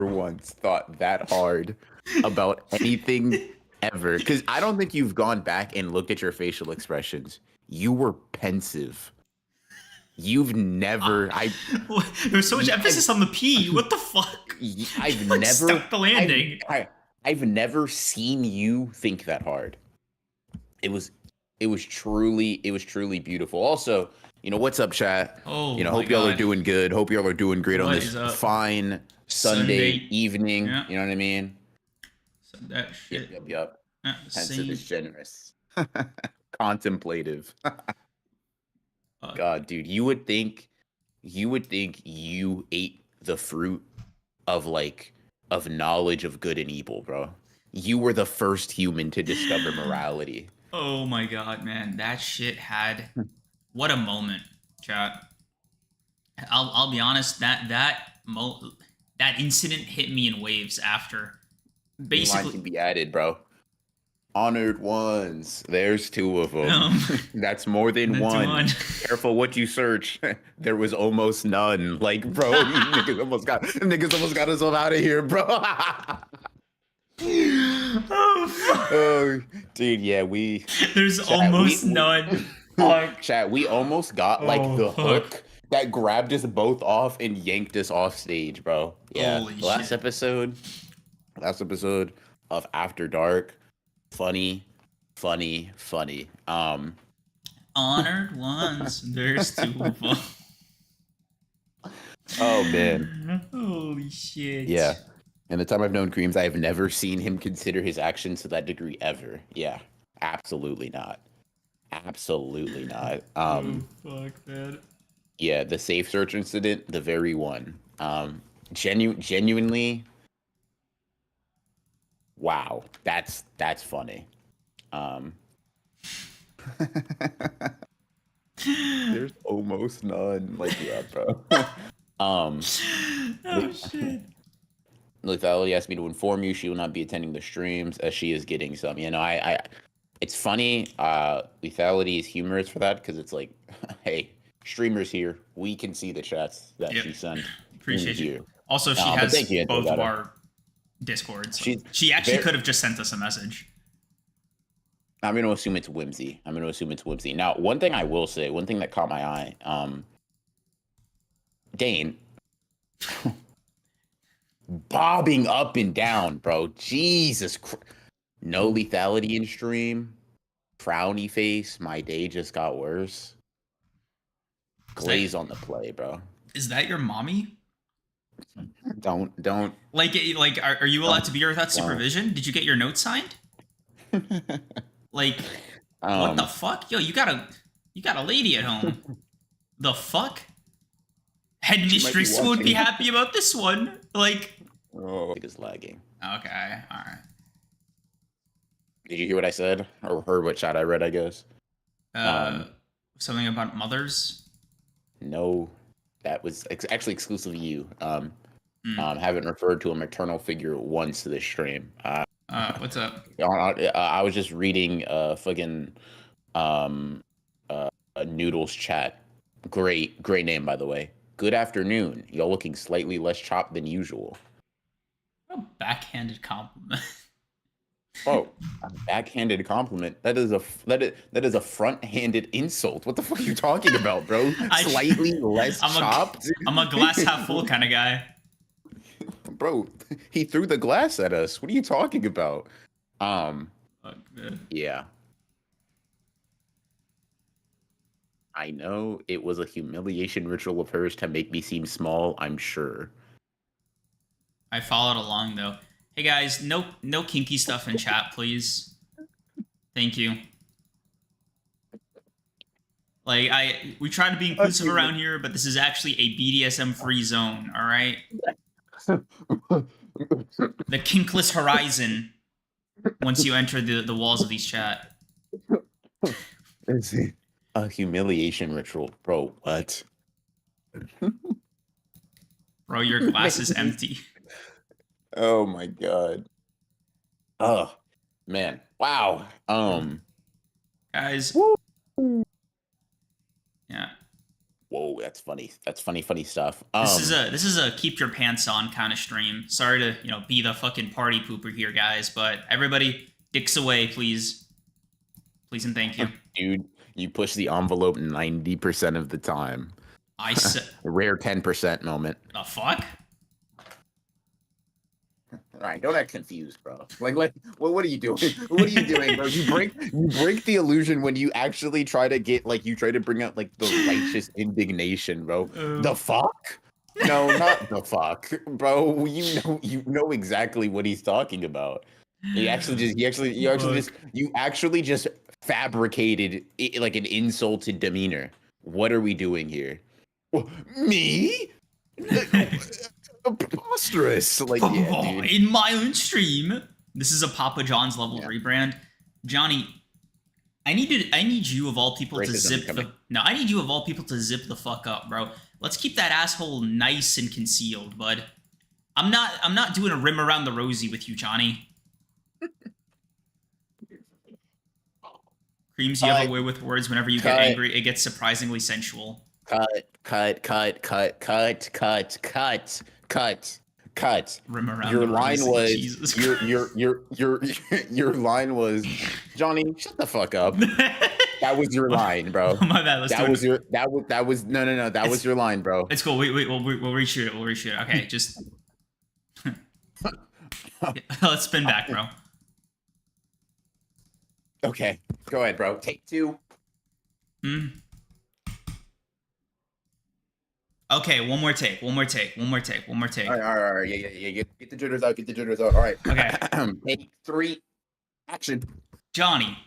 once thought that hard about anything ever. Because I don't think you've gone back and looked at your facial expressions. You were pensive. You've never. There's so much emphasis on the P. What the fuck? I've Like never. stuck the landing. I've never seen you think that hard. It was truly beautiful. Also, what's up, chat? Oh my Hope y'all are god. doing good. Hope y'all are doing great on What this is up? fine Sunday Sunday. evening. Yeah. You know what I mean? That shit. Yep. Pensive Same. is generous. Contemplative. God, dude, you would think you ate the fruit of knowledge of good and evil, bro. You were the first human to discover morality. Oh my god, man. That shit had what a moment, chat. I'll be honest, that incident hit me in waves after. Basically line can be added, bro. Honored ones. There's two of them. That's more than one. Careful what you search. There was almost none. Like, bro, niggas almost got us all out of here, bro. Oh, dude, yeah, there's almost none. Chat, we almost got the hook that grabbed us both off and yanked us off stage, bro. Yeah. Holy last shit. episode of After Dark. Funny. Honored ones. There's two of them. Oh man. Holy shit. Yeah. In the time I've known Creams, I have never seen him consider his actions to that degree ever. Yeah. Absolutely not. Oh fuck, man. Yeah, the safe search incident, the very one. Genuinely. Wow, that's funny. There's almost none. Like, yeah, bro. Oh shit. Lethality asked me to inform you she will not be attending the streams as she is getting some. It's funny. Lethality is humorous for that because it's like, hey, streamers here, we can see the chats that she sent. Appreciate you. Also, she has both of our Discords. She actually could have just sent us a message. I'm going to assume it's whimsy. Now, one thing I will say, one thing that caught my eye, Dane, bobbing up and down, bro. Jesus Christ. No lethality in stream. Frowny face. My day just got worse. Glaze on the play, bro. Is that your mommy? Don't. Like, are you allowed to be here without supervision? Did you get your notes signed? Like, what the fuck? Yo, you got a lady at home. The fuck? Headmistress won't be happy about this one. Like, it is lagging. Okay, all right. Did you hear what I said, or heard what chat I read? I guess. Something about mothers. No, that was actually exclusively you. Haven't referred to a maternal figure once to this stream. What's up? I was just reading fucking Noodles chat. Great name, by the way. Good afternoon. Y'all looking slightly less chopped than usual. What a backhanded compliment. Oh, a backhanded compliment. That is a front-handed insult. What the fuck are you talking about, bro? Slightly less chopped? I'm a glass half full kind of guy. Bro, he threw the glass at us. What are you talking about? Yeah. I know it was a humiliation ritual of hers to make me seem small, I'm sure. I followed along though. Hey guys, no kinky stuff in chat, please. Thank you. Like, we try to be inclusive around here, but this is actually a BDSM free zone, all right? The kinkless horizon once you enter the walls of these chat. Is it a humiliation ritual? Bro, what? Bro, your glass is empty. Oh my god. Oh man. Wow. Guys. Yeah. Whoa, that's funny. That's funny stuff. This is a keep your pants on kind of stream. Sorry to be the fucking party pooper here, guys, but everybody dicks away, please, please and thank you, dude. You push the envelope 90% of the time. I said rare 10% moment. The fuck. All right, don't act confused, bro. Like, what are you doing? What are you doing, bro? You break the illusion when you actually try to get, like, you try to bring out, like, the righteous indignation, bro. The fuck? No, not the fuck, bro. You know exactly what he's talking about. You actually just fabricated it, like, an insulted demeanor. What are we doing here? Me? Preposterous. Like, yeah, dude. In my own stream. This is a Papa John's level rebrand. Johnny, I need you of all people to zip I need you of all people to zip the fuck up, bro. Let's keep that asshole nice and concealed, bud. I'm not doing a rim around the rosy with you, Johnny. Creams, you have a way with words. Whenever you get angry, it gets surprisingly sensual. Cut. Rim around your the line rosy. was Jesus your line was, Johnny, shut the fuck up. That was your line, bro. Oh, my bad. That was your line, bro. It's cool. Wait, we'll reshoot it. We'll reshoot it. Okay, just let's spin back, bro. Okay, go ahead, bro. Take 2. Okay, one more take. All right. Yeah. Get the jitters out. All right. Okay. Take 3. Action. Johnny.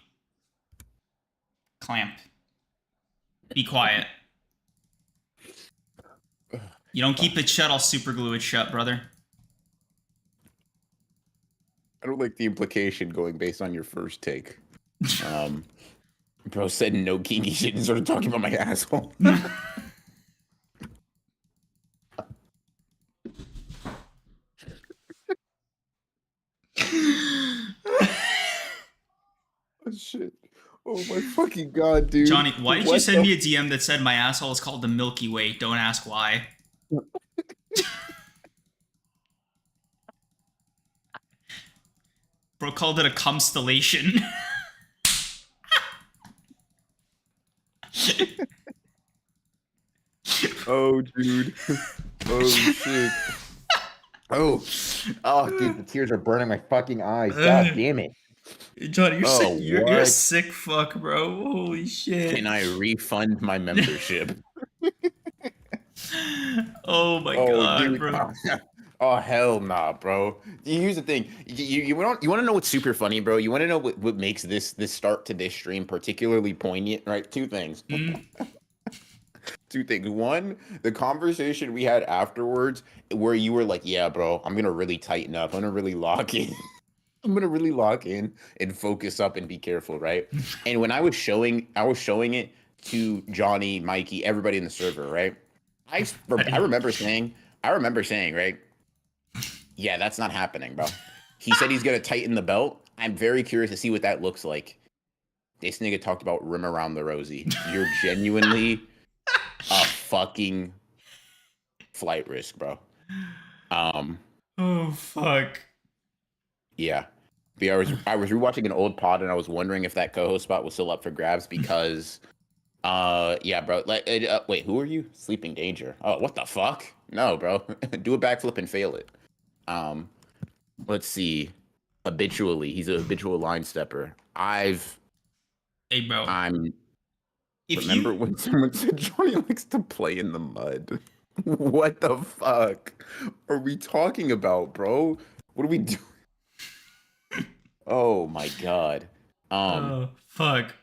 Clamp. Be quiet. You don't keep it shut, I'll super glue it shut, brother. I don't like the implication going based on your first take. Bro said no kinky shit and started talking about my asshole. Oh, shit. Oh my fucking god, dude. Johnny, why did you send me a DM that said my asshole is called the Milky Way? Don't ask why. Bro called it a constellation. Oh, dude. Oh, shit. Oh, dude, the tears are burning my fucking eyes. God damn it. Johnny, you're sick. You're a sick fuck, bro. Holy shit. Can I refund my membership? Oh my god, dude, bro. Oh, hell nah, bro. Here's the thing. You want to know what's super funny, bro? You want to know what makes this start to this stream particularly poignant, right? 2 things. 2 things. One, the conversation we had afterwards where you were like, yeah, bro, I'm going to really tighten up. I'm going to really lock in. I'm going to really lock in and focus up and be careful, right? And when I was showing it to Johnny, Mikey, everybody in the server, right? I remember saying, right? Yeah, that's not happening, bro. He said he's going to tighten the belt. I'm very curious to see what that looks like. This nigga talked about rim around the rosy. You're genuinely a fucking flight risk, bro. Oh, fuck. Yeah. But I was rewatching an old pod and I was wondering if that co-host spot was still up for grabs because yeah, bro. Wait, who are you? Sleeping Danger. Oh, what the fuck? No, bro. Do a backflip and fail it. Let's see. Habitually, he's a habitual line stepper. Hey, bro. Remember when someone said Johnny likes to play in the mud? What the fuck are we talking about, bro? What are we doing? Oh my god. Oh fuck.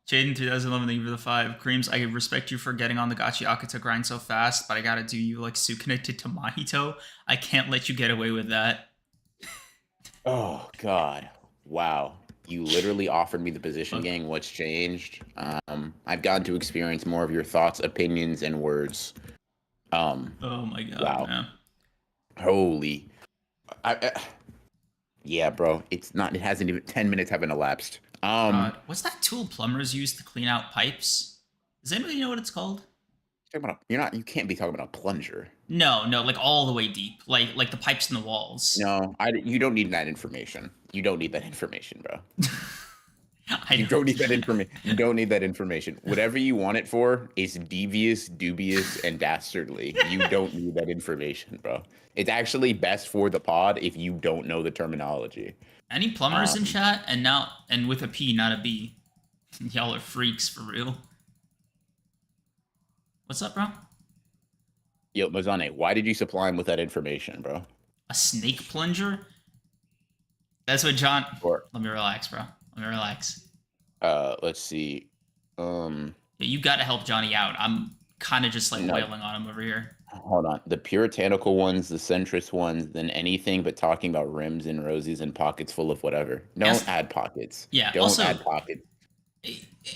Jaden 2011, thank you for the 5. Creams, I respect you for getting on the Gachiakuta grind so fast, but I gotta do you like Sukuna to Mahito. I can't let you get away with that. Oh god. Wow. You literally offered me the position, gang. What's changed? I've gotten to experience more of your thoughts, opinions, and words. Oh my god. Wow. Man. Holy. Yeah, bro. It hasn't even 10 minutes haven't elapsed. What's that tool plumbers use to clean out pipes? Does anybody know what it's called? You can't be talking about a plunger. No, no, like all the way deep, like the pipes in the walls. No, you don't need that information. You don't need that information, bro. I You know. don't need that information. You don't need that information. Whatever you want it for is devious, dubious, and dastardly. You don't need that information, bro. It's actually best for the pod if you don't know the terminology. Any plumbers in chat, and with a P, not a B. Y'all are freaks for real. What's up, bro? Yo, Mazane, why did you supply him with that information, bro? A snake plunger? That's what John. Or, let me relax, bro. Let me relax. Let's see. Yeah, you got to help Johnny out. I'm kind of just like wailing on him over here. Hold on. The puritanical ones, the centrist ones, then anything but talking about rims and roses and pockets full of whatever. Don't add pockets. Yeah. Don't also, add pockets.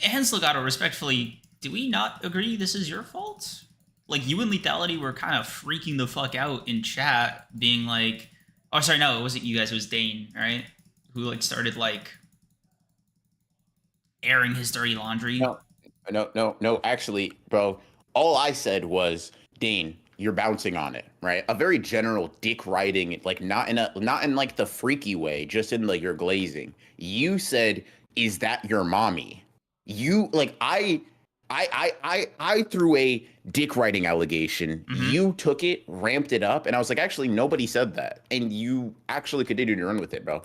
Hans Legato, respectfully, do we not agree this is your fault? Like, you and Lethality were kind of freaking the fuck out in chat, being like, oh, sorry, no, it wasn't you guys, it was Dane, right? Who, like, started, like, airing his dirty laundry. No, actually, bro, all I said was, Dane, you're bouncing on it, right? A very general dick riding, like, not in like the freaky way, just in like your glazing. You said, is that your mommy? You, like, I threw a dick riding allegation. Mm-hmm. You took it, ramped it up, and I was like, actually, nobody said that, and you actually continued to run with it, bro.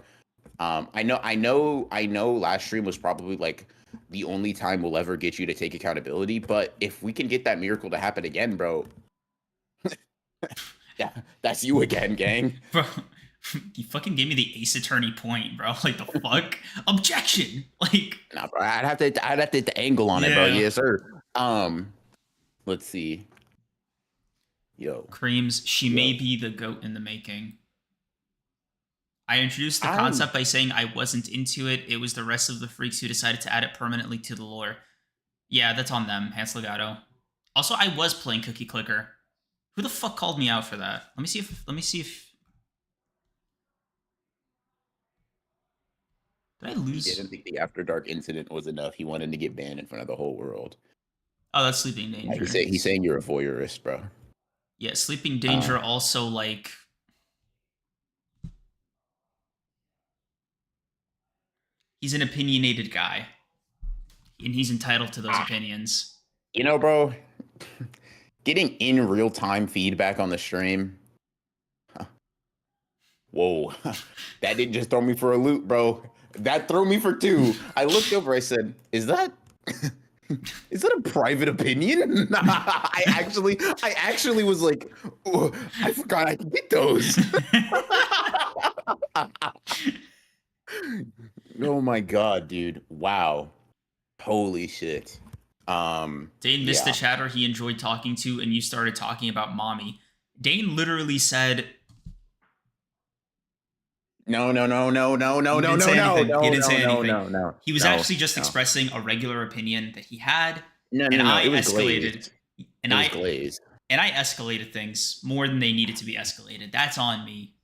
I know. Last stream was probably like the only time we'll ever get you to take accountability. But if we can get that miracle to happen again, bro, yeah, that's you again, gang. Bro, you fucking gave me the Ace Attorney point, bro. Like, the fuck? Objection. Like, nah, bro, I'd have to hit the angle on it, bro. Yes, sir. Let's see. Yo, Creams, she may be the goat in the making. I introduced the concept by saying I wasn't into it. It was the rest of the freaks who decided to add it permanently to the lore. Yeah, that's on them, Hans Legato. Also, I was playing Cookie Clicker. Who the fuck called me out for that? Let me see if... Did I lose? He didn't think the After Dark incident was enough. He wanted to get banned in front of the whole world. Oh, that's Sleeping Danger. He's saying you're a voyeurist, bro. Yeah, Sleeping Danger also, like... He's an opinionated guy. And he's entitled to those opinions. You know, bro, getting in real-time feedback on the stream. Whoa. That didn't just throw me for a loop, bro. That threw me for two. I looked over, I said, is that a private opinion? I actually was like, oh, I forgot I could get those. Oh my god, dude. Wow. Holy shit. Dane missed the chatter he enjoyed talking to, and you started talking about mommy. Dane literally said... No. He didn't say anything. He was actually just expressing a regular opinion that he had. I escalated. And I escalated things more than they needed to be escalated. That's on me.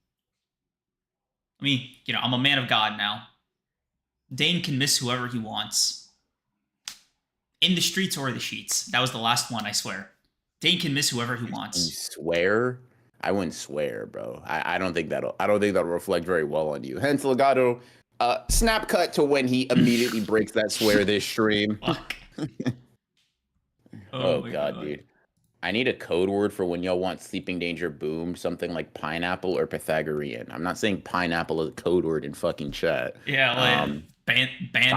I mean, you know, I'm a man of God now. Dane can miss whoever he wants. In the streets or the sheets. That was the last one, I swear. Dane can miss whoever he wants. You swear? I wouldn't swear, bro. I don't think that'll reflect very well on you. Hence Legato, snap cut to when he immediately breaks that swear this stream. Fuck. Oh god, dude. I need a code word for when y'all want Sleeping Danger boom, something like pineapple or Pythagorean. I'm not saying pineapple is a code word in fucking chat. Yeah, like ban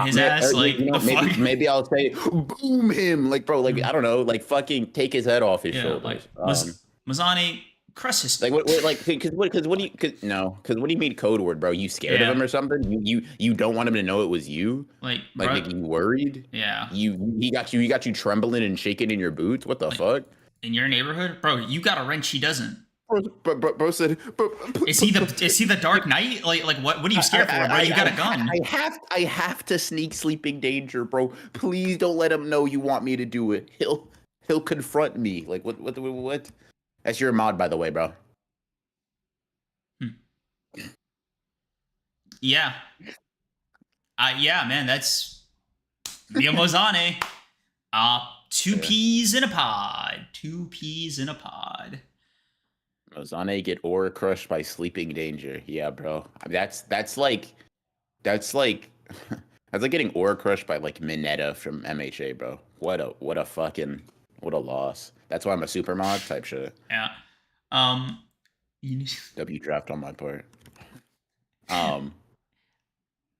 his ass. Like, you know, maybe I'll say boom him. Like, bro, like I don't know, like fucking take his head off his shoulders. Like, Mazani, crush his like what because what do you mean code word, bro? You scared of him or something? You don't want him to know it was you? Like you worried? Yeah. He got you trembling and shaking in your boots? What the fuck? In your neighborhood? Bro, you got a wrench, he doesn't. Bro said, is he the Dark Knight? Like what are you scared for, bro? You got a gun. I have to sneak Sleeping Danger, bro. Please don't let him know you want me to do it. He'll confront me. Like what? That's your mod, by the way, bro. Yeah. Yeah, man, that's Via Mozane. Two peas in a pod. Two peas in a pod. Ozane get aura crushed by sleeping danger. Yeah, bro. I mean, that's like that's like that's like getting aura crushed by like Mineta from MHA, bro. What a fucking what a loss. That's why I'm a super mod type shit. Yeah. W draft on my part.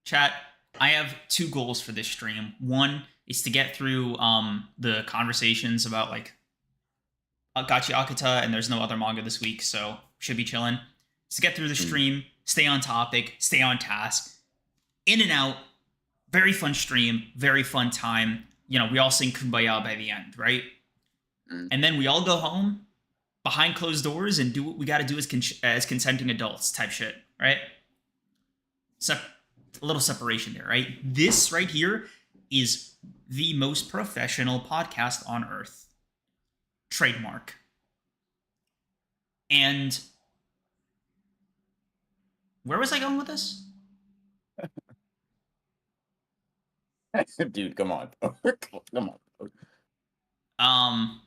Chat, I have two goals for this stream. One is to get through the conversations about like Gachiakuta, and there's no other manga this week, so should be chilling. Is to get through the stream, stay on topic, stay on task, in and out. Very fun stream, very fun time. You know, we all sing Kumbaya by the end, right? And then we all go home behind closed doors and do what we got to do as consenting adults type shit, right? A little separation there, right? This right here is the most professional podcast on earth. Trademark. And where was I going with this? Dude, come on. Come on.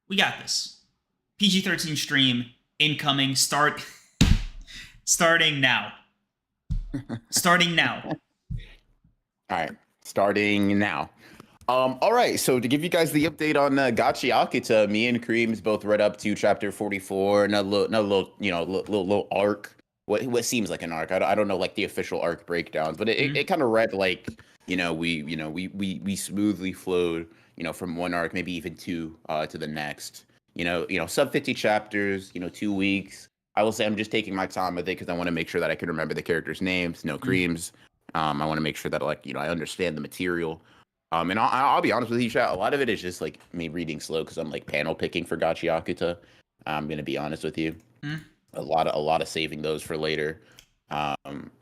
We got this. PG-13 stream incoming. Starting now. Starting now. All right, starting now. All right, so to give you guys the update on Gachiakuta, me and Creams both read up to chapter 44, and a little, you know, little arc. What seems like an arc. I don't know like the official arc breakdowns, but it kind of read like, we smoothly flowed, from one arc, maybe even two, to the next. Sub 50 chapters, 2 weeks. I will say I'm just taking my time with it because I want to make sure that I can remember the characters' names, no Creams. I want to make sure that I understand the material. And I'll be honest with you, chat. A lot of it is just like me reading slow because I'm like panel picking for Gachiakuta. I'm gonna be honest with you. A lot of saving those for later. I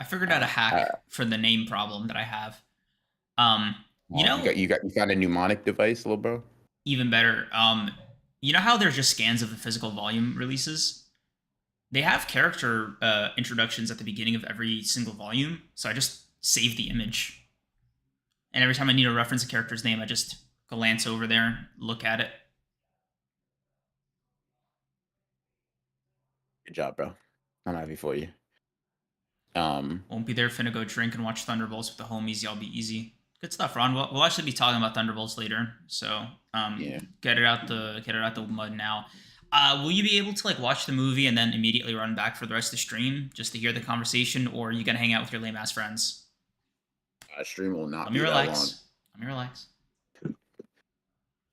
figured out a hack for the name problem that I have. You found a mnemonic device, little bro. Even better. You know how there's just scans of the physical volume releases? They have character introductions at the beginning of every single volume, so I just save the image. And every time I need to reference a character's name, I just glance over there, look at it. Good job, bro. I'm happy for you. Won't be there. Finna go drink and watch Thunderbolts with the homies. Y'all be easy. Good stuff, Ron. We'll actually be talking about Thunderbolts later, so get it out the mud now. Will you be able to like watch the movie and then immediately run back for the rest of the stream just to hear the conversation, or are you gonna hang out with your lame ass friends? Stream will not. Let me relax.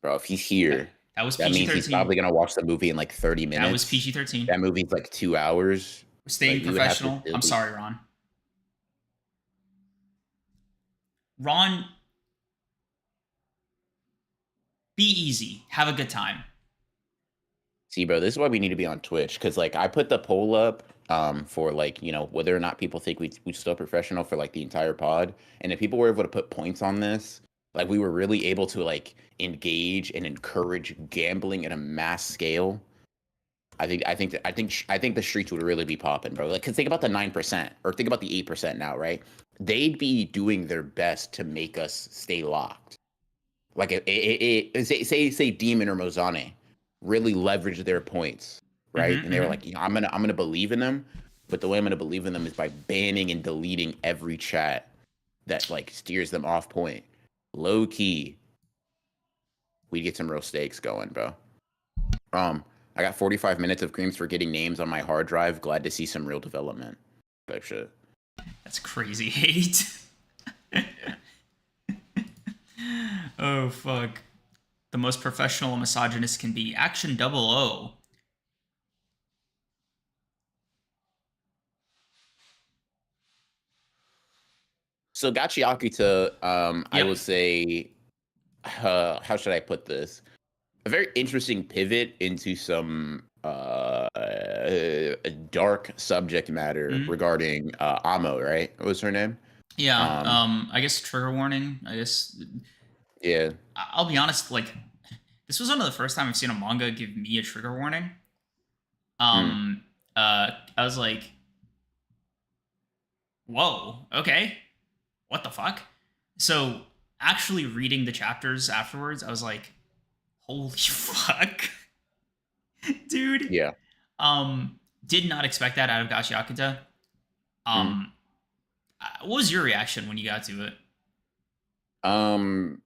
Bro, if he's here, that was PG-13. Means he's probably gonna watch the movie in like 30 minutes. That was PG-13. That movie's like 2 hours. We're staying professional. I'm sorry, Ron. Ron, be easy. Have a good time. See, bro, this is why we need to be on Twitch, because like I put the poll up for like, whether or not people think we still professional for like the entire pod. And if people were able to put points on this, like we were really able to like engage and encourage gambling at a mass scale. I think the streets would really be popping, bro. Like, cause think about the 9% or think about the 8% now, right? They'd be doing their best to make us stay locked. Like say Demon or Mozane really leverage their points, right? And they were like, I'm gonna believe in them, but the way I'm gonna believe in them is by banning and deleting every chat that like steers them off point. Low key, we get some real stakes going, bro. I got 45 minutes of Creams for getting names on my hard drive. Glad to see some real development. Type shit. That's crazy hate. Oh fuck. The most professional a misogynist can be. Action 00. So Gachiakuta, I would say, how should I put this? A very interesting pivot into some dark subject matter regarding Amo, right? What was her name? Yeah, I guess trigger warning. Yeah. I'll be honest, like, this was one of the first time I've seen a manga give me a trigger warning. I was like, whoa, okay. What the fuck? So actually reading the chapters afterwards, I was like, holy fuck, dude. Yeah. Did not expect that out of Gachiakuta. Mm. Um, what was your reaction when you got to it? Um,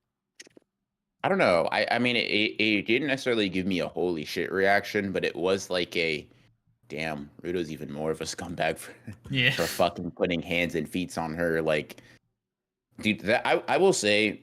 I don't know. I mean, it didn't necessarily give me a holy shit reaction, but it was like a damn. Rudo's even more of a scumbag for Yeah. for fucking putting hands and feet on her. Like, dude, that I will say,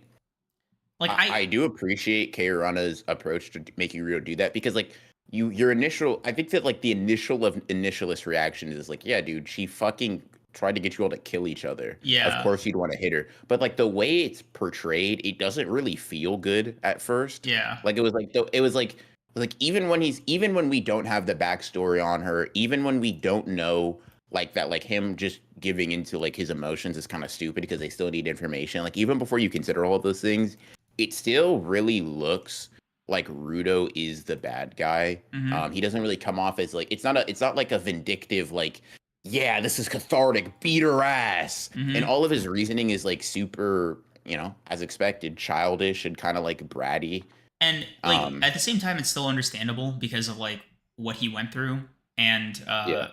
Like I do appreciate Kaorana's approach to making Rudo do that because like your initial, I think that like the initial of initialist reaction is like, yeah, dude, she fucking tried to get you all to kill each other. Of yeah, course you'd want to hit her, but like the way it's portrayed, it doesn't really feel good at first. yeah, Like it was like even when we don't have the backstory on her, even when we don't know like that, like him just giving into like his emotions is kind of stupid because they still need information. Like even before you consider all of those things, it still really looks like Rudo is the bad guy. mm-hmm. He doesn't really come off as like it's not like a vindictive like yeah, this is cathartic, beat her ass. And Mm-hmm. all of his reasoning is like super, you know, as expected, childish and kind of like bratty. And like Um, at the same time, it's still understandable because of like what he went through, and yeah.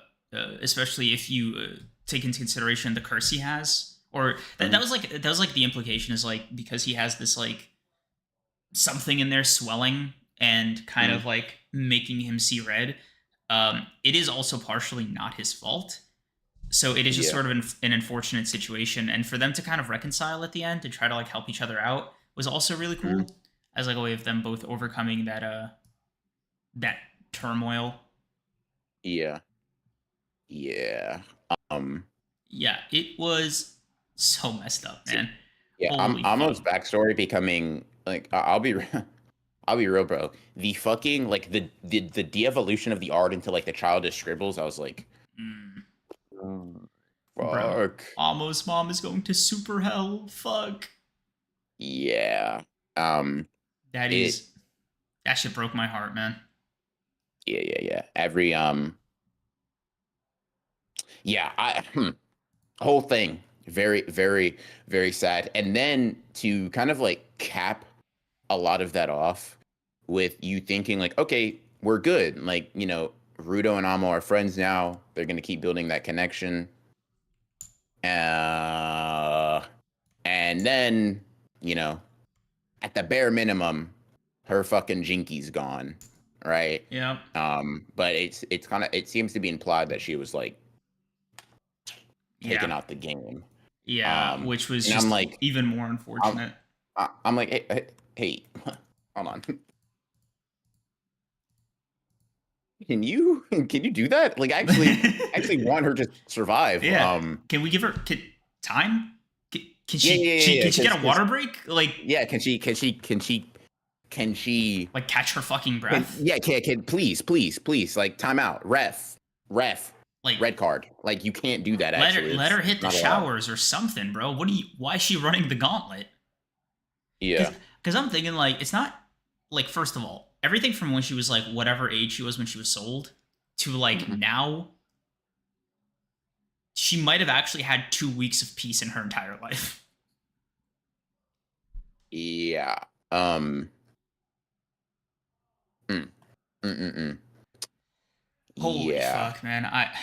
especially if you take into consideration the curse he has, or that Mhm. was like the implication is like because he has this like something in there swelling and kind Mhm. of like making him see red. It is also partially not his fault. So it is just Yeah. sort of an unfortunate situation. And for them to kind of reconcile at the end to try to like help each other out was also really Mhm. cool as like a way of them both overcoming that turmoil. Yeah. Yeah. Um, Yeah, it was so messed up, see, man. yeah, Holy fuck. Amo's backstory becoming like I'll be I'll be real, bro. The fucking like the de-evolution of the art into like the childish scribbles, I was like, Mm, "Oh, bro. fuck. Almost mom is going to super hell. Fuck. Yeah. Um, That it is that shit broke my heart, man. yeah. Every yeah, whole thing very sad. And then to kind of like cap a lot of that off with you thinking like, okay, we're good. Like, you know, Rudo and Amo are friends now. They're gonna keep building that connection. Uh, and then, you know, at the bare minimum, her fucking Jinky's gone, right? Yeah. But it's kind of it seems to be implied that she was like Yeah. taken out the game. Yeah, which was And I'm just like, even more I'm, unfortunate. I'm like, hey, hold on. Can you do that? Like, I actually want her to survive. Yeah. Can we give her time? Yeah. Can she get a water break? Like Yeah, can she catch her fucking breath? can please like timeout, ref, Like red card. Like you can't do that. Actually, let her it's hit the not allowed. showers or something, bro. Why is she running the gauntlet? Yeah. Cuz I'm thinking like it's not like first of all, everything from when she was like whatever age she was when she was sold to like Mhm. now she might have actually had 2 weeks of peace in her entire life. Yeah. Um. Mm, mm. Holy Yeah. fuck, man. I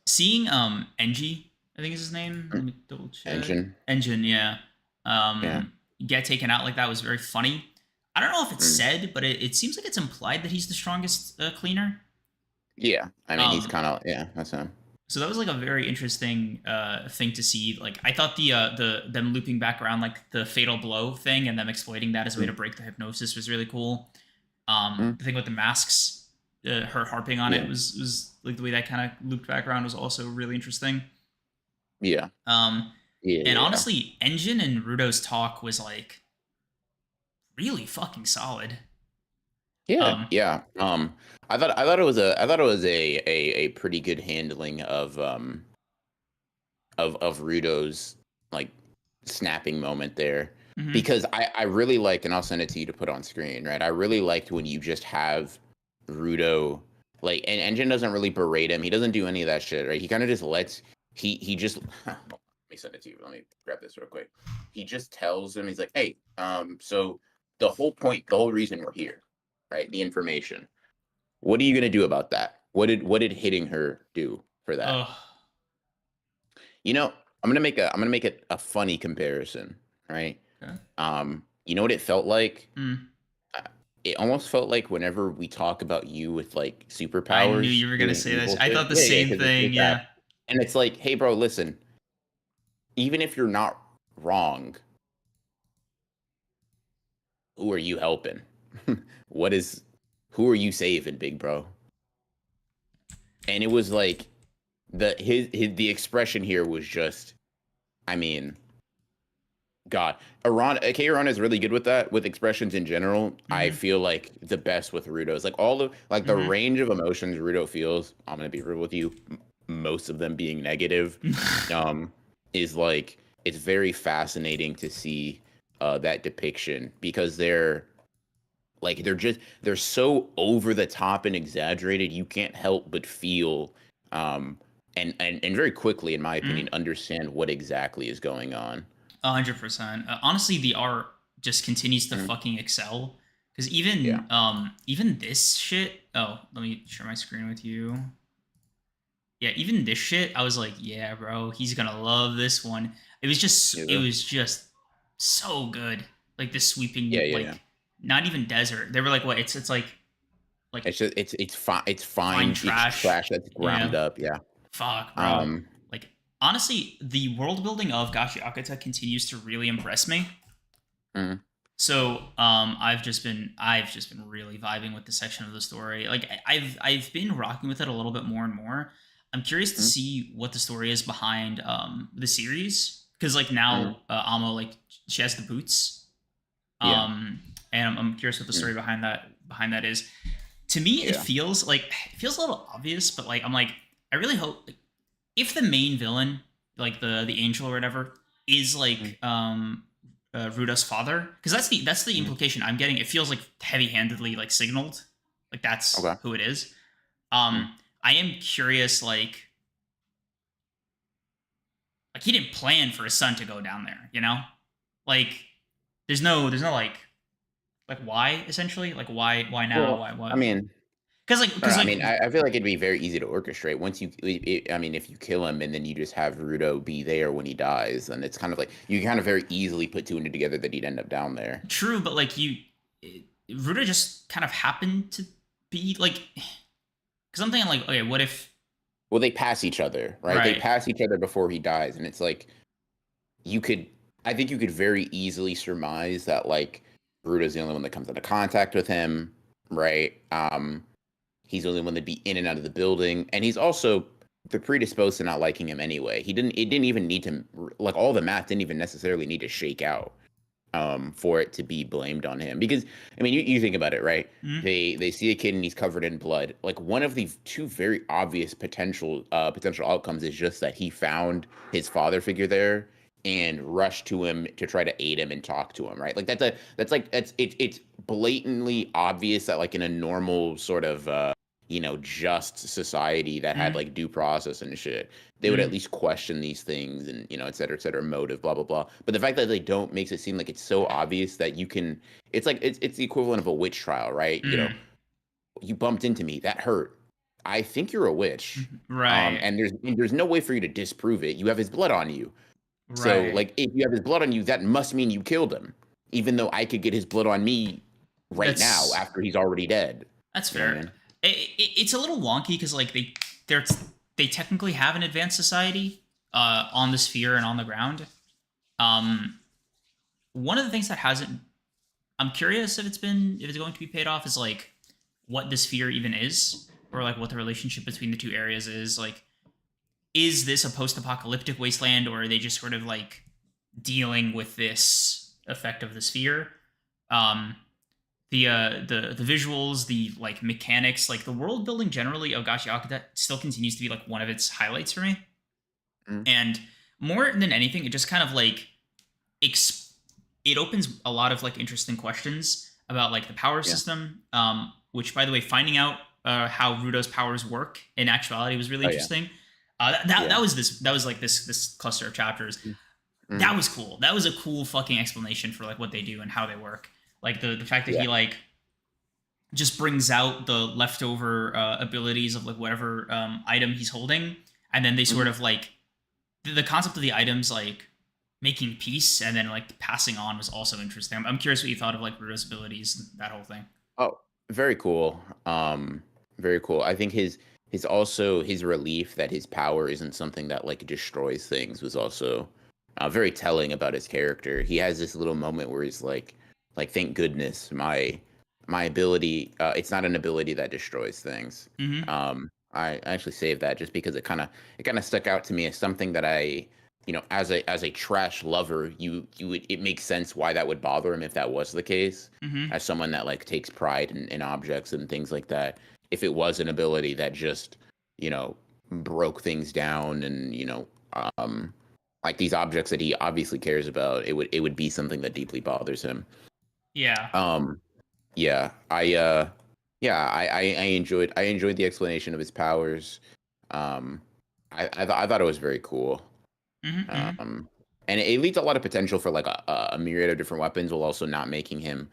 seeing Engie, I think is his name. Let Mm, me double check. engine. Engine, yeah. Yeah. Get taken out like that was very funny. I don't know if it's Mm. said, but it seems like it's implied that he's the strongest cleaner. Yeah. I mean, he's Um, kind of yeah. That's him. so that was like a very interesting thing to see. Like I thought the them looping back around like the fatal blow thing and them exploiting that as a way to Mm, break the hypnosis was really cool. mm, The thing with the masks, her harping on it yeah. was like the way that kind of looped back around was also really interesting. Yeah. Um, and Yeah. honestly, Engine and Rudo's talk was like really fucking solid. Um, Yeah. I thought it was a pretty good handling of Rudo's like snapping moment there mhm. because I really liked and I'll send it to you to put on screen, right? I really liked when you just have Rudo like and Engine doesn't really berate him. He doesn't do any of that shit, right? He kind of just lets he just me send it to you. Let me grab this real quick. He just tells him, he's like, hey, so the whole point, the whole reason we're here, right? The information. What are you gonna do about that? What did hitting her do for that? Ugh. You know, I'm gonna make a funny comparison, right? Okay. You know what it felt like? Mm. It almost felt like whenever we talk about you with like I knew superpowers you were gonna doing say this. evil I shit. thought the Yeah, same because it's thing. just that. Yeah. And it's like, hey, bro, listen, even if you're not wrong, who are you helping? what is, who are you saving, big bro? And it was like the expression here was just, I mean, God, Iran is really good with that, with expressions in general. I Mm-hmm. feel like the best with Rudo is like all the the Mm-hmm. range of emotions Rudo feels. I'm gonna be real with you, most of them being negative, um, is like it's very fascinating to see that depiction because they're so over the top and exaggerated. You can't help but feel and very quickly, in my opinion, Mm-hmm. understand what exactly is going on. 100%. Honestly, the art just continues to Mhm. fucking excel. Because Yeah. even this shit. Oh, let me share my screen with you. Yeah, even this shit, I was like, yeah, bro, he's gonna love this one. Is It it? was just so good. Like this Yeah, sweeping, yeah, yeah. like not even desert. They were like, what? It's like It's just it's fine. It's fine fine. It's trash. trash that's Yeah, ground up. Yeah. fuck, bro. Um. Like honestly, the world building of Gachiakuta continues to really impress me. Mhm, So I've just been really vibing with this section of the story. Like I've been rocking with it a little bit more and more. I'm curious to mhm, see what the story is behind the series because like mhm. now Amo like she has the boots. Yeah. Um and I'm curious what the Mhm, story behind that is. To me yeah. it feels a little obvious, but like I'm like I really hope like, if the main villain, like the angel or whatever, is Mhm, like Ruda's father, because that's the mhm. implication I'm getting. It feels like heavy-handedly like signaled, like that's Okay. who it is. Mhm. I am curious, like he didn't plan for his son to go down there, you know? Like there's no like why essentially like why now Well, why I what mean, I don't because know. I like mean, I feel like it'd be very easy to orchestrate once I mean, if you kill him and then you just have Rudo be there when he dies, then it's kind of like you kind of very easily put two and two together that he'd end up down there. true, but like Ruda just kind of happened to be like because I'm thinking like, okay, what if Well, they pass each other, right? They right? pass each other before he dies, and it's like you could I think you could very easily surmise that like Rudo's the only one that comes into contact with him, right? He's the only one to be in and out of the building, and he's also the predisposed to not liking him anyway. It didn't even need to like all the math didn't even necessarily need to shake out for it to be blamed on him because I mean you think about it, right? Mm, They see a kid and he's covered in blood. Like one of the two very obvious potential outcomes is just that he found his father figure there and rushed to him to try to aid him and talk to him, right? Like it's blatantly obvious that like in a normal sort of just society that had mm, like due process and shit, they would at mm, least question these things and et cetera, motive, blah blah blah. But the fact that they don't makes it seem like it's so obvious that you can. It's like it's the equivalent of a witch trial, right? mm, You bumped into me, that hurt. I think you're a witch, right, and there's no way for you to disprove it. You have his blood on you, so right. like if you have his blood on you, that must mean you killed him. Even though I could get his blood on me right now That's after he's already dead. that's You know what I fair. mean? It's a little wonky because like they're they technically have an advanced society on the sphere and on the ground. Um, one of the things that hasn't I'm curious if it's going to be paid off is like what the sphere even is or like what the relationship between the two areas is like is this a post-apocalyptic wasteland or are they just sort of like dealing with this effect of the sphere um the visuals the like mechanics like the world building generally of Gachiakuta still continues to be like one of its highlights for me Mm, and more than anything it just kind of like exp- it opens a lot of like interesting questions about like the power yeah. system. Which, by the way, finding out how Rudo's powers work in actuality was really Oh yeah. interesting. That Yeah. was this cluster of chapters. Mm-hmm. That was cool. That was a cool fucking explanation for like what they do and how they work. Like the fact that Yeah. he like just brings out the leftover abilities of like whatever item he's holding, and then they sort Mm-hmm. of like the concept of the items like making peace and then like passing on was also interesting. I'm curious what you thought of like Rudo's abilities, that whole thing. Oh, very cool. Very cool. I think his also his relief that his power isn't something that like destroys things was also very telling about his character. He has this little moment where he's like thank goodness my ability it's not an ability that destroys things. Mm-hmm. I actually saved that just because it kind of stuck out to me as something that I as a trash lover, you would it makes sense why that would bother him if that was the case. Mm-hmm. As someone that like takes pride in objects and things like that, if it was an ability that just you know broke things down and um like these objects that he obviously cares about, it would be something that deeply bothers him. Yeah. Um, yeah, I enjoyed the explanation of his powers. Um, I thought it was very cool. Mm-hmm. Mm-hmm. Um, and it leaves a lot of potential for like a myriad of different weapons, while also not making him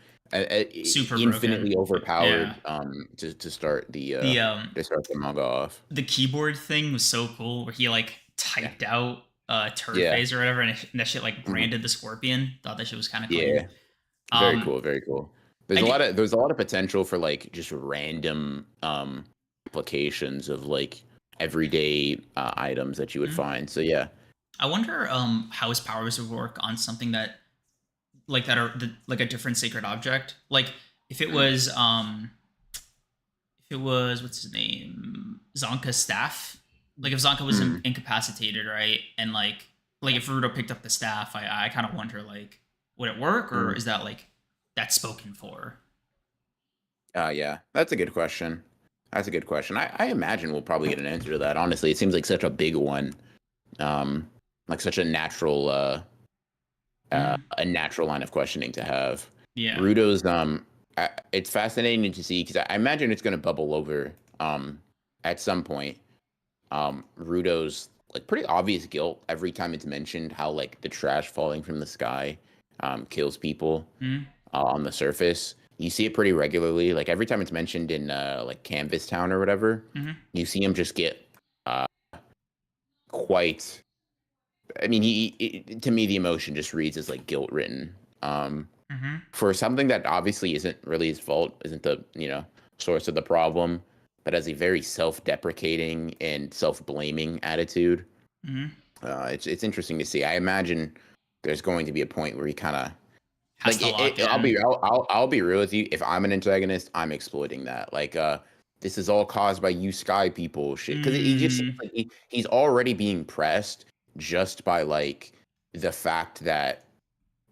Super broken. infinitely overpowered. Yeah. To start The the manga off. the keyboard thing was so cool where he like Yeah, typed out turd yeah, phase or whatever and that shit like mhm, branded the scorpion. Thought that shit was kind of clean. yeah. Very Um, cool, very cool. I do. There's a lot of potential for like just random applications of like everyday items that you would Mhm. find. So yeah. I wonder how his powers would work on something that like that are like a different sacred object. Like if it Mm, was if it was what's his name Zonka's staff. Like if Zonka was mm, incapacitated, right? And like if Rudo picked up the staff, I kind of wonder like would it work or mm. is that like that's spoken for? Yeah, that's a good question. That's a good question. I imagine we'll probably get an answer to that. Honestly, it seems like such a big one. Um, like such Mm, a natural line of questioning to have. yeah. Rudo's it's fascinating to see because I imagine it's going to bubble over at some point. Rudo's like pretty obvious guilt every time it's mentioned how like the trash falling from the sky kills people Mm, on the surface. You see it pretty regularly. Like every time it's mentioned in like Canvas Town or whatever, mm-hmm, you see him just get uh, quite. I mean, to me the emotion just reads as like guilt written mm-hmm, for something that obviously isn't really his fault, isn't the source of the problem, but has a very self-deprecating and self-blaming attitude. mm-hmm. It's interesting to see. I imagine there's going to be a point where he kind of Has like to lock I'll be in. I'll be real with you. If I'm an antagonist, I'm exploiting that. Like this is all caused by you sky people shit because he just seems Mm, like he's already being pressed just by like the fact that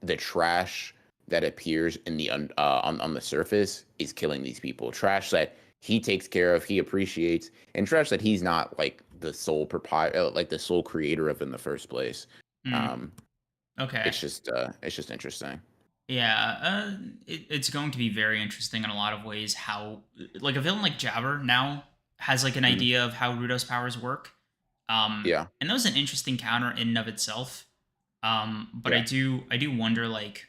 the trash that appears in the on the surface is killing these people. Trash that he takes care of, he appreciates, and trash that he's not like the sole proprietor, like the sole creator of in the first place. mm, Um, okay. it's just interesting. Yeah, it's going to be very interesting in a lot of ways. How like a villain like Jabber now has like an Mm, idea of how Rudo's powers work, yeah, and that was an interesting counter in and of itself. But yeah. I do wonder like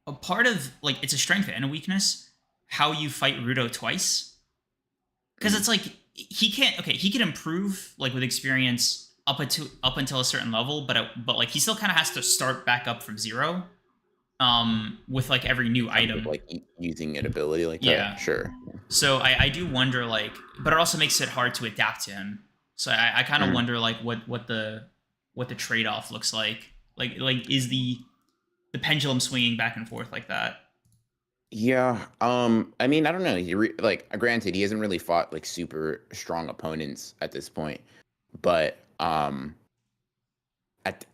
a part of like it's a strength and a weakness how you fight Rudo twice because Mm, it's like he can't okay he can improve like with experience up until a certain level, but like he still kind of has to start back up from zero with like every new in terms of item. like using an ability like that, Yeah. sure. So I do wonder like, but it also makes it hard to adapt to him. So I kind of Mm. wonder like what the trade off looks like. Like is the pendulum swinging back and forth like that? Yeah, I mean, I don't know. Like, granted, he hasn't really fought like super strong opponents at this point, but at,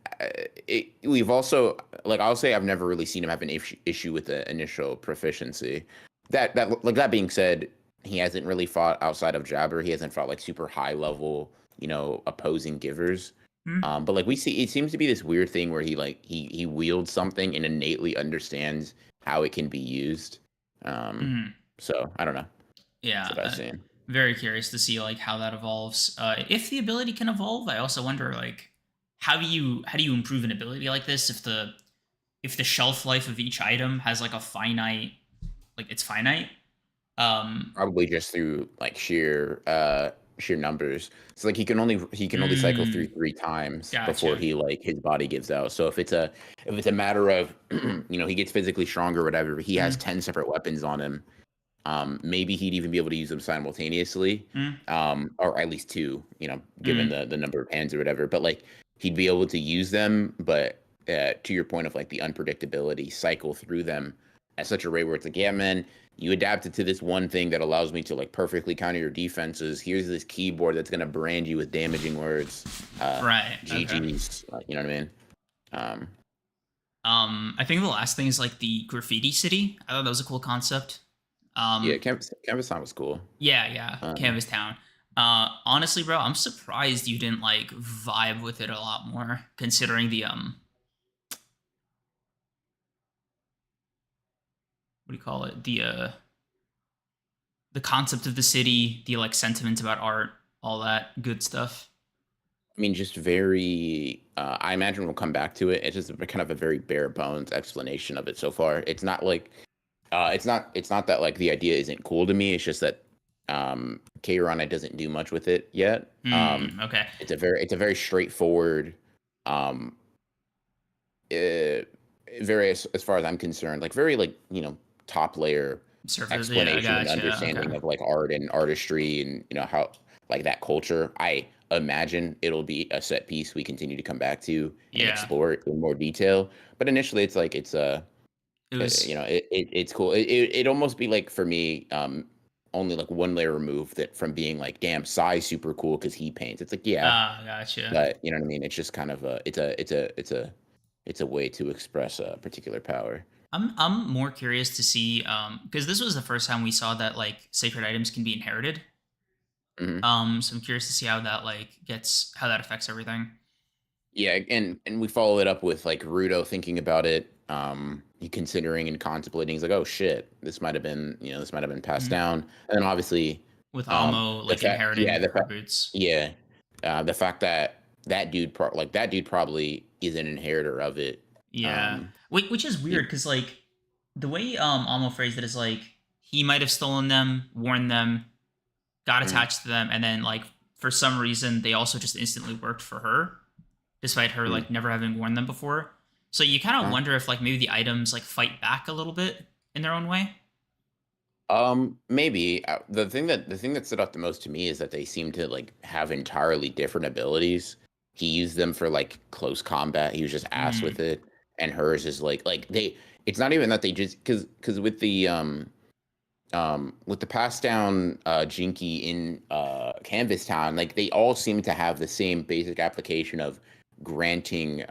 we've also like I'll say I've never really seen him have an issue with the initial proficiency. That being said, he hasn't really fought outside of Jabber. He hasn't fought like super high level, opposing givers. Hmm? But like we see, it seems to be this weird thing where he wields something and innately understands how it can be used. Um, Hmm. so I don't know. Yeah. That's what I've seen. very curious to see like how that evolves. If the ability can evolve, I also wonder like how do you improve an ability like this if the shelf life of each item has like a finite, like it's finite. Um, Probably just through like sheer numbers. So like he can only cycle through mm, 3 times before gotcha. he like his body gives out. So if it's a matter of he gets physically stronger or whatever, he has Mm, 10 separate weapons on him. Maybe he'd even be able to use them simultaneously, mm, or at least two, given mm. the number of hands or whatever. But like he'd be able to use them, but to your point of like the unpredictability, cycle through them at such a rate where it's like, yeah, man, you adapted to this one thing that allows me to like perfectly counter your defenses. Here's this keyboard that's gonna brand you with damaging words. Right. Okay. GG's, you know what I mean? Um, I think the last thing is like the graffiti city. I thought that was a cool concept. yeah, Um, Canvas Time was cool. yeah, Um, Canvas Town. Honestly, bro, I'm surprised you didn't like vibe with it a lot more, considering the what do you call it? The concept of the city, the like sentiments about art, all that good stuff. I mean, just very. I imagine we'll come back to it. It's just kind of a very bare bones explanation of it so far. It's not like, it's not that like the idea isn't cool to me. It's just that Keirana doesn't do much with it yet. Okay. It's a very straightforward, um, uh, very as far as I'm concerned, like very like top layer Surface. Yeah, I explanation and gotcha. Okay. understanding of like art and artistry and how like that culture. I imagine it'll be a set piece we continue to come back to and Yeah. explore it in more detail. But initially, it's like It was. it's cool. It almost be like for me, only like one layer removed that from being like, damn, Psy's super cool because he paints. It's like, yeah, Ah, gotcha. but you know what I mean. It's just kind of it's a way to express a particular power. I'm more curious to see because this was the first time we saw that like sacred items can be inherited. Mhm. So I'm curious to see how that like gets how that affects everything. Yeah, and we follow it up with like Rudo thinking about it, he considering and contemplating. He's like, "Oh shit, this might have been passed Mhm. down." And then obviously, With Almo the like fact, yeah, inheriting the her fact, boots. yeah, the fact that that dude probably is an inheritor of it. Yeah, Um, which is he, weird because like the way Almo phrased it is like he might have stolen them, worn them, got mhm, attached to them, and then like for some reason they also just instantly worked for her, despite her mhm, like never having worn them before. So you kind of uh, wonder if like maybe the items like fight back a little bit in their own way. maybe the thing that stood out the most to me is that they seem to like have entirely different abilities. He used them for like close combat. He was just ass Mm, with it, and hers is like they. It's not even that they just because with the pass down Jinky in Canvas Town, like they all seem to have the same basic application of granting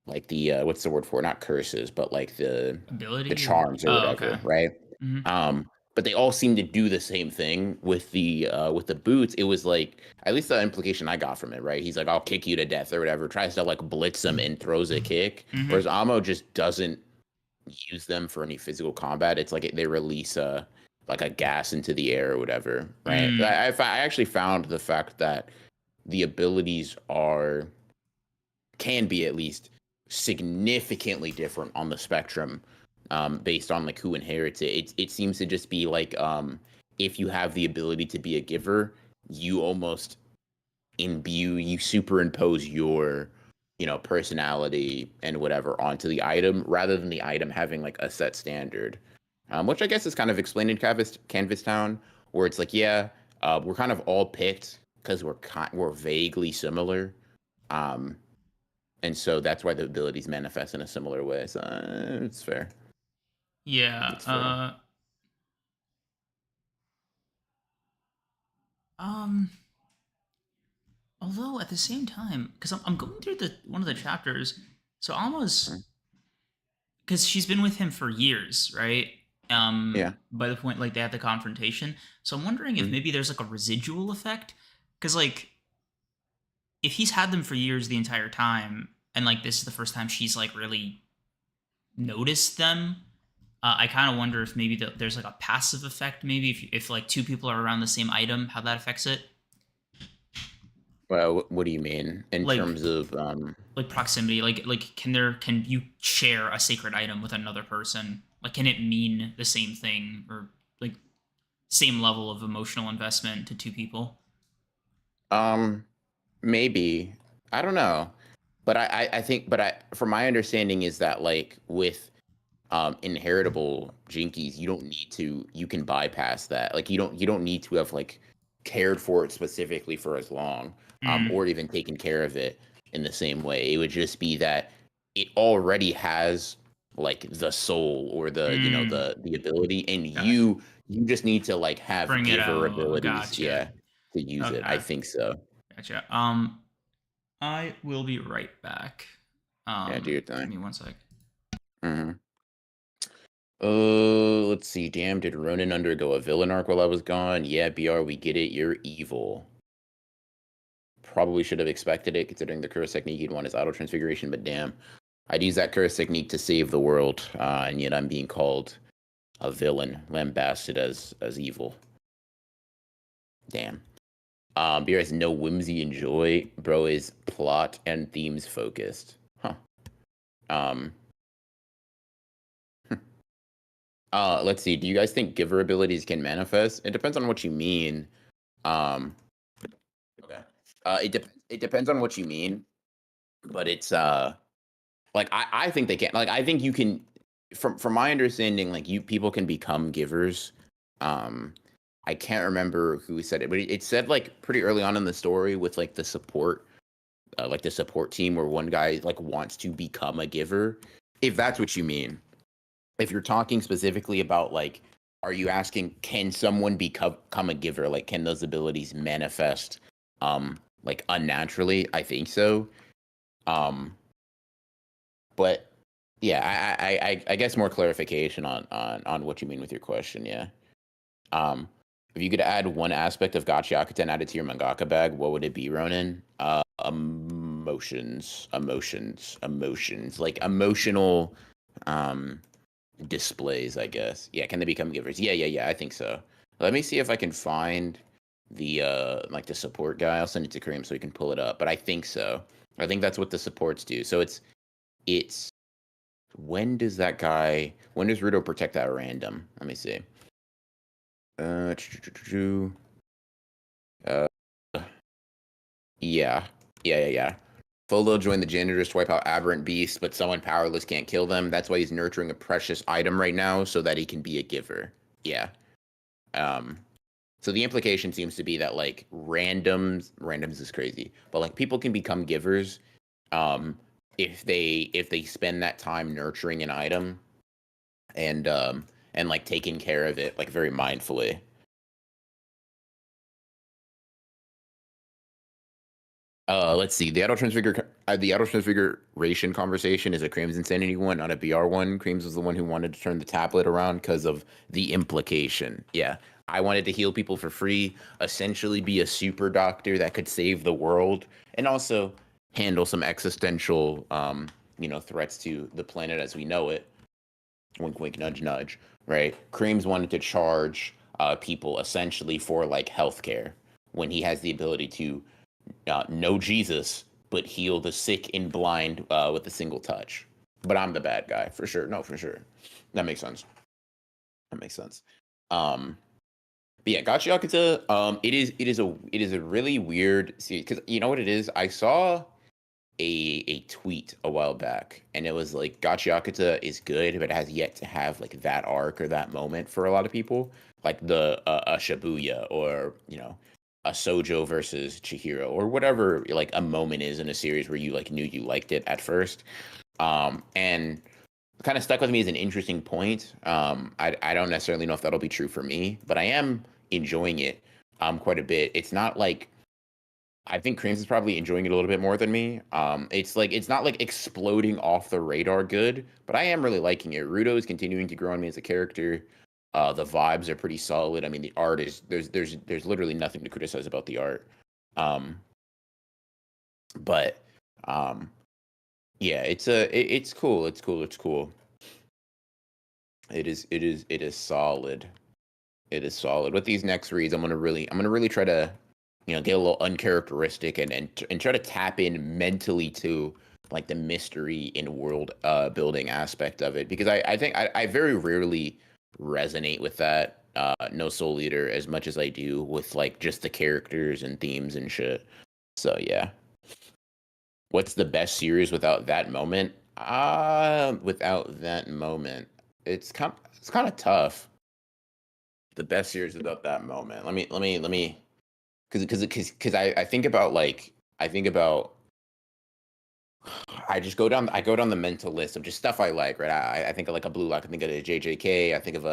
like the what's the word for it? Not curses, but like the ability or charms or oh okay. whatever, right? Hmm. But they all seem to do the same thing with the boots. It was like at least the implication I got from it, right? He's like, "I'll kick you to death" or whatever. Tries to like blitz him and throws a kick, Hmm. whereas Amo just doesn't use them for any physical combat. It's like they release a like a gas into the air or whatever, right? Mm, I actually found the fact that the abilities can be at least significantly different on the spectrum, based on like who inherits it. It seems to just be like, if you have the ability to be a giver, you almost you superimpose your personality and whatever onto the item rather than the item having like a set standard, which I guess is kind of explained in Canvas Town, where it's like, yeah, we're kind of all picked because we're vaguely similar, um, and so that's why the abilities manifest in a similar way. So it's fair. yeah. It's fair. Um. Although at the same time, because I'm going through the one of the chapters, so Mm. Alma's because she's been with him for years, right? Yeah. By the point like they had the confrontation, so I'm wondering if Mm. maybe there's like a residual effect, because like if he's had them for years the entire time, and like this is the first time she's like really noticed them, I kind of wonder if maybe there's like a passive effect, maybe if like two people are around the same item, how that affects it. Well, what do you mean in Like terms of like proximity, like can you share a sacred item with another person? Like can it mean the same thing or like same level of emotional investment to two people? um maybe, I don't know, but I think, but I from my understanding is that like with inheritable jinkies, you can bypass that. Like you don't need to have like cared for it specifically for as long, Mm, or even taken care of it in the same way. It would just be that it already has like the soul or mm, the ability, and got you just need to like have bring it giver out. abilities, Gotcha. yeah, to use it. I Okay. think so. Gotcha. I will be right back. Yeah, do your Give thing. me one sec. Hmm. Let's see. Damn, did Ronan undergo a villain arc while I was gone? Yeah, BR, we get it. You're evil. Probably should have expected it, considering the curse technique he'd want his auto transfiguration, but damn. I'd use that curse technique to save the world, and yet I'm being called a villain, lambasted as evil. Damn. BR has no whimsy and joy. Bro is plot and themes focused. Huh. Um, let's see. Do you guys think giver abilities can manifest? It depends on what you mean. Um, okay. It depends on what you mean, but it's like I think they can. Like I think you can, from my understanding, like you people can become givers. Um, I can't remember who said it, but it said like pretty early on in the story with like the support team, where one guy like wants to become a giver. If that's what you mean, if you're talking specifically about like, are you asking can someone become a giver? Like, can those abilities manifest like unnaturally? I think so. Um, but yeah, I guess more clarification on what you mean with your question. Yeah. If you could add one aspect of Gachiakuta and add it to your mangaka bag, what would it be, Ronan? Emotions, like emotional um displays, I guess. Yeah, can they become givers? Yeah, I think so. Let me see if I can find the like the support guy. I'll send it to Kareem so he can pull it up. But I think so. I think that's what the supports do. So it's when does Rudo protect that random? Let me see. Uh, uh yeah. Yeah. Folo joined the janitors to wipe out aberrant beasts, but someone powerless can't kill them. That's why he's nurturing a precious item right now so that he can be a giver. Yeah. Um, so the implication seems to be that like randoms is crazy, but like people can become givers um if they spend that time nurturing an item and like taking care of it like very mindfully. Let's see. The auto transfiguration conversation is a Cream's insanity one, not a BR one. Creams was the one who wanted to turn the tablet around because of the implication. Yeah, I wanted to heal people for free, essentially be a super doctor that could save the world, and also handle some existential, threats to the planet as we know it. Wink, wink, nudge, nudge. Right? Creams wanted to charge people essentially for like healthcare when he has the ability to know Jesus, but heal the sick and blind with a single touch. But I'm the bad guy for sure. No, for sure. That makes sense. That makes sense. Um, but yeah, Gachiakuta. It is a really weird series because you know what it is. I saw a tweet a while back, and it was like Gachiakuta is good, but it has yet to have like that arc or that moment for a lot of people, like the a Shibuya or a Sojo versus Chihiro or whatever like a moment is in a series where you like knew you liked it at first, and kind of stuck with me as an interesting point. I don't necessarily know if that'll be true for me, but I am enjoying it quite a bit. It's not like I think Creams is probably enjoying it a little bit more than me. It's like it's not like exploding off the radar good, but I am really liking it. Rudo is continuing to grow on me as a character. The vibes are pretty solid. I mean, the art is there's literally nothing to criticize about the art. Um, but yeah, it's cool. It's cool. It is solid. It is solid. With these next reads, I'm gonna really try to, get a little uncharacteristic and try to tap in mentally to like the mystery and world building aspect of it, because I think I very rarely resonate with that No Soul Eater as much as I do with like just the characters and themes and shit. So yeah. What's the best series without that moment? Without that moment, it's kind of tough. The best series without that moment. Let me, because I think about like I think about I go down the mental list of just stuff I like, right? I think of like a Blue Lock, I think of a JJK, I think of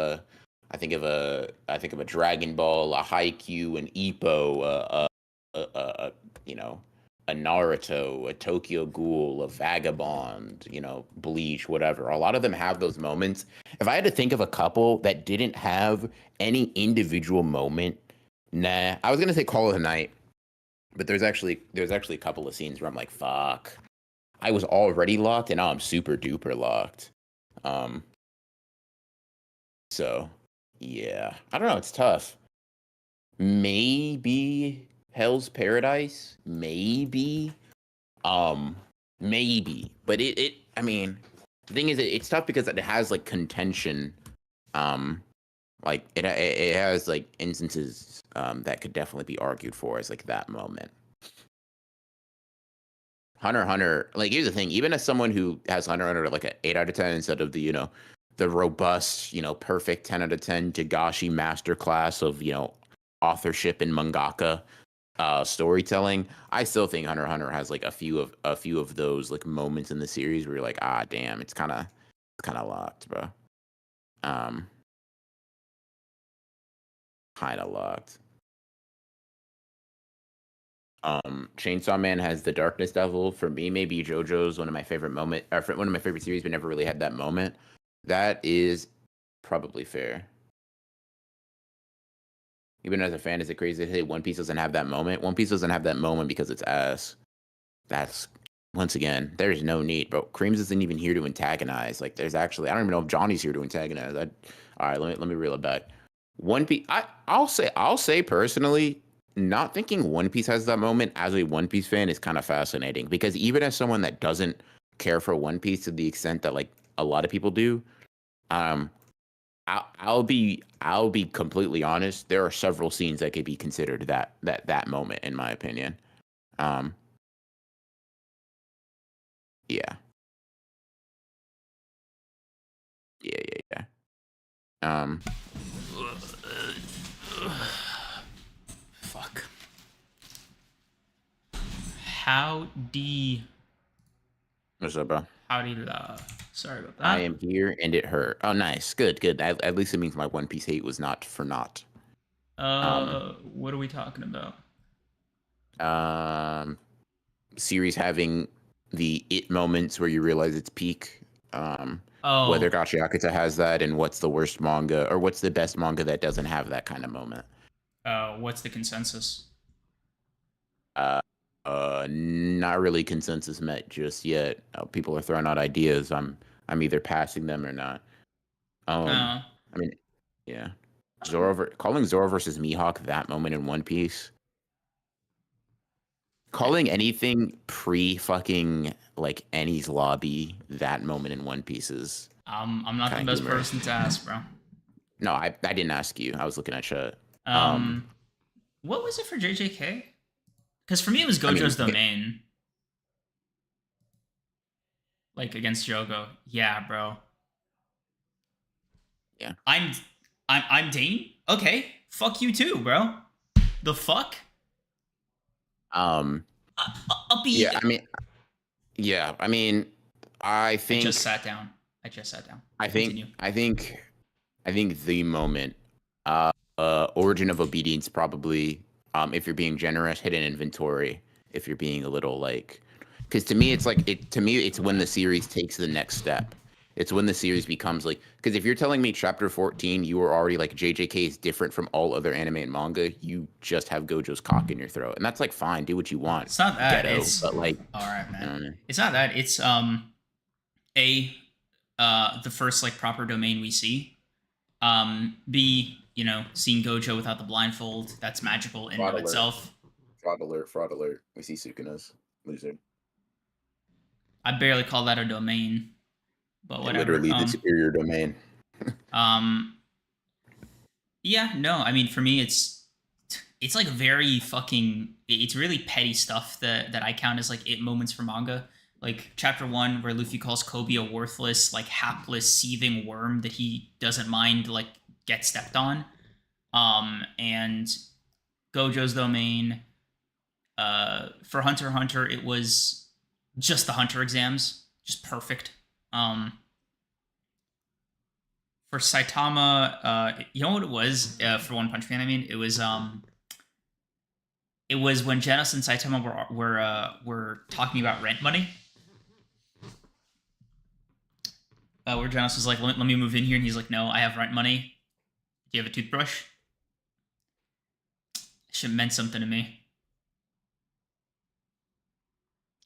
a Dragon Ball, a Haikyuu, an Ippo, a you know, a Naruto, a Tokyo Ghoul, a Vagabond, Bleach, whatever. A lot of them have those moments. If I had to think of a couple that didn't have any individual moment, nah, I was gonna say Call of the Night, but there's actually a couple of scenes where I'm like, fuck. I was already locked, and now I'm super duper locked. Um, so yeah, I don't know. It's tough. Maybe Hell's Paradise, maybe, um, maybe, but I mean, the thing is, it's tough because it has like contention. Um, like it has like instances that could definitely be argued for as like that moment. Hunter x Hunter, like here's the thing, even as someone who has Hunter x Hunter like an 8 out of 10 instead of the robust, perfect 10 out of 10 Jagashi masterclass of, authorship and mangaka storytelling, I still think Hunter x Hunter has like a few of those like moments in the series where you're like, ah damn, it's kinda locked, bro. Um Kinda locked. Chainsaw Man has the Darkness Devil. For me, maybe JoJo's one of my favorite one of my favorite series, but never really had that moment. That is probably fair. Even as a fan, is it crazy to say One Piece doesn't have that moment? One Piece doesn't have that moment because it's ass. That's once again, there's no need, bro. Creams isn't even here to antagonize. Like, there's actually, I don't even know if Johnny's here to antagonize. All right, let me reel it back. One Piece, I'll say personally, not thinking One Piece has that moment as a One Piece fan is kind of fascinating, because even as someone that doesn't care for One Piece to the extent that like a lot of people do, um, I'll be completely honest. There are several scenes that could be considered that moment in my opinion. Um, yeah, yeah, yeah, yeah. Fuck. Howdy. What's up, bro? Howdy la. Sorry about I that. am here and it hurt. Oh, nice, good, good. At least it means my One Piece hate was not for naught. Um, What are we talking about? um, Series having the it moments where you realize it's peak. Whether Oh, Gachiakuta has that, and what's the worst manga or what's the best manga that doesn't have that kind of moment. what's the consensus? Uh, Not really consensus met just yet. People are throwing out ideas. I'm either passing them or not. Um, Uh, I mean, yeah, calling Zoro versus Mihawk that moment in One Piece. Calling anything pre fucking like Annie's lobby that moment in One Piece is I'm not the kind of best humorous. person to ask, bro. No, I didn't ask you. I was looking at chat. Um, Um, what was it for JJK? Because for me, it was I mean, Gojo's domain, like against Jogo. Yeah, bro. yeah. I'm, I'm Dane. Okay, fuck you too, bro. The fuck? Um, I'll be. yeah. I mean, yeah. I mean, I I just think, sat down. I just sat down. I think, Continue. I think, I think the moment, Origin of Obedience probably, if you're being generous, hidden inventory. If you're being a little like, because to me, it's like it. To me, it's when the series takes the next step. It's when the series becomes like, because if you're telling me chapter 14, you were already like JJK is different from all other anime and manga, you just have Gojo's cock in your throat, and that's like fine, do what you want, It's not that. ghetto. It's But like, all right, man. uh, It's not that. It's a the first like proper domain we see. B, seeing Gojo without the blindfold, that's magical in and Fraud of alert. itself. Fraud alert. Fraud alert. We see Sukuna's loser. I barely call that a domain, but whatever. Literally the superior domain. Yeah, no, I mean for me it's like very fucking, it's really petty stuff that I count as like it moments for manga. Like chapter 1 where Luffy calls Kobe a worthless, like hapless, seething worm that he doesn't mind like get stepped on. And Gojo's domain. For Hunter x Hunter, it was just the Hunter exams, just perfect. For Saitama, you know what it was for One Punch Man? I mean, it was when Genos and Saitama were talking about rent money. Where Genos was like, let me move in here, and he's like, no, I have rent money. Do you have a toothbrush? Shit meant something to me.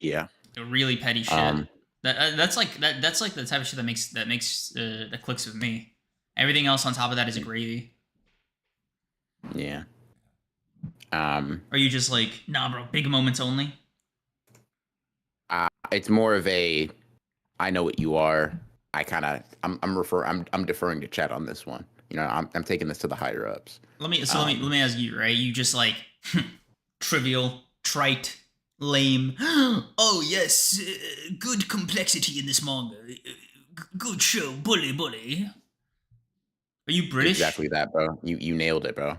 Yeah. Really petty shit. That's like the type of shit that clicks with me. Everything else on top of that is gravy. Yeah. Are you just like, nah, bro, big moments only? It's more of a, I know what you are. I'm deferring to Chet on this one. I'm taking this to the higher ups. Let me ask you, right? You just like trivial, trite, lame. Oh yes, good complexity in this manga. Good show, bully. Are you British? Exactly that, bro. You nailed it, bro.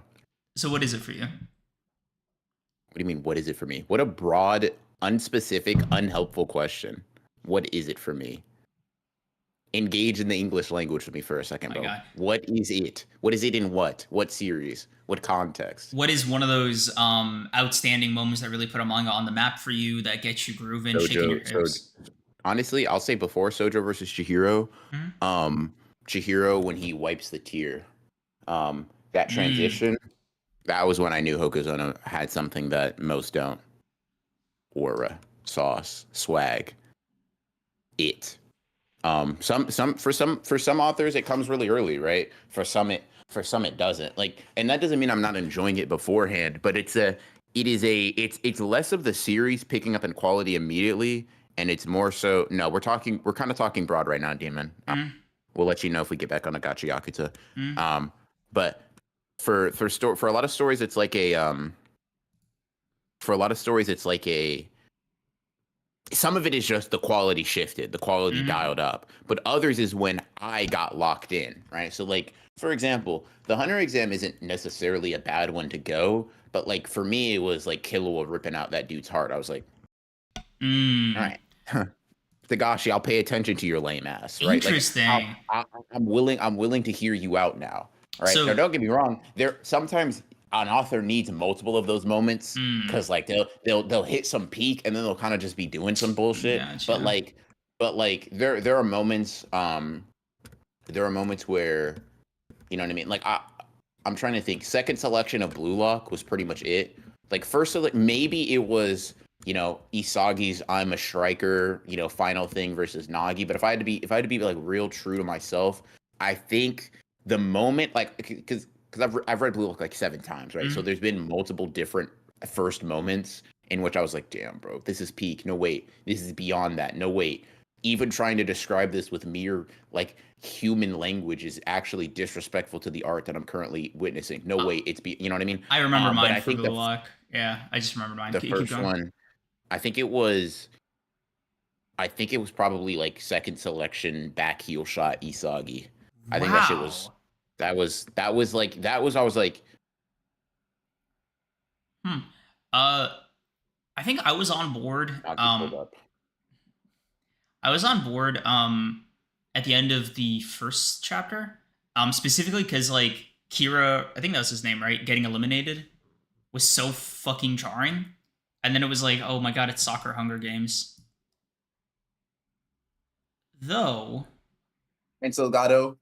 So what is it for you? What do you mean? What is it for me? What a broad, unspecific, unhelpful question. What is it for me? Engage in the English language with me for a second, bro. What is it? What is it in what? What series? What context? What is one of those outstanding moments that really put a manga on the map for you, that gets you grooving, shaking your hips? Honestly, I'll say before Sojo versus Chihiro, Chihiro when he wipes the tear, that transition, that was when I knew Hokuzono had something that most don't. Aura, sauce, swag, it. For some authors it comes really early, right? For some it doesn't. Like, and that doesn't mean I'm not enjoying it beforehand, but it's less of the series picking up in quality immediately, and it's more so we're kind of talking broad right now, Demon. We'll let you know if we get back on a Gachiakuta. But for a lot of stories it's like some of it is just the quality shifted, the quality dialed up. But others is when I got locked in, right? So, like, for example, the Hunter exam isn't necessarily a bad one to go, but, like, for me, it was, like, Killua ripping out that dude's heart. I was like, all right, Tagashi, I'll pay attention to your lame ass, right? Interesting. Like, I'm willing to hear you out now, all right? So, now, don't get me wrong. Sometimes an author needs multiple of those moments because like they'll hit some peak and then they'll kind of just be doing some bullshit. Gotcha. But like there are moments where, you know what I mean? Like I'm trying to think. Second selection of Blue Lock was pretty much it. Like first, maybe it was Isagi's I'm a striker final thing versus Nagi. But if I had to be like real true to myself, I think the moment because I've read Blue Lock like 7 times, right? So there's been multiple different first moments in which I was like, damn, bro, this is peak. No, wait, this is beyond that. No, wait, even trying to describe this with mere like human language is actually disrespectful to the art that I'm currently witnessing. No, wait, you know what I mean? I remember mine for Blue Lock. Yeah, I just remember mine. The first one, I think it was probably like second selection back heel shot Isagi. I think that shit was. I was like, I think I was on board. I was on board at the end of the first chapter. Specifically because like Kira, I think that was his name, right? Getting eliminated was so fucking jarring. And then it was like, oh my god, it's soccer Hunger Games. Though. And Salgado,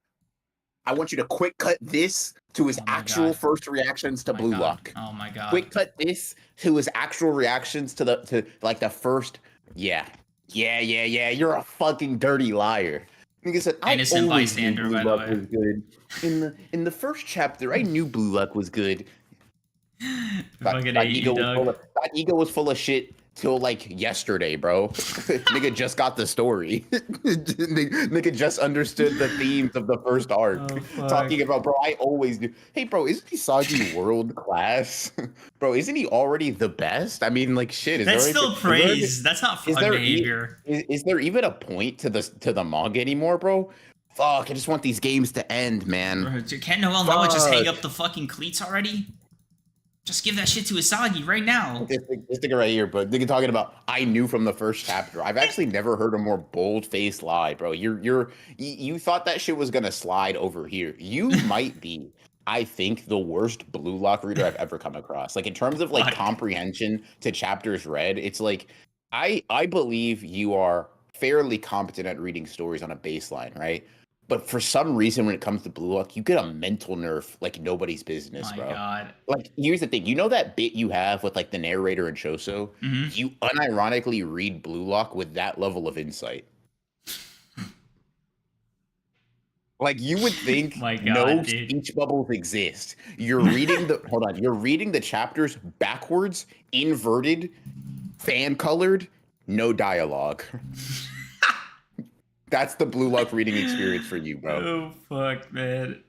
I want you to quick cut this to his actual first reactions to Blue Lock. Oh my god. Quick cut this to his actual reactions to the first. Yeah. You're a fucking dirty liar. Nigga said, I Innocent always knew bystander, Blue by the Lock way. was good. In the first chapter, I knew Blue Lock was good. Fucking hate you, Doug. That ego was full of shit till like yesterday, bro. Nigga just got the story. Nigga just understood the themes of the first arc. Oh, fuck. Talking about, bro, I always knew. Hey, bro, isn't Hisagi world class? Bro, isn't he already the best? I mean, like, shit. That's still praise. That's not frog behavior. Is there even a point to the manga anymore, bro? Fuck, I just want these games to end, man. Can't Noel Noah just hang up the fucking cleats already? Just give that shit to Isagi right now. This nigga right here, but nigga talking about I knew from the first chapter. I've actually never heard a more bold-faced lie, bro. You thought that shit was gonna slide over here. You might be, I think, the worst Blue Lock reader I've ever come across. Like in terms of like comprehension to chapters read, it's like I believe you are fairly competent at reading stories on a baseline, right? But for some reason, when it comes to Blue Lock, you get a mental nerf like nobody's business, bro. My God. Like, here's the thing. You know that bit you have with like the narrator and Choso? Mm-hmm. You unironically read Blue Lock with that level of insight. Like, you would think no speech bubbles exist. You're reading you're reading the chapters backwards, inverted, fan colored, no dialogue. That's the Blue Lock reading experience for you, bro. Oh, fuck, man.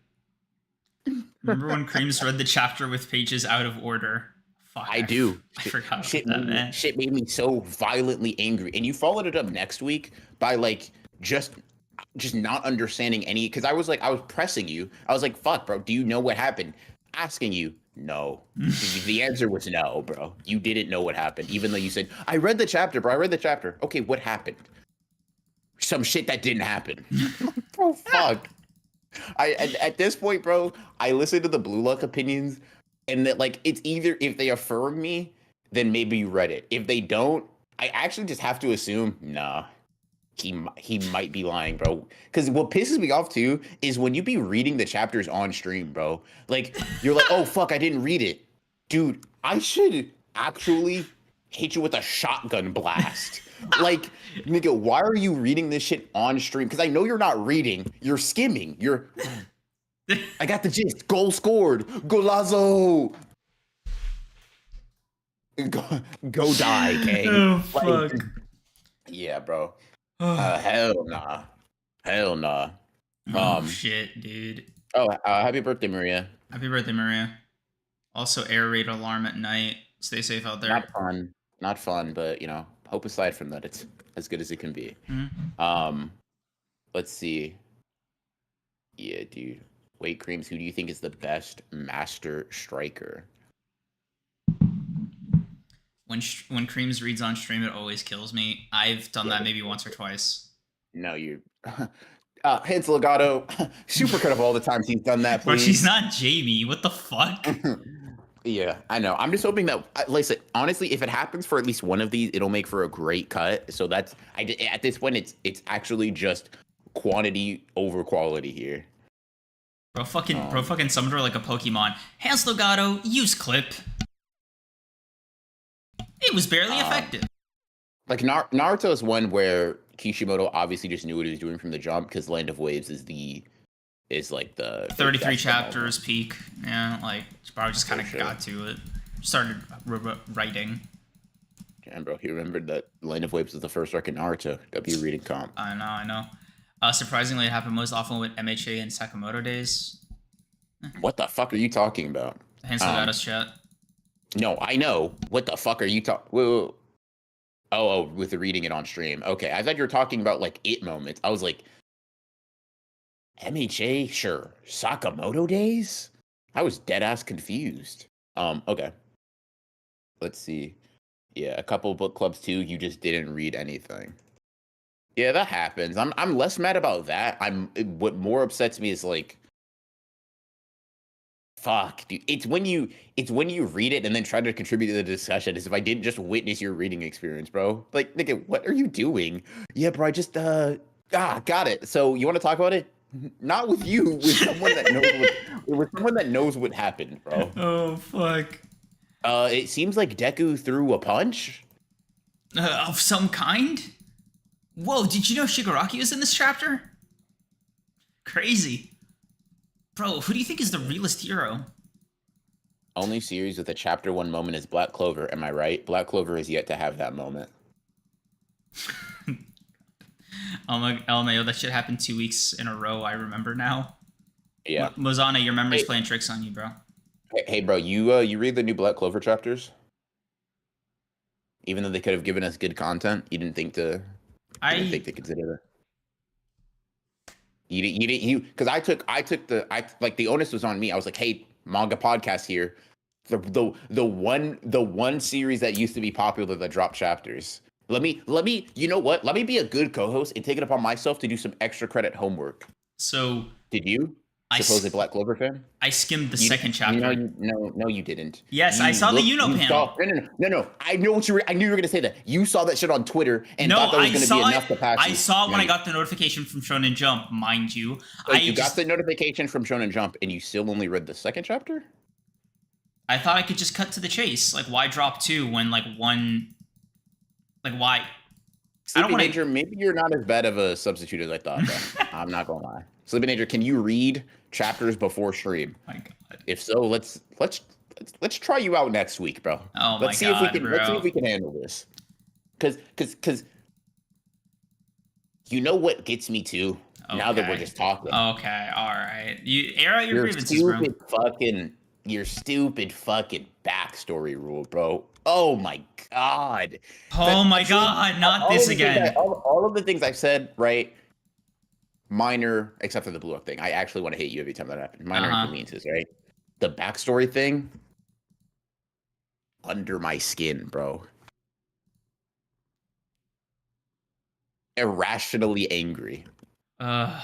Remember when Creams read the chapter with pages out of order? Fuck, I do. I forgot about that, man. Shit made me so violently angry. And you followed it up next week by, like, just not understanding any... Because I was pressing you. I was like, fuck, bro, do you know what happened? Asking you, no. The answer was no, bro. You didn't know what happened, even though you said, I read the chapter, bro. I read the chapter. Okay, what happened? Some shit that didn't happen. Bro, fuck. At this point, bro, I listen to the Blue Lock opinions, and that like it's either if they affirm me, then maybe you read it. If they don't, I actually just have to assume, nah, he might be lying, bro. Because what pisses me off too is when you be reading the chapters on stream, bro. Like you're like, oh fuck, I didn't read it, dude. I should actually hit you with a shotgun blast. Like, nigga, why are you reading this shit on stream? Because I know you're not reading. You're skimming. I got the gist. Goal scored. Golazo. Go die, gang. Oh, fuck. Like, yeah, bro. Hell nah. Hell nah. Oh, shit, dude. Oh, happy birthday, Maria. Happy birthday, Maria. Also, air raid alarm at night. Stay safe out there. Not fun, but, you know, hope aside from that, it's as good as it can be. Mm-hmm. Let's see. Yeah, dude. Wait, Creams, who do you think is the best master striker? When Creams reads on stream, it always kills me. I've done that maybe once or twice. No, you... Hence Legato, super cut of all the times he's done that, please. But she's not Jamie. What the fuck? Yeah, I know. I'm just hoping that, like I said, honestly, if it happens for at least one of these, it'll make for a great cut. So that's, at this point, it's actually just quantity over quality here. Bro fucking summoned her like a Pokemon. Hans Legato, use clip. It was barely effective. Like Naruto is one where Kishimoto obviously just knew what he was doing from the jump because Land of Waves is like the 33 chapters peak. Yeah, like probably just kind of got to it. Started writing. Damn, bro, he remembered that Land of Waves was the first arc in Naruto. W reading comp. I know. Surprisingly, it happened most often with MHA and Sakamoto days. What the fuck are you talking about? Hans Legato's chat. No, I know. What the fuck are you talking? Oh, with the reading it on stream. Okay, I thought you were talking about like it moments. I was like, MHA, sure. Sakamoto days? I was dead ass confused. Okay. Let's see. Yeah, a couple book clubs too. You just didn't read anything. Yeah, that happens. I'm less mad about that. What more upsets me is like, fuck, dude. It's when you read it and then try to contribute to the discussion as if I didn't just witness your reading experience, bro. Like, nigga, what are you doing? Yeah, bro, I just got it. So you want to talk about it? Not with you, with someone that knows what happened, bro. Oh fuck. It seems like Deku threw a punch. Of some kind? Whoa, did you know Shigaraki was in this chapter? Crazy. Bro, who do you think is the realest hero? Only series with a chapter 1 moment is Black Clover. Am I right? Black Clover is yet to have that moment. LMAO, that shit happened 2 weeks in a row. I remember now. Yeah. Mozana, your memory's playing tricks on you, bro. Hey, bro, you read the new Black Clover chapters? Even though they could have given us good content, you didn't think to consider that. You didn't because I took the onus was on me. I was like, hey, manga podcast here. The one series that used to be popular that dropped chapters. Let me you know what? Let me be a good co-host and take it upon myself to do some extra credit homework. So did you? Supposed Black Clover fan? I skimmed the second chapter. No, you didn't. Yes, I saw the Uno panel. No. I knew you were going to say that. You saw that shit on Twitter and thought that was going to be enough to pass you. I saw it when I got the notification from Shonen Jump, mind you. So you got the notification from Shonen Jump and you still only read the second chapter? I thought I could just cut to the chase. Like, why drop 2 when, like, 1... Like, why? Sleepy Nature, maybe you're not as bad of a substitute as I thought, though. I'm not going to lie. Sleepy Nature, can you read chapters before stream? My God. If so, let's try you out next week, bro. Oh let's see if we can handle this. Cause you know what gets me too? Okay. Now that we're just talking. Okay, all right. You air out your grievances, bro. Your stupid fucking backstory rule, bro. Oh my God. Oh my God, not this again. All of the things I've said, right? Minor, except for the blue up thing. I actually want to hate you every time that happens. Minor inconveniences, right? The backstory thing, under my skin, bro. Irrationally angry. I'm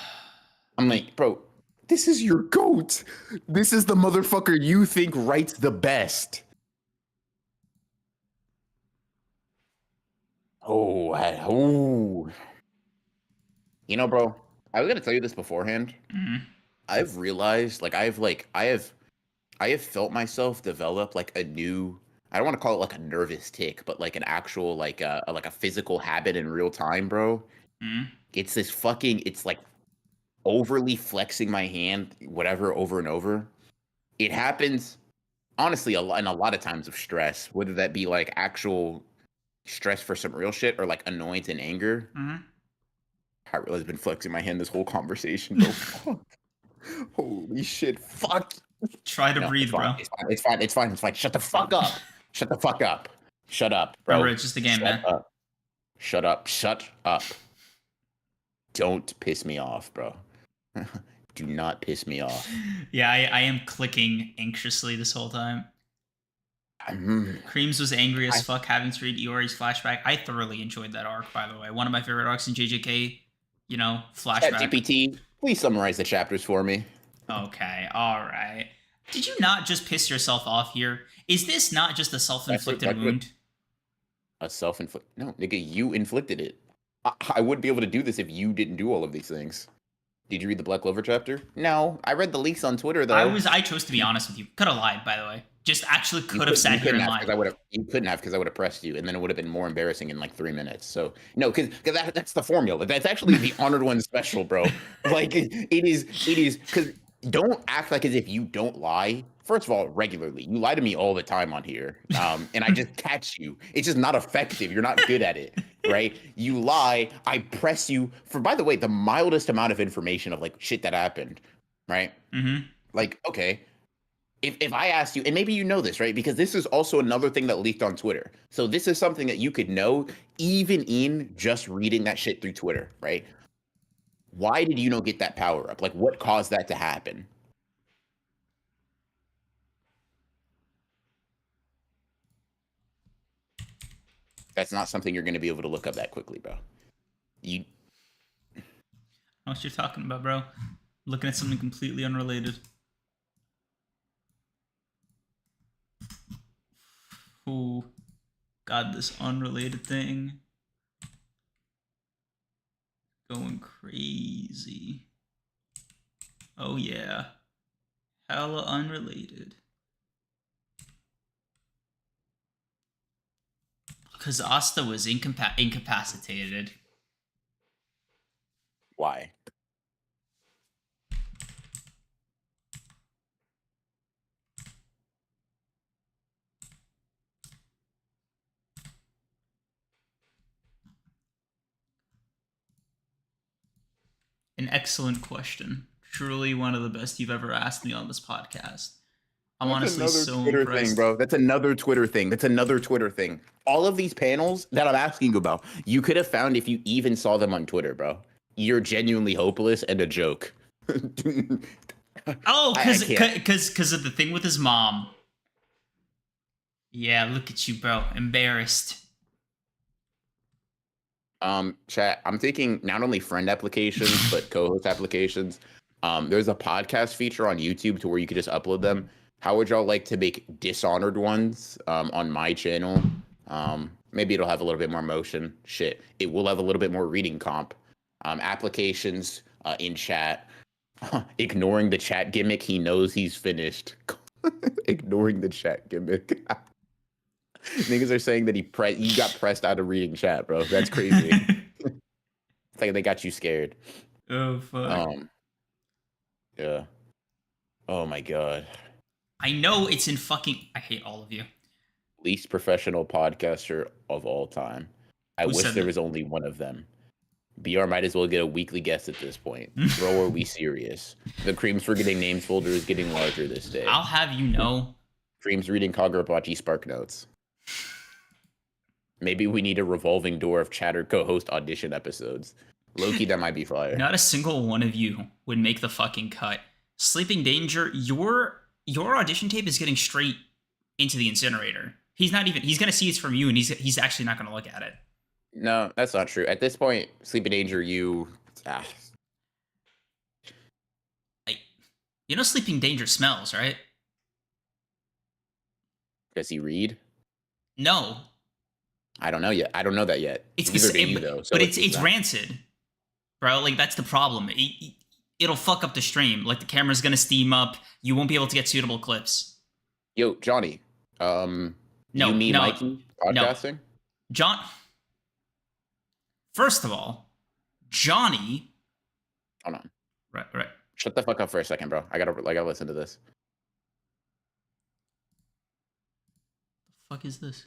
like, bro, this is your GOAT. This is the motherfucker you think writes the best. Oh. You know, bro, I was gonna tell you this beforehand. Mm-hmm. I've realized, I have felt myself develop like a new. I don't want to call it like a nervous tick, but like an actual like a physical habit in real time, bro. Mm-hmm. It's like overly flexing my hand, whatever, over and over. It happens, honestly, in a lot of times of stress, whether that be like actual stress for some real shit or like annoyance and anger. Mm-hmm. I really have been flexing my hand this whole conversation, bro. Fuck. Holy shit! Fuck. Try to breathe, bro. It's fine. Shut the fuck up. Shut the fuck up. Shut up, bro. Remember, it's just a game, man. Shut up. Don't piss me off, bro. Do not piss me off. Yeah, I am clicking anxiously this whole time. Creams was angry as fuck having to read Iori's flashback. I thoroughly enjoyed that arc, by the way. One of my favorite arcs in JJK, flashback. ChatGPT, please summarize the chapters for me. Okay, all right. Did you not just piss yourself off here? Is this not just a self-inflicted wound? A self-inflicted? No, nigga, you inflicted it. I wouldn't be able to do this if you didn't do all of these things. Did you read the Black Clover chapter? No, I read the leaks on Twitter, though. I chose to be honest with you. Could have lied, by the way. Just actually could have sat here and lied. You couldn't have, because I would have pressed you, and then it would have been more embarrassing in like 3 minutes. So no, because that's the formula. That's actually the Honored One special, bro. Like it is because don't act like as if you don't lie. First of all, regularly, you lie to me all the time on here, and I just catch you. It's just not effective. You're not good at it, right? You lie. I press you for, by the way, the mildest amount of information of like shit that happened, right? Mm-hmm. Like, okay. If I asked you, and maybe you know this, right? Because this is also another thing that leaked on Twitter. So this is something that you could know even in just reading that shit through Twitter, right? Why did you get that power up? Like, what caused that to happen? That's not something you're going to be able to look up that quickly, bro. I know what you're talking about, bro. Looking at something completely unrelated. Oh, God, this unrelated thing. Going crazy. Oh, yeah. Hella unrelated. Because Asta was incapacitated. Why? An excellent question. Truly one of the best you've ever asked me on this podcast. I'm That's honestly another so Twitter impressed. thing, bro. That's another Twitter thing. That's another Twitter thing. All of these panels that I'm asking you about, you could have found if you even saw them on Twitter, bro. You're genuinely hopeless and a joke. Oh, I can't. because of the thing with his mom. Yeah, look at you, bro. Embarrassed. Chat, I'm taking not only friend applications, but co-host applications. There's a podcast feature on YouTube to where you could just upload them. How would y'all like to make Dishonored ones on my channel? Maybe it'll have a little bit more motion. Shit, it will have a little bit more reading comp. Applications in chat. Ignoring the chat gimmick, he knows he's finished. Ignoring the chat gimmick. Niggas are saying that he got pressed out of reading chat, bro. That's crazy. It's like they got you scared. Oh fuck. Yeah. Oh my god. I know it's in fucking. I hate all of you. Least professional podcaster of all time. I wish there was only one of them. BR might as well get a weekly guest at this point. Bro, are we serious? The Creams Forgetting Names folder is getting larger this day. I'll have you know. Creams reading Kagurabachi Spark Notes. Maybe we need a revolving door of chatter co-host audition episodes. Loki, that might be fire. Not a single one of you would make the fucking cut. Sleeping Danger, your audition tape is getting straight into the incinerator. He's gonna see it's from you, and he's actually not gonna look at it. No, that's not true. At this point, Sleeping Danger, you know Sleeping Danger smells, right? Does he read? No. I don't know yet. I don't know that yet. It's Neither do the you, though. So but it's rancid, bro. Like that's the problem. It'll fuck up the stream. Like the camera's gonna steam up. You won't be able to get suitable clips. Yo, Johnny. No, Mikey podcasting? No. John. First of all, Johnny. Hold on. Right. Shut the fuck up for a second, bro. I gotta listen to this. The fuck is this?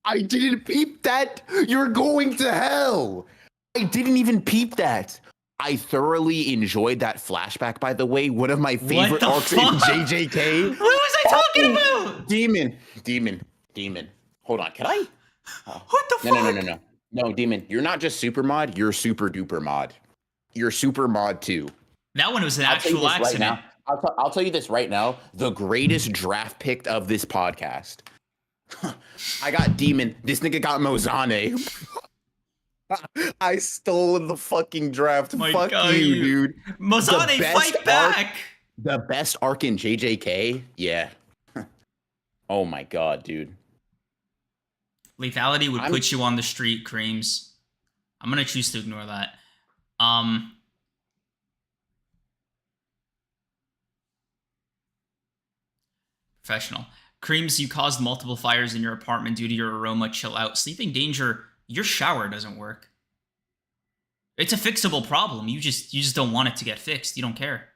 I didn't peep that. You're going to hell. I didn't even peep that. I thoroughly enjoyed that flashback, by the way. One of my favorite arcs in JJK. What was I talking about? Demon. Hold on. Can I? What the fuck? No, Demon. You're not just super mod. You're super duper mod. You're super mod too. That one was an actual accident. Right now, I'll tell you this right now. The greatest draft pick of this podcast. I got Demon. This nigga got Mozane. I stole the fucking draft. Fuck you, dude. Mozane, fight back. The best arc in JJK? Yeah. Oh my god, dude. Lethality would put you on the street, Creams. I'm gonna choose to ignore that. Professional. Creams, you caused multiple fires in your apartment due to your aroma. Chill out. Sleeping Danger, your shower doesn't work. It's a fixable problem. You just don't want it to get fixed. You don't care.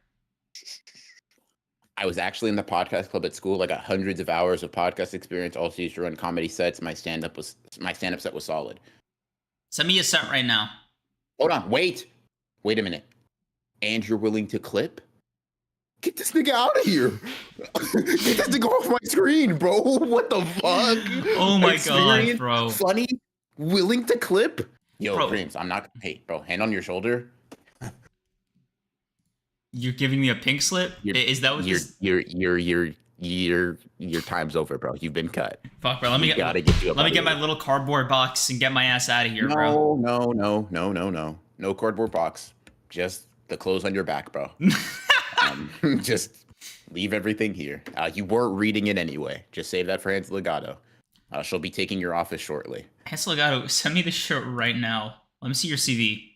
I was actually in the podcast club at school. I got hundreds of hours of podcast experience. Also used to run comedy sets. My stand-up set was solid. Send me a set right now. Hold on. Wait a minute. And you're willing to clip? Get this nigga out of here. Get this nigga off my screen, bro. What the fuck? Oh my god, bro. Funny? Willing to clip? Yo, bro. Dreams, I'm not. Hey, bro, hand on your shoulder. You're giving me a pink slip? Is that what your time's over, bro. You've been cut. Fuck, bro. Let me get my little cardboard box and get my ass out of here, bro. No cardboard box. Just the clothes on your back, bro. Just leave everything here. You weren't reading it anyway. Just save that for Hansel Legato. She'll be taking your office shortly. Hansel Legato, send me the shirt right now. Let me see your CV.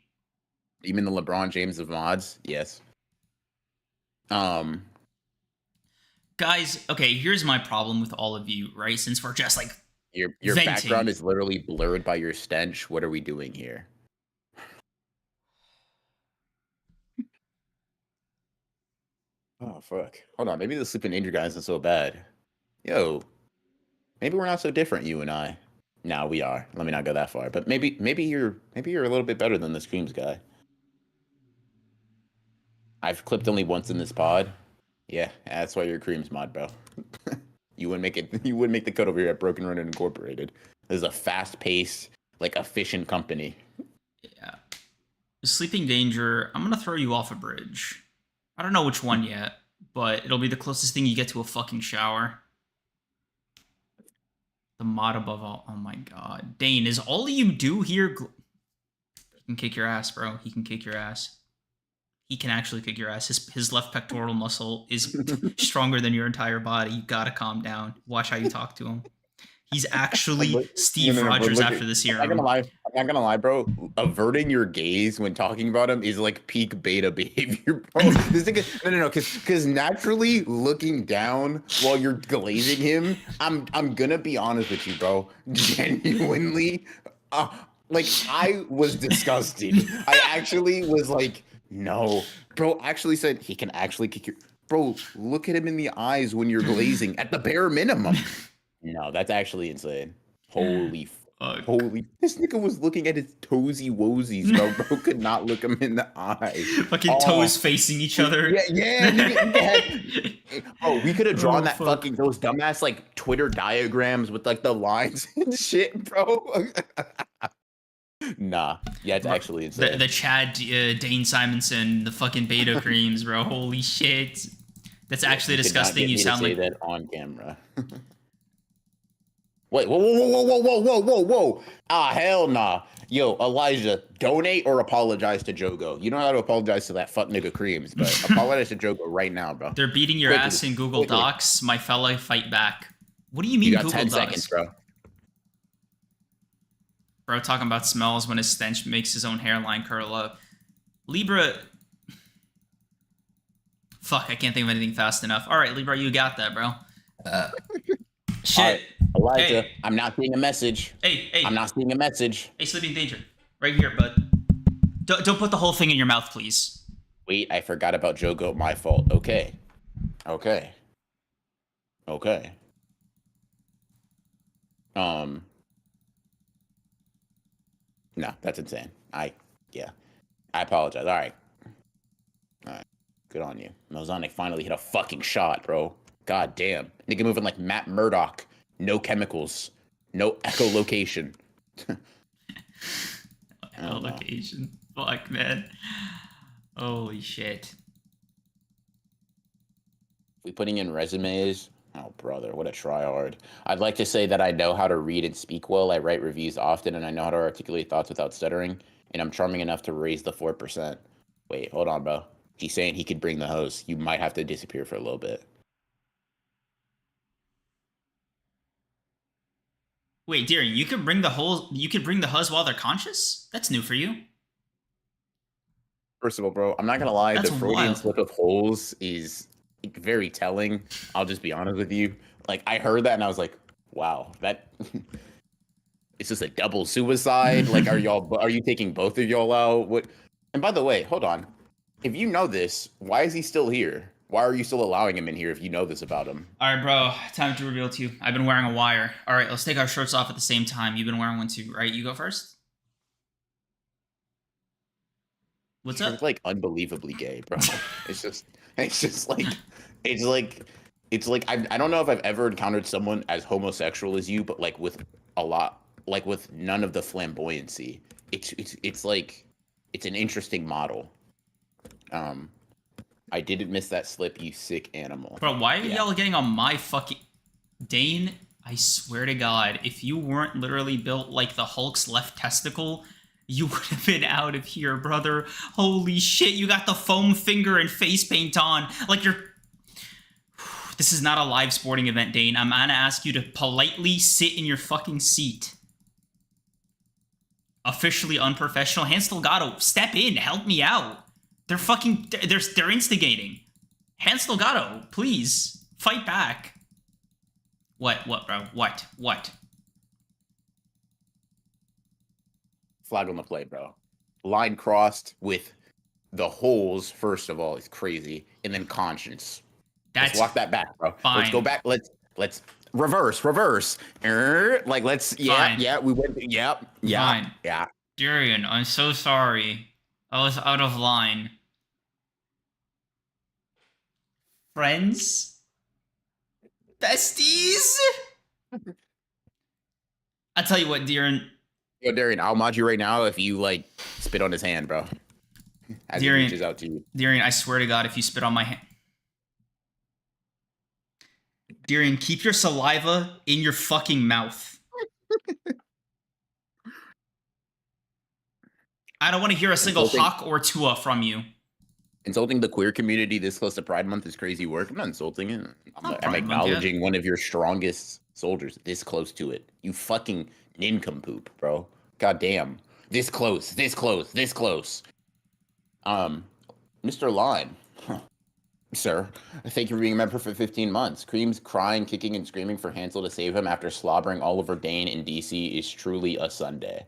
You mean the LeBron James of mods? Yes. Guys, okay, here's my problem with all of you, right? Since we're just like your background is literally blurred by your stench. What are we doing here? Oh fuck. Hold on, maybe the Sleeping Danger guy isn't so bad. Yo. Maybe we're not so different, you and I. No, we are. Let me not go that far. But maybe you're a little bit better than the Screams guy. I've clipped only once in this pod. Yeah, that's why you're a Creams mod, bro. You wouldn't make it. You wouldn't make the cut over here at Broken Runner Incorporated. This is a fast-paced, like efficient company. Yeah. Sleeping Danger, I'm gonna throw you off a bridge. I don't know which one yet, but it'll be the closest thing you get to a fucking shower. The mod above all. Oh my god. Dane, is all you do here... He can kick your ass, bro. He can kick your ass. He can actually kick your ass. His left pectoral muscle is stronger than your entire body. You gotta calm down. Watch how you talk to him. He's actually Steve Rogers after this hero. I'm not gonna lie, bro. Averting your gaze when talking about him is like peak beta behavior, bro. No, because naturally looking down while you're glazing him, I'm gonna be honest with you, bro. Genuinely, like I was disgusted. I actually was like, no, bro. Actually said he can actually kick your. Bro, look at him in the eyes when you're glazing at the bare minimum. No, that's actually insane. Holy, this nigga was looking at his toesy woesies, bro. Bro could not look him in the eye. Fucking toes facing each other. Yeah. Nigga, oh, we could have drawn those dumbass like Twitter diagrams with like the lines and shit, bro. Nah, yeah, it's actually insane. The Chad Dane Simonson, the fucking beta creams, bro. Holy shit, that's actually disgusting. You sound like that on camera. Wait, whoa. Ah, hell nah. Yo, Elijah, donate or apologize to Jogo. You don't have to apologize to that fuck nigga Creams, but apologize to Jogo right now, bro. They're beating your ass in Google Docs. My fella, fight back. What do you mean, you got Google 10 Docs? seconds, bro. Bro, talking about smells when his stench makes his own hairline curl up. Libra... Fuck, I can't think of anything fast enough. All right, Libra, you got that, bro. Shit. Right, Elijah, hey. I'm not seeing a message. Hey. I'm not seeing a message. Hey, Sleeping Danger. Right here, bud. Don't put the whole thing in your mouth, please. Wait, I forgot about Jogo. My fault. Okay. No, that's insane. I apologize. All right. Good on you. Mozonic finally hit a fucking shot, bro. God damn. Nigga moving like Matt Murdock. No chemicals. No echolocation. Echolocation. Fuck, man. Holy shit. We putting in resumes? Oh, brother, what a tryhard. I'd like to say that I know how to read and speak well. I write reviews often, and I know how to articulate thoughts without stuttering, and I'm charming enough to raise the 4%. Wait, hold on, bro. He's saying he could bring the hose. You might have to disappear for a little bit. Wait, Deering, you can bring the hose while they're conscious? That's new for you. First of all, bro, I'm not gonna lie. That's the Freudian wild. slip of holes is very telling. I'll just be honest with you. Like, I heard that and I was like, wow, that it's just a double suicide. Like, are you taking both of y'all out? What? And by the way, hold on. If you know this, why is he still here? Why are you still allowing him in here if you know this about him? All right, bro. Time to reveal to you. I've been wearing a wire. All right, let's take our shirts off at the same time. You've been wearing one too, right? You go first. What's up? It's like unbelievably gay, bro. it's just like I don't know if I've ever encountered someone as homosexual as you, but like with none of the flamboyancy. It's like it's an interesting model. I didn't miss that slip, you sick animal. Bro, why are y'all getting on my fucking... Dane, I swear to God, if you weren't literally built like the Hulk's left testicle, you would have been out of here, brother. Holy shit, you got the foam finger and face paint on. Like you're... This is not a live sporting event, Dane. I'm gonna ask you to politely sit in your fucking seat. Officially unprofessional. Hans Delgado, step in, help me out. They're instigating. Hans Delgado, please, fight back. What, bro? What? Flag on the play, bro. Line crossed with the holes, first of all, is crazy. And then conscience. Let's walk that back, bro. Fine. Let's go back. Let's reverse. Like, let's, Fine. we went, Fine. yeah. Durian, I'm so sorry. I was out of line. Friends? Besties? I'll tell you what, Durian. Yo, Darian, I'll mod you right now if you, like, spit on his hand, bro. As he reaches out to you. Durian, I swear to God, if you spit on my hand. Durian, keep your saliva in your fucking mouth. I don't want to hear a single hawk or tua from you. Insulting the queer community this close to Pride Month is crazy work. I'm not insulting it. I'm acknowledging one of your strongest soldiers this close to it. You fucking nincompoop, bro. God damn. This close. Mr. Line. Sir, thank you for being a member for 15 months. Cream's crying, kicking, and screaming for Hansel to save him after slobbering Oliver Dane in DC is truly a Sunday.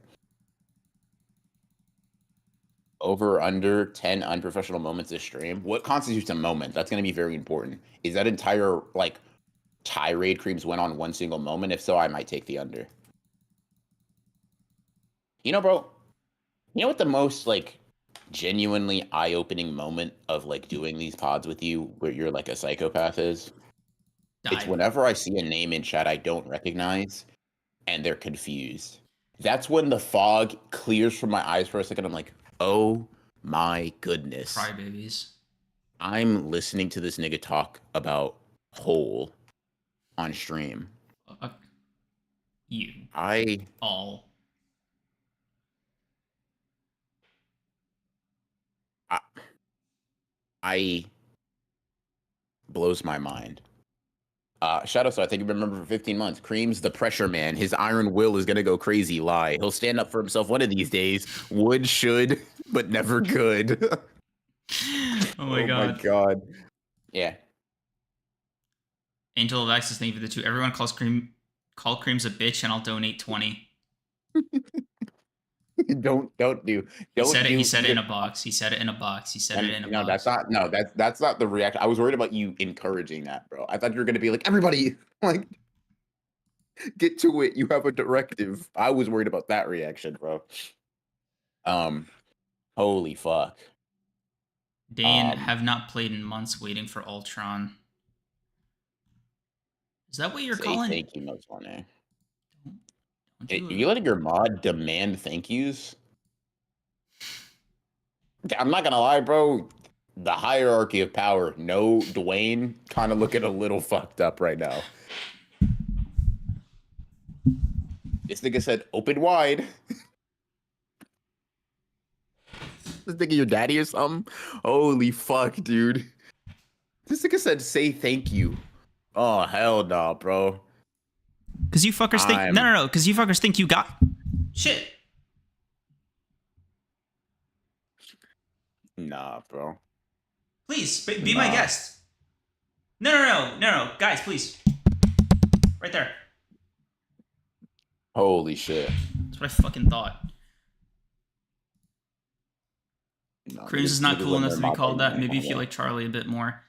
Over under 10 unprofessional moments this stream. What constitutes a moment? That's going to be very important. Is that entire, like, tirade Creams went on one single moment? If so, I might take the under. You know, bro, you know what the most, like, genuinely eye-opening moment of, like, doing these pods with you where you're, like, a psychopath is? It's whenever I see a name in chat I don't recognize and they're confused. That's when the fog clears from my eyes for a second. I'm like, oh my goodness. Crybabies. I'm listening to this nigga talk about hole on stream. You. I blows my mind. Shadow, so I think you've been a member for 15 months. Cream's the pressure man. His iron will is gonna go crazy. Lie. He'll stand up for himself one of these days. Would, should, but never could. Oh my god. My god. Yeah. Angel of Access, thank you for the 2. Everyone call Creams a bitch, and I'll donate 20. Don't do. He said it in a box. He said it in a box. No, that's not the reaction. I was worried about you encouraging that, bro. I thought you were gonna be like, everybody, like, get to it. You have a directive. I was worried about that reaction, bro. Holy fuck. Dane have not played in months, waiting for Ultron. Is that what you're calling? Thank you, most funny. You letting your mod demand thank yous? I'm not gonna lie, bro. The hierarchy of power, no Dwayne, kind of looking a little fucked up right now. This nigga said, open wide. This nigga your daddy or something? Holy fuck, dude. This nigga said, say thank you. Oh, hell no, bro. Because you fuckers think... No. Because you fuckers think you got... Shit. Nah, bro. Please, be my guest. No. Guys, please. Right there. Holy shit. That's what I fucking thought. No, Creams is not cool enough to be called that. Maybe if you like Charlie a bit more.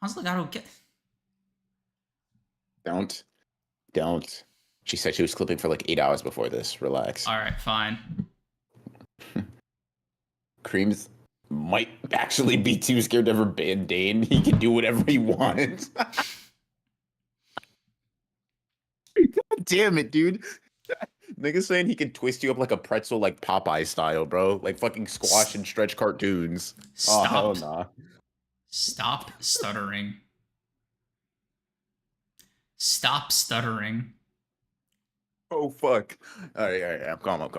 How's Legato get... Don't. She said she was clipping for like 8 hours before this. Relax. All right, fine. Creams might actually be too scared to ever ban Dane. He can do whatever he wants. God damn it, dude. Nigga saying he can twist you up like a pretzel, like Popeye style, bro. Like fucking squash and stretch cartoons. Stop. Oh, hell nah. Stop stuttering. Stop stuttering. Oh, fuck. All right. I'm calm. Oh.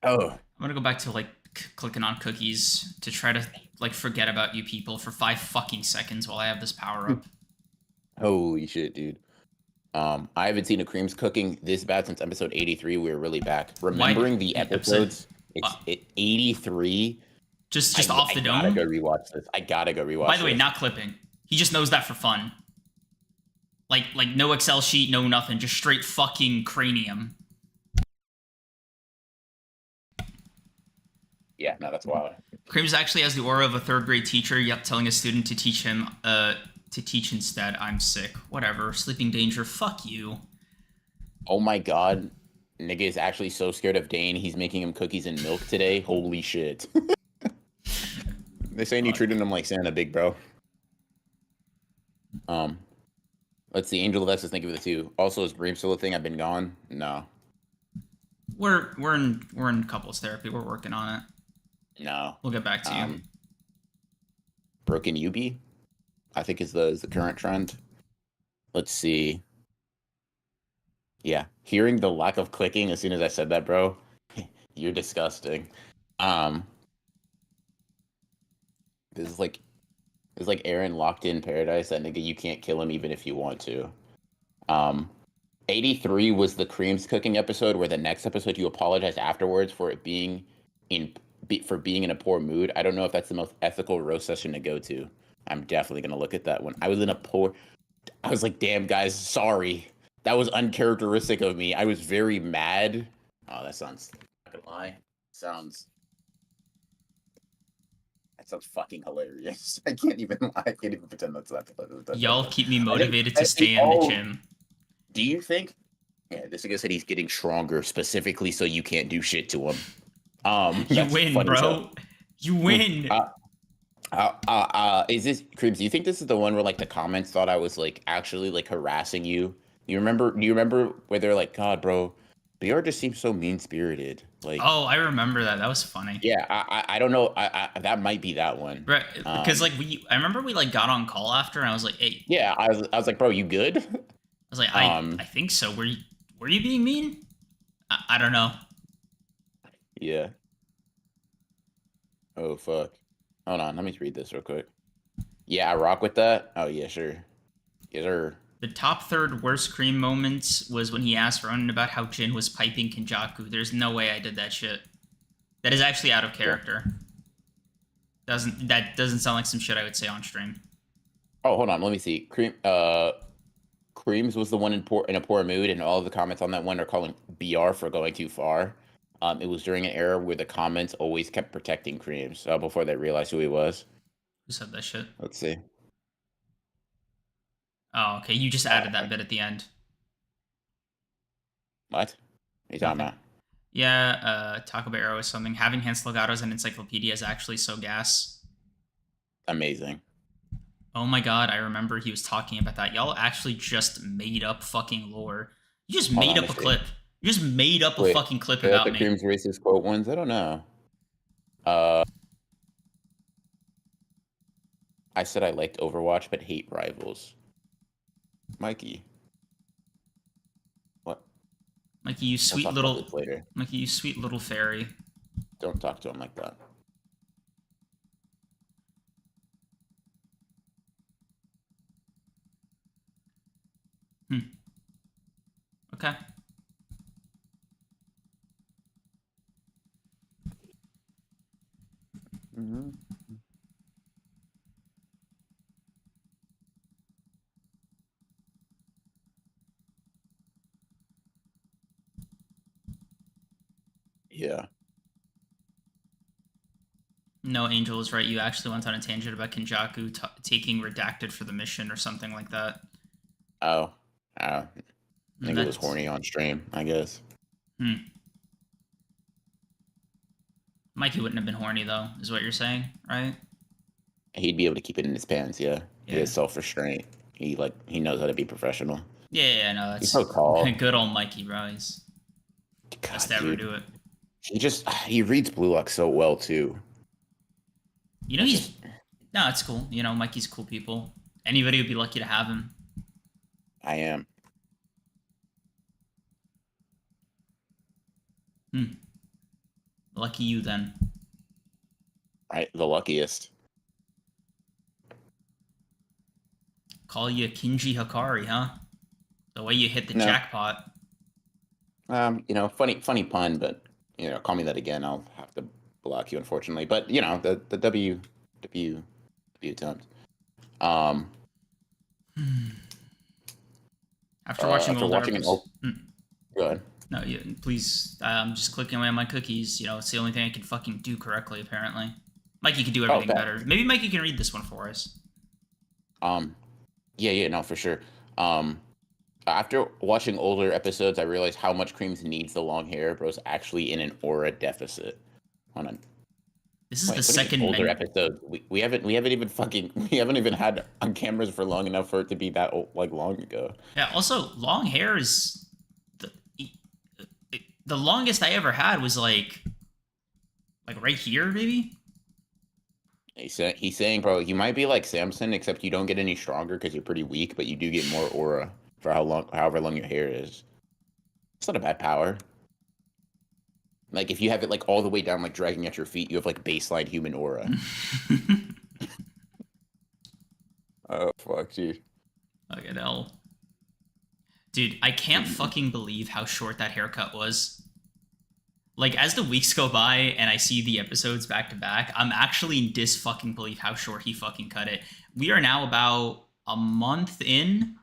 I'm gonna go back to, like, clicking on cookies to try to, like, forget about you people for 5 fucking seconds while I have this power up. Holy shit, dude. I haven't seen a Creams cooking this bad since episode 83. We were really back. Remembering the episodes, it's 83. Just off the dome? I gotta go rewatch this. By the way, not clipping. He just knows that for fun. Like no Excel sheet, no nothing. Just straight fucking cranium. Yeah, no, that's wild. Creams actually has the aura of a third grade teacher, yep, telling a student to teach him to teach instead. I'm sick. Whatever. Sleeping danger. Fuck you. Oh my god. Nigga is actually so scared of Dane, he's making him cookies and milk today. Holy shit. They saying you treated him like Santa, big bro. Let's see. Angel of X is thinking of the two. Also, is Bream still a thing? I've been gone. No. We're in couples therapy. We're working on it. No. We'll get back to you. Broken Yubi, I think is the current trend. Let's see. Yeah, hearing the lack of clicking as soon as I said that, bro, you're disgusting. This is like Aaron locked in paradise. That nigga, you can't kill him even if you want to. 83 was the creams cooking episode, where the next episode you apologize afterwards for it being being in a poor mood. I don't know if that's the most ethical roast session to go to. I'm definitely gonna look at that one. I was like, damn guys, sorry. That was uncharacteristic of me. I was very mad. Oh, that sounds, I'm not gonna lie. That sounds fucking hilarious. I can't even pretend that's that. Y'all keep me motivated to stay in the gym. Do you think? Yeah, this guy said he's getting stronger specifically so you can't do shit to him. You win, bro. You win. Is this Creeps? Do you think this is the one where like the comments thought I was like actually like harassing you? Do you remember where they're like, God, bro, BR just seems so mean spirited. Like, oh, I remember that. That was funny. Yeah, I don't know. I that might be that one. Right, because like I remember we like got on call after, and I was like, hey. Yeah, I was like, bro, you good? I was like, I think so. Were you being mean? I don't know. Yeah. Oh fuck. Hold on, let me read this real quick. Yeah, I rock with that. Oh yeah, sure. Yes, sir. The top third worst Cream moments was when he asked Ronan about how Jin was piping Kenjaku. There's no way I did that shit. That is actually out of character. Yeah. That doesn't sound like some shit I would say on stream. Oh, hold on, let me see. Creams was the one in a poor mood, and all of the comments on that one are calling BR for going too far. It was during an era where the comments always kept protecting Creams before they realized who he was. Who said that shit? Let's see. Oh, okay. You just added that bit at the end. What? What are you talking about? Yeah, Taco Bell Arrow is something. Having Hans Legatos and Encyclopedia is actually so gas. Amazing. Oh my god, I remember he was talking about that. Y'all actually just made up fucking lore. You just made up a clip. You just made up a fucking clip about me. The Cream's racist quote ones? I don't know. I said I liked Overwatch, but hate Rivals. Mikey. What? Mikey, you sweet little... Mikey, you sweet little fairy. Don't talk to him like that. Okay. Mm-hmm. Yeah. No, Angel is right. You actually went on a tangent about Kenjaku taking Redacted for the mission or something like that. Oh. I think it was horny on stream, I guess. Mikey wouldn't have been horny, though, is what you're saying, right? He'd be able to keep it in his pants, yeah. He has self-restraint. He knows how to be professional. Yeah, no, that's he's so tall. Good old Mikey, bro. He's best to ever do it. He reads Blue Lock so well, too. You know, no, it's cool. You know, Mikey's cool people. Anybody would be lucky to have him. I am. Lucky you, then. Right, the luckiest. Call you Kinji Hikari, huh? The way you hit the jackpot. You know, funny pun, but you know, call me that again, I'll have to block you, unfortunately. But you know, the W attempt. After watching Go ahead. No, please. I'm just clicking away on my cookies. You know, it's the only thing I can fucking do correctly, apparently. Mikey can do everything better. Maybe Mikey can read this one for us. Yeah, no, for sure. After watching older episodes, I realized how much Creams needs the long hair. Bro's actually in an aura deficit. Hold on. This is the second older episode. We haven't even had on cameras for long enough for it to be that old, like long ago. Yeah. Also, long hair is the longest I ever had was like right here, maybe. He's saying, bro, you might be like Samson, except you don't get any stronger because you're pretty weak, but you do get more aura for however long your hair is. It's not a bad power. Like if you have it like all the way down, like dragging at your feet, you have like baseline human aura. Oh fuck, dude. Fucking hell. Dude, I can't fucking believe how short that haircut was. Like, as the weeks go by and I see the episodes back to back, I'm actually in dis-fucking believe how short he fucking cut it. We are now about a month in,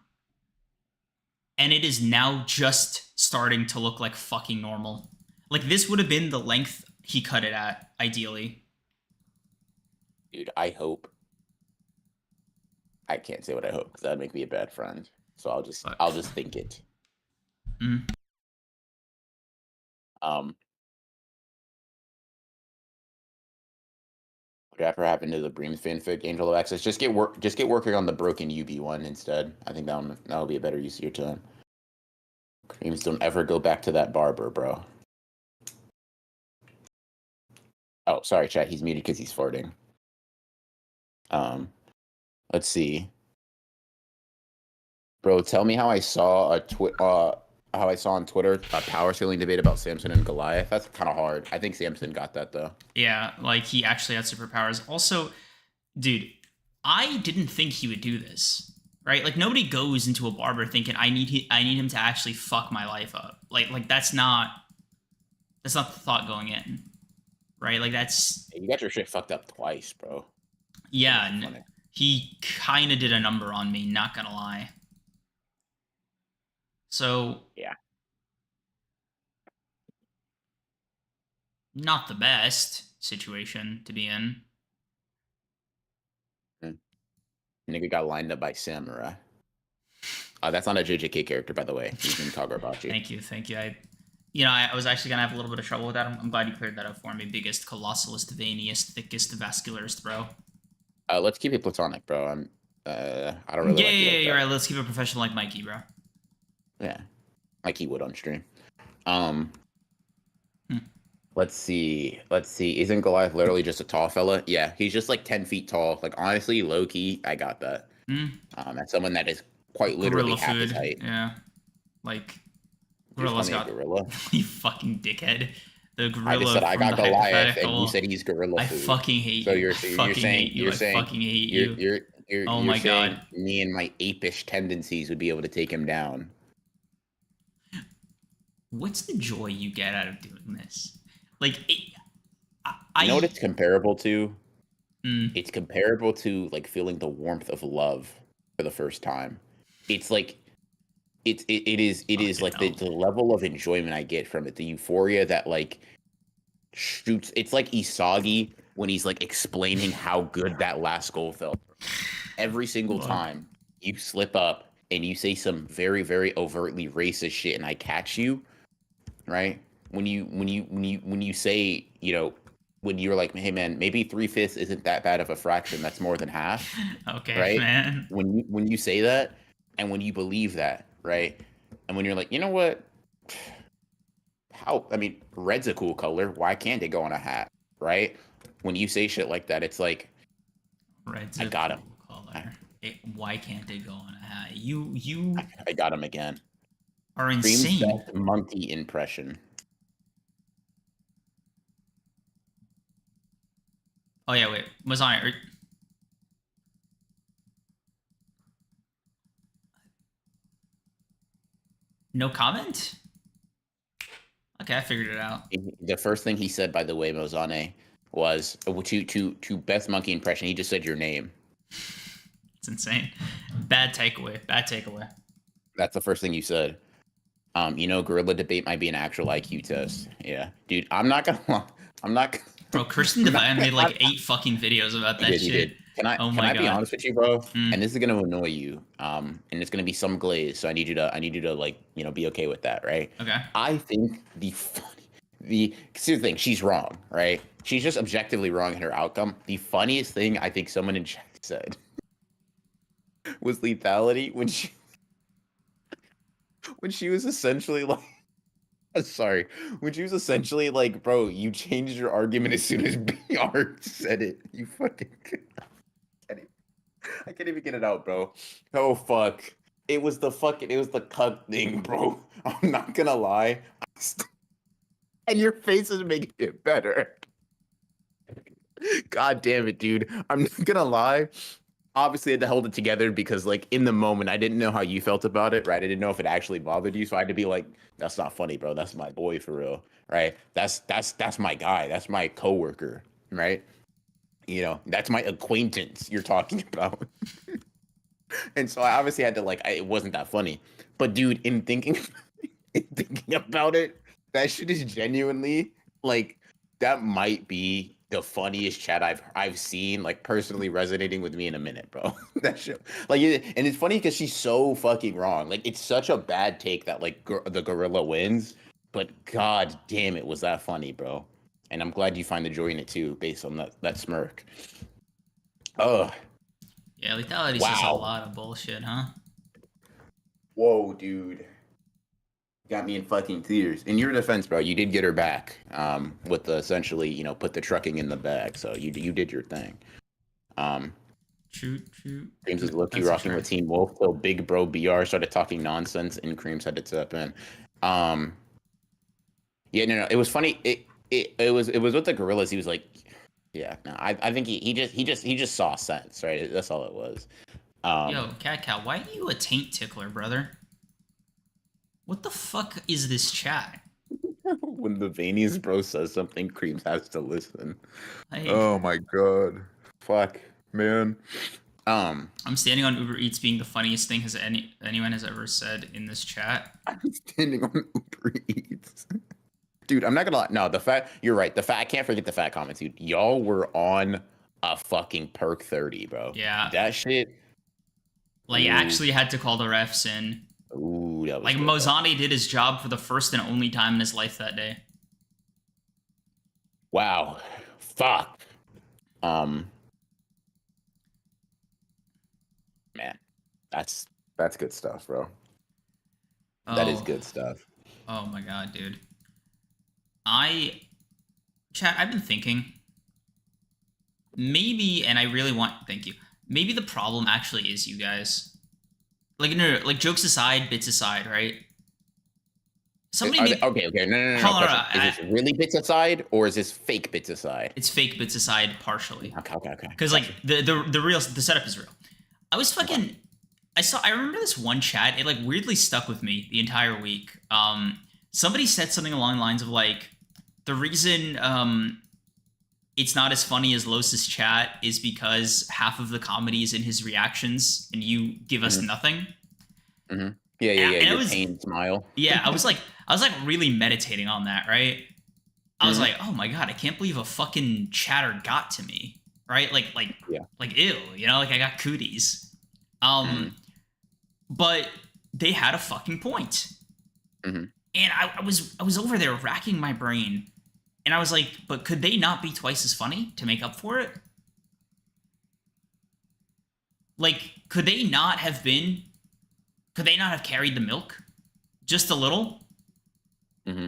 and it is now just starting to look like fucking normal. Like, this would have been the length he cut it at, ideally. Dude, I hope. I can't say what I hope, because that'd make me a bad friend. So I'll just think it. Whatever happened to the Breams fanfic, Angel of Access? Just get working on the broken UB one instead. I think that'll be a better use of your time. Creams, don't ever go back to that barber, bro. Oh, sorry, chat. He's muted because he's farting. Let's see. Bro, tell me how I saw on Twitter a power ceiling debate about Samson and Goliath. That's kind of hard. I think Samson got that though. Yeah, like he actually had superpowers. Also, dude, I didn't think he would do this. Right? Like nobody goes into a barber thinking I need him to actually fuck my life up. Like that's not the thought going in. Right? Like that's you got your shit fucked up twice, bro. Yeah, he kind of did a number on me, not gonna lie. So yeah, not the best situation to be in. Nigga got lined up by Samurai. That's not a JJK character, by the way. He's in Kagurabachi. Thank you. I was actually gonna have a little bit of trouble with that. I'm glad you cleared that up for me. Biggest, colossalist, veiniest, thickest, vascularist, bro. Let's keep it platonic, bro. I don't really. Yeah, you're right. Let's keep it professional, like Mikey, bro. Yeah, like he would on stream. Let's see. Isn't Goliath literally just a tall fella? Yeah, he's just like 10 feet tall. Like honestly, low key, I got that. As someone that is quite literally gorilla half food. his height. Yeah, like gorilla's got gorilla. You fucking dickhead. The gorilla. I just said I got Goliath, and you said he's gorilla food. I fucking hate so you. You're saying I fucking hate you. Oh my god. Me and my apish tendencies would be able to take him down. What's the joy you get out of doing this? Like, you know what it's comparable to? It's comparable to like feeling the warmth of love for the first time. It's like it is like the level of enjoyment I get from it, the euphoria that like shoots. It's like Isagi when he's like explaining how good that last goal felt. Every single time you slip up and you say some very, very overtly racist shit and I catch you, right? When you say, when you're like, hey man, maybe 3/5 isn't that bad of a fraction. That's more than half. Okay, right? Man. When you say that and when you believe that, right? And when you're like, you know what? Red's a cool color. Why can't it go on a hat, right? When you say shit like that, it's like, Red's I got him. Color. Why can't it go on a hat? I got him again. Are insane. Cream's best monkey impression. Oh yeah, wait. Was on it? No comment? Okay, I figured it out. The first thing he said, by the way, Mozane, was to best monkey impression. He just said your name. It's insane. Bad takeaway. That's the first thing you said. Gorilla debate might be an actual IQ test. Yeah, dude, I'm not gonna lie. I'm not. Bro, Kirsten I'm not Devine made gonna like 8 fucking videos about He that did. He shit. did. Can I Oh can my I be god. honest with you, bro? Mm, And this is gonna annoy you. And it's gonna be some glaze. So I need you to like be okay with that, right? okay. I think here's the thing. She's wrong, right? She's just objectively wrong in her outcome. The funniest thing I think someone in chat said was lethality when she was essentially like. Sorry, when she was essentially like, bro, you changed your argument as soon as BR said it. You fucking. I can't even get it out, bro. Oh fuck. It was the cuck thing, bro. I'm not gonna lie. And your face is making it better. God damn it, dude. I'm not gonna lie. Obviously, I had to hold it together because, like, in the moment, I didn't know how you felt about it, right? I didn't know if it actually bothered you, so I had to be like, "That's not funny, bro. That's my boy for real, right? That's my guy. That's my coworker, right? That's my acquaintance you're talking about." And so I obviously had to it wasn't that funny. But dude, in thinking in thinking about it, that shit is genuinely like that might be the funniest chat I've seen, like personally resonating with me in a minute, bro. That shit, and it's funny because she's so fucking wrong. Like it's such a bad take that the gorilla wins, but god damn it, was that funny, bro. And I'm glad you find the joy in it too, based on that smirk. Oh, Yeah, lethality is just a wow. lot of bullshit, huh? Whoa, dude. Got me in fucking tears. In your defense, bro, you did get her back. With the essentially, put the trucking in the bag. So you did your thing. Um, True, true. Creams was low-key That's for rocking sure. with Team Wolf till Big Bro BR started talking nonsense and Creams had to step in. Um, yeah, no, it was funny. It was with the gorillas. He was like, yeah, no, I think he just saw sense, right? That's all it was. Yo, Cat Cow, why are you a taint tickler, brother? What the fuck is this chat? When the veiniest bro says something, Creams has to listen. Hey, Oh my god. Fuck, man. I'm standing on Uber Eats being the funniest thing anyone has ever said in this chat. I'm standing on Uber Eats. Dude, I'm not gonna lie. No, you're right. I can't forget the fat comments, dude. Y'all were on a fucking perk 30, bro. Yeah, That shit. like Ooh, actually had to call the refs in. ooh, that was Like good, Mozani did his job for the first and only time in his life that day. wow. Fuck. Um, man, that's that's good stuff, bro. That is Oh, good stuff. oh my god, dude. I've been thinking maybe, and I really want, thank you. Maybe the problem actually is you guys. Like no, like jokes aside, bits aside, right? Somebody made. Okay, okay. No, no, no, no. Hold on, Question. Is this really bits aside or is this fake bits aside? it's fake bits aside partially. Okay, okay, okay. Because like the setup is real. I was fucking. I remember this one chat. It like weirdly stuck with me the entire week. Somebody said something along the lines of like, the reason it's not as funny as Los's chat is because half of the comedy is in his reactions and you give us nothing. Mm-hmm. Yeah, yeah, yeah. And Your pain smile. Yeah, I was like really meditating on that, right? I was like, oh my god, I can't believe a fucking chatter got to me, right? Yeah. Like ew, like I got cooties. But they had a fucking point. Mm-hmm. And I was over there racking my brain, and I was like, but could they not be twice as funny to make up for it? Like, could they not have carried the milk just a little? Mm-hmm.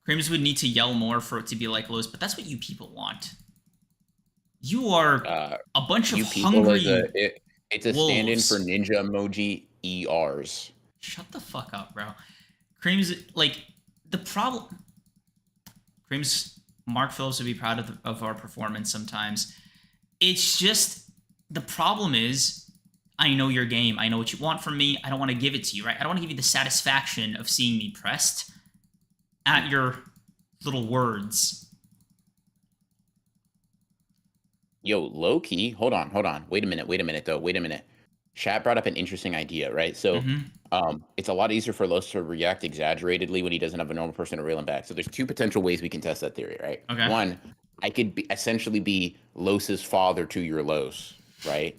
Creams would need to yell more for it to be like Lowe's, but that's what you people want. You are a bunch of hungry it's a wolves. stand-in for ninja emoji ERs. Shut the fuck up, bro. Creams, like, the problem... Creams, Mark Phillips would be proud of our performance sometimes. It's just, the problem is, I know your game. I know what you want from me. I don't want to give it to you, right? I don't want to give you the satisfaction of seeing me pressed at your little words. Yo, low key. Hold on. Wait a minute, though. Wait a minute. Chat brought up an interesting idea, right? So, it's a lot easier for Los to react exaggeratedly when he doesn't have a normal person to reel him back. So, there's two potential ways we can test that theory, right? Okay. One, I could essentially be Los's father to your Los, right?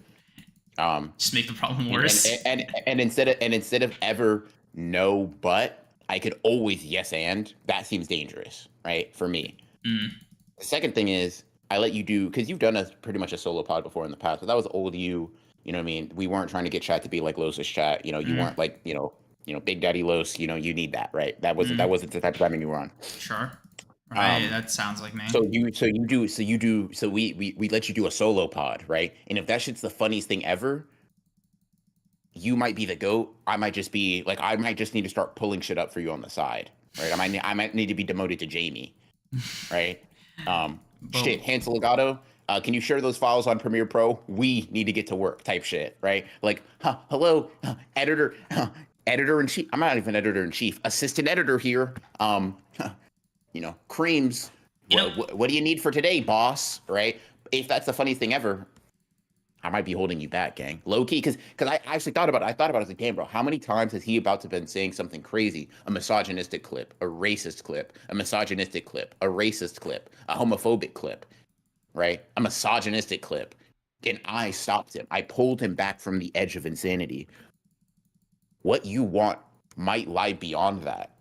Just make the problem worse. And instead of ever no but, I could always yes and. That seems dangerous, right? For me. The second thing is I let you do, because you've done pretty much a solo pod before in the past, but that was old you. You know what I mean? We weren't trying to get chat to be like Los's chat. You know, you weren't like, Big Daddy Los. You know, you need that, right? That wasn't the type of timing you were on. Sure. Right. That sounds like me. So we let you do a solo pod, right? And if that shit's the funniest thing ever, you might be the GOAT. I might just be like, I might just need to start pulling shit up for you on the side, right? I might need to be demoted to Jamie, right? Shit, Hansel Legato. Can you share those files on Premiere Pro? We need to get to work type shit, right? Like, hello, editor in chief. I'm not even editor in chief. Assistant editor here. Creams. What do you need for today, boss? Right? If that's the funniest thing ever, I might be holding you back, gang. Low key, because I actually thought about it. I was like, damn, bro, how many times has he about to been saying something crazy? A misogynistic clip, a racist clip, a misogynistic clip, a racist clip, a homophobic clip, right? A misogynistic clip. And I stopped him. I pulled him back from the edge of insanity. What you want might lie beyond that.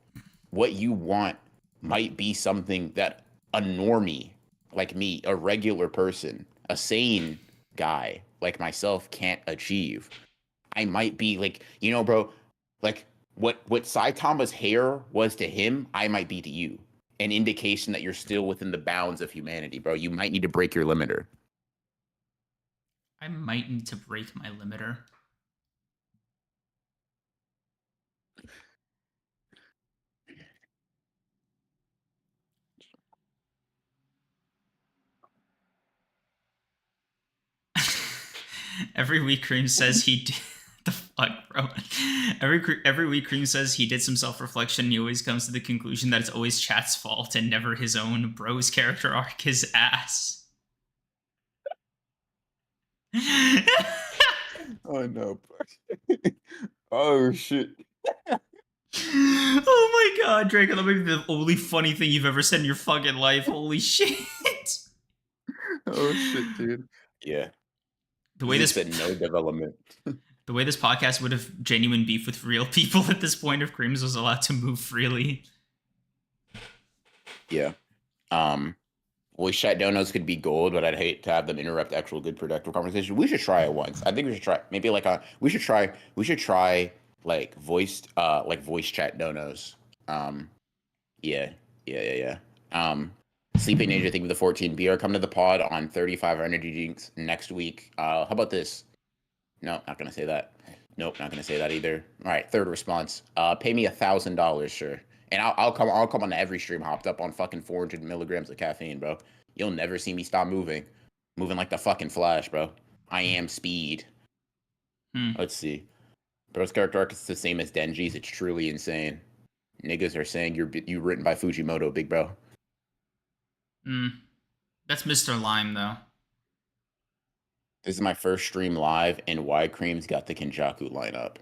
What you want might be something that a normie like me, a regular person, a sane guy like myself can't achieve. I might be like, bro, like what Saitama's hair was to him, I might be to you. An indication that you're still within the bounds of humanity, bro. You might need to break your limiter. I might need to break my limiter. Every week, Cream says he did. The fuck, bro? Every week, Cream says he did some self-reflection. He always comes to the conclusion that it's always chat's fault and never his own. Bro's character arc his ass. Oh no! Oh shit! Oh my god, Draco, that might be the only funny thing you've ever said in your fucking life. Holy shit! Oh shit, dude. Yeah. The way this no development. The way this podcast would have genuine beef with real people at this point if Creams was allowed to move freely. Yeah. Voice chat donos could be gold, but I'd hate to have them interrupt actual good productive conversation. We should try it once. I think we should try maybe like we should try like voice chat donos. Yeah. Sleeping Ninja, think with the 14 BR. Come to the pod on 35 energy drinks next week. How about this? No, not gonna say that. Nope, not gonna say that either. All right, third response. Pay me $1,000, sure, and I'll come on every stream hopped up on fucking 400 milligrams of caffeine, bro. You'll never see me stop moving like the fucking Flash, bro. I am speed. Let's see. Bro's character arc is the same as Denji's. It's truly insane. Niggas are saying you're written by Fujimoto, big bro. That's Mr. Lime, though. This is my first stream live, and Y Cream's got the Gachiakuta lineup.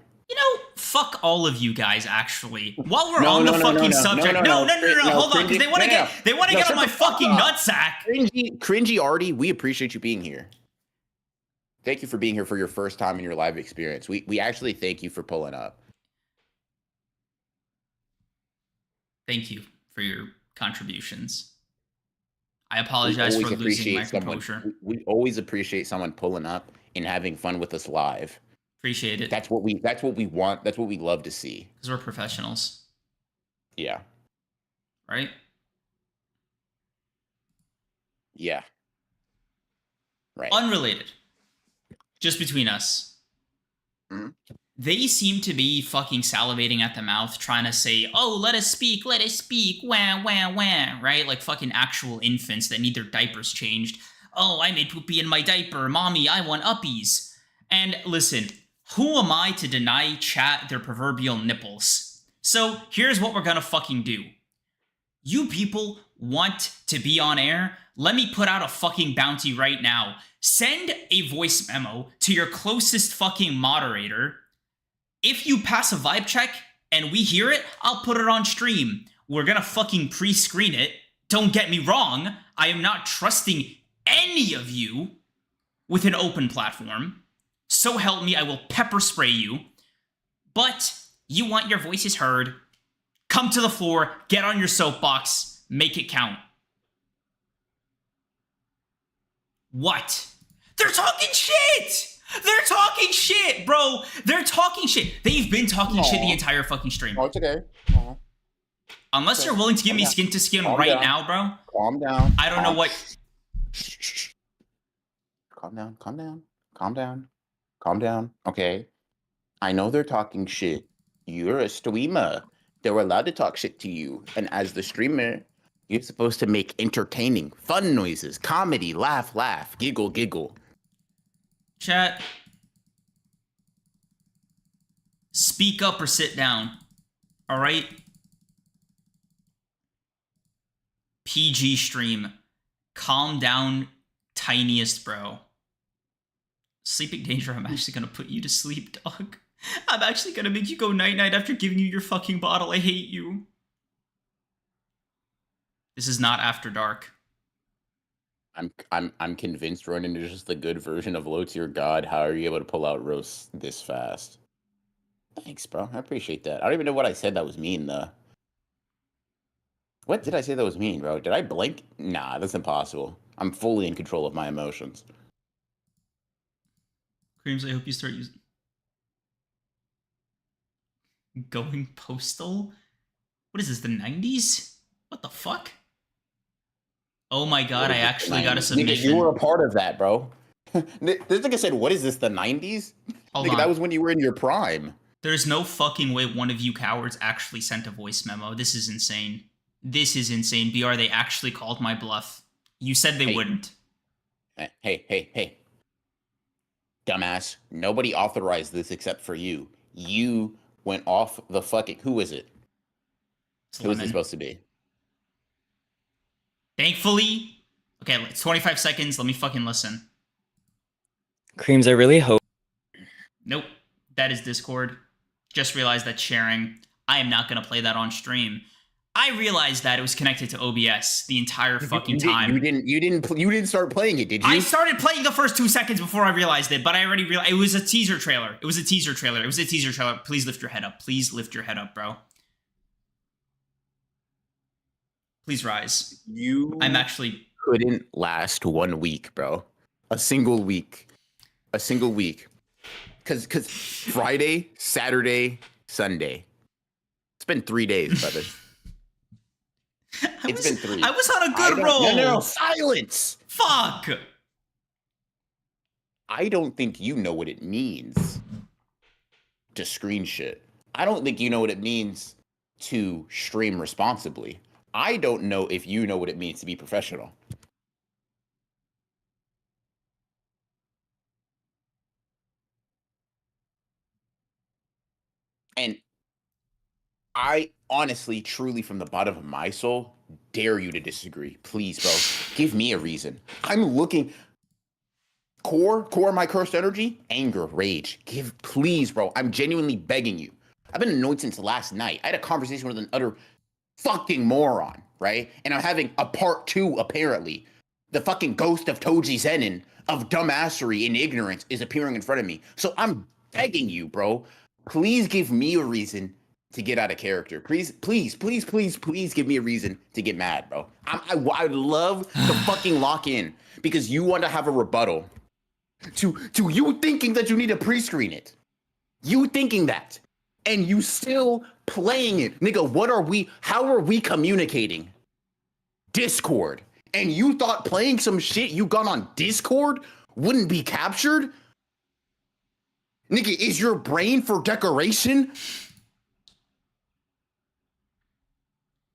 Fuck all of you guys, actually. While we're on the fucking subject. No, hold on, because they want to get on my fucking nutsack. Cringy Artie, we appreciate you being here. Thank you for being here for your first time in your live experience. We actually thank you for pulling up. Thank you for your contributions. I apologize for losing my composure. We always appreciate someone pulling up and having fun with us live. Appreciate it. That's what we want. That's what we love to see. Because we're professionals. Yeah. Right? Yeah. Right. Unrelated. Just between us. Mm-hmm. They seem to be fucking salivating at the mouth, trying to say, oh, let us speak, wah, wah, wah, right? Like fucking actual infants that need their diapers changed. Oh, I made poopy in my diaper. Mommy, I want uppies. And listen, who am I to deny chat their proverbial nipples? So here's what we're gonna fucking do. You people want to be on air? Let me put out a fucking bounty right now. Send a voice memo to your closest fucking moderator. If you pass a vibe check and we hear it, I'll put it on stream. We're gonna fucking pre-screen it. Don't get me wrong. I am not trusting any of you with an open platform. So help me, I will pepper spray you. But you want your voices heard. Come to the floor, get on your soapbox, make it count. What? They're talking shit! They're talking shit, bro! They're talking shit. They've been talking shit the entire fucking stream. Oh, it's okay. Unless you're willing to give me skin to skin right now, bro. Calm down. I don't know what... Calm down, calm down, calm down, calm down. Okay. I know they're talking shit. You're a streamer. They're allowed to talk shit to you. And as the streamer, you're supposed to make entertaining, fun noises, comedy, laugh, laugh, giggle, giggle. Chat. Speak up or sit down. All right? PG stream. Calm down, tiniest bro. Sleeping danger, I'm actually gonna put you to sleep, dog. I'm actually gonna make you go night-night after giving you your fucking bottle. I hate you. This is not After Dark. I'm convinced Ronan is just the good version of low tier god. How are you able to pull out roasts this fast? Thanks, bro. I appreciate that. I don't even know what I said that was mean, though. What did I say that was mean, bro? Did I blink? Nah, that's impossible. I'm fully in control of my emotions. Creams, I hope you start using... Going postal? What is this, the 90s? What the fuck? Oh my god, I actually got a submission. Nigga, you were a part of that, bro. This nigga said, what is this, the 90s? Nigga, that was when you were in your prime. There's no fucking way one of you cowards actually sent a voice memo. This is insane. This is insane. BR, they actually called my bluff. You said they wouldn't. Hey. Dumbass. Nobody authorized this except for you. You went off the fucking... Who is it? Who is it supposed to be? Thankfully... Okay, it's 25 seconds. Let me fucking listen. Creams, I really hope... Nope. That is Discord. Just realized that sharing. I am not going to play that on stream. I realized that it was connected to OBS the entire fucking time. You didn't start playing it, did you? I started playing the first 2 seconds before I realized it, but I already realized it was a teaser trailer. It was a teaser trailer. Please lift your head up. Please lift your head up, bro. Please rise. I'm actually... couldn't last 1 week, bro. A single week. Because Friday, Saturday, Sunday. It's been 3 days, brother. It's been 3. I was on a good roll. No, silence. Fuck. I don't think you know what it means to screen shit. I don't think you know what it means to stream responsibly. I don't know if you know what it means to be professional. And I honestly, truly, from the bottom of my soul, dare you to disagree. Please, bro. Give me a reason. I'm looking... Core my cursed energy, anger, rage. Please, bro. I'm genuinely begging you. I've been annoyed since last night. I had a conversation with an utter fucking moron, right? And I'm having a part 2, apparently. The fucking ghost of Toji Zenin of dumbassery and ignorance is appearing in front of me. So I'm begging you, bro. Please give me a reason to get out of character. Please give me a reason to get mad, bro. I would love to fucking lock in because you want to have a rebuttal to you thinking that you need to pre-screen it. You thinking that. And you still playing it. Nigga, how are we communicating? Discord. And you thought playing some shit you got on Discord wouldn't be captured? Nigga, is your brain for decoration?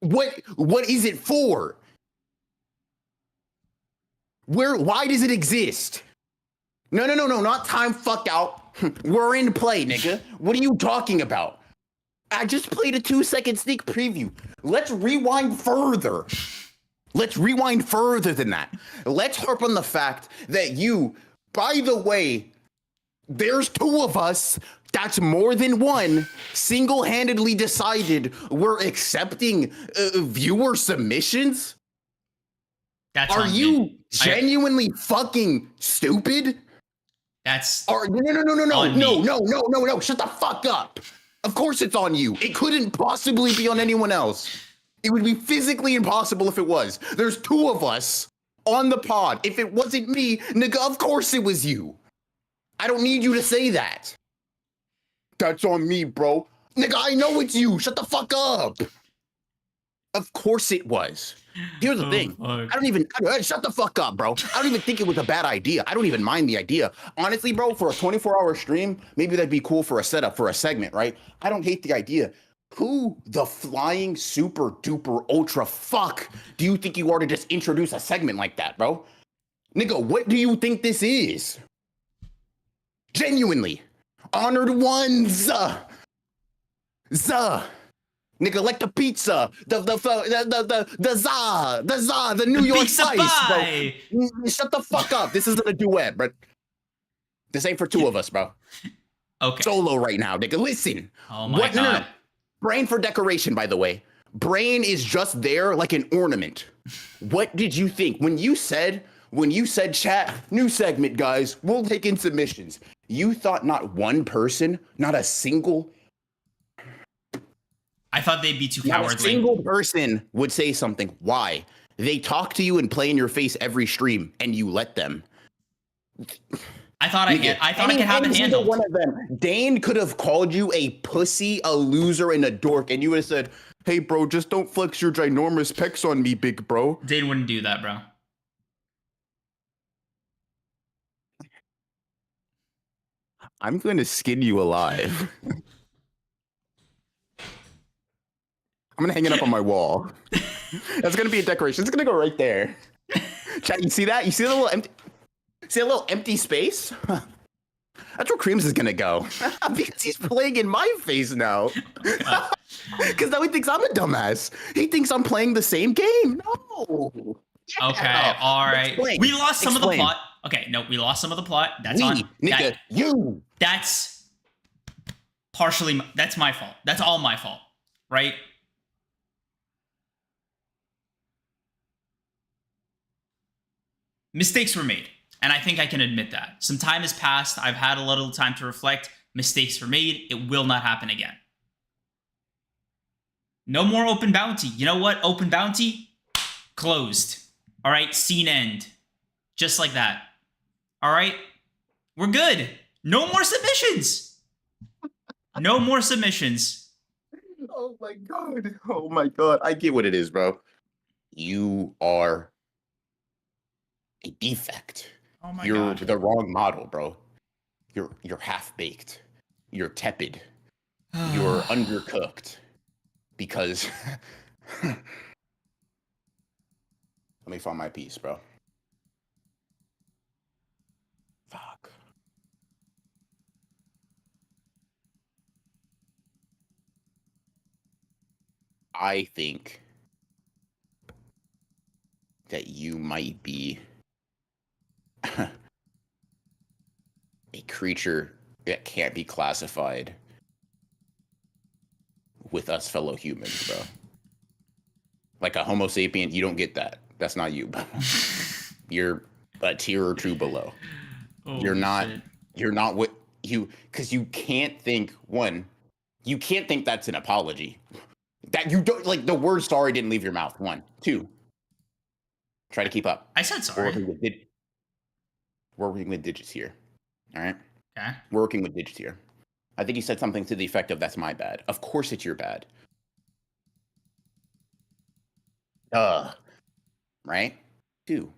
What is it for? Why does it exist? No, not time fuck out. We're in play, nigga. What are you talking about? I just played a 2-second sneak preview. Let's rewind further. Let's rewind further than that. Let's harp on the fact that you, by the way, there's 2 of us. That's more than one. Single-handedly decided we're accepting viewer submissions. Are you genuinely fucking stupid? That's no. Shut the fuck up. Of course it's on you. It couldn't possibly be on anyone else. It would be physically impossible if it was. There's 2 of us on the pod. If it wasn't me, nigga, of course it was you. I don't need you to say that. That's on me, bro. Nigga, I know it's you. Shut the fuck up. Of course it was. Here's the thing. Fuck. Shut the fuck up, bro. I don't even think it was a bad idea. I don't even mind the idea. Honestly, bro, for a 24-hour stream, maybe that'd be cool for a setup, for a segment, right? I don't hate the idea. Who the flying super duper ultra fuck do you think you are to just introduce a segment like that, bro? Nigga, what do you think this is? Genuinely. Honored ones. Nigga, like the pizza, the New York Slice, bro. Shut the fuck up. This isn't a duet, bro. This ain't for 2 of us, bro. Okay. Solo right now, nigga. Listen. Oh my God. No. Brain for decoration, by the way. Brain is just there like an ornament. What did you think when you said chat, new segment, guys, we'll take in submissions? You thought not one person, not a single. I thought they'd be too cowardly. Not a single person would say something. Why? They talk to you and play in your face every stream, and you let them. I thought I could have it handled. One of them. Dane could have called you a pussy, a loser, and a dork, and you would have said, "Hey, bro, just don't flex your ginormous pecs on me, big bro." Dane wouldn't do that, bro. I'm going to skin you alive. I'm going to hang it up on my wall. That's going to be a decoration. It's going to go right there. Chat, you see that? You see the little empty... See a little empty space? That's where Creams is gonna go. Because he's playing in my face now. Because now he thinks I'm a dumbass. He thinks I'm playing the same game. No. Yeah. Okay, all right. Explain. We lost some of the plot. Okay, no, we lost some of the plot. That's you. That's partially, that's my fault. That's all my fault, right? Mistakes were made. And I think I can admit that. Some time has passed. I've had a little time to reflect. Mistakes were made. It will not happen again. No more open bounty. You know what? Open bounty, closed. All right, scene end. Just like that. All right, we're good. No more submissions. No more submissions. Oh my God. Oh my God. I get what it is, bro. You are a defect. Oh my You're God. the wrong model, bro. You're half-baked. You're tepid. You're undercooked. Because let me find my piece, bro. Fuck. I think that you might be a creature that can't be classified with us fellow humans, bro. Like a Homo sapien, you don't get that. That's not you, bro. You're a tier or two below. Oh, you're not what you, because you can't think, you can't think that's an apology. That you don't, like, the word sorry didn't leave your mouth. 1, 2. Try to keep up. I said sorry. We're working with digits here. All right? Okay. We're working with digits here. I think you said something to the effect of, that's my bad. Of course it's your bad. Right? 2.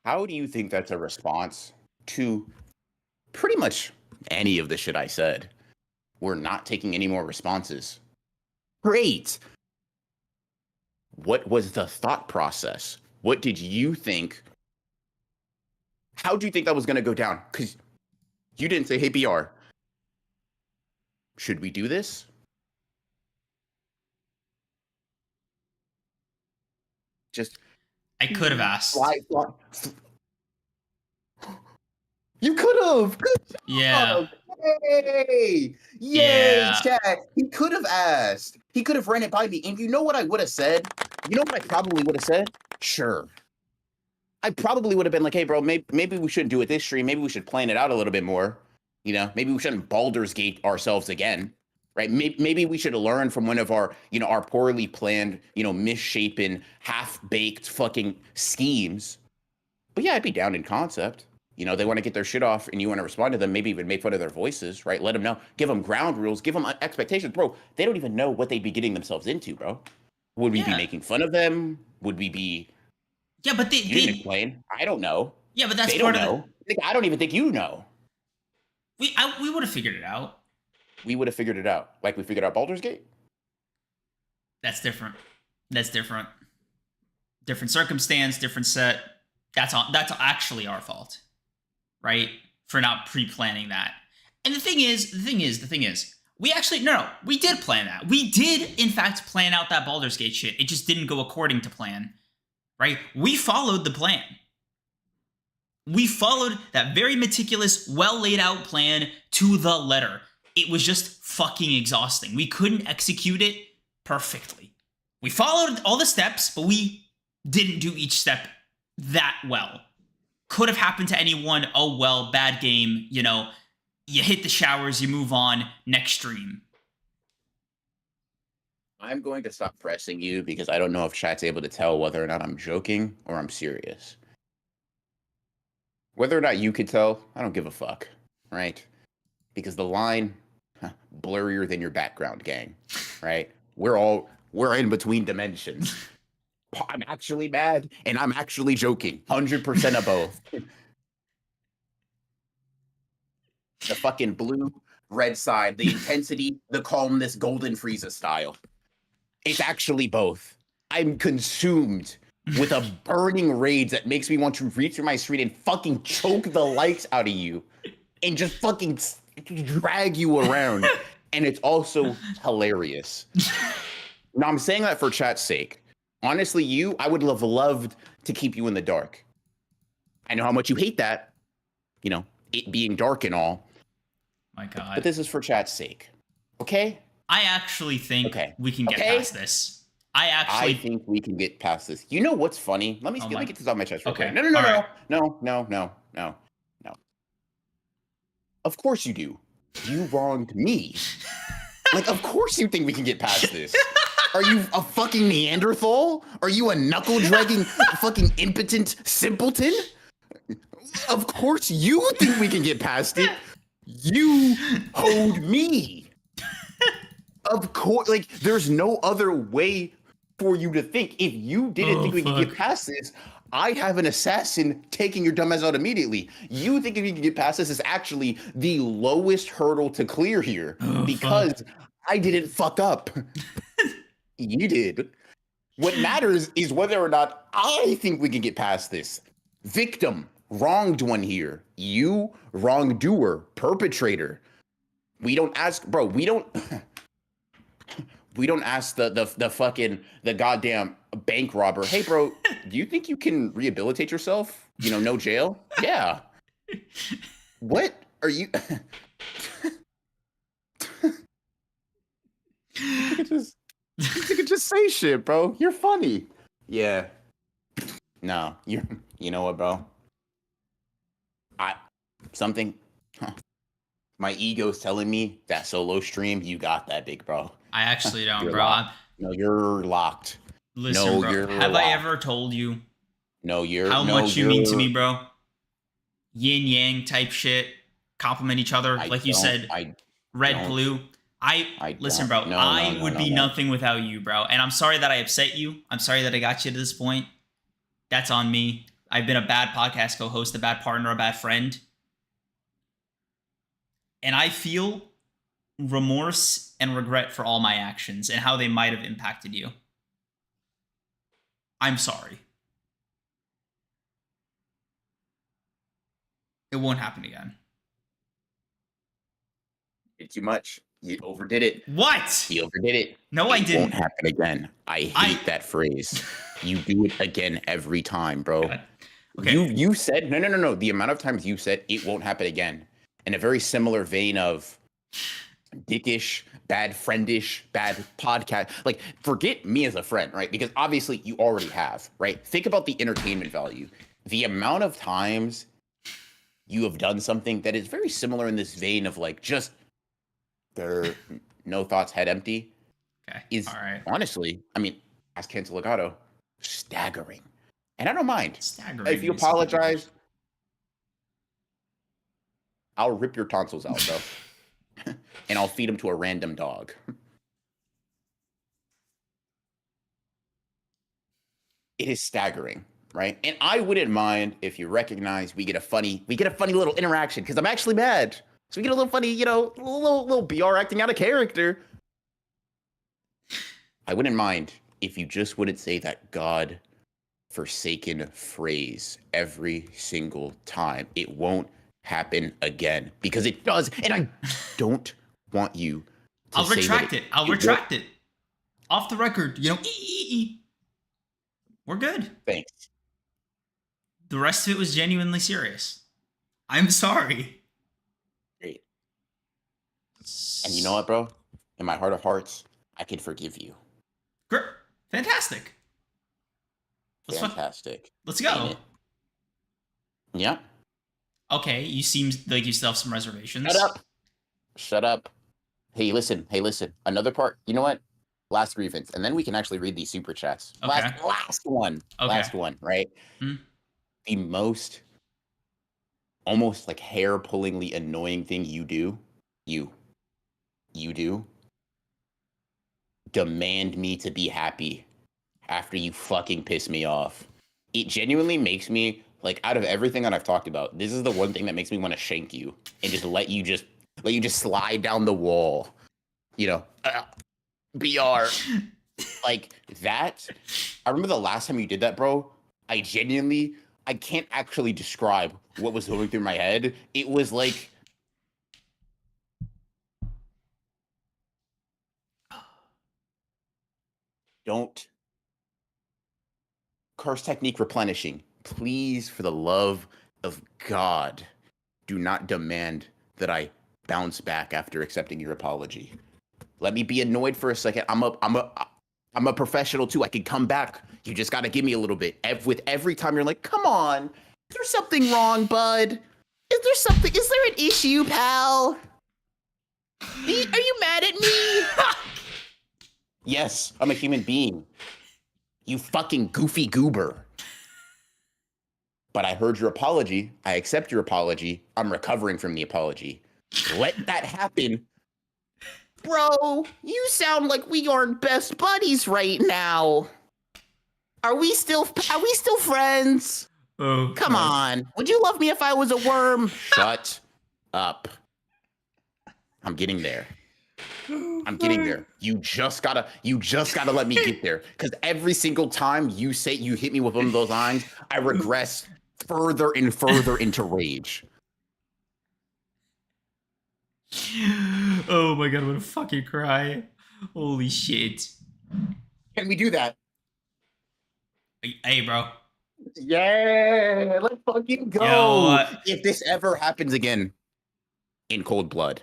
How do you think that's a response to pretty much any of the shit I said? We're not taking any more responses. Great. What was the thought process? What did you think? How do you think that was going to go down? Because You didn't say, hey, BR, should we do this? Just I could have asked. You could have. Good job. Yeah. Yay! Yeah. Chat. He could have asked. He could have ran it by me. And you know what I would have said? You know what I probably would have said? Sure. I probably would have been like, hey, bro, maybe we shouldn't do it this stream. Maybe we should plan it out a little bit more. You know, maybe we shouldn't Baldur's Gate ourselves again. Right? Maybe we should learn from one of our, our poorly planned, misshapen, half-baked fucking schemes. But yeah, I'd be down in concept. They want to get their shit off and you want to respond to them, maybe even make fun of their voices, right? Let them know. Give them ground rules. Give them expectations. Bro, they don't even know what they'd be getting themselves into, bro. Would we be making fun of them? Would we be... Yeah, but they didn't explain. I don't know. Yeah, but that's they part don't of know. I don't even think you know. We would have figured it out. We would have figured it out. Like we figured out Baldur's Gate? That's different. Different circumstance, different set. That's actually our fault. Right? For not pre-planning that. And the thing is, we actually, we did plan that. We did, in fact, plan out that Baldur's Gate shit. It just didn't go according to plan. Right? We followed the plan. We followed that very meticulous, well laid out plan to the letter. It was just fucking exhausting. We couldn't execute it perfectly. We followed all the steps, but we didn't do each step that well. Could have happened to anyone. Oh, well, bad game. You hit the showers, you move on, next stream. I'm going to stop pressing you because I don't know if chat's able to tell whether or not I'm joking or I'm serious. Whether or not you could tell, I don't give a fuck, right? Because the line, blurrier than your background, gang, right? We're in between dimensions. I'm actually mad and I'm actually joking. 100% of both. The fucking blue, red side, the intensity, the calmness, golden Frieza style. It's actually both. I'm consumed with a burning rage that makes me want to reach through my screen and fucking choke the lights out of you and just fucking drag you around. And it's also hilarious. Now, I'm saying that for chat's sake. Honestly, I would have loved to keep you in the dark. I know how much you hate that, it being dark and all. My God. But this is for chat's sake. Okay? I actually think we can get past this. I think we can get past this. You know what's funny? Let me get this off my chest real quick. No. No. Of course you do. You wronged me. Like, of course you think we can get past this. Are you a fucking Neanderthal? Are you a knuckle-dragging fucking impotent simpleton? Of course you think we can get past it. You owed me. Of course, like, there's no other way for you to think. If you didn't think we could get past this, I have an assassin taking your dumbass out immediately. You thinking we can get past this is actually the lowest hurdle to clear here because I didn't fuck up. You did. What matters is whether or not I think we can get past this. Victim, wronged one here. You, wrongdoer, perpetrator. We don't ask, bro, we don't ask the goddamn bank robber, hey bro, do you think you can rehabilitate yourself? No jail? Yeah. What are you? You could just say shit, bro. You're funny. Yeah. No, you know what, bro? My ego's telling me that solo stream, you got that, big bro. I actually don't, bro. No, you're locked. Listen, bro. Have I ever told you? No, how much you mean to me, bro? Yin yang type shit. Compliment each other, like you said. Red, blue. Listen, bro. I would be nothing without you, bro. And I'm sorry that I upset you. I'm sorry that I got you to this point. That's on me. I've been a bad podcast co-host, a bad partner, a bad friend. And I feel remorse and regret for all my actions and how they might have impacted you. I'm sorry. It won't happen again. It's too much. You overdid it. What? You overdid it. No, it I didn't. Won't happen again. I hate that phrase. You do it again every time, bro. God. Okay. You said no. The amount of times you said it won't happen again, in a very similar vein of dickish, bad friendish, bad podcast. Like, forget me as a friend, right? Because obviously you already have, right? Think about the entertainment value. The amount of times you have done something that is very similar in this vein of like just there, no thoughts, head empty. Okay. Is all right. Honestly, I mean, as Cancel Legato, staggering. And I don't mind. Staggering. If you apologize, I'll rip your tonsils out, bro. And I'll feed them to a random dog. It is staggering, right? And I wouldn't mind if you recognize we get a funny little interaction, because I'm actually mad. So we get a little funny, little BR acting out of character. I wouldn't mind if you just wouldn't say that God forsaken phrase every single time. It won't happen again, because it does, and I don't want you to I'll say retract that it. I'll retract it. Off the record, we're good. Thanks. The rest of it was genuinely serious. I'm sorry. Great. And you know what, bro? In my heart of hearts, I can forgive you. Great. Fantastic. Fantastic. Let's go. Ain't it? Yeah. Okay, you seem like you still have some reservations. Shut up. Hey, listen. Another part. You know what? Last grievance, and then we can actually read these super chats. Okay. Last one. Okay. Last one, right? Hmm. The most almost like hair-pullingly annoying thing you do, you do, demand me to be happy after you fucking piss me off. It genuinely makes me, like, out of everything that I've talked about, this is the one thing that makes me want to shank you and just let you just slide down the wall. BR. Like that. I remember the last time you did that, bro. I can't actually describe what was going through my head. It was like, don't. Curse technique replenishing. Please, for the love of God, do not demand that I bounce back after accepting your apology. Let me be annoyed for a second. I'm a professional too. I can come back. You just got to give me a little bit. With every time you're like, come on, is there something wrong, bud? Is there an issue, pal? Are you mad at me? Yes, I'm a human being. You fucking goofy goober. But I heard your apology. I accept your apology. I'm recovering from the apology. Let that happen. Bro, you sound like we aren't best buddies right now. Are we still friends? Oh, come on. Would you love me if I was a worm? Shut up. I'm getting there. I'm getting there. You just gotta let me get there. Because every single time you hit me with one of those lines, I regress further and further into rage. Oh my god, I'm gonna fucking cry. Holy shit. Can we do that? Hey, bro. Yeah, let's fucking go. Yo, if this ever happens again in cold blood.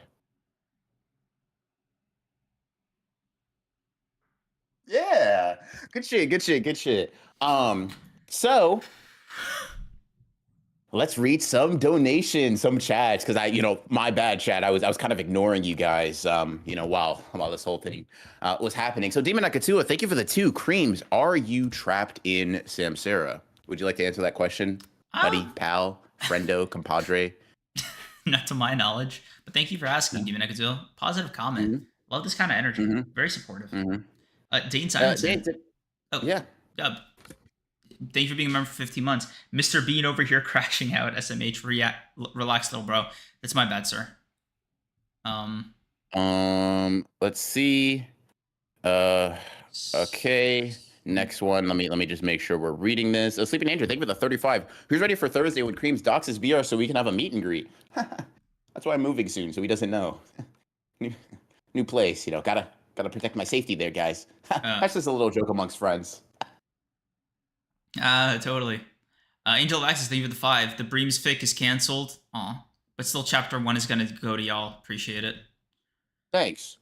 Yeah. Good shit. So let's read some donations, some chats, because my bad, chat. I was kind of ignoring you guys, while this whole thing was happening. So Demon Nakatua, thank you for the 2 creams. Are you trapped in Samsara? Would you like to answer that question, buddy, pal, friendo, compadre? Not to my knowledge, but thank you for asking, Demon Nakatua. Positive comment. Mm-hmm. Love this kind of energy. Mm-hmm. Very supportive. Mm-hmm. Dane Simonson. Oh yeah. Thank you for being a member for 15 months. Mr. Bean over here crashing out. SMH, relax, little bro. That's my bad, sir. Let's see. Okay. Next one. Let me just make sure we're reading this. Sleeping Angel, thank you for the 35. Who's ready for Thursday when Creams docks his BR so we can have a meet and greet? That's why I'm moving soon, so he doesn't know. new place. You know, gotta protect my safety there, guys. Uh, That's just a little joke amongst friends. Totally. Angel of Access, thank you for the 5. The Bream's fic is canceled. Aw. But still, chapter 1 is going to go to y'all. Appreciate it. Thanks.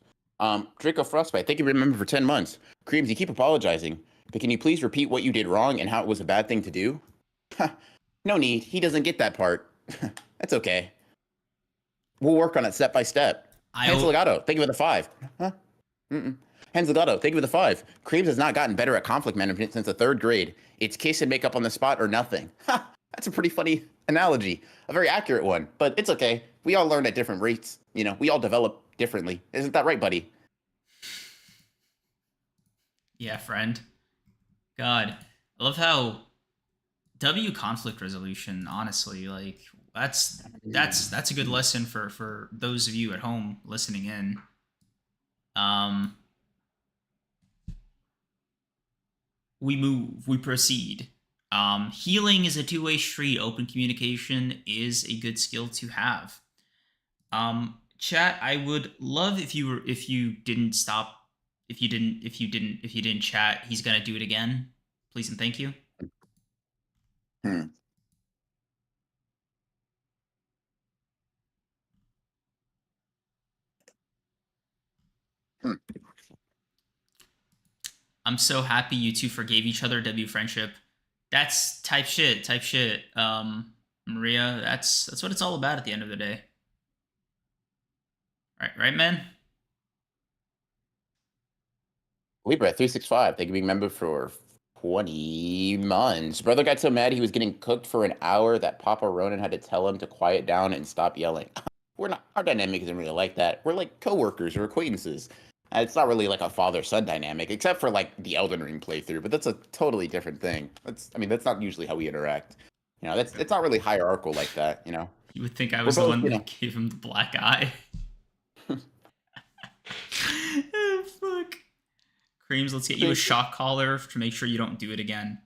Draco Frostbite, thank you for remembering for 10 months. Creams, you keep apologizing, but can you please repeat what you did wrong and how it was a bad thing to do? No need. He doesn't get that part. That's okay. We'll work on it step by step. Hans Legato, thank you for the 5. Huh? Hans Legato, thank you for the 5. Creams has not gotten better at conflict management since the 3rd grade. It's kiss and make up on the spot or nothing. That's a pretty funny analogy. A very accurate one, but it's okay. We all learn at different rates. You know, we all develop differently. Isn't that right, buddy? Yeah, friend. God, I love how W conflict resolution, honestly, like that's a good lesson for those of you at home listening in. We move, we proceed. Healing is a two-way street. Open communication is a good skill to have. Chat, I would love if you didn't stop, if you didn't chat. He's gonna do it again. Please and thank you. I'm so happy you two forgave each other. W friendship. That's type shit. Maria, that's what it's all about at the end of the day. Right, man? Libra 365, thank you for being a member for 20 months. Brother got so mad he was getting cooked for an hour that Papa Ronan had to tell him to quiet down and stop yelling. Our dynamic isn't really like that. We're like coworkers or acquaintances. It's not really like a father-son dynamic, except for like the Elden Ring playthrough, but that's a totally different thing. That's not usually how we interact. You know, it's not really hierarchical like that, you know. You would think I was the one that gave him the black eye. Oh, fuck. Creams, let's get you a shock collar to make sure you don't do it again.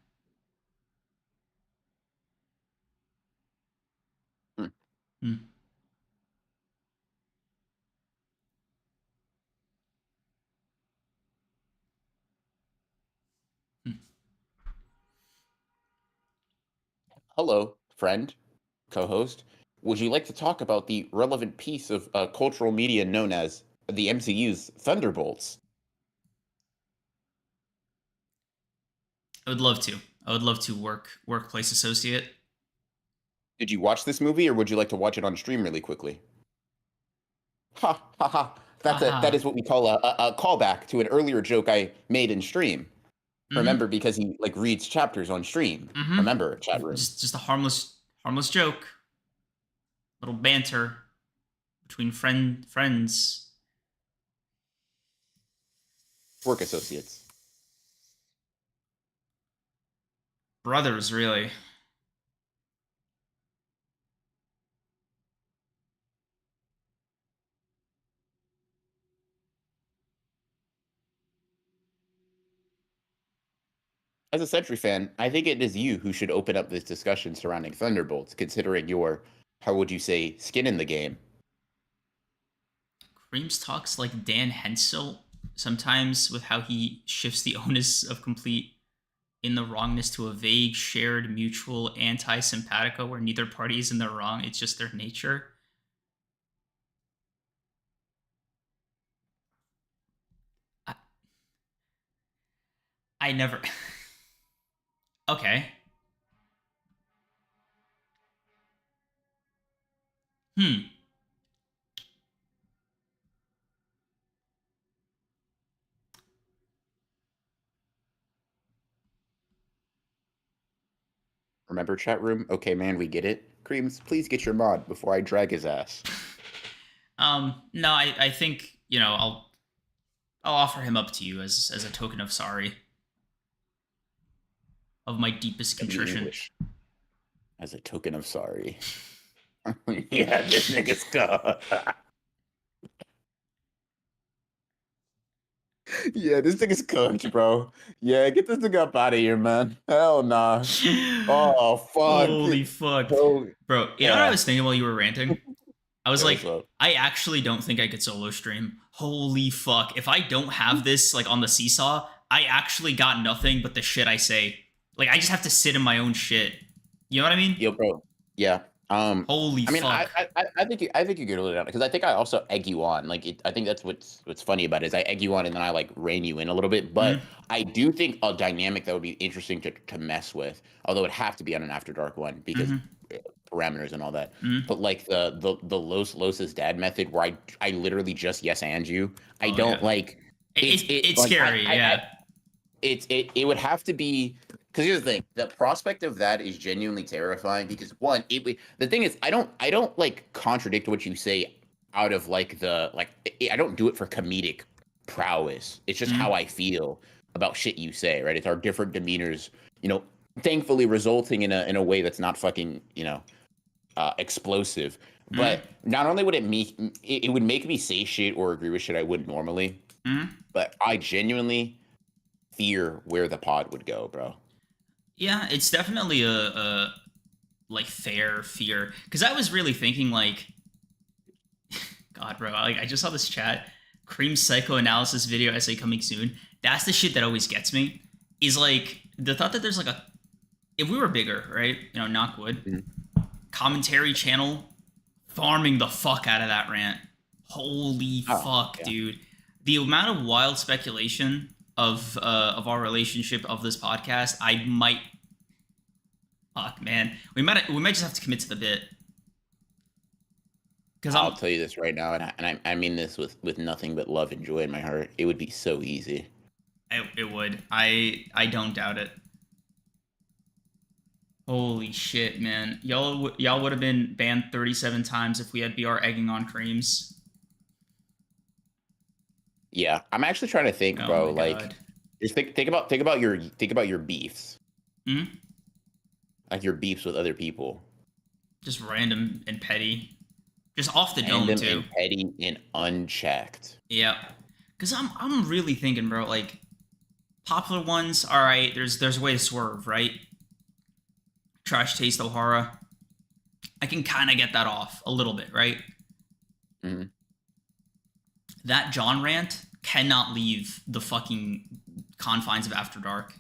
Hello, friend, co-host. Would you like to talk about the relevant piece of cultural media known as the MCU's Thunderbolts? I would love to. I would love to workplace associate. Did you watch this movie, or would you like to watch it on stream really quickly? Ha ha ha! That is what we call a callback to an earlier joke I made in stream. Remember, because he like reads chapters on stream. Remember, chat room. Just a harmless joke. Little banter between friends. Work associates. Brothers, really. As a Sentry fan, I think it is you who should open up this discussion surrounding Thunderbolts, considering your, how would you say, skin in the game. Creams talks like Dan Hensel, sometimes with how he shifts the onus of complete in the wrongness to a vague, shared, mutual, anti-simpatico where neither party is in the wrong, it's just their nature. I never... Okay. Remember, chat room? Okay, man, we get it. Creams, please get your mod before I drag his ass. No, I think, you know, I'll offer him up to you as a token of sorry. Of my deepest contrition. As a token of sorry. Yeah, this nigga's gone. Yeah, this nigga's cooked, bro. Yeah, get this nigga up out of here, man. Hell nah. Oh, fuck. Holy fuck. Bro, you know what I was thinking while you were ranting? I was Yo, like, what's up? I actually don't think I could solo stream. Holy fuck. If I don't have this like on the seesaw, I actually got nothing but the shit I say. Like I just have to sit in my own shit. You know what I mean? Yo, bro. Yeah. Holy I mean, fuck. I think you get really down because I think I also egg you on. Like, I think that's what's funny about it is I egg you on and then I like rein you in a little bit. But Mhm. I do think a dynamic that would be interesting to mess with, although it'd have to be on an After Dark one because Mhm. parameters and all that. Mhm. But like the Los's dad method where I literally just yes and you. I Oh don't yeah. like It's like scary, yeah. it would have to be because here's the thing: the prospect of that is genuinely terrifying. Because one, the thing is, I don't like contradict what you say out of like I don't do it for comedic prowess. It's just how Mhm. I feel about shit you say. Right? It's our different demeanors. You know, thankfully resulting in a way that's not fucking explosive. Mhm. But not only would it would make me say shit or agree with shit I wouldn't normally, Mhm. but I genuinely fear where the pod would go, bro. Yeah, it's definitely a like fair fear because I was really thinking like God, bro, like I just saw this chat cream psychoanalysis video essay coming soon. That's the shit that always gets me. Is like the thought that there's like a if we were bigger, right? You know, knock wood, Mhm. commentary channel farming the fuck out of that rant. Holy Oh, fuck, yeah. dude! The amount of wild speculation of our relationship of this podcast, I might fuck, man. We might just have to commit to the bit because I'll I'm tell you this right now, and I mean this with nothing but love and joy in my heart. It would be so easy. it would I don't doubt it. Holy shit, man! Y'all would have been banned 37 times if we had BR egging on creams. Yeah, I'm actually trying to think, Oh bro. my Like, god. just think about your beefs, Hmm? like your beefs with other people, Just random and petty, just off the dome random too. and petty and unchecked. Yeah, because I'm really thinking, bro. Like popular ones, all right. There's a way to swerve, right? Trash taste O'Hara. I can kind of get that off a little bit, right? Hmm. That John rant cannot leave the fucking confines of After Dark.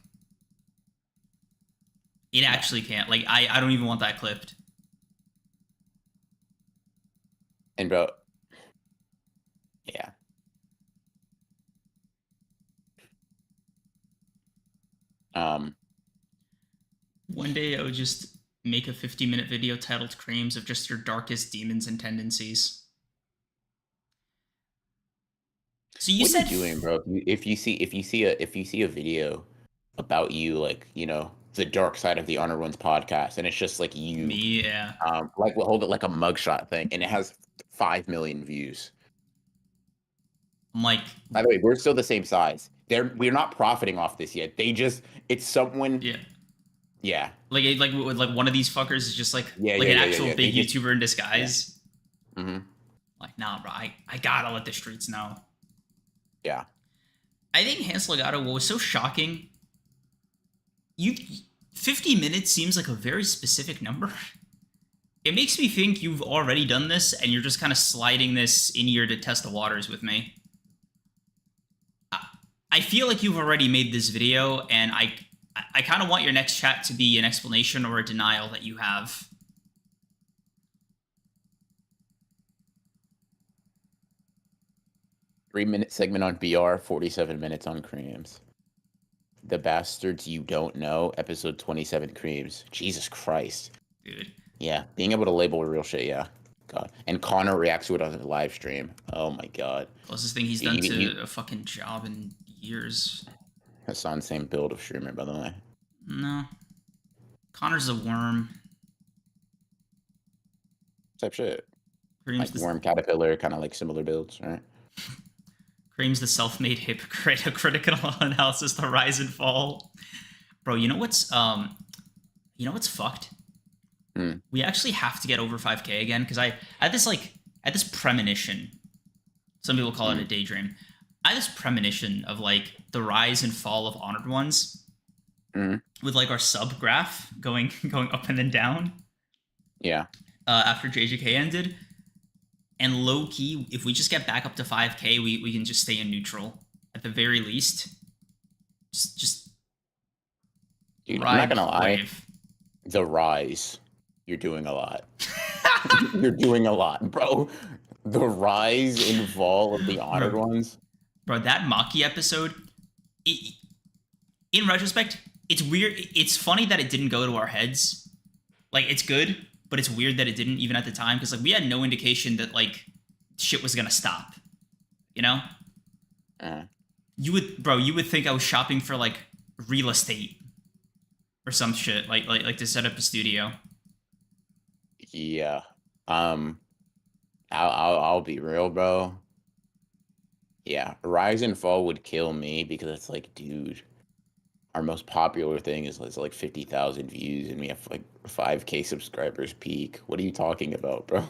It No, actually can't. Like I don't even want that clipped. and bro, yeah, um, One day I would just make a 50-minute video titled "Creams" of just your darkest demons and tendencies. So you what are you said doing, bro? If you see a video about you, like the dark side of the Honor Runs podcast, and it's just like you, me, yeah. like we'll hold it like a mugshot thing, and it has 5 million views. I'm like, By the way, we're still the same size. We're not profiting off this yet. It's someone. yeah. Yeah, Like one of these fuckers is just like yeah, like yeah, an yeah, yeah, actual yeah. They big just YouTuber in yeah. disguise. Hmm. Like, nah, bro, I gotta let the streets know. Yeah. I think Hansel Legato, what was so shocking, you 50 minutes seems like a very specific number. It makes me think you've already done this and you're just kind of sliding this in here to test the waters with me. I feel like you've already made this video, and I kind of want your next chat to be an explanation or a denial that you have. 3 minute segment on BR, 47 minutes on creams. The bastards you don't know, episode 27 creams. Jesus Christ. Dude. Yeah, being able to label real shit. Yeah, God. And Connor reacts to it on the live stream. Oh my God. Closest thing he's You, done you, you, to a fucking job in years. Hassan, same build of streamer, by the way. No. Connor's a worm. Type shit. Cream's Like the, worm caterpillar, kind of like similar builds, right? Cream's the self-made hypocrite. A critical analysis, the rise and fall. Bro, you know what's fucked? Hmm. We actually have to get over 5K again because I had this premonition. Some people call it a daydream. I had this premonition of like the rise and fall of Honored Ones with like our sub graph going up and then down. Yeah. After JJK ended. And low key, if we just get back up to 5K, we can just stay in neutral at the very least. Just Dude, I'm ride not gonna the lie. wave. The rise, you're doing a lot. You're doing a lot, bro. The rise and fall of the honored ones. Bro, that Maki episode, in retrospect, it's weird. It's funny that it didn't go to our heads. Like, it's good, but it's weird that it didn't even at the time, because like we had no indication that like shit was gonna stop. You know? You would think I was shopping for like real estate or some shit, like to set up a studio. Yeah. I'll be real, bro. Yeah, rise and fall would kill me because it's like, dude, our most popular thing is like 50,000 views and we have like 5K subscribers peak. What are you talking about, bro?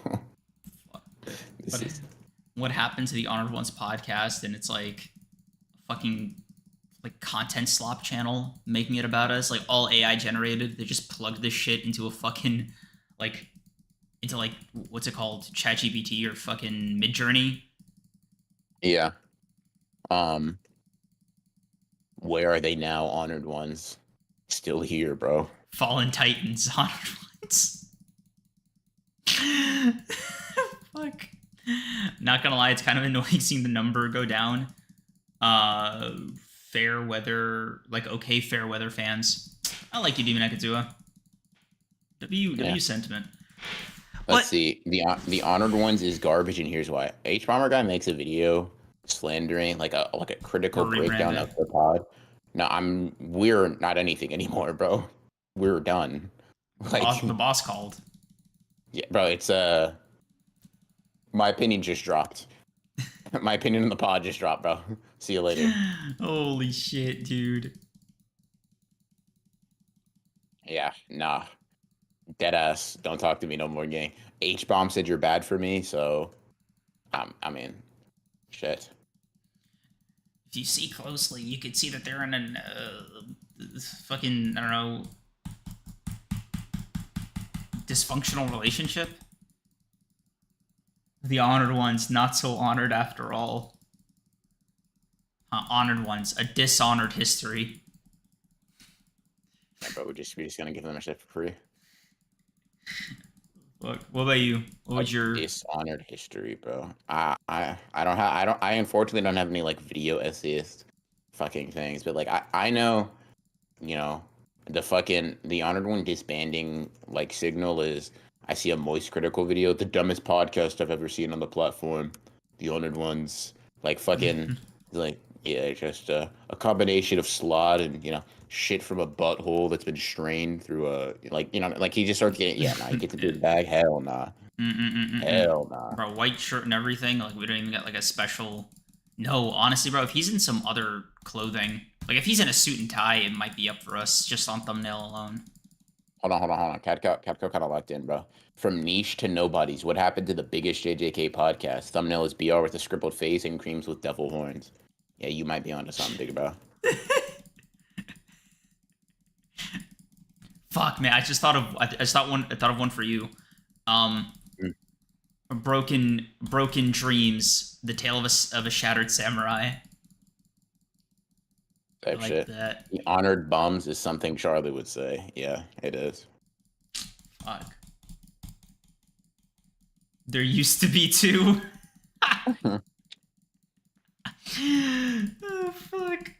What happened to the Honored Ones podcast? And it's like a fucking like content slop channel making it about us, like all AI generated. They just plugged this shit into a fucking like into like what's it called, ChatGPT or fucking Midjourney. Yeah. Where are they now, honored ones? Still here, bro. Fallen Titans, Honored Ones. Fuck. Not gonna lie, it's kind of annoying seeing the number go down. Fair weather, like okay, fair weather fans. I like you, Demon Akatua. W sentiment. Let's see. The honored ones is garbage, and here's why. H Bomber guy makes a video slandering like a critical breakdown of the pod. No, we're not anything anymore, bro. We're done. Like the boss called. Yeah, bro. It's my opinion just dropped. My opinion on the pod just dropped, bro. See you later. Holy shit, dude. Yeah, nah. Deadass. Don't talk to me no more, gang. H-Bomb said you're bad for me, so I mean, shit. If you see closely, you could see that they're in an fucking, I don't know, dysfunctional relationship. The honored ones, not so honored after all. Honored ones, a dishonored history. Yeah, but we're just gonna give them a shit for free. Look, what about you? What was your dishonored history, bro? I unfortunately don't have any like video essayist fucking things, but like I know, you know, the honored one disbanding like signal is I see a Moist Critical video, the dumbest podcast I've ever seen on the platform. The honored ones like fucking like yeah, just a combination of slot and shit from a butthole that's been strained through a like he just starts getting he gets into his bag. Hell nah. Hell nah. Bro, white shirt and everything. Like we don't even get like a special. No, honestly, bro, if he's in some other clothing, like if he's in a suit and tie, it might be up for us just on thumbnail alone. Hold on. Catco kind of locked in, bro. From niche to nobodies, what happened to the biggest JJK podcast? Thumbnail is BR with a scribbled face and creams with devil horns. Yeah, you might be onto something, big bro. Fuck, man! I thought of one for you. Broken dreams. The tale of a shattered samurai. Type shit. That. The honored bums is something Charlie would say. Yeah, it is. Fuck. There used to be two. Oh, fuck.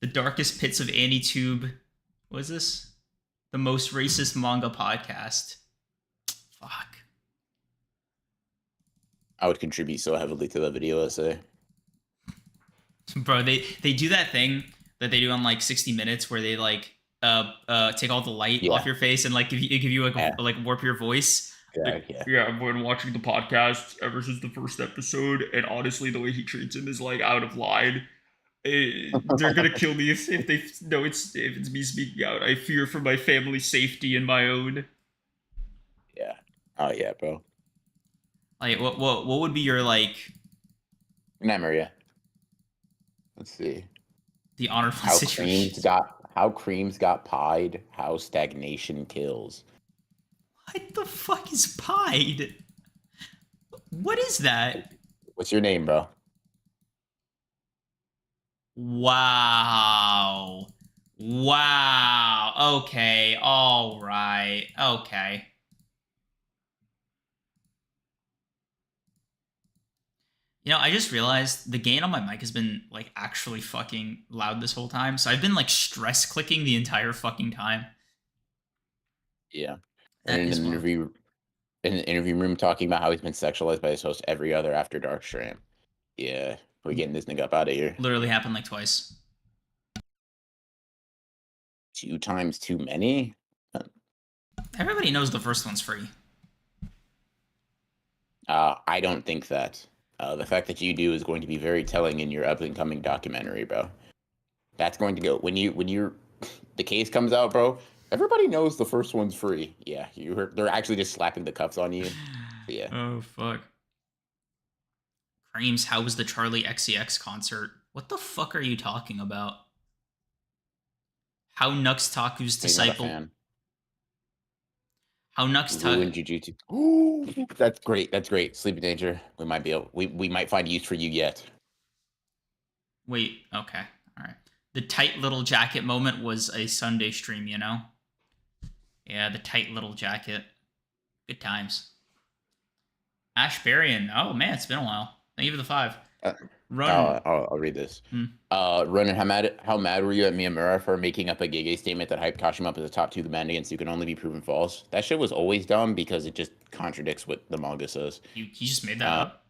The darkest pits of AniTube. What is this? The most racist manga podcast. Fuck. I would contribute so heavily to the video essay. Bro, they do that thing that they do on like 60 Minutes where they like take all the light off your face and like give you like warp your voice. Yeah, I've been watching the podcast ever since the first episode, and honestly, the way he treats him is like out of line. They're gonna kill me if they know if it's me speaking out. I fear for my family's safety and my own. Yeah. Oh yeah, bro. Like what would be your like? Good night, Maria. Let's see. The honorable situation. How creams got pied. How stagnation kills. What the fuck is pied? What is that? What's your name, bro? Wow. Wow. Okay. All right. Okay. You know, I just realized the gain on my mic has been like actually fucking loud this whole time. So I've been like stress clicking the entire fucking time. Yeah. That And is in an wild. interview in the interview room talking about how he's been sexualized by his host every other After Dark stream. Yeah, we're getting this nigga up out of here. Literally happened like twice. 2 times too many? Everybody knows the first one's free. I don't think that. The fact that you do is going to be very telling in your up and coming documentary, bro. That's going to go when you're the case comes out, bro. Everybody knows the first one's free. Yeah, they're actually just slapping the cuffs on you. But yeah. Oh fuck. Creams, how was the Charlie XCX concert? What the fuck are you talking about? How Nux Taku's Hey, not a disciple. fan. How Nux Ruin Taku. Jujutsu. Ooh, that's great. That's great. Sleeping Danger. We might be able. We might find use for you yet. Wait. Okay. All right. The tight little jacket moment was a Sunday stream, you know. Yeah, the tight little jacket. Good times. Ashbarian. Oh man, it's been a while. Thank you for the 5. Run. I'll read this. Ronan, how mad were you at Miyamura for making up a Gege statement that hyped Kashima up as a top 2 command against you can only be proven false? That shit was always dumb because it just contradicts what the manga says. You just made that up.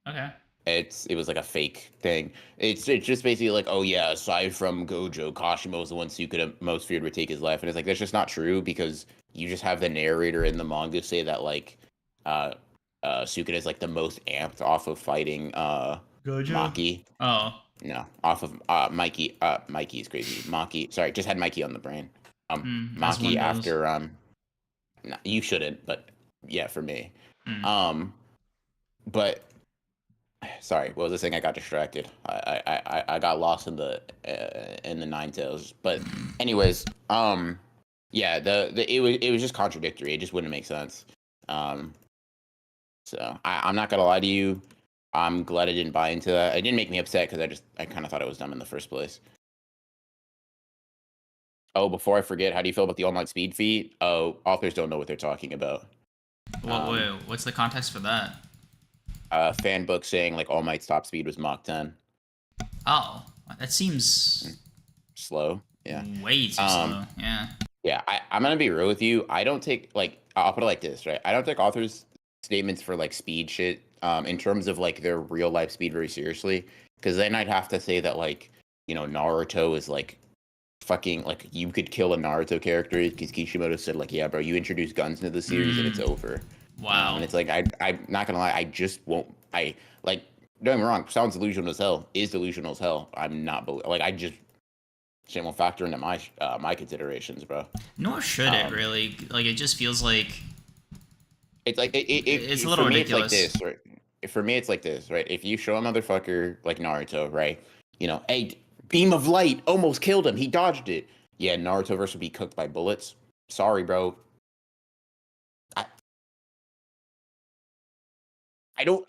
Okay. It was like a fake thing. It's just basically like, oh yeah, aside from Gojo, Kashima was the one Sukuna most feared would take his life, and it's like that's just not true because you just have the narrator in the manga say that like, Sukuna is like the most amped off of fighting Gojo. Maki. Oh. No, off of Mikey. Mikey is crazy. Maki, sorry, just had Mikey on the brain. Maki after no, you shouldn't, but yeah, for me. But sorry, what was the thing? I got distracted. I got lost in the Nine Tails. But anyways, yeah, it was just contradictory. It just wouldn't make sense. So I'm not gonna lie to you. I'm glad I didn't buy into that. It didn't make me upset because I kind of thought it was dumb in the first place. Oh, before I forget, how do you feel about the all-night speed feat? Oh, authors don't know what they're talking about. What's the context for that? Fan book saying like All Might's top speed was Mach 10. Oh, that seems slow. Yeah. Way too slow. Yeah. Yeah, I'm gonna be real with you. I don't take I'll put it like this, right? I don't take authors' statements for like speed shit in terms of like their real life speed very seriously, because then I'd have to say that like, you know, Naruto is like fucking like you could kill a Naruto character because Kishimoto said like, yeah, bro, you introduce guns into the series and it's over. Wow. And it's like I'm not gonna lie, I just won't. I like, don't get me wrong, sounds delusional as hell, is delusional as hell. I'm not like I just shit won't factor into my my considerations, bro. Nor should it really. Like it just feels like it's like it's a little ridiculous. It's like this, right? For me, it's like this, right? If you show a motherfucker like Naruto, right? You know, hey, beam of light almost killed him. He dodged it. Yeah, Naruto verse would be cooked by bullets. Sorry, bro.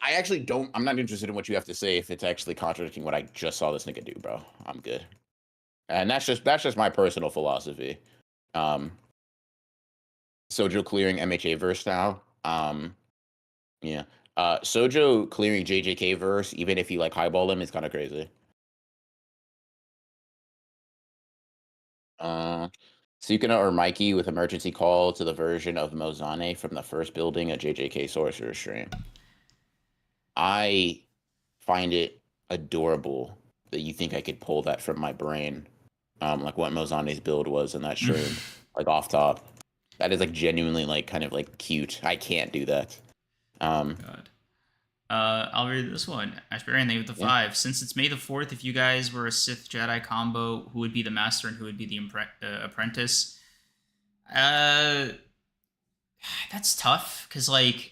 I actually don't. I'm not interested in what you have to say if it's actually contradicting what I just saw this nigga do, bro. I'm good. And that's just my personal philosophy. Sojo clearing MHA verse now. Yeah. Sojo clearing JJK verse, even if you like highball him, is kind of crazy. Sukuna or Mikey with emergency call to the version of Mozane from the first building at JJK Sorcerer stream. I find it adorable that you think I could pull that from my brain, like what Mozane's build was in that stream, like off top. That is like genuinely like kind of like cute. I can't do that. God. I'll read this one. Ashbarian, they with the 5. Since it's May the 4th, if you guys were a Sith Jedi combo, who would be the master and who would be the apprentice? That's tough because like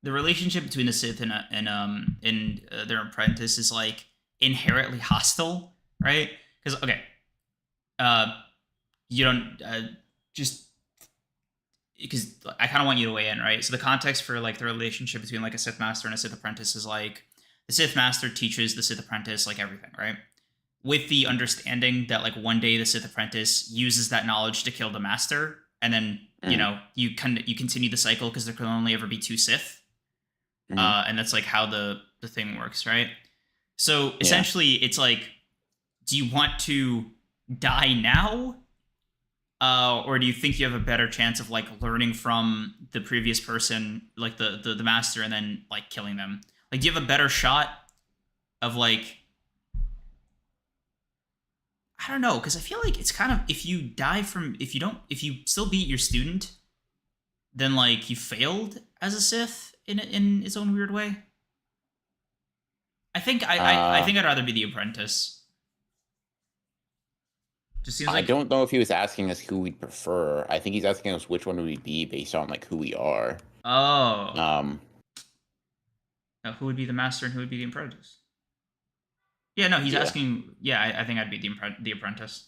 the relationship between the Sith and their apprentice is like inherently hostile, right? Because okay, you don't just because I kind of want you to weigh in, right? So the context for like the relationship between like a Sith master and a Sith apprentice is like the Sith master teaches the Sith apprentice like everything, right? With the understanding that like one day the Sith apprentice uses that knowledge to kill the master, and then you continue the cycle because there can only ever be two Sith, and that's like how the thing works, right? So essentially, it's like, do you want to die now? Or do you think you have a better chance of like learning from the previous person, like the master, and then like killing them? Like, do you have a better shot of like, I don't know, because I feel like it's kind of, if you still beat your student, then like you failed as a Sith in its own weird way. I think I think I'd rather be the apprentice. Just seems like, I don't know if he was asking us who we'd prefer. I think he's asking us which one would we be based on like who we are. Oh. Now, who would be the master and who would be the apprentice? Yeah, no, he's asking. Yeah, I think I'd be the apprentice.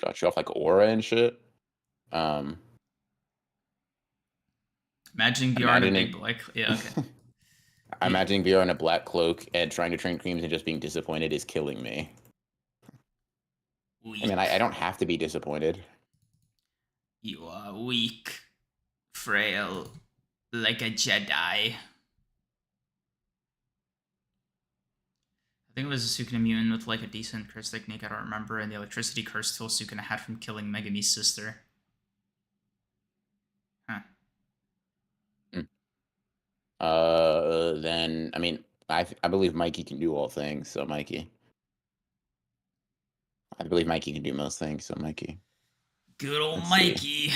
Got you off like aura and shit. Imagining VR in a big black. Yeah, okay. Imagining VR in a black cloak and trying to train creams and just being disappointed is killing me. Weak. I mean, I don't have to be disappointed. You are weak, frail, like a Jedi. I think it was a Sukuna immune with like a decent curse technique, I don't remember, and the electricity curse tool Sukuna had from killing Megumi's sister. Huh. Then, I mean, I believe Mikey can do all things, so Mikey. I believe Mikey can do most things, so Mikey. Good old Mikey.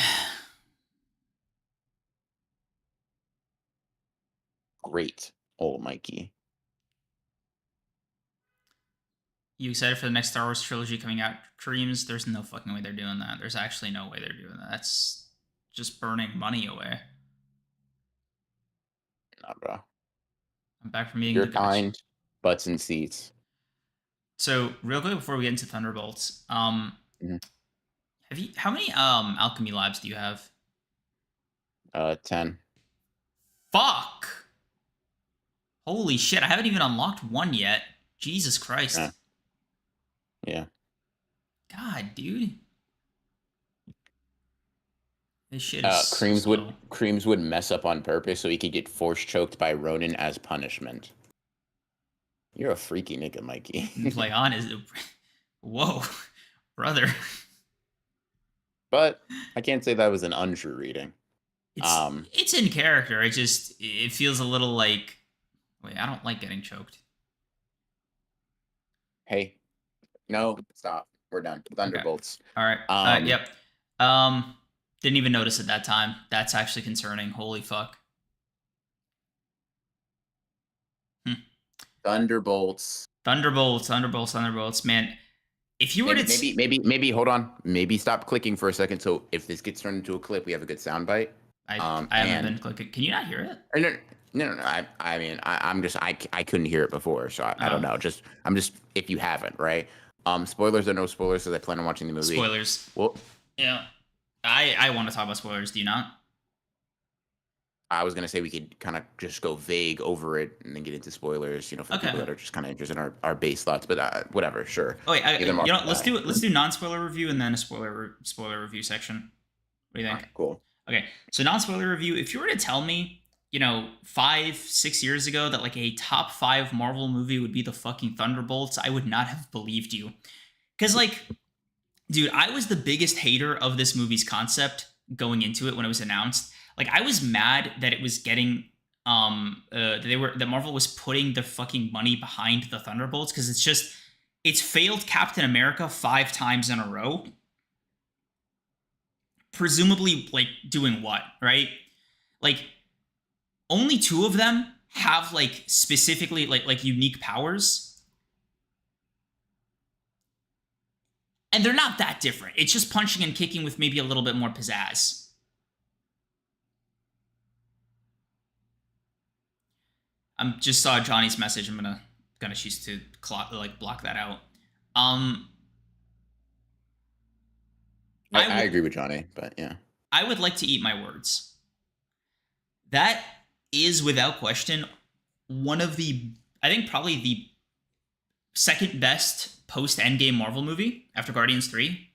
Great old Mikey. You excited for the next Star Wars trilogy coming out? Dreams? There's no fucking way they're doing that. There's actually no way they're doing that. That's just burning money away. Nah, bro. I'm back from meeting You're kind, butts and seats. So real quick before we get into Thunderbolts, have you, how many alchemy labs do you have? 10. Fuck! Holy shit, I haven't even unlocked one yet. Jesus Christ. Yeah. God, dude. This shit is Creams would mess up on purpose so he could get force choked by Ronin as punishment. You're a freaky nigga, Mikey. Play on is whoa, brother. But I can't say that was an untrue reading. It's in character. It feels a little like, wait, I don't like getting choked. Hey, no, stop. We're done. Thunderbolts. Okay. All right. Yep. Didn't even notice at that time. That's actually concerning. Holy fuck. Thunderbolts. Man, if you were to maybe hold on. Maybe stop clicking for a second. So if this gets turned into a clip, we have a good soundbite. I haven't been clicking. Can you not hear it? No. I mean, I couldn't hear it before, so I don't know. I'm just if you haven't, right? Spoilers or no spoilers, because I plan on watching the movie. Spoilers. Well, yeah. I want to talk about spoilers. Do you not? I was gonna say we could kind of just go vague over it and then get into spoilers, for people that are just kind of interested in our base thoughts. But whatever, sure. Oh wait, let's do non-spoiler review and then a spoiler review section. What do you think? Right, cool. Okay, so non-spoiler review. If you were to tell me, 5-6 years ago that like a top 5 Marvel movie would be the fucking Thunderbolts, I would not have believed you. Because like, dude, I was the biggest hater of this movie's concept going into it when it was announced. Like, I was mad that it was getting that Marvel was putting the fucking money behind the Thunderbolts, because it's failed Captain America 5 times in a row. Presumably, like, doing what, right? Like, only 2 of them have like specifically like unique powers. And they're not that different. It's just punching and kicking with maybe a little bit more pizzazz. I just saw Johnny's message. I'm gonna choose to block that out. I agree with Johnny, but yeah. I would like to eat my words. That is, without question, one of the, I think probably the second best post-Endgame Marvel movie after Guardians 3.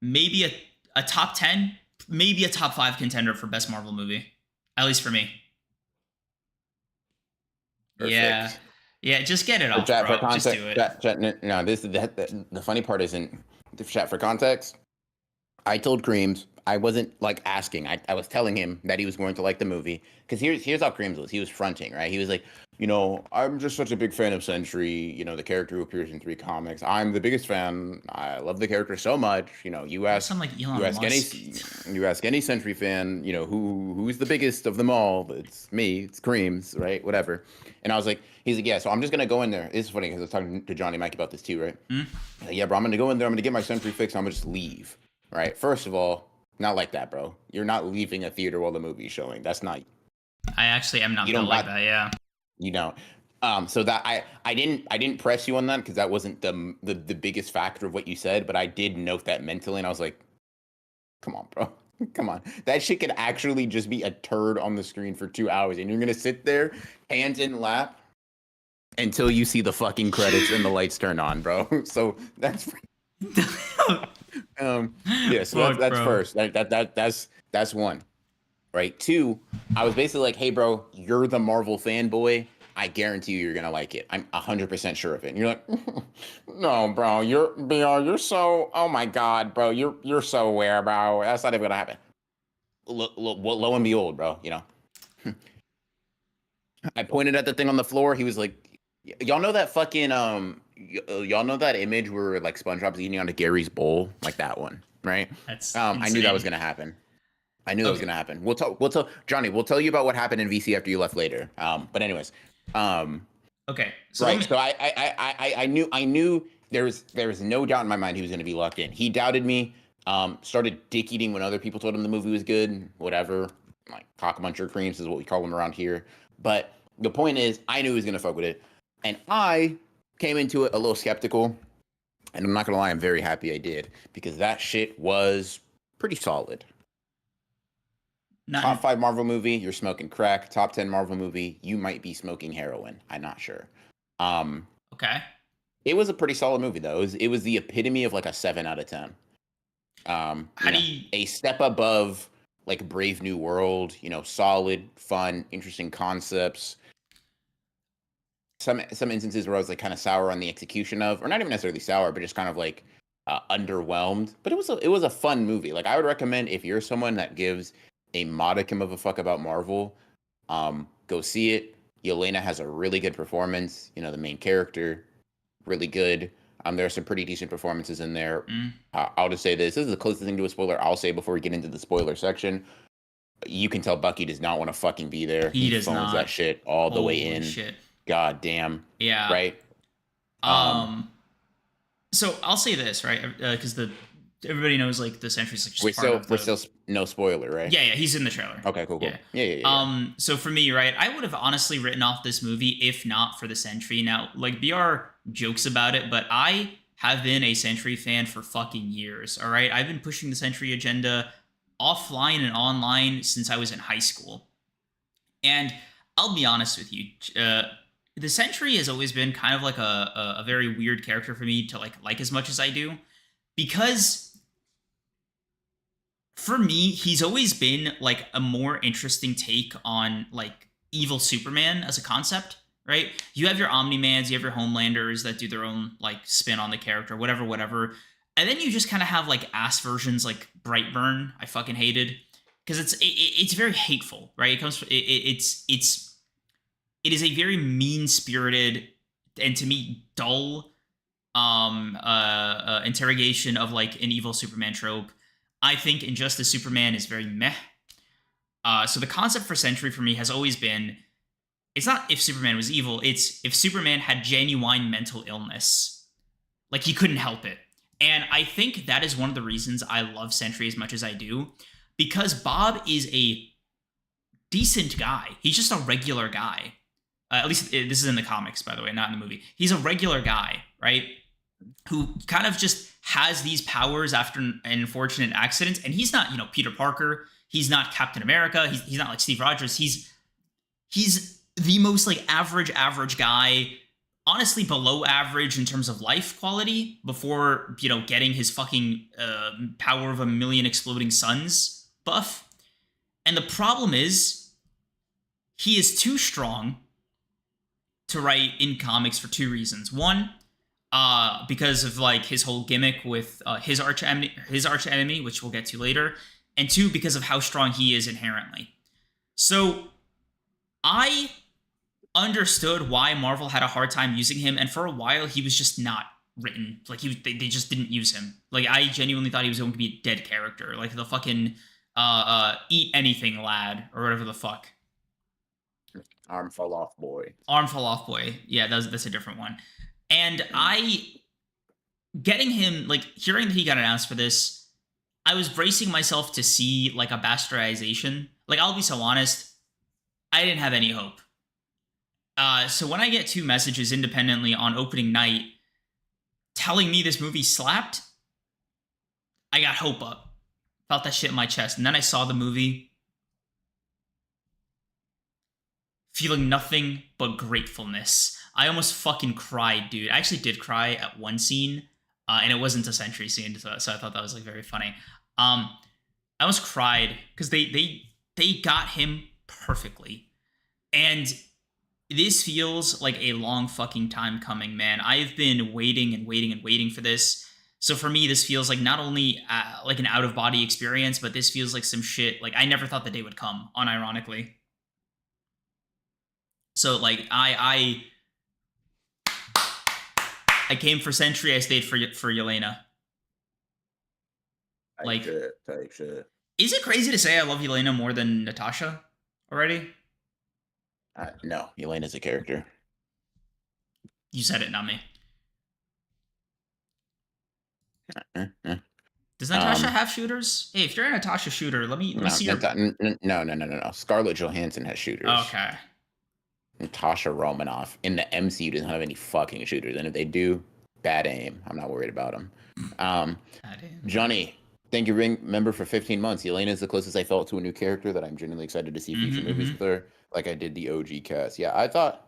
Maybe a top 10, maybe a top 5 contender for best Marvel movie. At least for me. Perfect. Yeah, just get it off, Chat, bro. for context, Just do it. no, the funny part isn't, the chat for context. I told Creams, I wasn't like asking. I was telling him that he was going to like the movie. Because here's how Creams was. He was fronting, right? He was like, I'm just such a big fan of Sentry, the character who appears in 3 comics. I'm the biggest fan. I love the character so much. You ask any Sentry fan, who's the biggest of them all? It's me, it's Creams, right? Whatever. And I was like, he's like, yeah, so I'm just gonna go in there. It's funny because I was talking to Johnny Mike about this too, right? Like, yeah, bro, I'm gonna go in there, I'm gonna get my Sentry fix, I'm gonna just leave. Right. First of all, not like that, bro. You're not leaving a theater while the movie's showing. That's not. I actually am not like that. Yeah. You don't. So that I didn't press you on that because that wasn't the biggest factor of what you said, but I did note that mentally, and I was like, come on, bro. Come on. That shit could actually just be a turd on the screen for 2 hours, and you're gonna sit there, hands in lap, until you see the fucking credits and the lights turn on, bro. So that's. Yeah, so that's first. That's one, right? 2, I was basically like, hey, bro, you're the Marvel fanboy. I guarantee you're gonna like it. I'm 100% sure of it. And you're like, no, bro, you're so, oh my god, bro, you're so aware, bro. That's not even gonna happen. Lo and behold, bro, I pointed at the thing on the floor. He was like, y'all know that fucking y'all know that image where like SpongeBob's eating onto Gary's bowl, like that one, right? That's I knew that was gonna happen. I knew that was gonna happen. We'll tell Johnny. We'll tell you about what happened in VC after you left later. But anyways, okay. So right. So I knew there was no doubt in my mind he was gonna be locked in. He doubted me. Started dick eating when other people told him the movie was good. Whatever, like cockmuncher creams is what we call them around here. But the point is, I knew he was gonna fuck with it, and I came into it a little skeptical, and I'm not gonna lie, I'm very happy I did, because that shit was pretty solid. Top 5 Marvel movie, you're smoking crack. Top 10 Marvel movie, you might be smoking heroin. I'm not sure. Okay. It was a pretty solid movie though. It was the epitome of like a 7 out of 10. A step above like Brave New World. Solid, fun, interesting concepts. Some instances where I was like kind of sour on the execution of, or not even necessarily sour, but just kind of like underwhelmed. But it was a fun movie. Like I would recommend, if you're someone that gives a modicum of a fuck about Marvel, go see it. Yelena has a really good performance. The main character, really good. There are some pretty decent performances in there. I'll just say this is the closest thing to a spoiler I'll say before we get into the spoiler section. You can tell Bucky does not want to fucking be there. He does phones not. That shit all the way in. Shit. God damn. Yeah. Right. So I'll say this, right? Because everybody knows like the Sentry's like just we're still no spoiler, right? Yeah, he's in the trailer. Okay, cool. Yeah. So for me, right, I would have honestly written off this movie if not for the Sentry. Now, like BR jokes about it, but I have been a Sentry fan for fucking years. All right, I've been pushing the Sentry agenda offline and online since I was in high school, and I'll be honest with you. The Sentry has always been kind of like a very weird character for me to like as much as I do, because for me, he's always been like a more interesting take on like evil Superman as a concept, right? You have your Omni-Mans, you have your Homelanders that do their own like spin on the character, whatever. And then you just kind of have like ass versions like Brightburn. I fucking hated, because it's very hateful, right? It is a very mean-spirited and to me dull interrogation of like an evil Superman trope. I think Injustice Superman is very meh. So the concept for Sentry for me has always been, it's not if Superman was evil, it's if Superman had genuine mental illness. Like he couldn't help it. And I think that is one of the reasons I love Sentry as much as I do, because Bob is a decent guy. He's just a regular guy. At least this is in the comics, by the way, not in the movie. He's a regular guy, right? who kind of just has these powers after an unfortunate accident. And he's not, Peter Parker. He's not Captain America. He's not like Steve Rogers. He's the most like average guy, honestly below average in terms of life quality before, getting his fucking power of a million exploding suns buff. And the problem is he is too strong to write in comics for two reasons. One, because of like his whole gimmick with his arch enemy, which we'll get to later, and two, because of how strong he is inherently. So I understood why Marvel had a hard time using him, and for a while he was just not written. Like they just didn't use him. Like I genuinely thought he was going to be a dead character, like the fucking eat anything lad or whatever the fuck. Arm fall off boy. Yeah, that's a different one. And getting him, like, hearing that he got announced for this, I was bracing myself to see, like, a bastardization. Like, I'll be so honest, I didn't have any hope. So when I get two messages independently on opening night telling me this movie slapped, I got hope up. Felt that shit in my chest. And then I saw the movie, feeling nothing but gratefulness. I almost fucking cried, dude. I actually did cry at one scene, and it wasn't a Sentry scene, so I thought that was like very funny. I almost cried because they got him perfectly, and this feels like a long fucking time coming, man. I've been waiting and waiting and waiting for this. So for me, this feels like not only like an out of body experience, but this feels like some shit. Like I never thought the day would come, unironically. So like I came for Sentry. I stayed for Yelena. Like, type shit. Is it crazy to say I love Yelena more than Natasha already? No, Yelena's a character. You said it, not me. Does Natasha have shooters? Hey, if you're a Natasha shooter, let me see your. No. Scarlett Johansson has shooters. Okay. Natasha Romanoff in the MCU doesn't have any fucking shooters, and if they do, bad aim. I'm not worried about them. Johnny, thank you, Ring member, for 15 months. Yelena is the closest I felt to a new character that I'm genuinely excited to see future movies with her, like I did the OG cast. Yeah, I thought,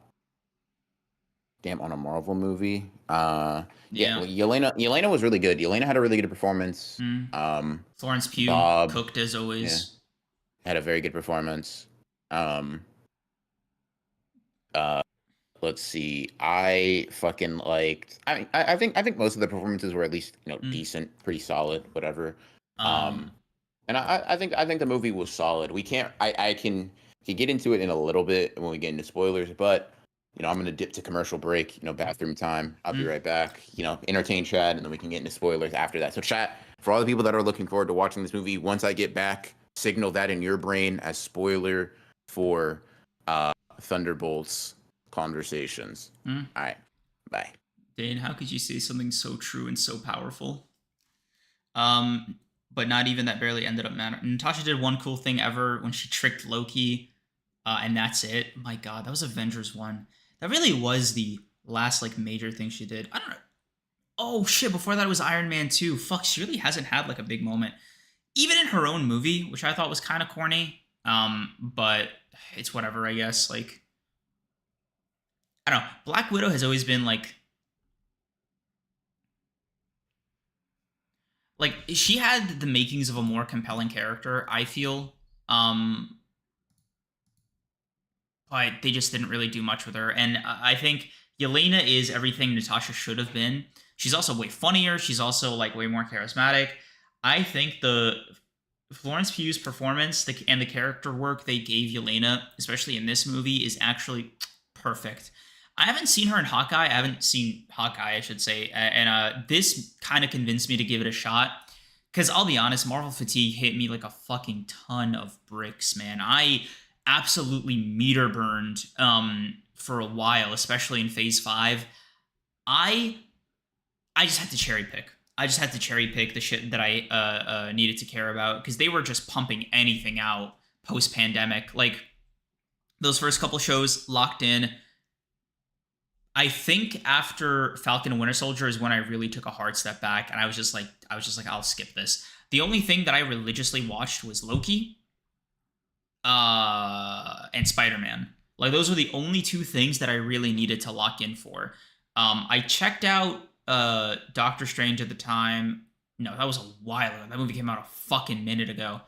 damn, on a Marvel movie. Yelena was really good. Yelena had a really good performance. Florence Pugh cooked as always. Yeah, had a very good performance. Let's see. I fucking liked. I think most of the performances were at least decent, pretty solid, whatever. And I think the movie was solid. We can't. I can get into it in a little bit when we get into spoilers, but I'm gonna dip to commercial break. Bathroom time. I'll be right back. Entertain chat, and then we can get into spoilers after that. So chat, for all the people that are looking forward to watching this movie, once I get back, signal that in your brain as spoiler for Thunderbolts conversations. All right, bye. Dane, how could you say something so true and so powerful? But not even that barely ended up mattering. Natasha did one cool thing ever when she tricked Loki, and that's it. My God, that was Avengers 1. That really was the last like major thing she did. I don't know. Oh shit! Before that, it was Iron Man 2. Fuck, she really hasn't had like a big moment, even in her own movie, which I thought was kind of corny. But it's whatever, I guess. Like, I don't know. Black Widow has always been like she had the makings of a more compelling character, I feel. But they just didn't really do much with her. And I think Yelena is everything Natasha should have been. She's also way funnier. She's also like way more charismatic. I think the Florence Pugh's performance and the character work they gave Yelena, especially in this movie, is actually perfect. I haven't seen her in Hawkeye. I haven't seen Hawkeye, I should say. And this kind of convinced me to give it a shot. Because I'll be honest, Marvel fatigue hit me like a fucking ton of bricks, man. I absolutely meter burned for a while, especially in Phase 5. I just had to cherry pick. I just had to cherry pick the shit that I needed to care about, because they were just pumping anything out post-pandemic. Like, those first couple shows locked in. I think after Falcon and Winter Soldier is when I really took a hard step back, and I was just like, I'll skip this. The only thing that I religiously watched was Loki, and Spider-Man. Like those were the only two things that I really needed to lock in for. I checked out Doctor Strange at the time. No, that was a while ago. That movie came out a fucking minute ago.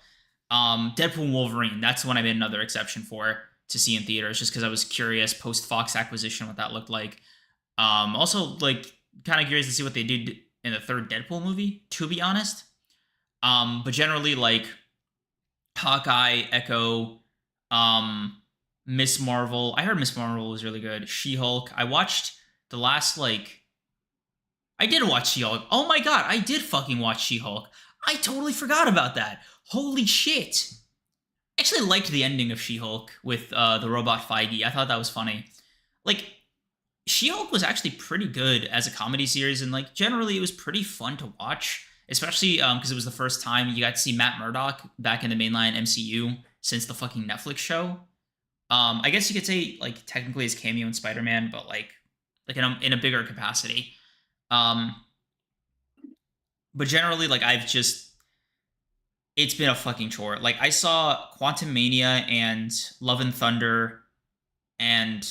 Deadpool and Wolverine. That's the one I made another exception for to see in theaters, just because I was curious post Fox acquisition what that looked like. Also, like, kind of curious to see what they did in the third Deadpool movie, to be honest. But generally, like, Hawkeye, Echo, Miss Marvel. I heard Miss Marvel was really good. She-Hulk. I watched the last, like... I did watch She-Hulk. Oh my god, I did fucking watch She-Hulk. I totally forgot about that. Holy shit. I actually liked the ending of She-Hulk with the robot Feige. I thought that was funny. Like, She-Hulk was actually pretty good as a comedy series, and like generally it was pretty fun to watch, especially because it was the first time you got to see Matt Murdock back in the mainline MCU since the fucking Netflix show. I guess you could say like technically his cameo in Spider-Man, but like in a bigger capacity. But generally, like it's been a fucking chore. Like I saw Quantum Mania and Love and Thunder and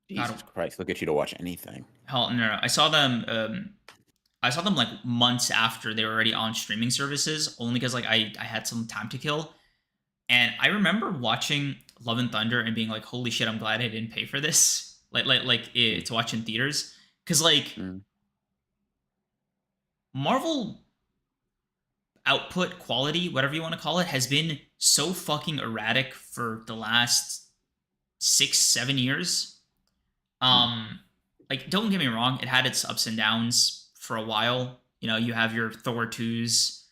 Jesus Christ, look at you to watch anything. Hell no. I saw them like months after they were already on streaming services, only because like I had some time to kill. And I remember watching Love and Thunder and being like, holy shit, I'm glad I didn't pay for this. To watch in theaters. Cause like Marvel output quality, whatever you want to call it, has been so fucking erratic for the last 6-7 years. Like, don't get me wrong, it had its ups and downs for a while. You know, you have your Thor 2s,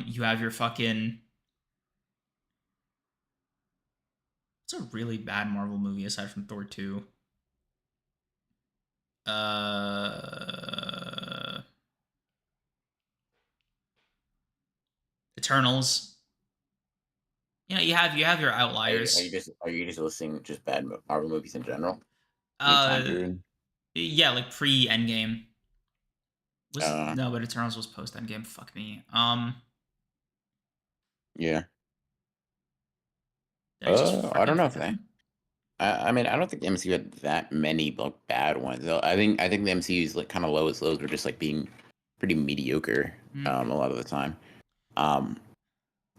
you have your fucking... It's a really bad Marvel movie aside from Thor 2. Eternals. You know, you have your outliers. Are you just listing just bad Marvel movies in general? Yeah, like pre Endgame. No, but Eternals was post Endgame. Fuck me. Yeah. I don't know if they. I mean, I don't think the MCU had that many like bad ones. Though I think the MCU's like kind of lowest lows were just like being pretty mediocre a lot of the time.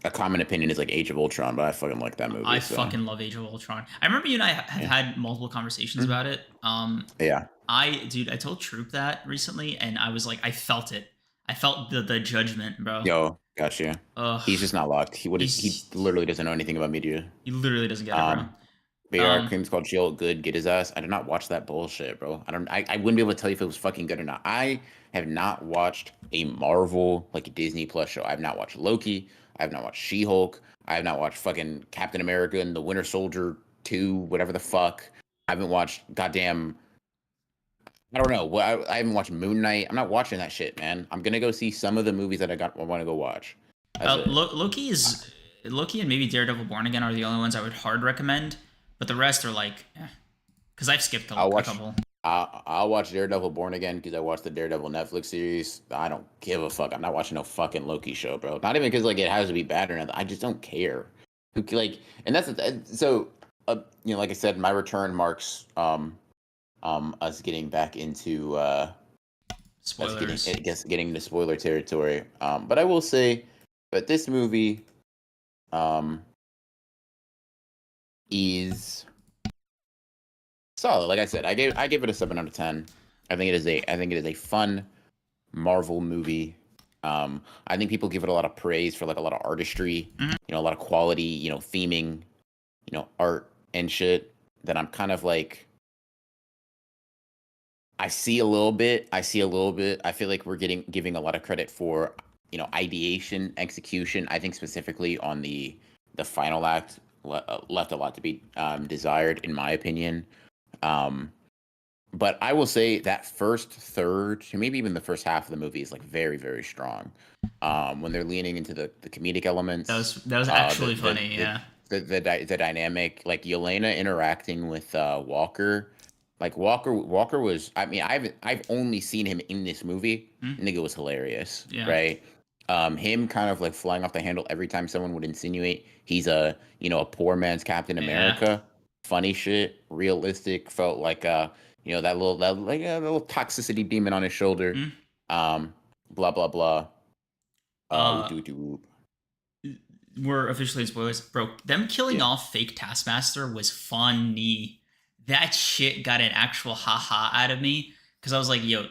A common opinion is like Age of Ultron, but I fucking like that movie. I fucking love Age of Ultron. I remember you and I have had multiple conversations about it. Yeah. I told Troop that recently, and I was like, I felt it. I felt the judgment, bro. Yo, gotcha. He's just not locked. He literally doesn't know anything about media. He literally doesn't get it, bro. BR Cream's called Jill Good. Get his ass. I did not watch that bullshit, bro. I wouldn't be able to tell you if it was fucking good or not. I have not watched a Marvel like Disney Plus show. I've not watched Loki. I have not watched She-Hulk. I have not watched fucking Captain America and the Winter Soldier 2, whatever the fuck. I haven't watched goddamn. I don't know. I haven't watched Moon Knight. I'm not watching that shit, man. I'm gonna go see some of the movies that I want to go watch. Loki and maybe Daredevil Born Again are the only ones I would hard recommend, but the rest are like, because I've skipped a couple. I'll watch Daredevil Born Again because I watched the Daredevil Netflix series. I don't give a fuck. I'm not watching no fucking Loki show, bro. Not even because like it has to be bad or nothing. I just don't care. Like, and that's so. You know, like I said, my return marks us getting back into spoilers. Getting into spoiler territory. But I will say that this movie is solid. Like I said, I gave it a 7 out of 10. I think it is a fun Marvel movie. I think people give it a lot of praise for like a lot of artistry, you know, a lot of quality, you know, theming, you know, art and shit. That I'm kind of like, I see a little bit. I feel like we're giving a lot of credit for, you know, ideation, execution. I think specifically on the final act left a lot to be desired, in my opinion. But I will say that first third, to maybe even the first half of the movie is like very, very strong. When they're leaning into the comedic elements. That was actually funny, yeah. The dynamic, like Yelena interacting with Walker, Like Walker was. I mean, I've only seen him in this movie. Nigga was hilarious, Yeah. right? Him kind of like flying off the handle every time someone would insinuate he's a a poor man's Captain America. Funny shit, realistic. Felt like that little toxicity demon on his shoulder. Blah blah blah. We're officially in spoilers, bro. Them killing off fake Taskmaster was funny. That shit got an actual haha out of me because I was like, yo,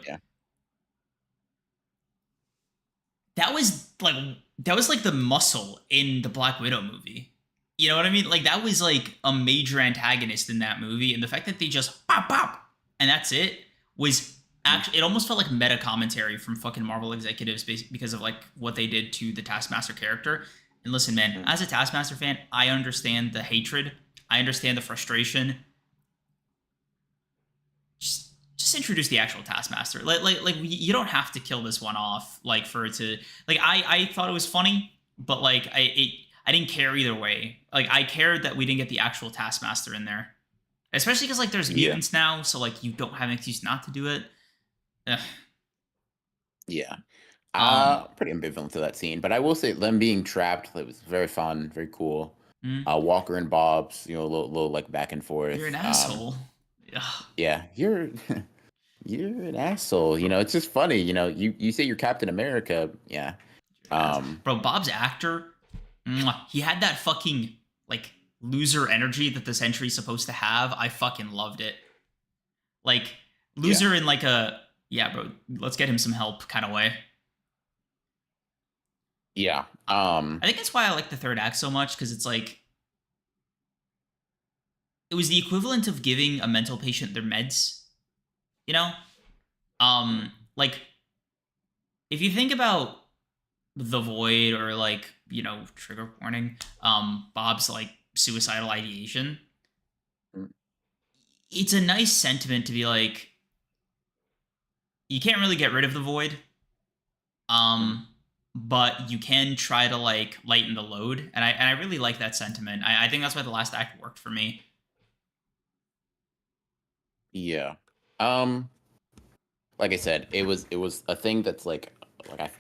that was like the muscle in the Black Widow movie. You know what I mean? Like that was like a major antagonist in that movie, and the fact that they just pop pop and that's it was actually, it almost felt like meta commentary from fucking Marvel executives because of like what they did to the Taskmaster character. And listen, man, as a Taskmaster fan, I understand the hatred. I understand the frustration. Just introduce the actual Taskmaster. Like you don't have to kill this one off. Like for it to like I thought it was funny, but like I didn't care either way. Like I cared that we didn't get the actual Taskmaster in there, especially because like there's mutants now, so like you don't have an excuse not to do it. Ugh. Yeah. Pretty ambivalent to that scene, but I will say them being trapped, it was very fun, very cool. Walker and Bob's, a little like back and forth. You're an asshole. Yeah, you're an asshole. It's just funny. You say you're Captain America. Yeah. Bro, Bob's actor, he had that fucking like loser energy that the Sentry's supposed to have. I fucking loved it. Like loser in like a bro, let's get him some help kind of way. Yeah. I think that's why I like the third act so much, because it's like it was the equivalent of giving a mental patient their meds. Like if you think about The Void or like, trigger warning, Bob's like suicidal ideation. It's a nice sentiment to be like, you can't really get rid of the void. But you can try to like lighten the load, and I really like that sentiment. I think that's why the last act worked for me. Yeah. Like I said, it was a thing that's like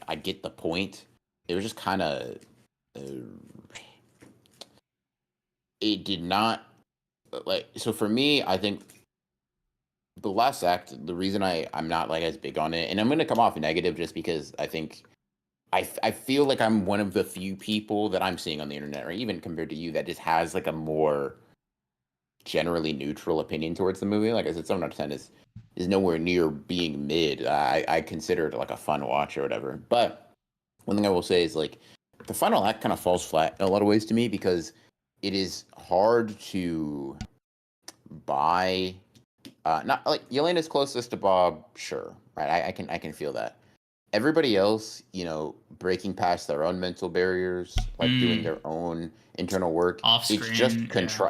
I get the point. It was just kind of it did not like, so for me, I think the last act, the reason I'm not like as big on it, and I'm gonna come off negative just because I think I feel like I'm one of the few people that I'm seeing on the internet, or even compared to you, that just has like a more generally neutral opinion towards the movie. Like I said, 7 out of 10 is nowhere near being mid. I consider it like a fun watch or whatever. But one thing I will say is like the final act kind of falls flat in a lot of ways to me, because it is hard to buy. Not like Yelena's closest to Bob, sure, right? I can feel that. Everybody else, breaking past their own mental barriers, like doing their own internal work, Off-screen, it's just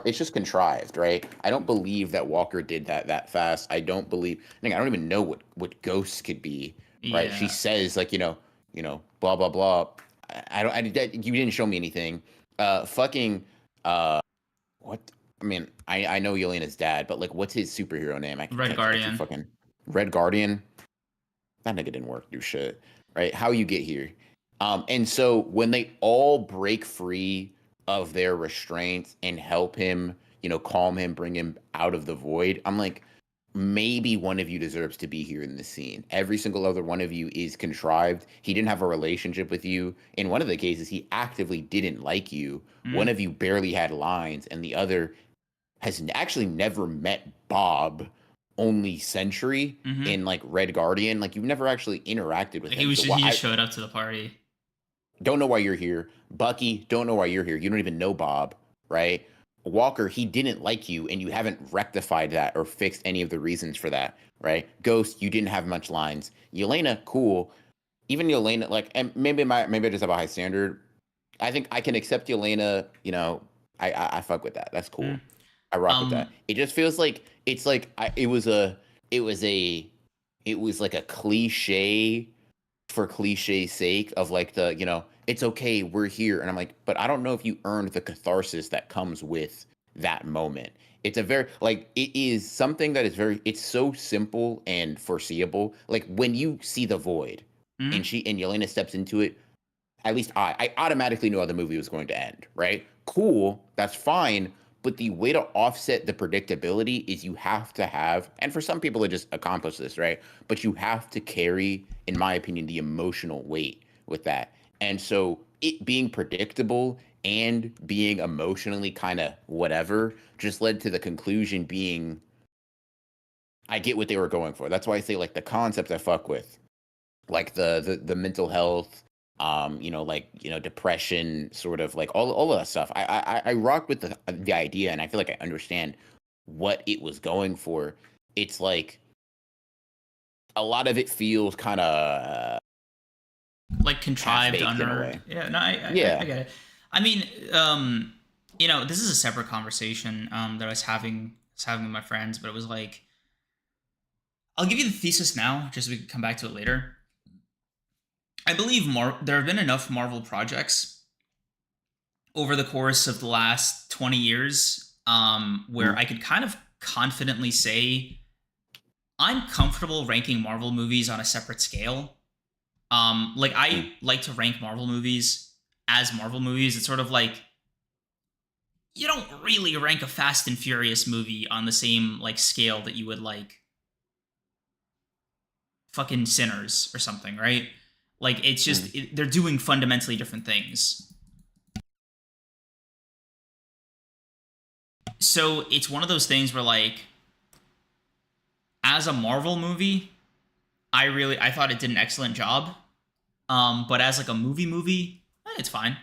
it's just contrived, right? I don't believe that Walker did that fast. I don't believe. I don't even know what ghosts could be, right? Yeah. She says like blah blah blah. You didn't show me anything. What? I mean, I know Yelena's dad, but like, what's his superhero name? Red Guardian. Fucking Red Guardian. That nigga didn't work, do shit, right? How you get here? And so when they all break free of their restraints and help him, calm him, bring him out of the void, I'm like, maybe one of you deserves to be here in this scene. Every single other one of you is contrived. He didn't have a relationship with you. In one of the cases, he actively didn't like you. One of you barely had lines, and the other has actually never met Bob, only Sentry in like Red Guardian. Like you've never actually interacted with him. He just showed up to the party. Don't know why you're here. Bucky, don't know why you're here. You don't even know Bob, right? Walker, he didn't like you, and you haven't rectified that or fixed any of the reasons for that, right? Ghost, you didn't have much lines. Yelena, cool. Even Yelena, like, and maybe I just have a high standard. I think I can accept Yelena. I fuck with that. That's cool. I rock with that. It just feels like it's like it was like a cliche for cliche's sake of like it's okay, we're here, and I'm like, but I don't know if you earned the catharsis that comes with that moment. It's a very like it is something that is very it's so simple and foreseeable. Like when you see the void Mhm. and Yelena steps into it, at least I automatically knew how the movie was going to end, right? Cool, that's fine. But the way to offset the predictability is you have to have, and for some people to just accomplish this, right? But you have to carry, in my opinion, the emotional weight with that. And so it being predictable and being emotionally kind of whatever just led to the conclusion being I get what they were going for. That's why I say like the concept I fuck with, like the mental health, like depression, sort of like all of that stuff. I rock with the idea, and I feel like I understand what it was going for. It's like a lot of it feels kind of Like contrived, half-baked in a unearned. way. Yeah, no, I Yeah. get it. I mean, this is a separate conversation that I was having with my friends, but it was like, I'll give you the thesis now, just so we can come back to it later. I believe there have been enough Marvel projects over the course of the last 20 years where I could kind of confidently say I'm comfortable ranking Marvel movies on a separate scale. Like I like to rank Marvel movies as Marvel movies. It's sort of like you don't really rank a Fast and Furious movie on the same like scale that you would like fucking Sinners or something, right? Like it's just they're doing fundamentally different things. So it's one of those things where like as a Marvel movie, I thought it did an excellent job. But as like a movie, it's fine.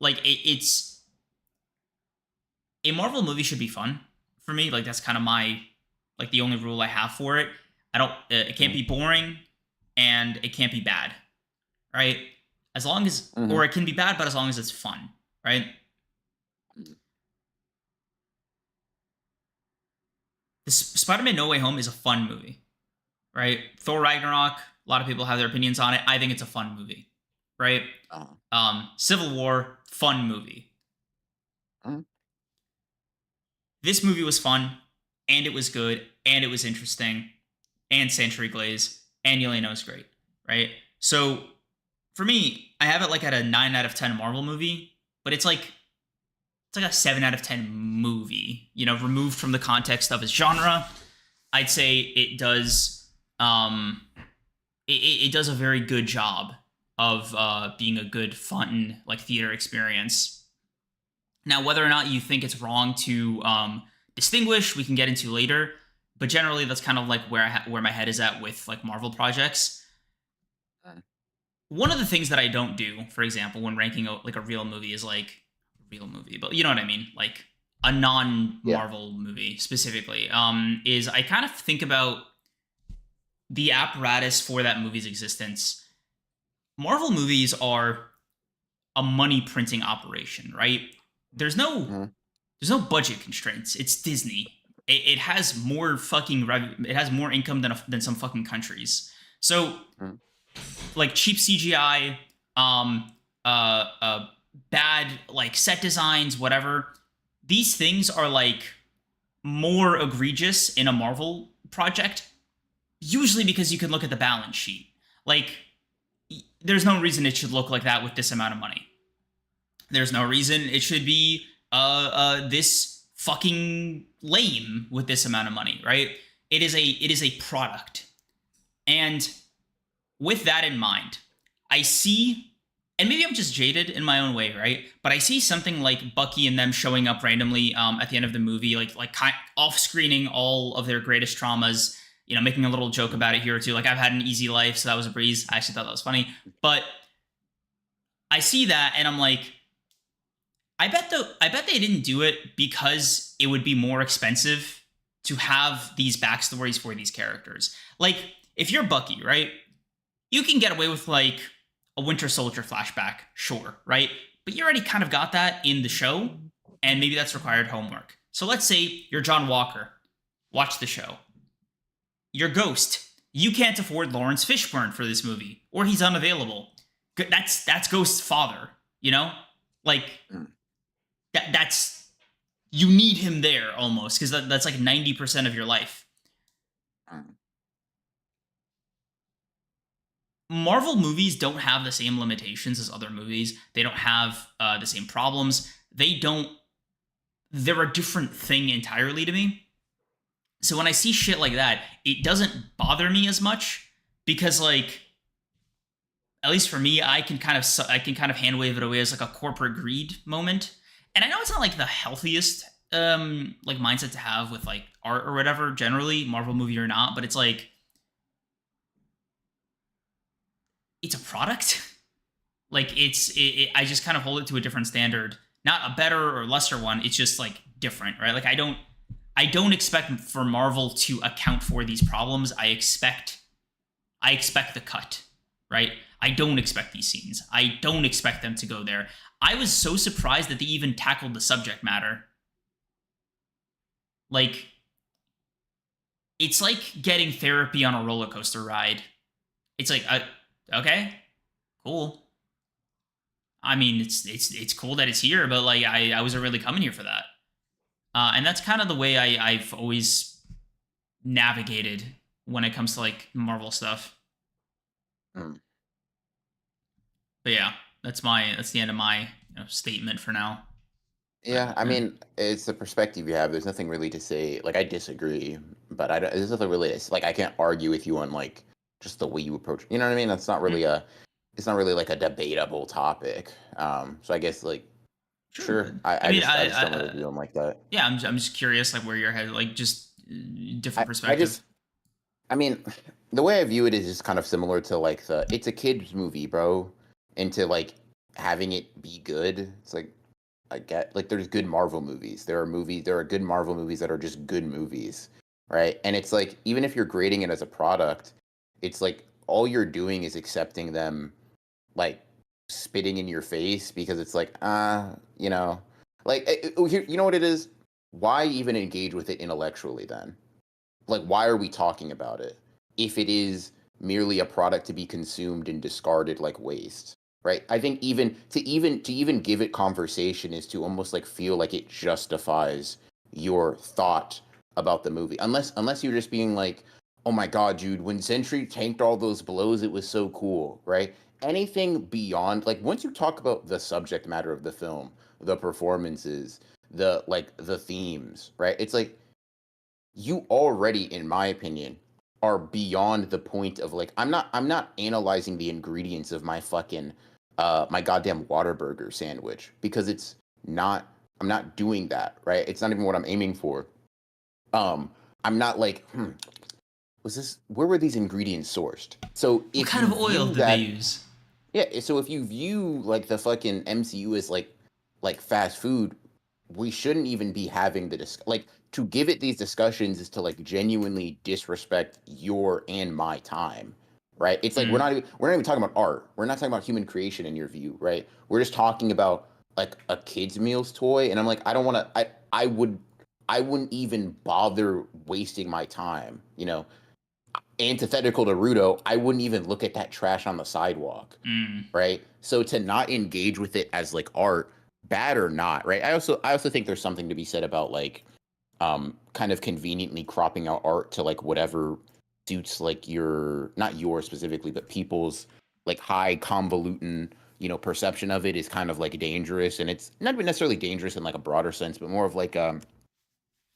Like it's a Marvel movie should be fun for me. Like that's kind of my like the only rule I have for it. I don't. It can't be boring, and it can't be bad, right? As long as, or it can be bad, but as long as it's fun, right? This Spider-Man No Way Home is a fun movie, right? Thor Ragnarok. A lot of people have their opinions on it. I think it's a fun movie, right? Civil War, fun movie. This movie was fun, and it was good, and it was interesting, and Sentry Glaze, and Yelena was great, right? So for me, I have it like at a 9 out of 10 Marvel movie, but it's like a 7 out of 10 movie, removed from the context of its genre. I'd say it does it does a very good job of being a good fun like theater experience. Now, whether or not you think it's wrong to distinguish, we can get into later. But generally, that's kind of like where my head is at with like Marvel projects. One of the things that I don't do, for example, when ranking a real movie is like real movie, but you know what I mean, like a non-Marvel movie specifically, is I kind of think about the apparatus for that movie's existence. Marvel movies are a money printing operation, right? There's no budget constraints. It's Disney. It has more fucking it has more income than some fucking countries. So, like cheap CGI, bad like set designs, whatever. These things are like more egregious in a Marvel project, usually because you can look at the balance sheet. Like, there's no reason it should look like that with this amount of money. There's no reason it should be this fucking lame with this amount of money, right? It is a product. And with that in mind, I see, and maybe I'm just jaded in my own way, right? But I see something like Bucky and them showing up randomly at the end of the movie, like off-screening all of their greatest traumas, making a little joke about it here or two. Like, I've had an easy life, so that was a breeze. I actually thought that was funny. But I see that, and I'm like, I bet they didn't do it because it would be more expensive to have these backstories for these characters. Like, if you're Bucky, right? You can get away with like a Winter Soldier flashback, sure, right? But you already kind of got that in the show, and maybe that's required homework. So let's say you're John Walker. Watch the show. You're Ghost. You can't afford Lawrence Fishburne for this movie, or he's unavailable. That's Ghost's father, Like, that's you need him there almost, because that's like 90% of your life. Marvel movies don't have the same limitations as other movies. They don't have the same problems. They're a different thing entirely to me. So when I see shit like that, it doesn't bother me as much because, like, at least for me, I can kind of hand wave it away as like a corporate greed moment. And I know it's not like the healthiest like mindset to have with like art or whatever, generally, Marvel movie or not, but it's like, it's a product. Like I just kind of hold it to a different standard, not a better or lesser one. It's just like different, right? Like I don't expect for Marvel to account for these problems. I expect the cut, right? I don't expect these scenes. I don't expect them to go there. I was so surprised that they even tackled the subject matter. Like, it's like getting therapy on a roller coaster ride. It's like, okay, cool. I mean, it's cool that it's here, but like I wasn't really coming here for that. And that's kind of the way I've always navigated when it comes to like Marvel stuff. But yeah, that's the end of my statement for now. Yeah, I mean, it's the perspective you have. There's nothing really to say. Like, I disagree, but there's nothing really like I can't argue with you on like just the way you approach. You know what I mean? That's not really it's not really like a debatable topic. So I guess like sure. I just don't really view them like that. Yeah, I'm just curious like where your head, like, just different perspective. I mean, the way I view it is just kind of similar to like it's a kids movie, bro, and to like having it be good. It's like I get like there's good Marvel movies. There are good Marvel movies that are just good movies, right? And it's like even if you're grading it as a product, it's like all you're doing is accepting them like spitting in your face because it's like like you know what it is? Why even engage with it intellectually then? Like why are we talking about it if it is merely a product to be consumed and discarded like waste? Right? I think even to give it conversation is to almost like feel like it justifies your thought about the movie. Unless you're just being like, "Oh my god, dude, when Sentry tanked all those blows, it was so cool," right? Anything beyond like once you talk about the subject matter of the film, the performances, the themes, right? It's like you already, in my opinion, are beyond the point of like I'm not analyzing the ingredients of my fucking my goddamn Whataburger sandwich because I'm not doing that, right? It's not even what I'm aiming for. I'm not like, where were these ingredients sourced? So if what kind of oil did they use? Yeah, so if you view like the fucking MCU as like fast food, we shouldn't even be having like to give it these discussions is to like genuinely disrespect your and my time. Right? It's like we're not even talking about art. We're not talking about human creation in your view, right? We're just talking about like a kid's meals toy. And I'm like, I don't want to I wouldn't even bother wasting my time, antithetical to Rudo, I wouldn't even look at that trash on the sidewalk. Right? So to not engage with it as like art, bad or not, right? I also think there's something to be said about like kind of conveniently cropping out art to like whatever suits like not yours specifically, but people's like high convoluted, perception of it is kind of like dangerous. And it's not necessarily dangerous in like a broader sense, but more of like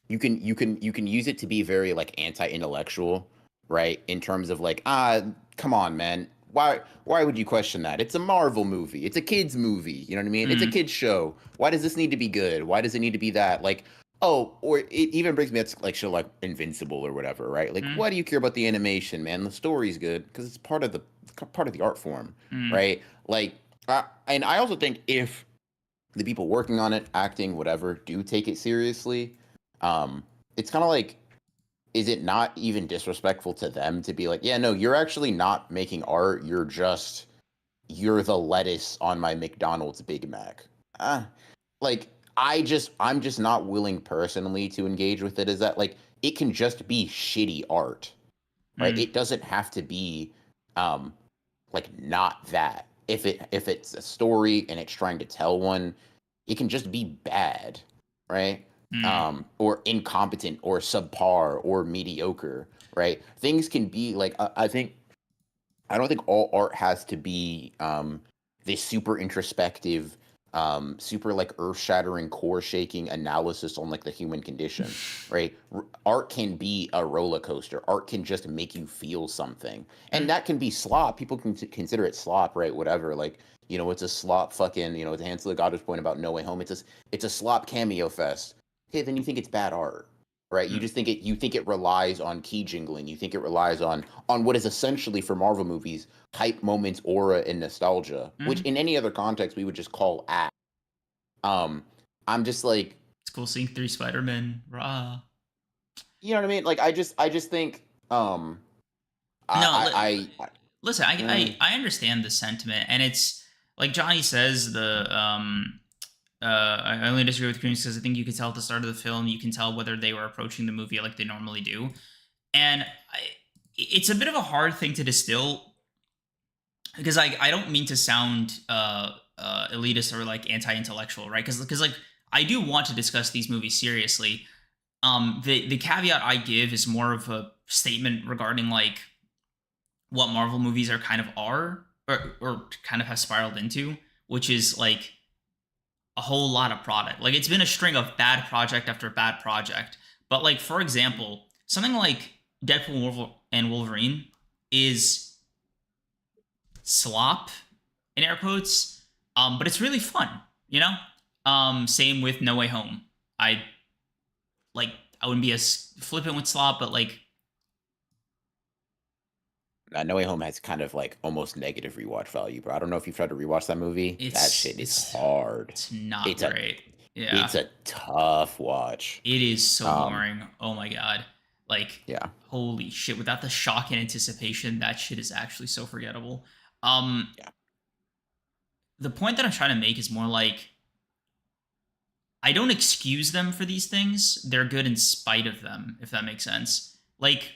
you can use it to be very like anti-intellectual, right? In terms of like, come on, man. Why would you question that? It's a Marvel movie. It's a kids movie. You know what I mean? It's a kids show. Why does this need to be good? Why does it need to be that? Like, oh, or it even brings me to like show like Invincible or whatever, right? Like, why do you care about the animation, man? The story's good because it's part of the art form, right? Like, and I also think if the people working on it, acting, whatever, do take it seriously, it's kind of like, is it not even disrespectful to them to be like, yeah, no, you're actually not making art. You're the lettuce on my McDonald's Big Mac. Like I'm just not willing personally to engage with it. Is that like it can just be shitty art, right? It doesn't have to be like not that. If it's a story and it's trying to tell one, it can just be bad, right? or incompetent or subpar or mediocre, right? Things can be like I don't think all art has to be this super introspective, super like earth-shattering, core-shaking analysis on like the human condition, right? Art can be a roller coaster. Art can just make you feel something, and that can be slop. People can consider it slop, right? Whatever, like it's a slop fucking to answer the Goddard's point about No Way Home. It's a slop cameo fest. Okay, then you think it's bad art, right? You just think it relies on key jingling. You think it relies on what is essentially for Marvel movies hype moments, aura, and nostalgia, which in any other context we would just call act. I'm just like, it's cool seeing 3 Spider-Men. Rah. You know what I mean? Like I just think listen, I understand the sentiment, and it's like Johnny says, I only disagree with Creams because I think you can tell at the start of the film, you can tell whether they were approaching the movie like they normally do. And it's a bit of a hard thing to distill, because I don't mean to sound elitist or like anti-intellectual, right? Because like I do want to discuss these movies seriously. The caveat I give is more of a statement regarding like what Marvel movies are or kind of have spiraled into, which is like a whole lot of product. Like it's been a string of bad project after bad project. But like, for example, something like Deadpool and Wolverine is slop in air quotes, but it's really fun, same with No Way Home. I wouldn't be as flippant with slop, but like No Way Home has kind of like almost negative rewatch value, bro. I don't know if you've tried to rewatch that movie. That shit is hard. It's not great. Yeah. It's a tough watch. It is so boring. Oh my god. Like, yeah. Holy shit. Without the shock and anticipation, that shit is actually so forgettable. Yeah. The point that I'm trying to make is more like, I don't excuse them for these things. They're good in spite of them, if that makes sense. Like,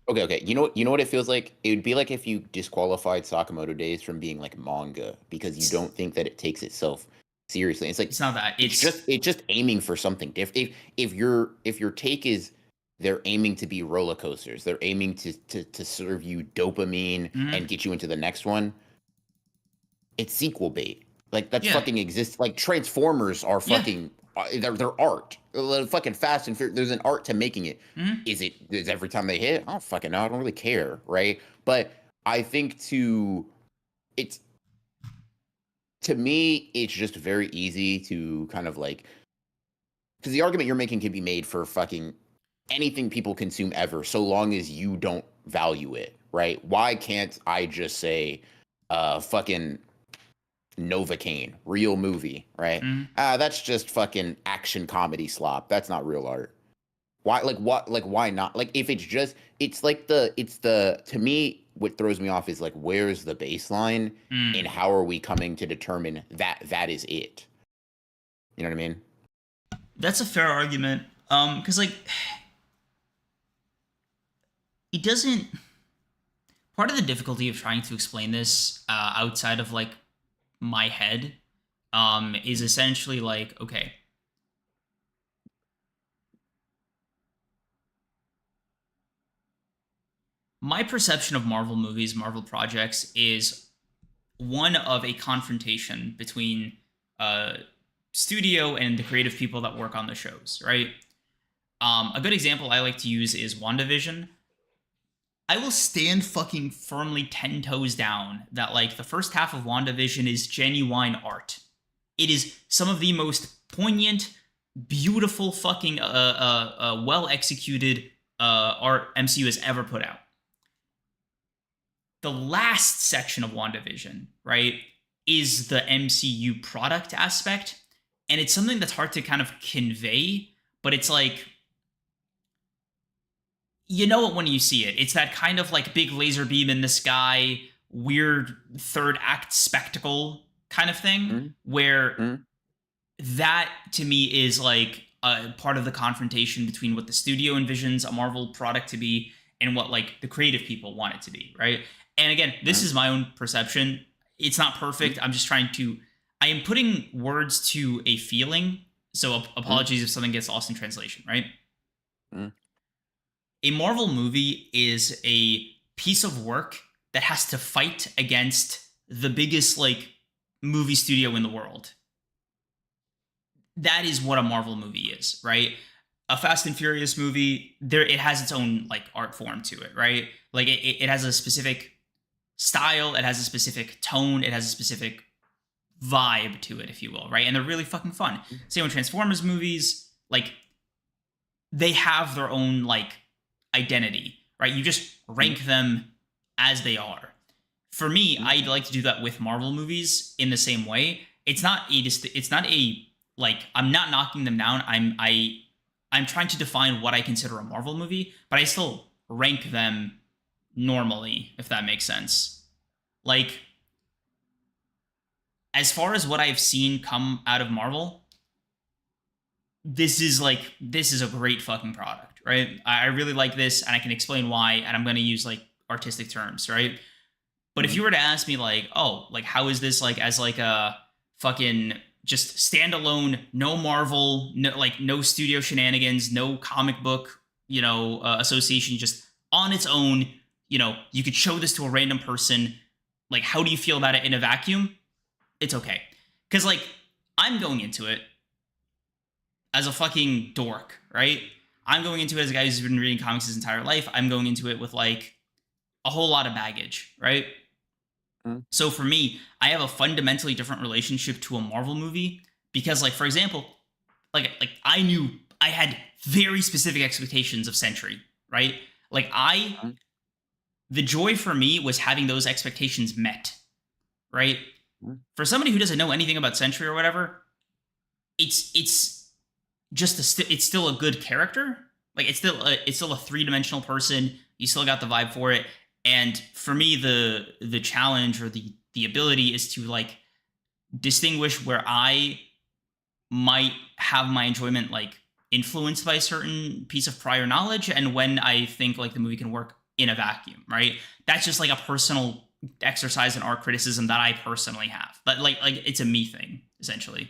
Okay. You know what it feels like? It would be like if you disqualified Sakamoto Days from being like manga because you don't think that it takes itself seriously. It's like it's not that. It's just aiming for something different. If your take is they're aiming to be roller coasters, they're aiming to serve you dopamine and get you into the next one. It's sequel bait. Like that's fucking exists. Like Transformers are fucking. They're art. Fucking Fast and Furious. There's an art to making it. Is every time they hit? I don't fucking know. I don't really care, right? But I think to me, it's just very easy to kind of like, because the argument you're making can be made for fucking anything people consume ever, so long as you don't value it, right? Why can't I just say, fucking Novocaine, real movie, right? That's just fucking action comedy slop. That's not real art. Why? Like what? Like why not? Like if to me, what throws me off is like, where's the baseline and how are we coming to determine that is it? You know what I mean? That's a fair argument. Because like it doesn't. Part of the difficulty of trying to explain this outside of like my head is essentially like, okay, my perception of Marvel movies, Marvel projects, is one of a confrontation between studio and the creative people that work on the shows, right? A good example I like to use is WandaVision. I will stand fucking firmly 10 toes down that like the first half of WandaVision is genuine art. It is some of the most poignant, beautiful, fucking well executed art MCU has ever put out. The last section of WandaVision, right, is the MCU product aspect, and it's something that's hard to kind of convey, but it's like, you know it when you see it. It's that kind of like big laser beam in the sky, weird third act spectacle kind of thing, where that to me is like a part of the confrontation between what the studio envisions a Marvel product to be and what like the creative people want it to be, right? And again, this is my own perception. It's not perfect. I'm just trying to I am putting words to a feeling. So apologies if something gets lost in translation, right? A Marvel movie is a piece of work that has to fight against the biggest like movie studio in the world. That is what a Marvel movie is, right? A Fast and Furious movie, it has its own like art form to it, right? Like it has a specific style, it has a specific tone, it has a specific vibe to it, if you will, right? And they're really fucking fun. Same with Transformers movies, like they have their own like identity, right? You just rank them as they are. For me, I'd like to do that with Marvel movies in the same way. It's not a like I'm not knocking them down. I'm trying to define what I consider a Marvel movie, but I still rank them normally, if that makes sense. Like, as far as what I've seen come out of Marvel, this is a great fucking product, right? I really like this, and I can explain why, and I'm going to use like artistic terms, right? But if you were to ask me like, oh, like how is this like as like a fucking just standalone, no Marvel, no studio shenanigans, no comic book, association, just on its own, you could show this to a random person. Like, how do you feel about it in a vacuum? It's okay. Because, like, I'm going into it as a fucking dork, right? I'm going into it as a guy who's been reading comics his entire life. I'm going into it with, like, a whole lot of baggage, right? So for me, I have a fundamentally different relationship to a Marvel movie because, like, for example, like I knew I had very specific expectations of Sentry, right? Like, the joy for me was having those expectations met, right? For somebody who doesn't know anything about Sentry or whatever, it's it's still a good character. Like, it's still a three-dimensional person. You still got the vibe for it. And for me, the challenge or the ability is to like distinguish where I might have my enjoyment like influenced by a certain piece of prior knowledge, and when I think like the movie can work in a vacuum, right? That's just like a personal exercise in art criticism that I personally have. But like it's a me thing, essentially.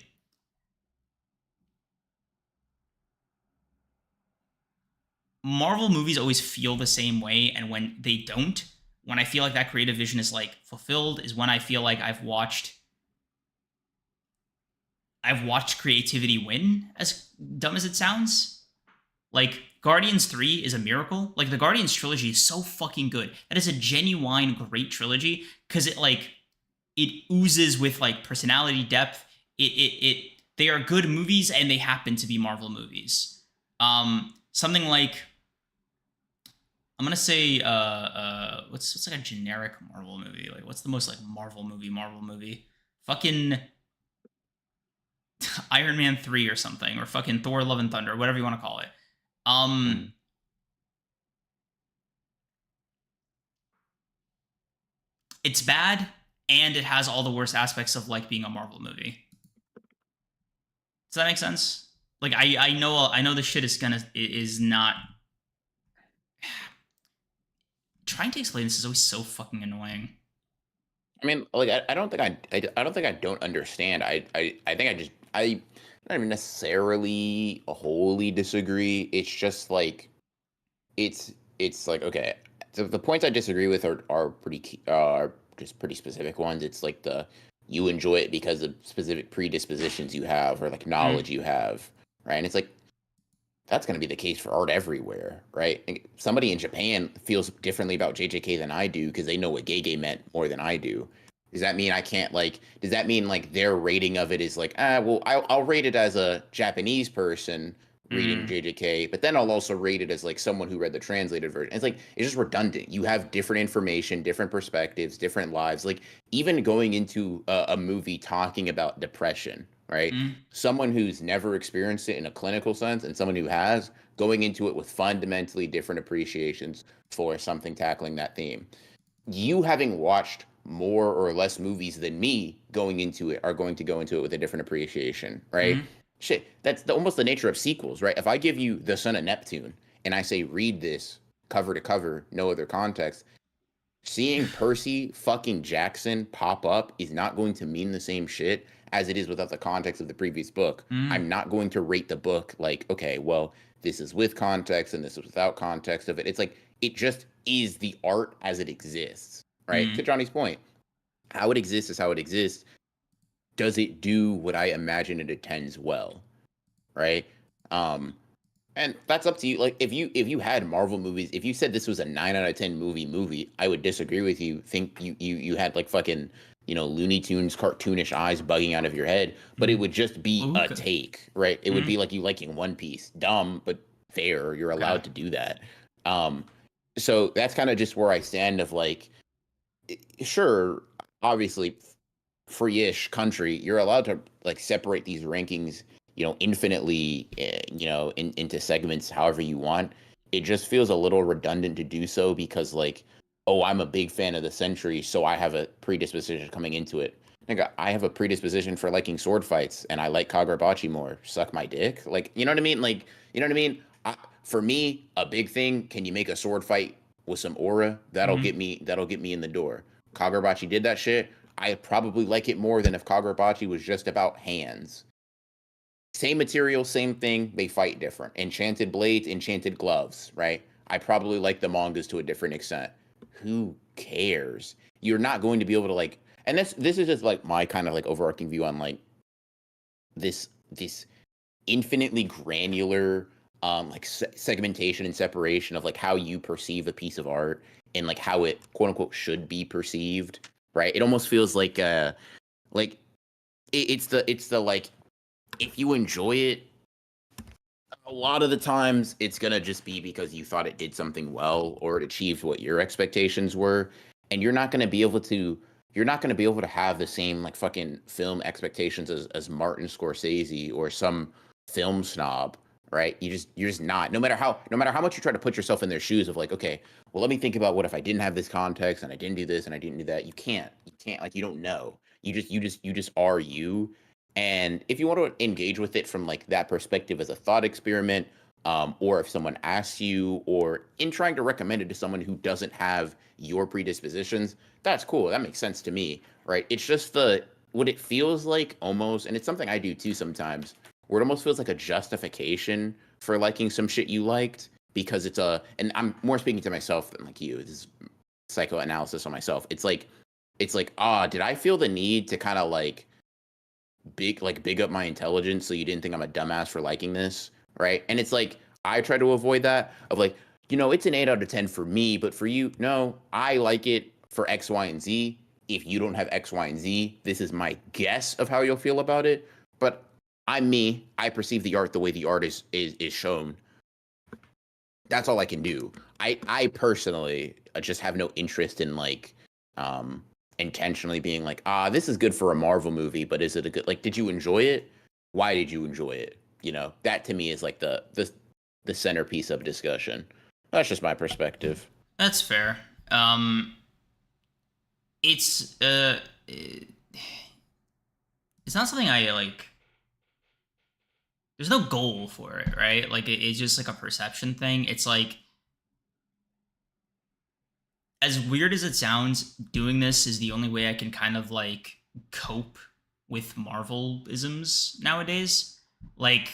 Marvel movies always feel the same way, and when they don't, when I feel like that creative vision is like fulfilled, is when I feel like I've watched creativity win, as dumb as it sounds. Like, Guardians 3 is a miracle. Like, the Guardians trilogy is so fucking good. That is a genuine great trilogy because it oozes with like personality depth. They are good movies, and they happen to be Marvel movies. Something like, I'm gonna say what's like a generic Marvel movie? Like, what's the most like Marvel movie? Fucking Iron Man 3 or something, or fucking Thor Love and Thunder, whatever you want to call it. It's bad, and it has all the worst aspects of like being a Marvel movie. Does that make sense? Like, I know this shit is not. Trying to explain this is always so fucking annoying. I mean, like, I don't think I don't understand. I think I don't even necessarily wholly disagree. It's just like, it's like, okay. So the points I disagree with are just pretty specific ones. It's like you enjoy it because of specific predispositions you have or like knowledge you have, right? And it's like, that's going to be the case for art everywhere, right? And somebody in Japan feels differently about JJK than I do because they know what gay meant more than I do. Does that mean I can't does that mean like their rating of it is like, well, I'll rate it as a Japanese person reading JJK, but then I'll also rate it as like someone who read the translated version. It's like, it's just redundant. You have different information, different perspectives, different lives. Like, even going into a movie talking about depression, right? Someone who's never experienced it in a clinical sense and someone who has, going into it with fundamentally different appreciations for something tackling that theme. You having watched more or less movies than me going into it are going to go into it with a different appreciation, right? Shit, that's almost the nature of sequels, right? If I give you The Son of Neptune and I say read this cover to cover, no other context, seeing Percy fucking Jackson pop up is not going to mean the same shit as it is without the context of the previous book. I'm not going to rate the book like, okay, well, this is with context and this is without context of it. It's like, it just is the art as it exists, right? To Johnny's point, how it exists is how it exists. Does it do what I imagine it intends well, right? And that's up to you. Like if you had Marvel movies, if you said this was a 9 out of 10 movie, I would disagree with you. Think you had like fucking, Looney Tunes cartoonish eyes bugging out of your head, but it would just be a take, right? It would be like you liking One Piece. Dumb, but fair. You're allowed to do that. So that's kind of just where I stand of like, sure, obviously free-ish country, you're allowed to like separate these rankings, infinitely, into segments however you want. It just feels a little redundant to do so because like, oh, I'm a big fan of the Sentry, so I have a predisposition coming into it. I have a predisposition for liking sword fights, and I like Kagurabachi more. Suck my dick, like, you know what I mean? Like, you know what I mean? For me, a big thing. Can you make a sword fight with some aura? That'll get me. That'll get me in the door. Kagurabachi did that shit. I probably like it more than if Kagurabachi was just about hands. Same material, same thing. They fight different. Enchanted blades, enchanted gloves, right? I probably like the mangas to a different extent. Who cares? You're not going to be able to like, and this is just like my kind of like overarching view on like this infinitely granular like segmentation and separation of like how you perceive a piece of art and like how it quote unquote should be perceived, right? It almost feels like it's the like, if you enjoy it, a lot of the times it's gonna just be because you thought it did something well or it achieved what your expectations were, and you're not gonna be able to have the same like fucking film expectations as Martin Scorsese or some film snob, right? You're just not. No matter how much you try to put yourself in their shoes of like, okay, well, let me think about what if I didn't have this context and I didn't do this and I didn't do that. You can't like, you don't know. You just are you. And if you want to engage with it from like that perspective as a thought experiment, or if someone asks you, or in trying to recommend it to someone who doesn't have your predispositions, that's cool. That makes sense to me, right? It's just what it feels like almost, and it's something I do too sometimes, where it almost feels like a justification for liking some shit you liked because and I'm more speaking to myself than like you. This is psychoanalysis on myself. It's like, did I feel the need to kind of like big up my intelligence so you didn't think I'm a dumbass for liking this, right? And it's like, I try to avoid that of like, it's an 8 out of 10 for me, but for you, no, I like it for X, Y, and Z. If you don't have X, Y, and Z, this is my guess of how you'll feel about it. But I'm me. I perceive the art the way the art is shown. That's all I can do. I personally just have no interest in like intentionally being like, this is good for a Marvel movie, but is it a good, like, did you enjoy it? Why did you enjoy it? That to me is like the centerpiece of discussion. That's just my perspective. That's fair. It's not something I like. There's no goal for it, right? Like it's just like a perception thing. It's like, as weird as it sounds, doing this is the only way I can kind of like cope with Marvel-isms nowadays. Like,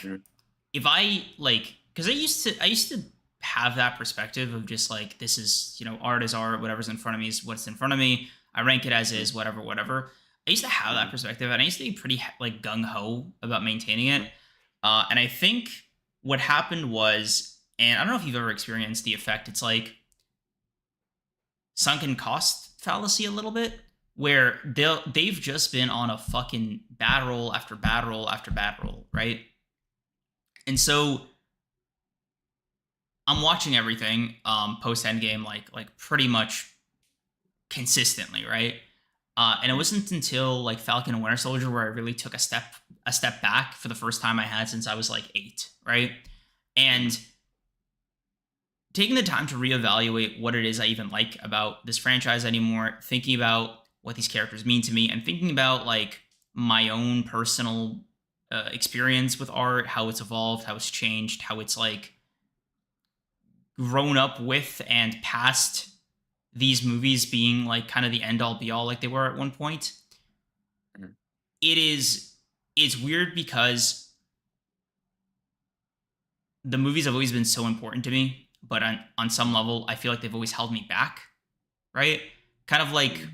if I like, because I used to have that perspective of just like, this is, art is art, whatever's in front of me is what's in front of me. I rank it as is, whatever. I used to have that perspective, and I used to be pretty like gung-ho about maintaining it. And I think what happened was, and I don't know if you've ever experienced the effect, it's like sunken cost fallacy a little bit, where they've just been on a fucking bad roll after bad roll after bad roll, right? And so I'm watching everything post Endgame like pretty much consistently, right? And it wasn't until like Falcon and Winter Soldier where I really took a step back for the first time I had since I was like 8, right? And taking the time to reevaluate what it is I even like about this franchise anymore, thinking about what these characters mean to me, and thinking about like my own personal experience with art, how it's evolved, how it's changed, how it's like grown up with and past these movies being like kind of the end all be all like they were at one point. Mhm. It's weird because the movies have always been so important to me, but on some level, I feel like they've always held me back, right? Kind of like,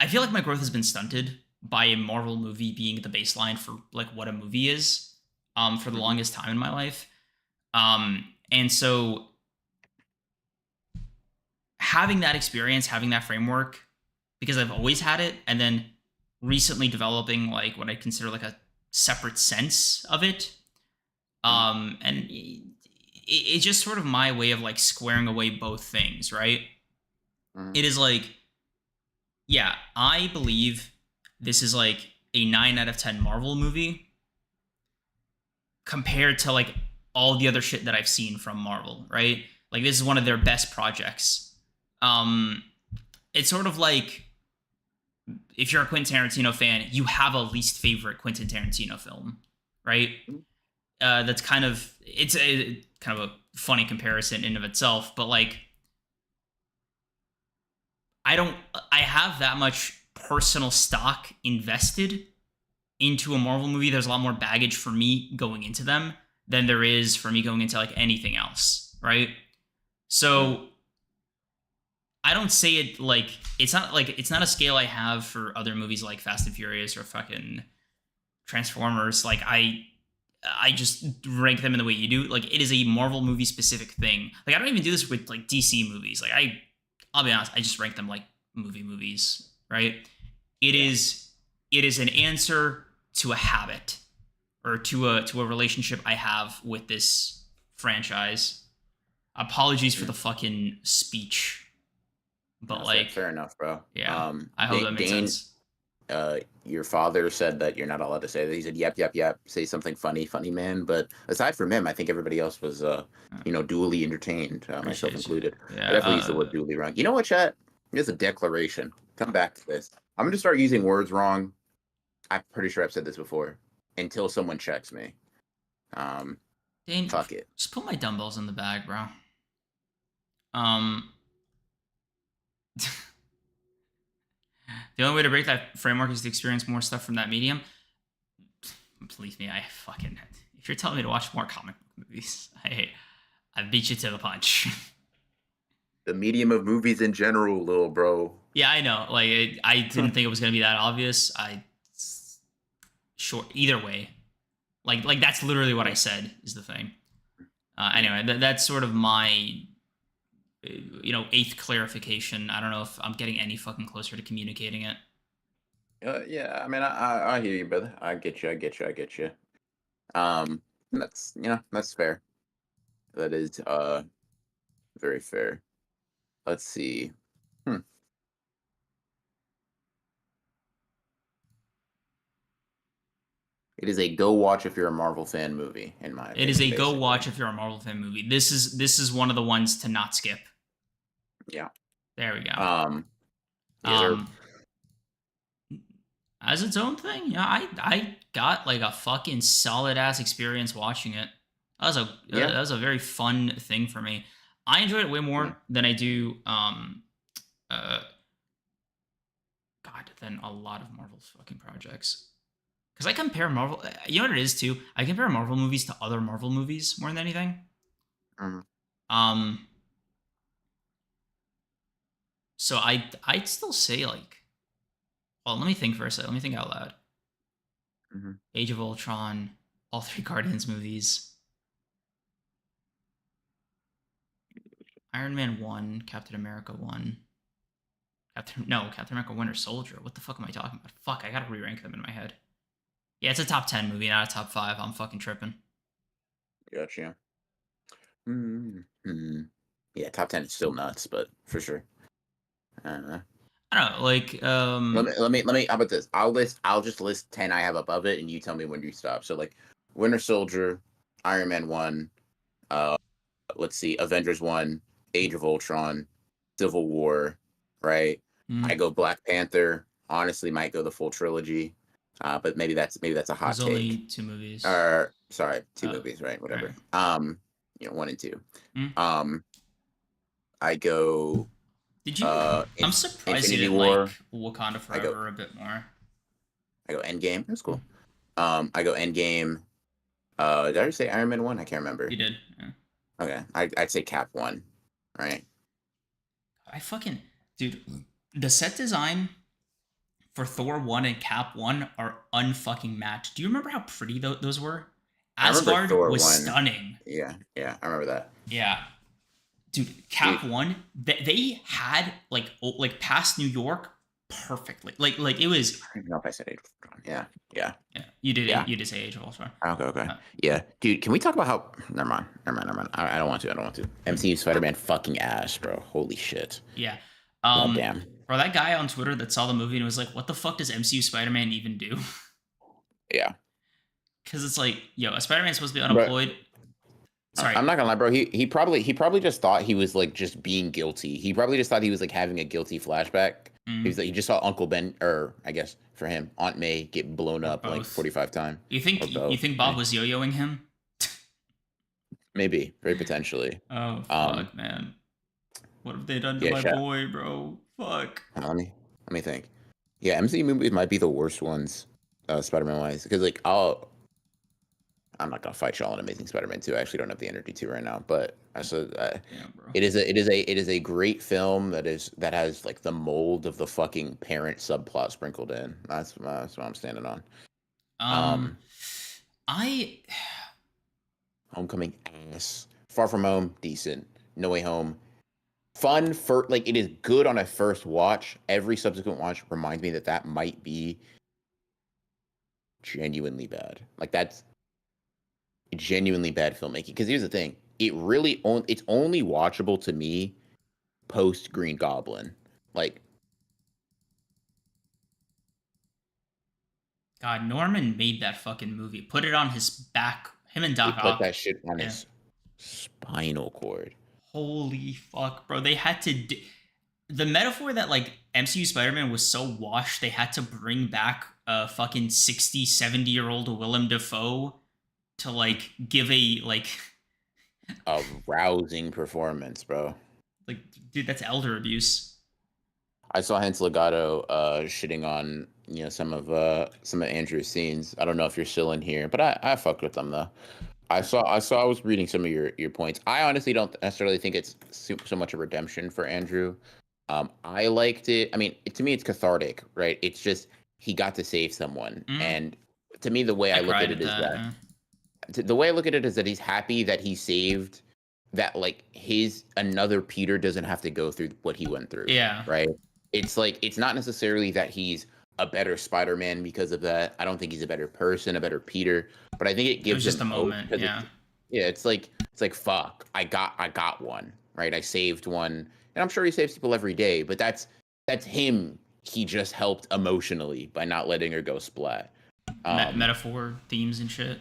I feel like my growth has been stunted by a Marvel movie being the baseline for like what a movie is, for the longest time in my life. And so having that experience, having that framework, because I've always had it, and then recently developing like what I consider like a separate sense of it. And it's just sort of my way of like squaring away both things, right? It is like, yeah, I believe this is like a 9 out of 10 Marvel movie compared to like all the other shit that I've seen from Marvel, right? Like this is one of their best projects. It's sort of like if you're a Quentin Tarantino fan, you have a least favorite Quentin Tarantino film, right? That's kind of it's a kind of a funny comparison in of itself, but like I have that much personal stock invested into a Marvel movie. There's a lot more baggage for me going into them than there is for me going into like anything else, right? So I don't say it like it's not a scale I have for other movies like Fast and Furious or fucking Transformers. Like I just rank them in the way you do. Like it is a Marvel movie specific thing. Like I don't even do this with like DC movies. Like I'll be honest, I just rank them like movies, right? It is an answer to a habit or to a relationship I have with this franchise. Apologies for the fucking speech, but No, like fair enough, bro. Yeah, I hope that makes sense. Your father said that you're not allowed to say that. He said, "Yep, yep, yep." Say something funny, man. But aside from him, I think everybody else was, duly entertained, myself included. Yeah, I definitely used the word duly wrong. You know what, chat? Here's a declaration. Come back to this. I'm gonna start using words wrong. I'm pretty sure I've said this before. Until someone checks me. Dane, Fuck it. Just put my dumbbells in the bag, bro. The only way to break that framework is to experience more stuff from that medium. Believe me, if you're telling me to watch more comic book movies, I beat you to the punch. The medium of movies in general, little bro. Yeah, I know. Like, I didn't think it was gonna be that obvious. Either way, like that's literally what I said is the thing. Anyway, that's sort of my, eighth clarification. I don't know if I'm getting any fucking closer to communicating it. Yeah, I mean, I hear you, brother. I get you. That's fair. That is very fair. Let's see. It is a go watch if you're a Marvel fan movie, in my opinion. It is a go watch if you're a Marvel fan movie. This is one of the ones to not skip. Yeah. There we go. As its own thing, yeah, I got like a fucking solid ass experience watching it. That was a very fun thing for me. I enjoyed it way more than I do than a lot of Marvel's fucking projects. Because I compare Marvel, you know what it is too? I compare Marvel movies to other Marvel movies more than anything. So I'd still say like, well, let me think for a second. Let me think out loud. Age of Ultron, all 3 Guardians movies, Iron Man 1, Captain America 1, Captain America Winter Soldier. What the fuck am I talking about? Fuck, I gotta re-rank them in my head. Yeah, it's a top 10 movie, not a top 5. I'm fucking tripping. Gotcha. Yeah, top 10 is still nuts, but for sure. I don't know, like let me how about this? I'll just list 10 I have above it and you tell me when you stop. So like Winter Soldier, Iron Man 1, let's see, Avengers 1, Age of Ultron, Civil War, right? I go Black Panther, honestly might go the full trilogy. But maybe that's a hot take. Only 2 movies. Sorry, 2 movies, right? Whatever. Right. 1 and 2. I go. Did you? I'm surprised you Infinity didn't War. like Wakanda Forever a bit more. I go Endgame. That's cool. I go Endgame. Did I already say Iron Man 1? I can't remember. You did. Yeah. Okay, I'd say Cap 1. Right. Dude, the set design for Thor 1 and Cap 1 are unfucking matched. Do you remember how pretty those were? Asgard was stunning. Yeah, I remember that. Yeah. Dude, Cap 1, they had like past New York perfectly. Like it was. I don't even know if I said Age of Ultron. Yeah. You did. Yeah. You did say Age of Ultron. Okay. Yeah, dude. Can we talk about how? Never mind. I don't want to. MCU Spider-Man fucking ass, bro. Holy shit. Yeah. Damn. Bro, that guy on Twitter that saw the movie and was like, "What the fuck does MCU Spider-Man even do?" Yeah. Because it's like, yo, a Spider-Man's supposed to be unemployed. Sorry. I'm not gonna lie, bro. He probably just thought he was like just being guilty. He probably just thought he was like having a guilty flashback. He was like, he just saw Uncle Ben, or I guess for him, Aunt May get blown up like 45 times. You think Bob was yo-yoing him? Maybe, very potentially. Oh fuck, man. What have they done to my boy, bro? Fuck. Let me think. Yeah, MCU movies might be the worst ones, Spider-Man wise, because like I'm not gonna fight y'all on Amazing Spider-Man 2. I actually don't have the energy to right now, but it is a great film that has like the mold of the fucking parent subplot sprinkled in. That's what I'm standing on. Homecoming ass. Far From Home decent. No Way Home fun for like it is good on a first watch. Every subsequent watch reminds me that might be genuinely bad. Like that's genuinely bad filmmaking. Because here's the thing, it's only watchable to me post Green Goblin. Like, God, Norman made that fucking movie. Put it on his back. Him and Doc Ock. Put that shit on his spinal cord. Holy fuck, bro. They had to the metaphor that like MCU Spider-Man was so washed, they had to bring back a fucking 60, 70-year-old Willem Dafoe to like give a rousing performance, bro. Like, dude, that's elder abuse. I saw Hans Legato shitting on some of Andrew's scenes. I don't know if you're still in here, but I fucked with them though. I was reading some of your points. I honestly don't necessarily think it's so much a redemption for Andrew. I liked it. I mean, to me, it's cathartic, right? It's just he got to save someone, and to me, the way I look at it is the way I look at it is that he's happy that he saved that, like another Peter doesn't have to go through what he went through. Yeah. Right. It's like it's not necessarily that he's a better Spider-Man because of that. I don't think he's a better person, a better Peter, but I think it gives just him a moment. Yeah. It's like fuck, I got one, right? I saved one, and I'm sure he saves people every day, but that's him. He just helped emotionally by not letting her go splat. Metaphor themes and shit.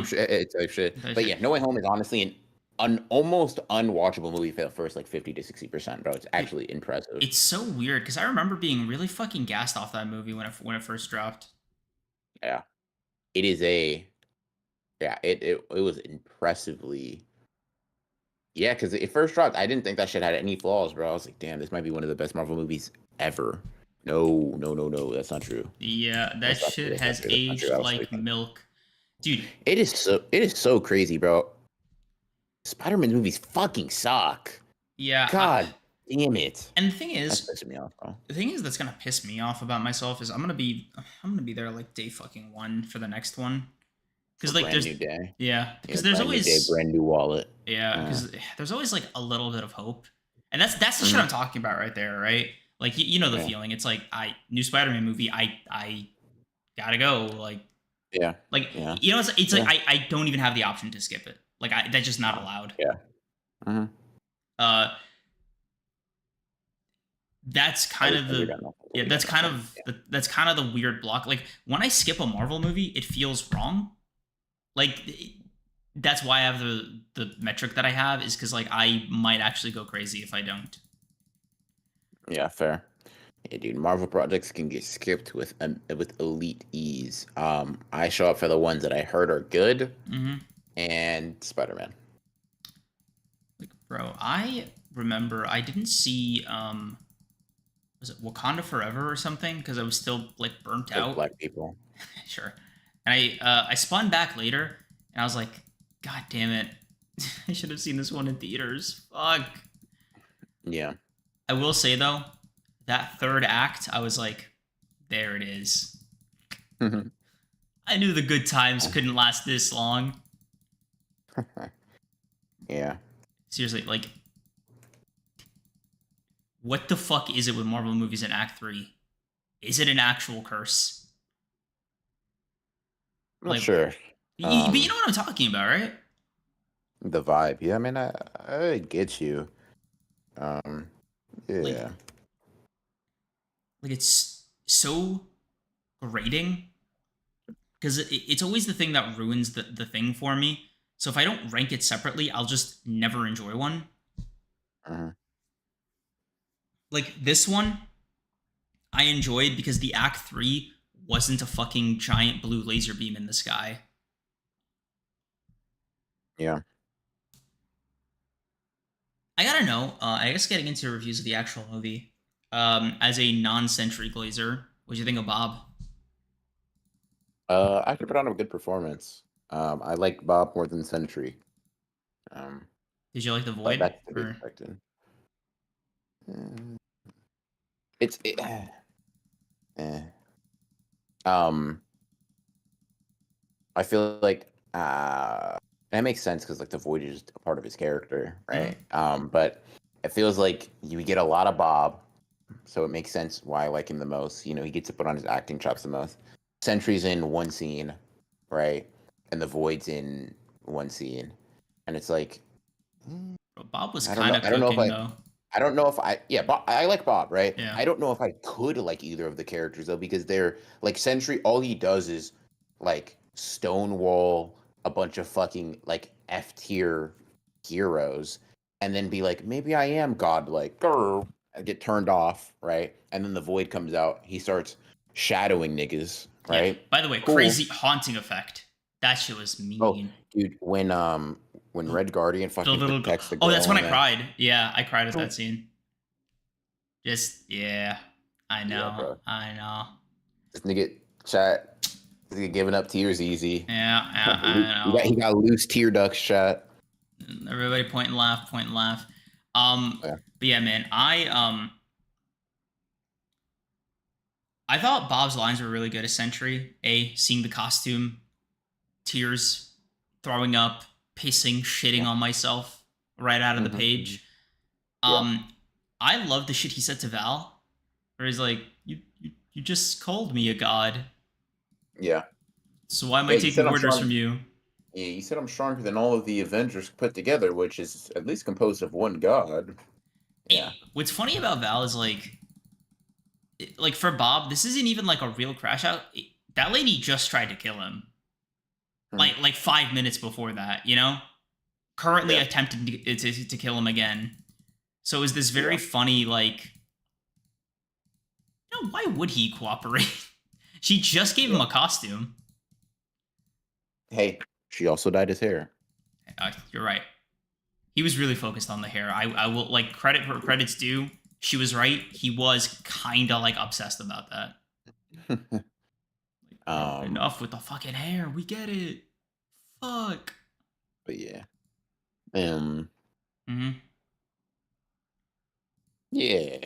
Shit. But yeah, No Way Home is honestly an almost unwatchable movie for the first like 50 to 60%, bro. It's actually impressive. It's so weird because I remember being really fucking gassed off that movie when it first dropped. Yeah, it is it was impressively. Yeah, because it first dropped, I didn't think that shit had any flaws, bro. I was like, damn, this might be one of the best Marvel movies ever. No, that's not true. Yeah, that shit has aged like milk, dude. It is so crazy, bro. Spider-Man movies fucking suck. Yeah. God damn it. And the thing is, that's pissing me off, bro. The thing is that's gonna piss me off about myself is I'm gonna be there like day fucking 1 for the next one. Because like there's new day. Yeah. Because there's always a brand new wallet. Yeah. Because there's always like a little bit of hope, and that's the shit I'm talking about right there, right? Like you know the feeling. It's like new Spider-Man movie. I gotta go. Like it's like I don't even have the option to skip it. Like that's just not allowed. Yeah. That's kind of that's kind of the weird block. Like when I skip a Marvel movie, it feels wrong. Like that's why I have the metric that I have is because like I might actually go crazy if I don't. Yeah, fair. Yeah, dude, Marvel projects can get skipped with elite ease. I show up for the ones that I heard are good, and Spider-Man. Like, bro, remember. I didn't see was it Wakanda Forever or something? Because I was still like burnt Like out. black people. Sure. And I spun back later, and I was like, God damn it, I should have seen this one in theaters. Fuck. Yeah. I will say though, that third act, I was like, there it is. I knew the good times couldn't last this long. Yeah. Seriously, like, what the fuck is it with Marvel movies in Act 3? Is it an actual curse? I'm not sure. But you know what I'm talking about, right? The vibe. Yeah, I mean, I get you. Yeah. Like it's so grating because it's always the thing that ruins the thing for me. So if I don't rank it separately, I'll just never enjoy one. Like this one, I enjoyed because the Act 3 wasn't a fucking giant blue laser beam in the sky. Yeah. I gotta know, I guess getting into reviews of the actual movie, as a non-Sentry glazer, what do you think of Bob? I could put on a good performance. I like Bob more than Sentry. Did you like the But Void? that's to be Or... expected. It's I feel like that makes sense because like the Void is a part of his character, right? But it feels like you get a lot of Bob, so it makes sense why I like him the most. You know, he gets to put on his acting chops the most. Sentry's in one scene, right? And the Void's in one scene, and it's like Bob was kind of cooking though. I don't know if Bob, I like Bob, right? Yeah. I don't know if I could like either of the characters though, because they're like Sentry, all he does is like stonewall a bunch of fucking like F tier heroes and then be like, maybe I am godlike, and get turned off, right? And then the Void comes out, he starts shadowing niggas, right? Yeah. By the way, crazy haunting effect. That shit was mean. Oh, dude, when Red Guardian fucking protects the girl. Oh, that's when I cried. Yeah, I cried at that scene. I know. I know. This nigga chat. This nigga giving up tears easy. Yeah, I know. He got loose tear ducts, chat. Everybody point and laugh, point and laugh. Yeah. But yeah, man, I thought Bob's lines were really good as Sentry. Seeing the costume, tears, throwing up, pissing, shitting on myself right out of the page. I love the shit he said to Val, where he's like, "You just called me a god. Yeah. So why am I taking orders from you?" Yeah, you said I'm stronger than all of the Avengers put together, which is at least composed of one god. Yeah. What's funny about Val is like for Bob, this isn't even like a real crash out. That lady just tried to kill him. Like 5 minutes before that, you know? Currently attempted to kill him again. So is this very funny, like, you know, why would he cooperate? She just gave him a costume. Hey, she also dyed his hair. You're right. He was really focused on the hair. I will, like, credit where credit's due. She was right. He was kind of, like, obsessed about that. Enough with the fucking hair. We get it. Fuck. But yeah. Yeah.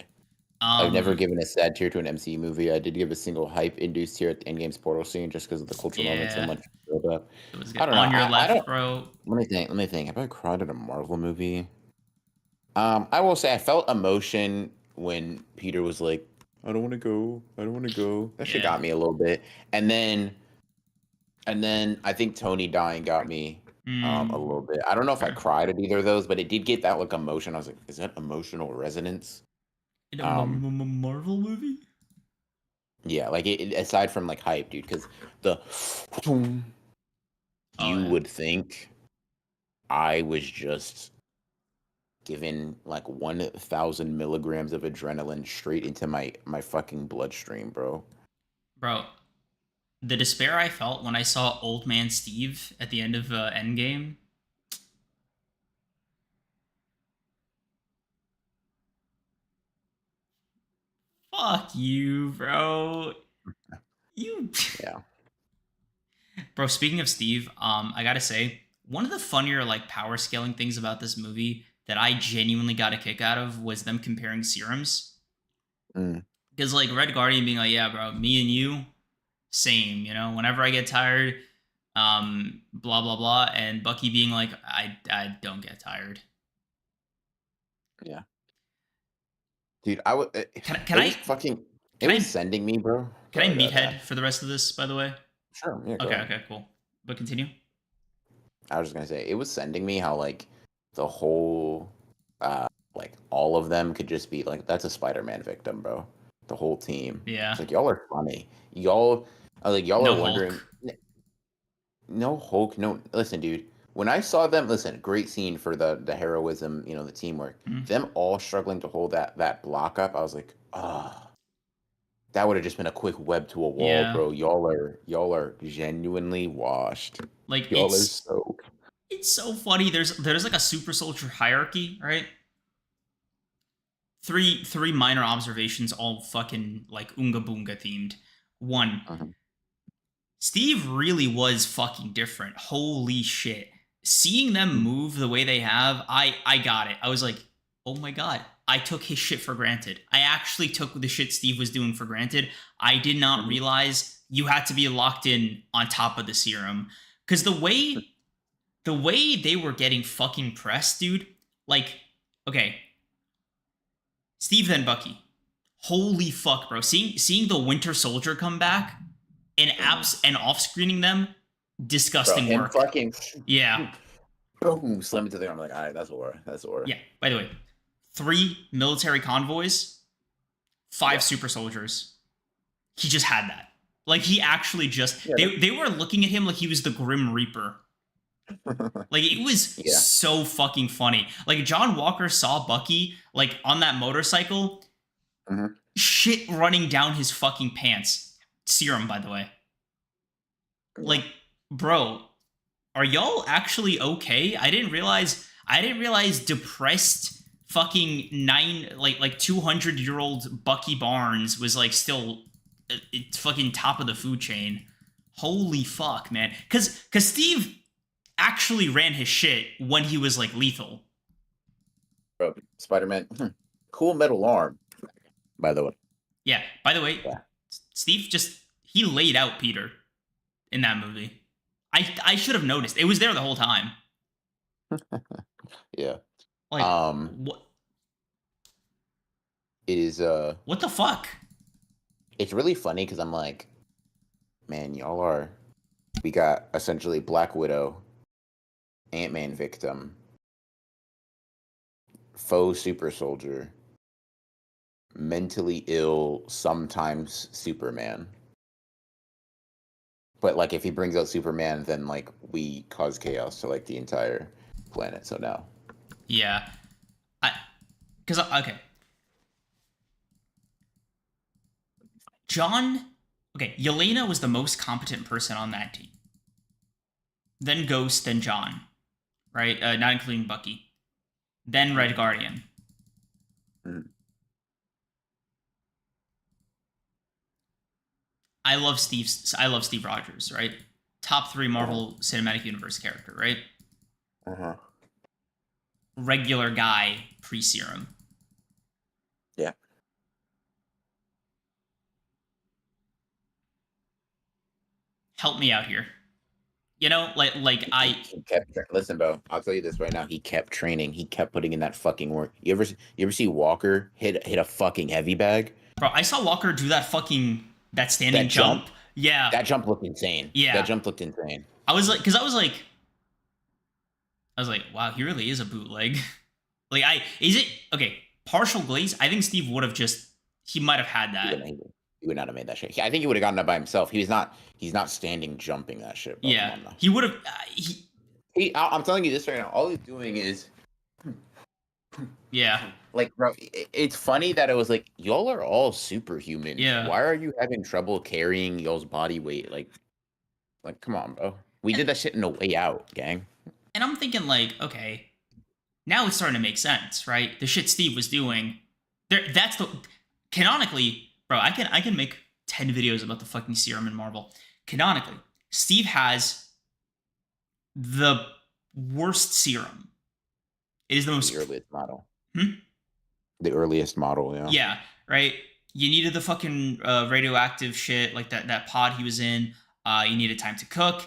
I've never given a sad tear to an MCU movie. I did give a single hype-induced tear at the Endgame's portal scene just because of the cultural moment so much build up. It was good. I don't know. On your left, bro. Let me think. Have I cried at a Marvel movie? I will say I felt emotion when Peter was like, I don't want to go. I don't want to go. That shit got me a little bit. And then I think Tony dying got me a little bit. I don't know if I cried at either of those, but it did get that like emotion. I was like, is that emotional resonance? In a Marvel movie? Yeah, like it aside from like hype, dude, because you would think I was just given like 1,000 milligrams of adrenaline straight into my fucking bloodstream, bro. Bro, the despair I felt when I saw Old Man Steve at the end of Endgame. Fuck you, bro. You. Yeah. Bro, speaking of Steve, I gotta say, one of the funnier like power scaling things about this movie that I genuinely got a kick out of was them comparing serums. Mm. Because like Red Guardian being like, yeah, bro, me and you, same, you know, whenever I get tired, blah blah blah, and Bucky being like, I don't get tired. Yeah. Dude, I would. Can I fucking. It can I was sending me, bro. can I Sorry about meathead that. for the rest of this? By the way. Sure. Yeah. Go Okay. ahead. Okay. Cool. But continue. I was just gonna say it was sending me how like the whole, like all of them could just be like that's a Spider-Man victim, bro. The whole team. Yeah. It's like y'all are funny. Y'all No are wondering. Hulk. No Hulk. No. Listen, dude. When I saw them, listen, great scene for the heroism, you know, the teamwork. Mhm. Them all struggling to hold that block up. I was like, that would have just been a quick web to a wall, Yeah. bro. Y'all are genuinely washed. Like Y'all are it's soaked. it's so funny. There's like a super soldier hierarchy, right? Three minor observations, all fucking like Oonga Boonga themed. One, Mhm. Steve really was fucking different. Holy shit. Seeing them move the way they have, I got it. I was like, oh my god. I took his shit for granted. I actually took the shit Steve was doing for granted. I did not Mhm. realize you had to be locked in on top of the serum. Because the way they were getting fucking pressed, dude, like, okay, Steve then Bucky. Holy fuck, bro. Seeing the Winter Soldier come back and off screening them, disgusting Bro, him work. fucking Yeah. boom, slam into the ground. I'm like, all right, that's Aura. That's Aura. Yeah. By the way, 3 military convoys, 5 Yeah. super soldiers. He just had that. Like he actually just Yeah. they were looking at him like he was the Grim Reaper. Like it was Yeah. so fucking funny. Like John Walker saw Bucky like on that motorcycle, Mhm. shit running down his fucking pants. Serum, by the way. Like, bro, are y'all actually okay? I didn't realize depressed fucking 200-year-old Bucky Barnes was like still fucking top of the food chain. Holy fuck, man. Cause Steve actually ran his shit when he was like lethal. Bro, Spider-Man, cool metal arm. By the way. Yeah. By the way, Yeah. Steve he laid out Peter in that movie. I should have noticed. It was there the whole time. Yeah. Like It is what the fuck? it's really funny because I'm like, man, we got essentially Black Widow, Ant-Man victim, faux super soldier, mentally ill, sometimes Superman. But like if he brings out Superman, then like we cause chaos to like the entire planet. So no. Yeah. Okay. Yelena was the most competent person on that team. Then Ghost, then John. Right? Not including Bucky. Then Red Guardian. Mm. I love Steve Rogers, right? Top 3 Marvel Cinematic Universe character, right? Uh-huh. Regular guy pre-serum. Yeah. Help me out here. You know, Listen, bro. I'll tell you this right now. He kept training. He kept putting in that fucking work. You ever see Walker hit a fucking heavy bag? Bro, I saw Walker do that standing That jump. jump? Yeah. That jump looked insane. Yeah. That jump looked insane. I was like, wow, he really is a bootleg. Partial glaze? I think Steve would have he might have had that. He would not have made that shit. I think he would have gotten up by himself. He's not standing jumping that shit. Bro. Yeah. He would have, I'm telling you this right now. All he's doing is, yeah. like, bro, it's funny that it was like, y'all are all superhuman. Yeah. Why are you having trouble carrying y'all's body weight? Like, come on, bro. We did that shit in a way out, gang. And I'm thinking like, okay, now it's starting to make sense, right? The shit Steve was doing, canonically, Bro, I can make 10 videos about the fucking serum in Marvel. Canonically, Steve has the worst serum. It is the most. The earliest model. Hmm? The earliest model, yeah. Yeah, right. You needed the fucking radioactive shit, like that pod he was in. You needed time to cook.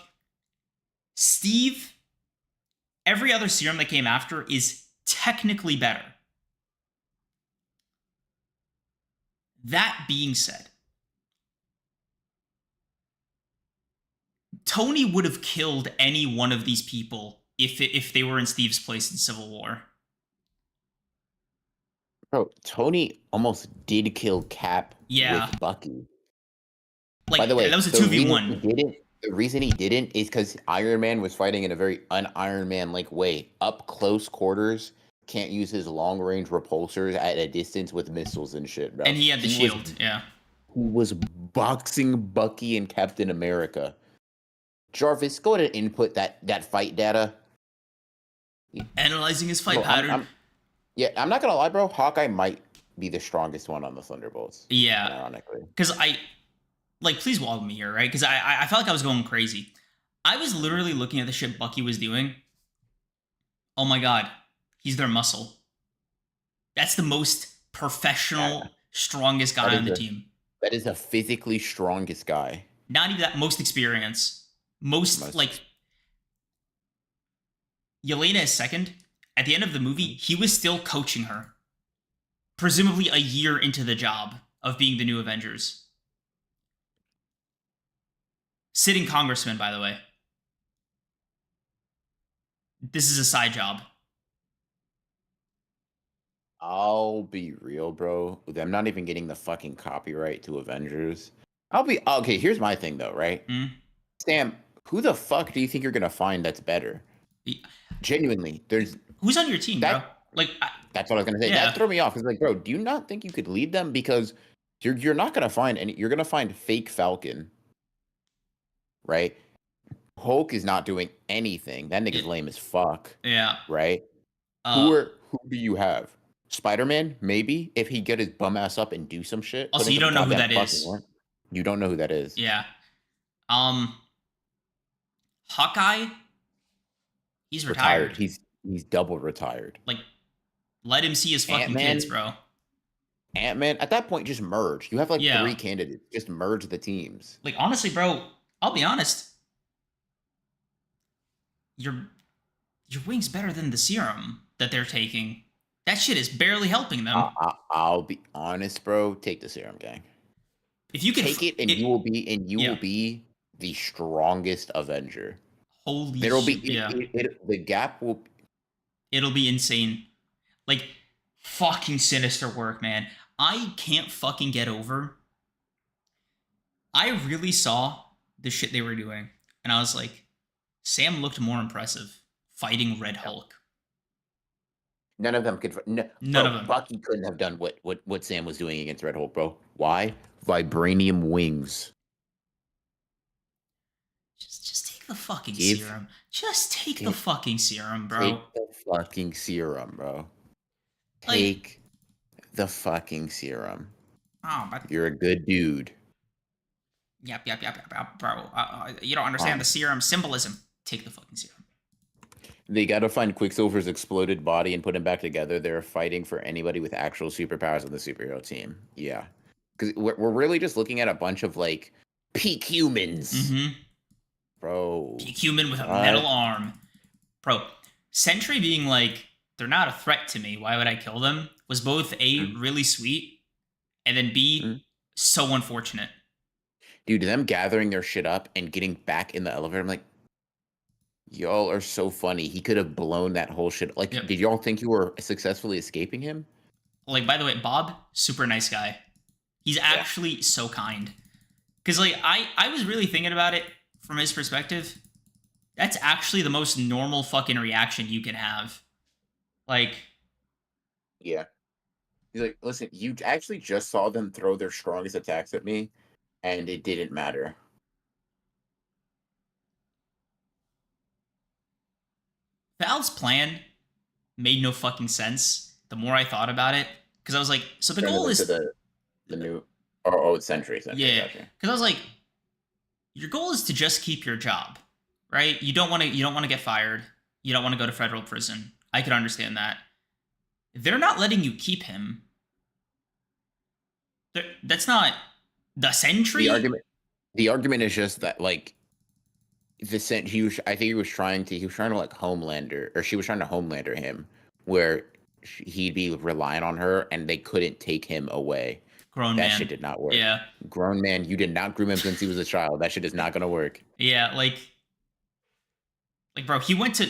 Steve, every other serum that came after is technically better. That being said, Tony would have killed any one of these people if they were in Steve's place in Civil War. Bro, Tony almost did kill Cap with Bucky. Like, by the way, that was a 2v1. The reason he didn't is because Iron Man was fighting in a very un-Iron Man-like way. Up close quarters, can't use his long-range repulsors at a distance with missiles and shit, bro. And he had the shield, yeah. He was boxing Bucky and Captain America. Jarvis, go ahead and input that fight data. Analyzing his fight pattern. I'm not gonna lie, bro. Hawkeye might be the strongest one on the Thunderbolts. Yeah. Ironically. Because please welcome me here, right? Because I felt like I was going crazy. I was literally looking at the shit Bucky was doing. Oh my god, he's their muscle. That's the most professional, strongest guy on the team. That is the physically strongest guy. Not even that, most experience. Most. Like, Yelena is second. At the end of the movie, he was still coaching her. Presumably a year into the job of being the new Avengers. Sitting congressman, by the way. This is a side job. I'll be real, bro. Them not even getting the fucking copyright to Avengers. Okay, here's my thing, though, right? Sam, who the fuck do you think you're going to find that's better? Genuinely, who's on your team, bro? Like, that's what I was gonna say. Yeah. That threw me off. It's like, bro, do you not think you could lead them? Because you're not gonna find any. You're gonna find fake Falcon, right? Hulk is not doing anything. That nigga's lame as fuck. Yeah. Right. Who do you have? Spider-Man, maybe, if he get his bum ass up and do some shit. Also, you don't know who that is. You don't know who that is. Yeah. Hawkeye. He's retired. He's double retired. Like, let him see his fucking kids, bro. Ant-Man, at that point, just merge. You have like 3 candidates. Just merge the teams. Like, honestly, bro, I'll be honest. Your wing's better than the serum that they're taking. That shit is barely helping them. I'll be honest, bro. Take the serum, gang. If you can take it, you will be the strongest Avenger. Holy shit. The gap will. It'll be insane. Like, fucking sinister work, man. I can't fucking get over. I really saw the shit they were doing, and I was like, Sam looked more impressive fighting Red Hulk. None of them could. None of them. Bucky couldn't have done what Sam was doing against Red Hulk, bro. Why? Vibranium wings. Just take the fucking serum. Just take the fucking serum, bro. Take the fucking serum, bro. Take the fucking serum. Oh, but you're a good dude. Yep, bro. You don't understand the serum symbolism. Take the fucking serum. They gotta find Quicksilver's exploded body and put him back together. They're fighting for anybody with actual superpowers on the superhero team. Yeah. Because we're really just looking at a bunch of, like, peak humans. Mm-hmm. Bro. Peak human with a metal arm. Bro, Sentry being like, they're not a threat to me, why would I kill them? Was both A, really sweet, and then B, so unfortunate. Dude, them gathering their shit up and getting back in the elevator, I'm like, y'all are so funny. He could have blown that whole shit. Like, did y'all think you were successfully escaping him? Like, by the way, Bob, super nice guy. He's actually so kind. Because, like, I was really thinking about it from his perspective. That's actually the most normal fucking reaction you can have. Like... Yeah. He's like, listen, you actually just saw them throw their strongest attacks at me, and it didn't matter. Val's plan made no fucking sense the more I thought about it. Because I was like, so the goal is... The new... Oh, it's Sentry. Yeah, Gotcha. because I was like, your goal is to just keep your job, right? You don't want to get fired. You don't want to go to federal prison. I could understand that. They're not letting you keep him. That's not the Sentry. The argument is just that like I think he was trying to like Homelander, or she was trying to Homelander him, where he'd be relying on her and they couldn't take him away. Grown that man. shit did not work. Yeah. Grown man, you did not groom him since he was a child. That shit is not gonna work. Yeah, like bro, he was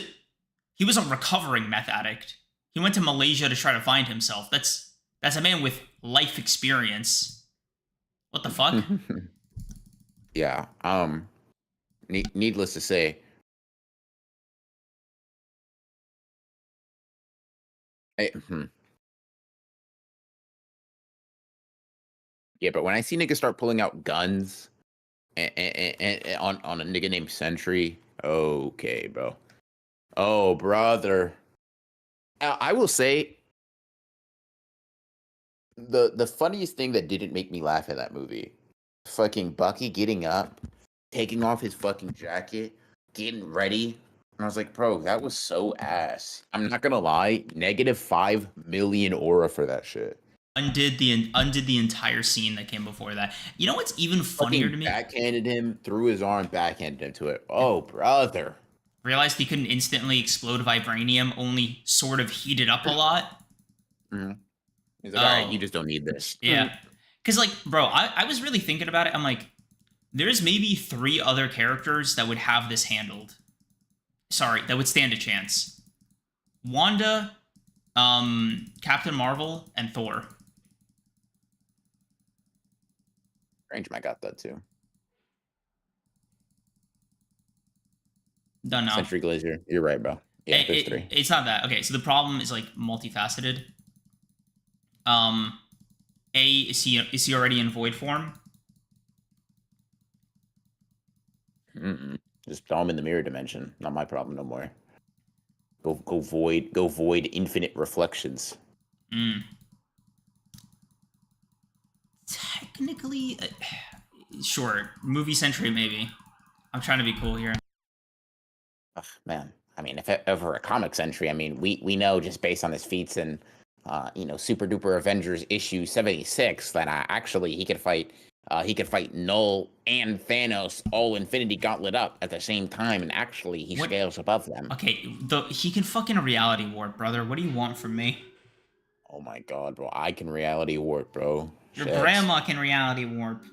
a recovering meth addict. He went to Malaysia to try to find himself. That's a man with life experience. What the fuck? Yeah. Needless to say, yeah, but when I see niggas start pulling out guns and on a nigga named Sentry, okay, bro. Oh, brother. I will say the funniest thing that didn't make me laugh in that movie, fucking Bucky getting up, taking off his fucking jacket, getting ready. And I was like, bro, that was so ass. I'm not gonna lie, -5 million aura for that shit. Undid the entire scene that came before that. You know what's even funnier to me? Backhanded him, threw his arm, backhanded him to it. Oh, brother. Realized he couldn't instantly explode vibranium, only sort of heat it up a lot. Mm-hmm. He's like, all right, you just don't need this. Yeah. Because, like, bro, I was really thinking about it. I'm like, there's maybe 3 other characters that would have this handled. Sorry, that would stand a chance. Wanda, Captain Marvel, and Thor. Strange might got that too. Don't know. Sentry Glacier. You're right, bro. Yeah, there's 3. It's not that. Okay, so the problem is like multifaceted. Is he already in void form? Just throw him in the mirror dimension. Not my problem no more. Go void infinite reflections. Technically, sure. Movie Sentry, maybe. I'm trying to be cool here. Ugh, man, I mean, if ever a comic Sentry, I mean, we know just based on his feats and Super Duper Avengers issue 76 that actually he could fight Null and Thanos all Infinity Gauntlet up at the same time, and actually he scales above them. Okay, he can fucking reality warp, brother. What do you want from me? Oh my god, bro! I can reality warp, bro. Your grandma can reality warp.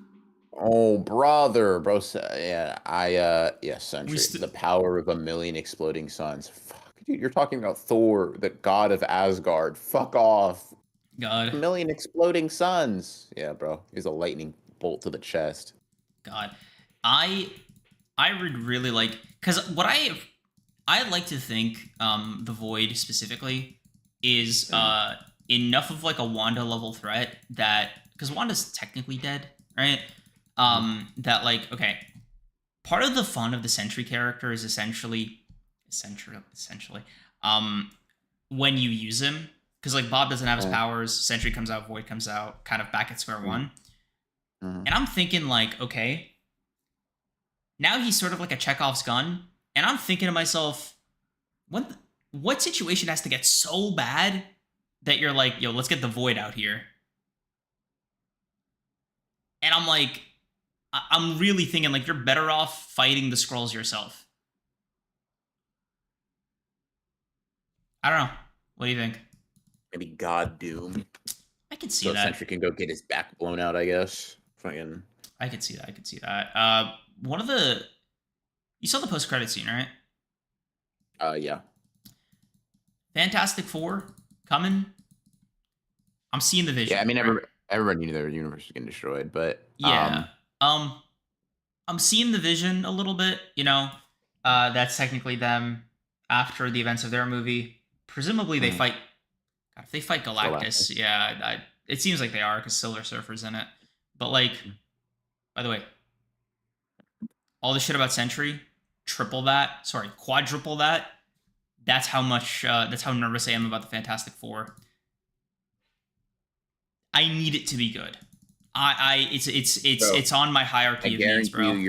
Oh, brother, bro. Sentry. The power of 1,000,000 exploding suns. Fuck, dude, you're talking about Thor, the god of Asgard. Fuck off. God. 1,000,000 exploding suns. Yeah, bro. He's a lightning bolt to the chest. God. I would really like, because what I like to think, the Void specifically is enough of like a Wanda level threat that, because Wanda's technically dead, right? That like, okay, part of the fun of the Sentry character is essentially when you use him, because like Bob doesn't have his powers, Sentry comes out, Void comes out, kind of back at square one. And I'm thinking like, okay, now he's sort of like a Chekhov's gun, and I'm thinking to myself, what situation has to get so bad that you're like, yo, let's get the Void out here? And I'm like, I'm really thinking like you're better off fighting the Skrulls yourself. I don't know. What do you think? Maybe God Doom. I could see so that. Sentry can go get his back blown out, I guess. Fucking. I could see that. One of the... You saw the post-credit scene, right? Yeah. Fantastic Four coming. I'm seeing the vision. Yeah, I mean, everybody knew their universe was getting destroyed, but... Yeah. I'm seeing the vision a little bit, that's technically them after the events of their movie. Presumably they fight... God, if they fight Galactus, yeah, it seems like they are, because Silver Surfer's in it. But, like, by the way, all this shit about Sentry, quadruple that. That's how nervous I am about the Fantastic Four. I need it to be good. It's on my hierarchy of needs, bro.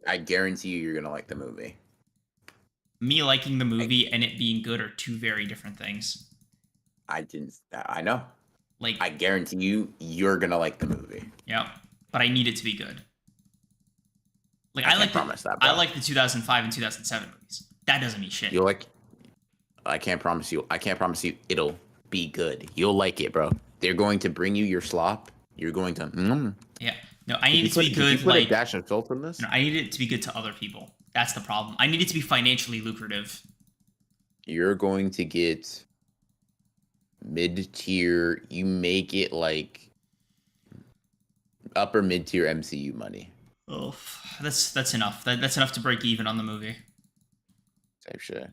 I guarantee you're gonna like the movie. Me liking the movie and it being good are two very different things. I know. Like, I guarantee you're gonna like the movie. Yeah, but I need it to be good. Like, I can't promise that, bro. I like the 2005 and 2007 movies. That doesn't mean shit. I can't promise you it'll be good. You'll like it, bro. They're going to bring you your slop. You're going to. Yeah. No, I need it to be good. Did you put a dash of salt in this? No, I need it to be good to other people. That's the problem. I need it to be financially lucrative. You're going to get mid-tier. You make it like upper mid-tier MCU money. Oh, that's enough. That's enough to break even on the movie. Type shit.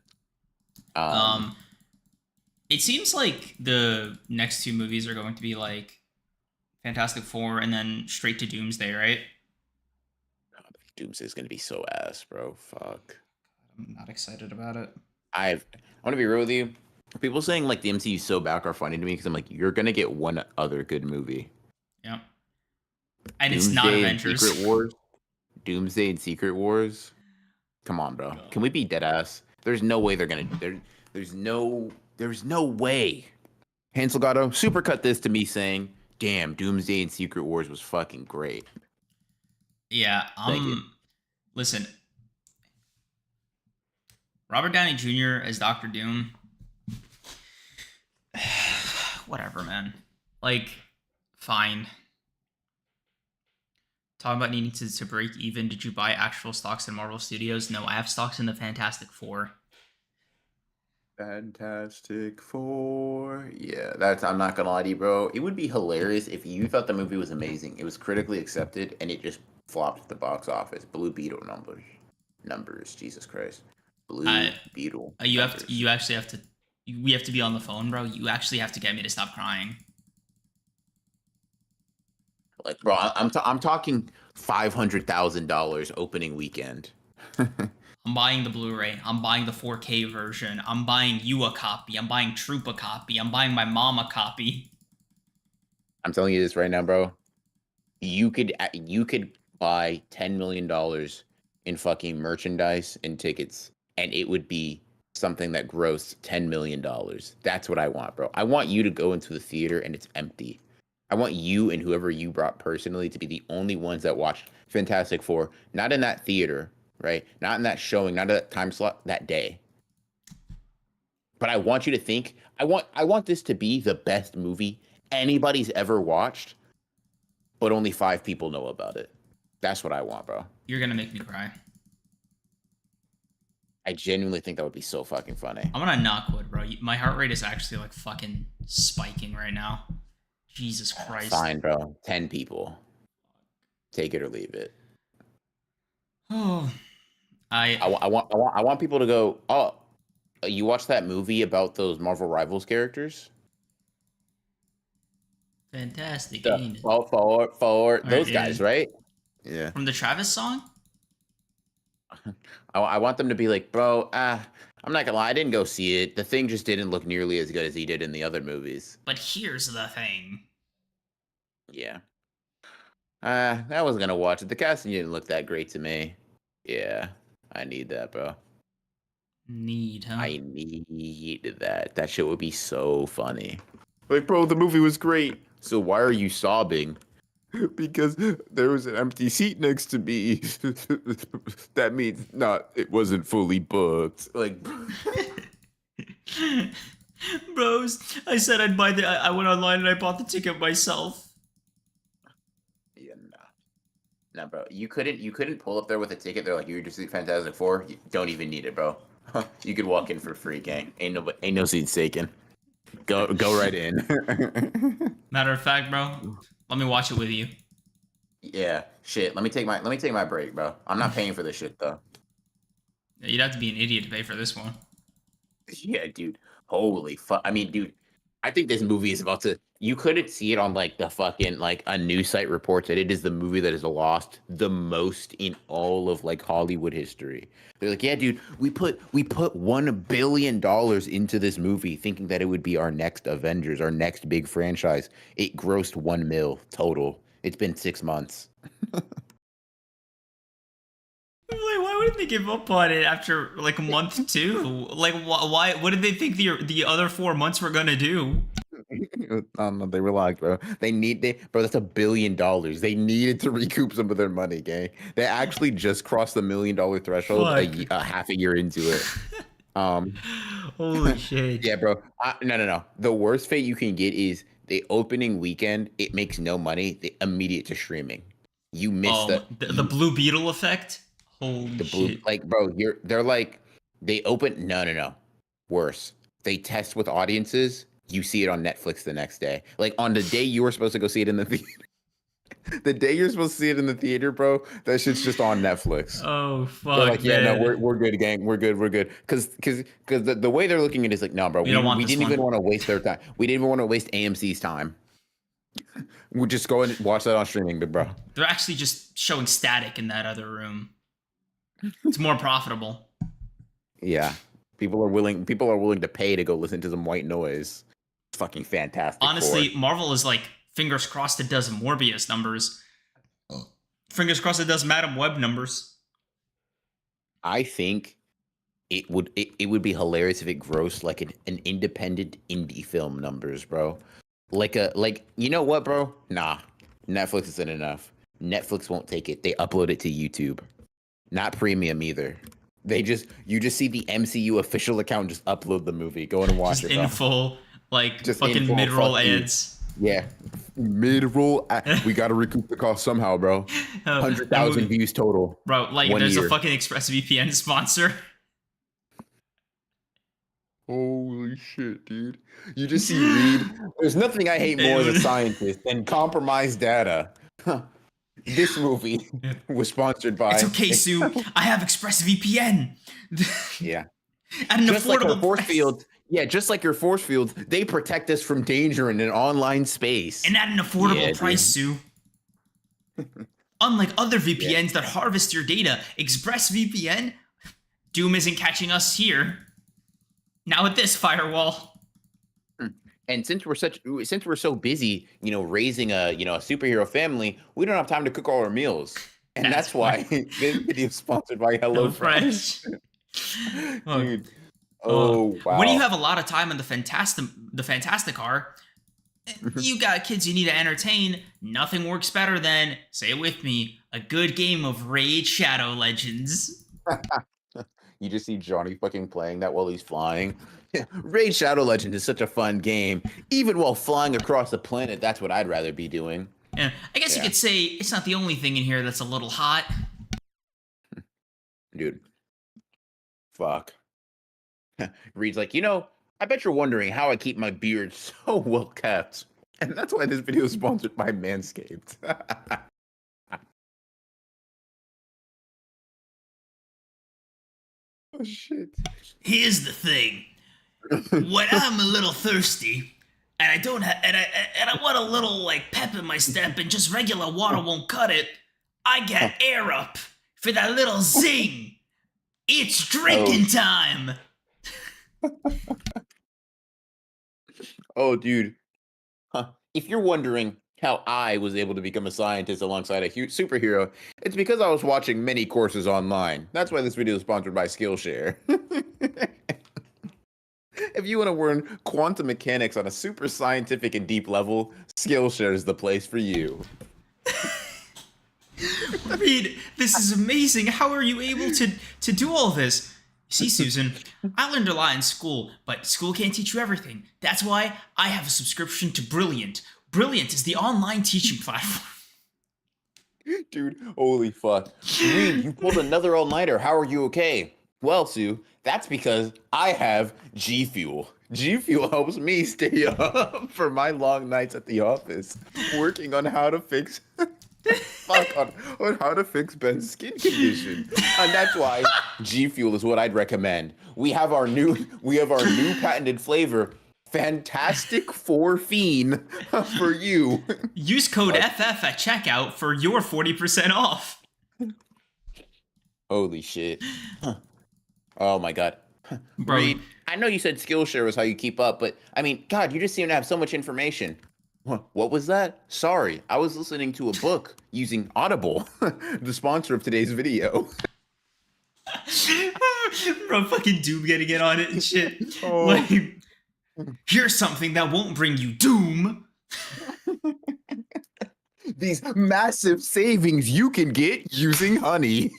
It seems like the next two movies are going to be like Fantastic Four and then straight to Doomsday, right? Doomsday's gonna be so ass, bro. Fuck. I'm not excited about it. I want to be real with you. People saying like the MCU is so back are funny to me because I'm like, you're gonna get one other good movie. Yeah. And Doomsday it's not Avengers. Secret Wars. Doomsday and Secret Wars. Come on, bro. Can we be dead ass? There's no way they're gonna. There's no way. Hansel Gatto supercut this to me saying, "Damn, Doomsday and Secret Wars was fucking great." Yeah. Listen. Robert Downey Jr. as Doctor Doom. Whatever, man. Like, fine. Talking about needing to break even. Did you buy actual stocks in Marvel Studios? No, I have stocks in the Fantastic Four. Fantastic Four. Yeah, I'm not gonna lie to you, bro. It would be hilarious if you thought the movie was amazing. It was critically accepted and it just flopped at the box office. Blue Beetle numbers. Jesus Christ. Blue Beetle. We have to be on the phone, bro. You actually have to get me to stop crying. Like, bro, I'm talking $500,000 opening weekend. I'm buying the Blu-ray. I'm buying the 4K version. I'm buying you a copy. I'm buying Troop a copy. I'm buying my mom a copy. I'm telling you this right now, bro. You could buy $10 million in fucking merchandise and tickets, and it would be something that grossed $10 million. That's what I want, bro. I want you to go into the theater and it's empty. I want you and whoever you brought personally to be the only ones that watched Fantastic Four, not in that theater, right? Not in that showing, not in that time slot that day. But I want you to think, I want this to be the best movie anybody's ever watched, but only 5 people know about it. That's what I want, bro. You're gonna make me cry. I genuinely think that would be so fucking funny. I'm gonna knock wood, bro. My heart rate is actually like fucking spiking right now. Jesus Christ. Fine, bro. 10 people. Take it or leave it. Oh, I want people to go, oh, you watched that movie about those Marvel Rivals characters? Fantastic. For those guys, right? Yeah. From the Travis song? I want them to be like, bro, I'm not gonna lie, I didn't go see it. The Thing just didn't look nearly as good as he did in the other movies. But here's the thing. Yeah. I wasn't gonna watch it. The casting didn't look that great to me. Yeah. I need that, bro. I need that. That shit would be so funny. Like, bro, the movie was great. So why are you sobbing? Because there was an empty seat next to me. That means it wasn't fully booked. Like, bros, I said I'd buy I went online and I bought the ticket myself. Yeah, nah, bro. You couldn't pull up there with a ticket. They're like, you're just Fantastic Four. You don't even need it, bro. You could walk in for free, gang. Ain't no seats taken. Go right in. Matter of fact, bro, let me watch it with you. Yeah, shit. Let me take my break, bro. I'm not paying for this shit though. You'd have to be an idiot to pay for this one. Yeah, dude. Holy fuck. I mean, dude, I think this movie is about to. You couldn't see it on like the fucking like a news site reports that it is the movie that has lost the most in all of like Hollywood history. They're like, yeah, dude, we put $1 billion into this movie thinking that it would be our next Avengers, our next big franchise. It grossed $1 million total It's been 6 months. Like, why wouldn't they give up on it after like a month too? Like, why? What did they think the other 4 months were gonna do? No, they relaxed, bro. Bro, that's $1 billion. They needed to recoup some of their money, gang. They actually just crossed the $1 million threshold a half a year into it. Holy shit. Yeah, bro. No. The worst fate you can get is the opening weekend. It makes no money. The immediate to streaming. You miss the Blue Beetle effect. Holy shit. Like, bro, they're like, they open. No. Worse. They test with audiences. You see it on Netflix the next day. Like on the day you were supposed to go see it in the theater. The day you're supposed to see it in the theater, bro, that shit's just on Netflix. Oh fuck. They're like, yeah, man. No, we're good, gang. We're good. Because the way they're looking at it is like, no, bro, we didn't even want to waste their time. We didn't even want to waste AMC's time. We'll just go and watch that on streaming, big bro. They're actually just showing static in that other room. It's more profitable. Yeah. People are willing to pay to go listen to some white noise. It's fucking fantastic. Honestly, Marvel is like, fingers crossed it does Morbius numbers. Fingers crossed it does Madam Web numbers. I think it would be hilarious if it grossed like an independent indie film numbers, bro. Like you know what, bro? Nah. Netflix isn't enough. Netflix won't take it. They upload it to YouTube. Not premium either. You just see the MCU official account just upload the movie. Go and watch just it. In full, like just fucking mid-roll ads. Yeah, mid-roll. We got to recoup the cost somehow, bro. 100,000 views total. Bro, like there's a fucking ExpressVPN sponsor. Holy shit, dude. You just see Reed. There's nothing I hate more as a scientist than compromised data. This movie was sponsored by... It's okay, Sue. I have ExpressVPN. Yeah. At an just affordable like our force price. field. Yeah, just like your force fields, they protect us from danger in an online space. And at an affordable price, Sue. Unlike other VPNs that harvest your data, ExpressVPN, Doom isn't catching us here. Now with this firewall. And since we're so busy, raising a superhero family, we don't have time to cook all our meals. And that's why this video is sponsored by HelloFresh. Dude. Oh wow. When you have a lot of time in the Fantastic car, you got kids you need to entertain, nothing works better than, say it with me, a good game of Raid Shadow Legends. You just see Johnny fucking playing that while he's flying. Raid Shadow Legends is such a fun game. Even while flying across the planet, that's what I'd rather be doing. Yeah, I guess you could say it's not the only thing in here that's a little hot. Dude. Fuck. Reed's like, I bet you're wondering how I keep my beard so well kept. And that's why this video is sponsored by Manscaped. Oh shit. Here's the thing. When I'm a little thirsty and I don't and I want a little like pep in my step and just regular water won't cut it, I get Air Up for that little zing. It's drinking time. Oh, dude. If you're wondering how I was able to become a scientist alongside a superhero, it's because I was watching many courses online. That's why this video is sponsored by Skillshare. If you want to learn quantum mechanics on a super scientific and deep level, Skillshare is the place for you. Reed, this is amazing. How are you able to do all this? See, Susan, I learned a lot in school, but school can't teach you everything. That's why I have a subscription to Brilliant. Brilliant is the online teaching platform. Dude, holy fuck. Reed, you pulled another all-nighter. How are you okay? Well, Sue, that's because I have G Fuel. G Fuel helps me stay up for my long nights at the office, working on how to fix on how to fix Ben's skin condition. And that's why G Fuel is what I'd recommend. We have our new patented flavor, Fantastic 4 Fiend, for you. Use code FF at checkout for your 40% off. Holy shit. Oh my god. Bro. Reed, I know you said Skillshare was how you keep up, but I mean, God, you just seem to have so much information. What was that? Sorry, I was listening to a book using Audible, the sponsor of today's video. Bro, fucking Doom getting in on it and shit. Oh. Like, here's something that won't bring you doom. These massive savings you can get using honey.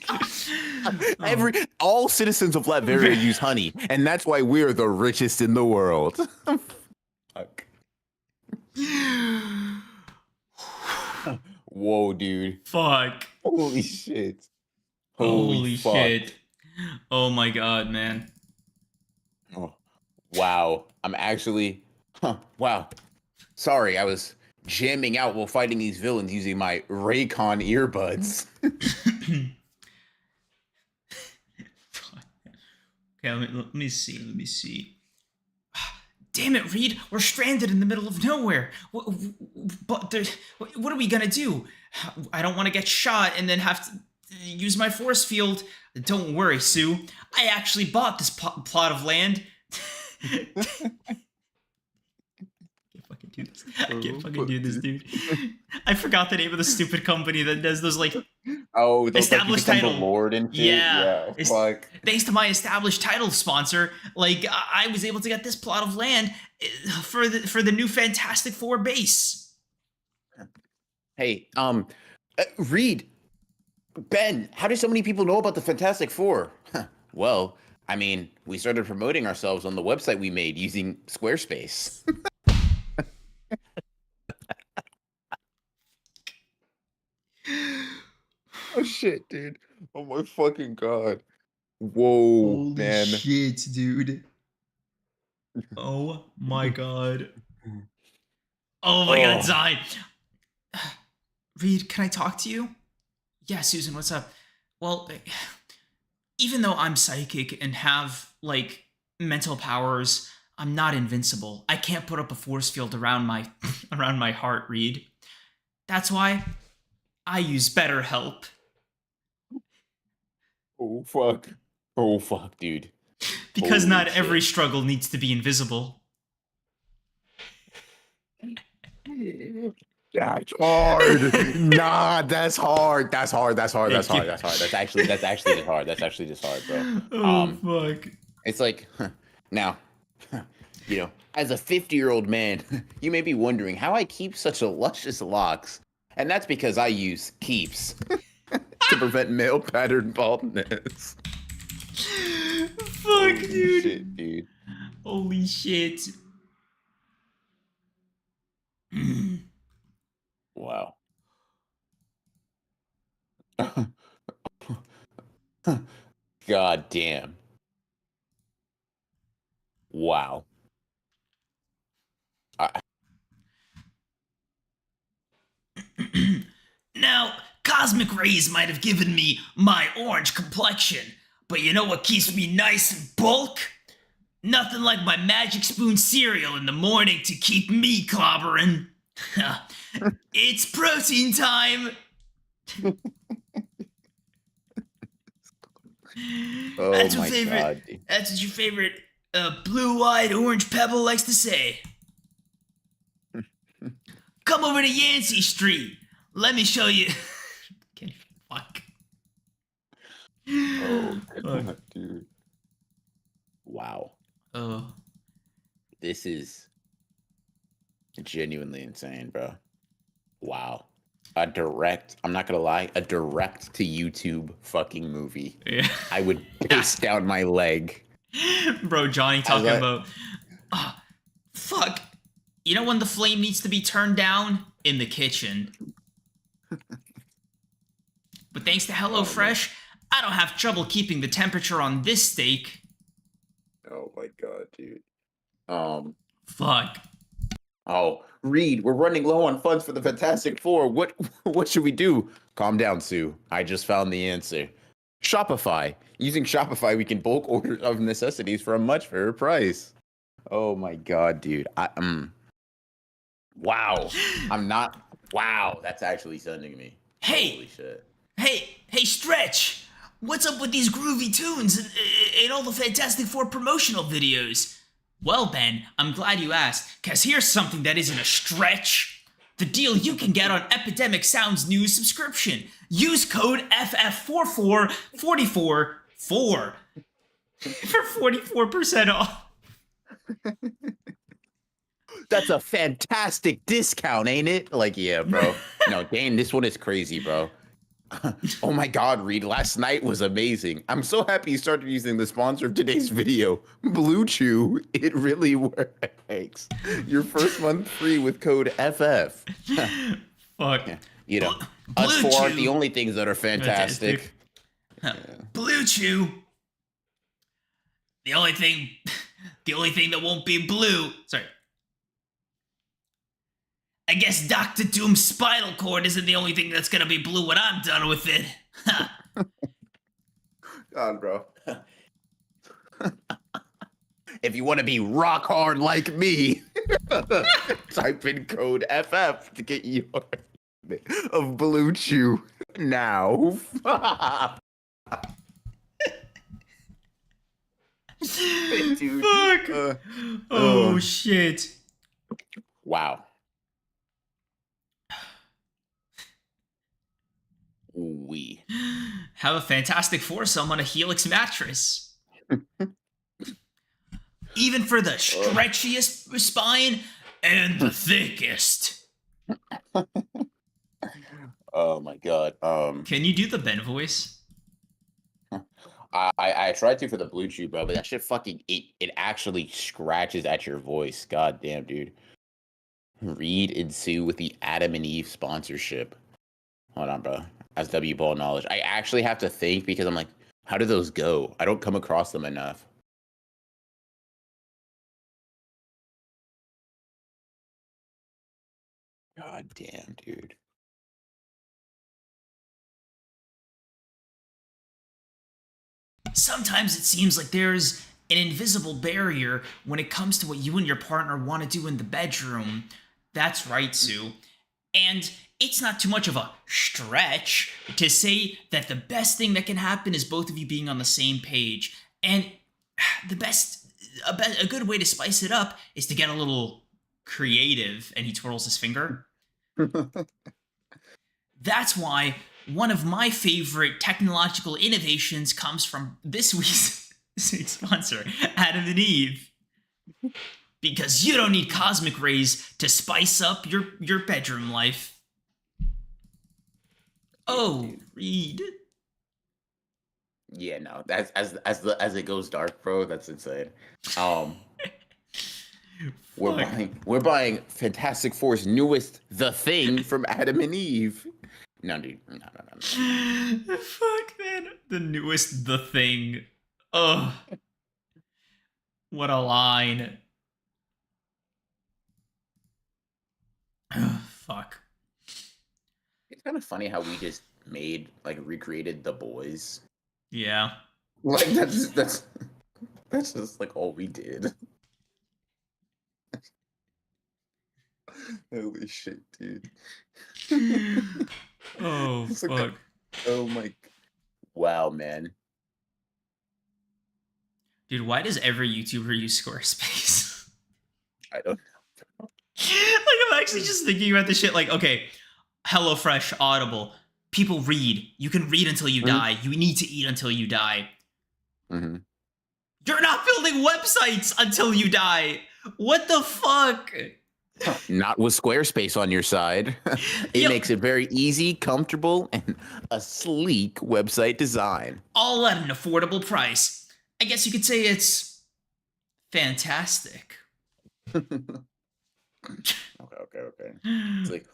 All citizens of Latveria use honey, and that's why we're the richest in the world. Fuck. Whoa, dude. Fuck. Holy shit. Holy fuck. shit. Oh my god, man. Oh, wow. I'm actually... wow. Sorry, I was jamming out while fighting these villains using my Raycon earbuds. Okay, let me see. Damn it, Reed. We're stranded in the middle of nowhere. But what are we gonna do? I don't want to get shot and then have to use my force field. Don't worry, Sue. I actually bought this plot of land. I can't fucking do this, dude. I forgot the name of the stupid company that does those, like, established title. Lord and shit. Yeah. Fuck. Thanks to my established title sponsor, like, I was able to get this plot of land for the new Fantastic Four base. Hey, Reed, Ben, how do so many people know about the Fantastic Four? Well, I mean, we started promoting ourselves on the website we made using Squarespace. Oh shit, dude. Oh my fucking god. Whoa, Holy man. shit, dude. Oh my god. Oh my god, Zai. Reed, can I talk to you? Yeah, Susan, what's up? Well, even though I'm psychic and have, like, mental powers, I'm not invincible. I can't put up a force field around my around my heart, Reed. That's why I use BetterHelp. Oh fuck. Oh fuck, dude. Because Holy not shit. every struggle needs to be invisible. That's hard. Nah, that's hard. That's hard. That's hard. That's hard. That's hard. That's actually just hard. That's actually just hard, bro. Oh fuck. It's like, now, you know, as a 50-year-old man, you may be wondering how I keep such a luscious locks. And that's because I use Keeps to prevent male pattern baldness. Fuck, Holy dude. shit, dude. Holy shit. Wow. God damn. Wow. Now, cosmic rays might have given me my orange complexion, but you know what keeps me nice and bulk? Nothing like my magic spoon cereal in the morning to keep me clobbering. It's protein time! Oh That's my your favorite. god, dude. That's what your favorite blue-eyed orange pebble likes to say. Come over to Yancey Street. Let me show you. Can't even fuck. Oh Fuck. god, dude. Wow. Oh. This is genuinely insane, bro. Wow. I'm not gonna lie, a direct to YouTube fucking movie. Yeah. I would piss down my leg. Bro, Johnny talking about, fuck. You know when the flame needs to be turned down? In the kitchen. But thanks to HelloFresh, I don't have trouble keeping the temperature on this steak. Oh my god, dude. Fuck. Oh, Reed, we're running low on funds for the Fantastic Four. What should we do? Calm down, Sue. I just found the answer. Shopify. Using Shopify, we can bulk order of necessities for a much fairer price. Oh my god, dude. Wow. Wow, that's actually sending me. Hey! Holy shit. Hey, Stretch! What's up with these groovy tunes and all the Fantastic Four promotional videos? Well, Ben, I'm glad you asked, because here's something that isn't a stretch. the deal you can get on Epidemic Sounds News subscription. Use code FF44444 for 44% off. That's a fantastic discount, ain't it? Like, yeah, bro. No, Dane, this one is crazy, bro. Oh my God, Reed, last night was amazing. I'm so happy you started using the sponsor of today's video, Blue Chew. It really works. Your first month free with code FF. Fuck. Yeah, you know, Blue us four aren't Chew. the only things that are fantastic. Blue Chew. The only thing that won't be blue. Sorry. I guess Dr. Doom's spinal cord isn't the only thing that's gonna be blue when I'm done with it. God, bro. If you want to be rock hard like me, type in code FF to get your of Blue Chew now. Dude. Fuck. Oh, shit. Wow. We have a fantastic foursome on a Helix mattress. Even for the stretchiest spine and the thickest. Oh my God. Can you do the Ben voice? I tried to for the Blue Chew, bro, but that shit fucking it actually scratches at your voice. God damn, dude. Reed and Sue with the Adam and Eve sponsorship. Hold on, bro. As W Ball knowledge, I actually have to think because I'm like, how do those go? I don't come across them enough. God damn, dude. Sometimes it seems like there's an invisible barrier when it comes to what you and your partner want to do in the bedroom. That's right, Sue. And it's not too much of a stretch to say that the best thing that can happen is both of you being on the same page. And a good way to spice it up is to get a little creative. And he twirls his finger. That's why one of my favorite technological innovations comes from this week's sponsor, Adam and Eve. Because you don't need cosmic rays to spice up your bedroom life. Oh, Reed. Yeah, no, that's as it goes dark, bro. That's insane. We're buying Fantastic Four's newest The Thing from Adam and Eve. No, dude, no. Fuck, man. The newest The Thing. Ugh. What a line. Fuck. It's kind of funny how we just recreated The Boys. Yeah. Like that's just like all we did. Holy shit, dude. Oh, fuck. Oh my. Wow, man. Dude, why does every YouTuber use Squarespace? I don't know. Like, I'm actually just thinking about this shit. Like, okay, HelloFresh, Audible. People read. You can read until you die. You need to eat until you die. Mm-hmm. You're not building websites until you die. What the fuck? Not with Squarespace on your side. It makes it very easy, comfortable, and a sleek website design. All at an affordable price. I guess you could say it's fantastic. Okay. It's like,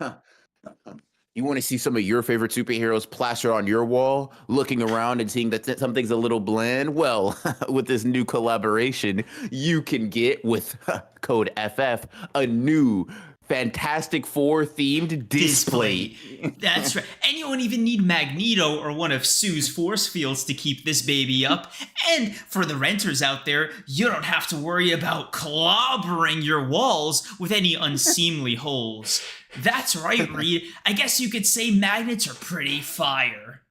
you want to see some of your favorite superheroes plastered on your wall, looking around and seeing that something's a little bland? Well, with this new collaboration, you can get, with code FF, a new Fantastic Four themed display. That's right. And you won't even need Magneto or one of Sue's force fields to keep this baby up. And for the renters out there, you don't have to worry about clobbering your walls with any unseemly holes. That's right, Reed. I guess you could say magnets are pretty fire.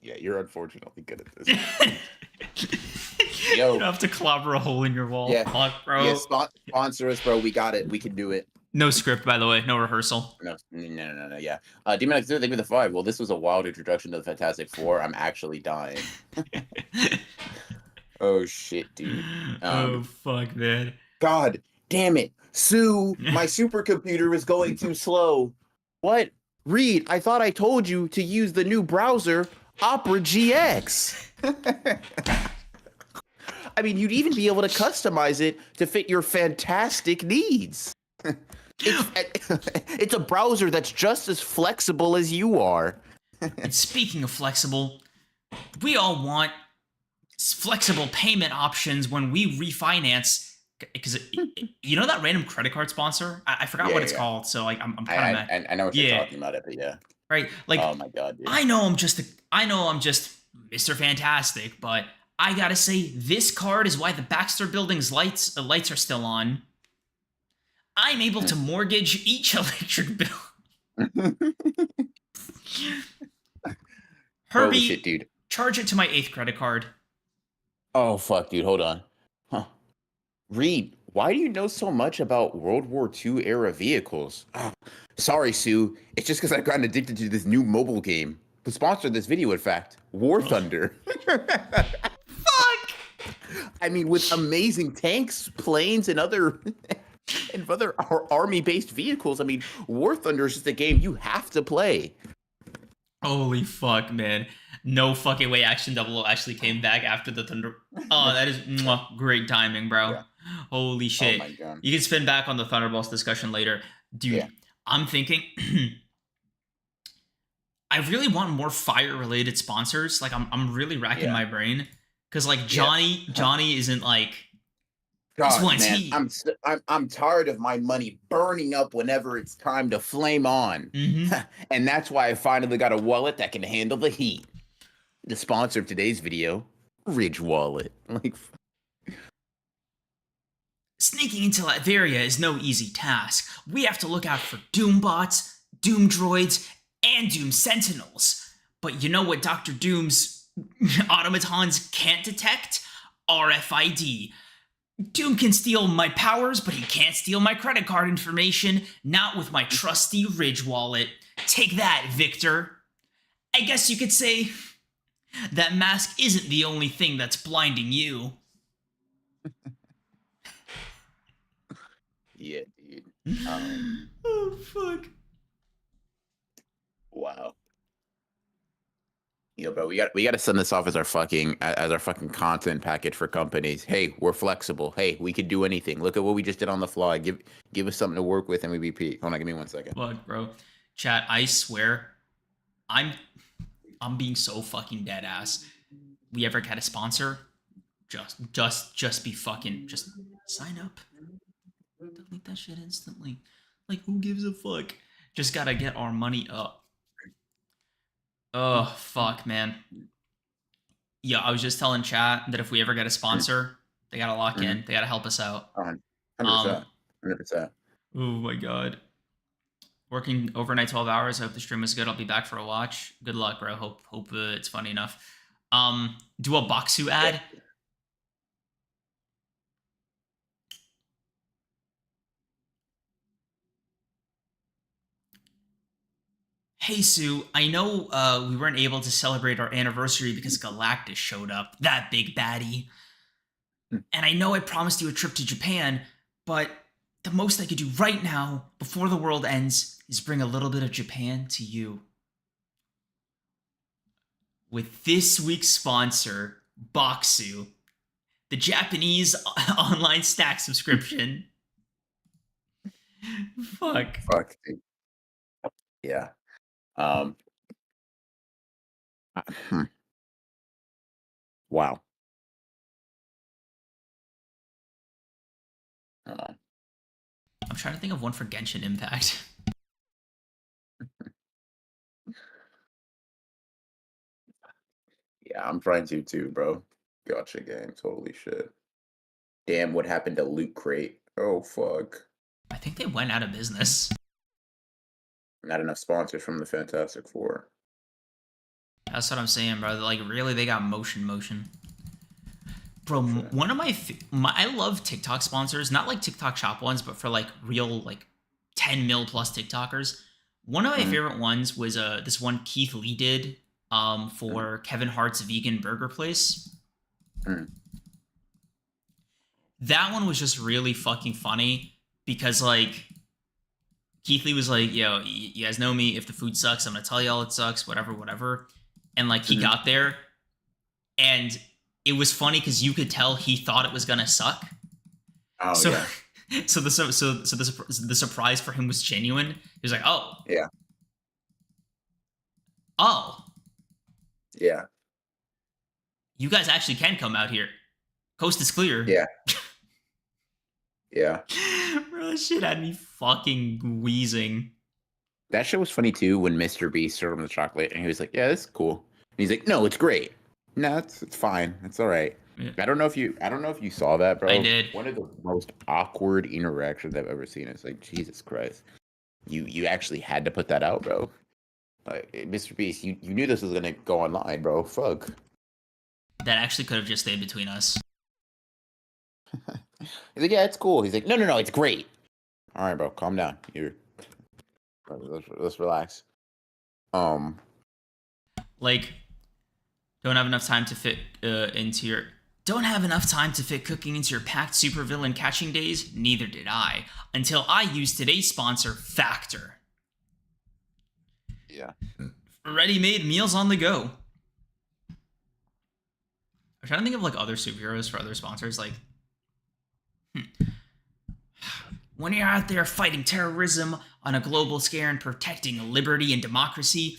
Yeah, you're unfortunately good at this. Yo. You don't have to clobber a hole in your wall. Yeah. Fuck, bro. Yeah, sponsor us, bro. We got it. We can do it. No script, by the way. No rehearsal. No, yeah. Demon X, thank you for the 5. Well, this was a wild introduction to the Fantastic Four. I'm actually dying. Oh, shit, dude. Oh, fuck, man. God damn it. Sue, my supercomputer is going too slow. What? Reed, I thought I told you to use the new browser, Opera GX. I mean, you'd even be able to customize it to fit your fantastic needs. It's a browser that's just as flexible as you are. And speaking of flexible, we all want flexible payment options when we refinance. Because you know that random credit card sponsor? I forgot what it's called. So like I'm kind of mad. I know what you're talking about, but yeah. Right. Like, oh my god, dude. I know I'm just Mr. Fantastic, but I gotta say this card is why the Baxter Building's lights are still on. I'm able to mortgage each electric bill. Herbie, holy shit, dude. Charge it to my 8th credit card. Oh fuck, dude, hold on. Huh. Reed, why do you know so much about World War II era vehicles? Oh, sorry, Sue. It's just because I've gotten addicted to this new mobile game. The sponsor of this video, in fact, War Thunder. Fuck! I mean, with amazing tanks, planes, and other army-based vehicles. I mean, War Thunder is just a game you have to play. Holy fuck, man. No fucking way Action Double actually came back after the Thunder. Oh, that is great timing, bro. Yeah. Holy shit. Oh my God. You can spin back on the Thunderbolts discussion later. Dude, I'm thinking I really want more fire-related sponsors. Like I'm really racking my brain. Because like Johnny isn't like God, man, I'm tired of my money burning up whenever it's time to flame on. And that's why I finally got a wallet that can handle the heat. The sponsor of today's video, Ridge Wallet. Like, sneaking into Latveria is no easy task. We have to look out for Doom bots, Doom droids, and Doom sentinels. But you know what Dr. Doom's automatons can't detect? RFID. Doom can steal my powers, but he can't steal my credit card information. Not with my trusty Ridge Wallet. Take that, Victor. I guess you could say that mask isn't the only thing that's blinding you. Yeah, dude. Oh, fuck. Wow. You know, bro, we got to send this off as our fucking content package for companies. Hey, we're flexible. Hey, we can do anything. Look at what we just did on the fly. Give us something to work with, and we repeat. Hold on, give me 1 second. Fuck, bro. Chat, I swear, I'm being so fucking dead ass. We ever get a sponsor? Just be fucking sign up. Delete that shit instantly. Like, who gives a fuck? Just gotta get our money up. Oh, fuck, man. Yeah, I was just telling chat that if we ever get a sponsor, they gotta lock in. They gotta help us out. 100%. 100%. Oh, my God. Working overnight 12 hours. I hope the stream was good. I'll be back for a watch. Good luck, bro. Hope it's funny enough. Do a Baksu ad. Hey, Sue, I know we weren't able to celebrate our anniversary because Galactus showed up, that big baddie. And I know I promised you a trip to Japan, but the most I could do right now, before the world ends, is bring a little bit of Japan to you. With this week's sponsor, Baksu, the Japanese online stack subscription. Fuck. Dude. Yeah. Wow. I'm trying to think of one for Genshin Impact. Yeah, I'm trying to too, bro. Gotcha games. Holy shit. Damn, what happened to Loot Crate? Oh, fuck. I think they went out of business. Not enough sponsors from the Fantastic Four. That's what I'm saying, bro. Like, really, they got motion. Bro, sure. One of I love TikTok sponsors. Not like TikTok shop ones, but for, like, real, like, 10 mil plus TikTokers. One of my favorite ones was this one Keith Lee did for Kevin Hart's vegan burger place. That one was just really fucking funny because like Keith Lee was like, yo, you guys know me. If the food sucks, I'm gonna tell y'all it sucks, whatever. And like he got there and it was funny because you could tell he thought it was gonna suck. Oh, so, yeah. so the surprise for him was genuine. He was like, oh. Yeah. Oh. Yeah. You guys actually can come out here. Coast is clear. Yeah. Yeah. Bro, that shit had me fucking wheezing. That shit was funny too when Mr. Beast served him the chocolate and he was like, "Yeah, this is cool." And he's like, "No, it's great. No, it's fine. It's all right." Yeah. I don't know if you saw that, bro. I did. One of the most awkward interactions I've ever seen. It's like, Jesus Christ, you actually had to put that out, bro. Like, Mr. Beast, you knew this was gonna go online, bro. Fuck. That actually could have just stayed between us. He's like, "Yeah, it's cool." He's like, No, it's great." All right, bro, calm down. Let's relax. Like, don't have enough time to fit cooking into your packed supervillain catching days? Neither did I. Until I used today's sponsor, Factor. Yeah. Ready-made meals on the go. I'm trying to think of like other superheroes for other sponsors. Like, when you're out there fighting terrorism on a global scale and protecting liberty and democracy,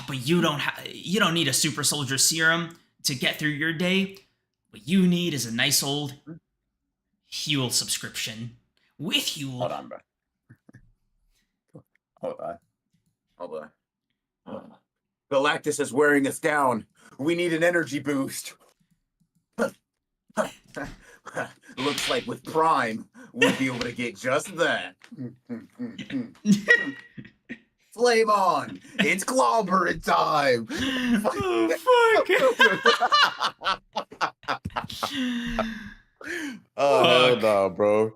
but you don't need a super soldier serum to get through your day. What you need is a nice old Huel subscription. With Huel. Hold on, bro. Hold on. Galactus is wearing us down. We need an energy boost. Looks like with Prime, we'll be able to get just that. Flame on! It's clobbering time! Oh, hell no, bro.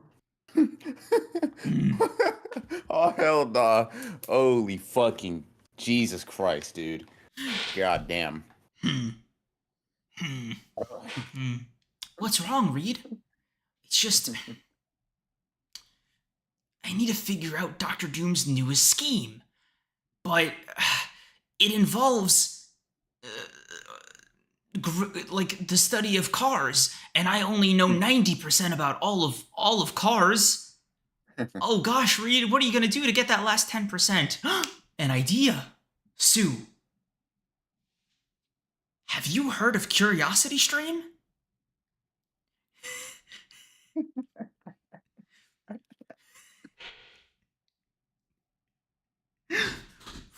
Oh, hell no. Holy fucking Jesus Christ, dude. God damn. What's wrong, Reed? It's just... I need to figure out Dr. Doom's newest scheme. But it involves... like the study of cars, and I only know 90% about all of cars. Oh gosh, Reed, what are you gonna do to get that last 10%? An idea. Sue, have you heard of Curiosity Stream?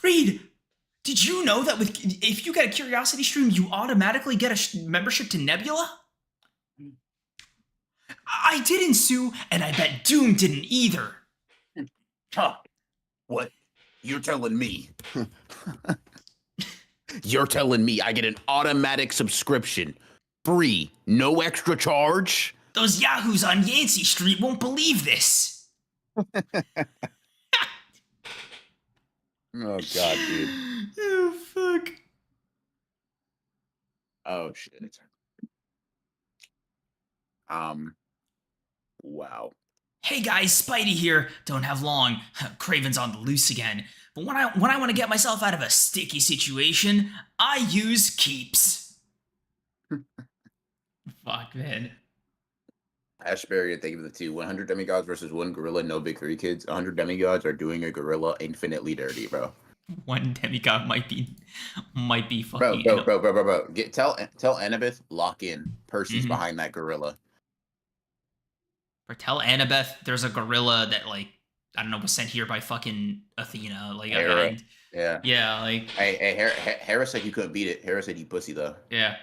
Reed, did you know that if you get a Curiosity Stream, you automatically get a membership to Nebula? I didn't, Sue, and I bet Doom didn't either. Huh. What? You're telling me? You're telling me I get an automatic subscription, free, no extra charge? Those yahoos on Yancey Street won't believe this. Oh, God, dude. Oh, fuck. Oh, shit. Wow. Hey guys, Spidey here. Don't have long. Craven's on the loose again. But when I want to get myself out of a sticky situation, I use Keeps. Fuck, man. Ashbury, thank you for the 2. 100 demigods versus 1 gorilla, no big 3 kids. 100 demigods are doing a gorilla infinitely dirty, bro. One demigod might be fucking... Bro. Tell Annabeth, lock in. Percy's behind that gorilla. Or tell Annabeth there's a gorilla that, like, I don't know, was sent here by fucking Athena. Like, Hera. Yeah. Yeah, like... Hey, Hera said you couldn't beat it. Hera said you pussy, though. Yeah.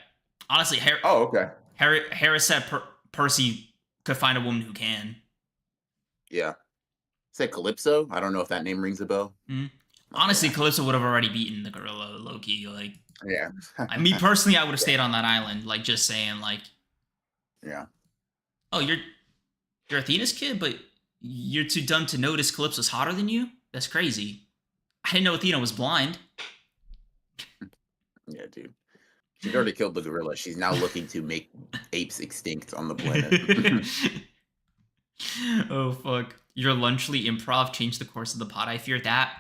Honestly, Hera... Oh, okay. Hera said Percy could find a woman who can. Yeah. Said Calypso? I don't know if that name rings a bell. Honestly, Calypso would have already beaten the gorilla, low-key. Like, Yeah. me personally, I would have stayed on that island. Like, just saying, like... Yeah. Oh, you're Athena's kid, but You're too dumb to notice Calypso's hotter than you? That's crazy. I didn't know Athena was blind. Yeah, dude. She's already killed the gorilla. She's now looking to make apes extinct on the planet. Oh, fuck. Your Lunchly improv changed the course of the pod. I fear that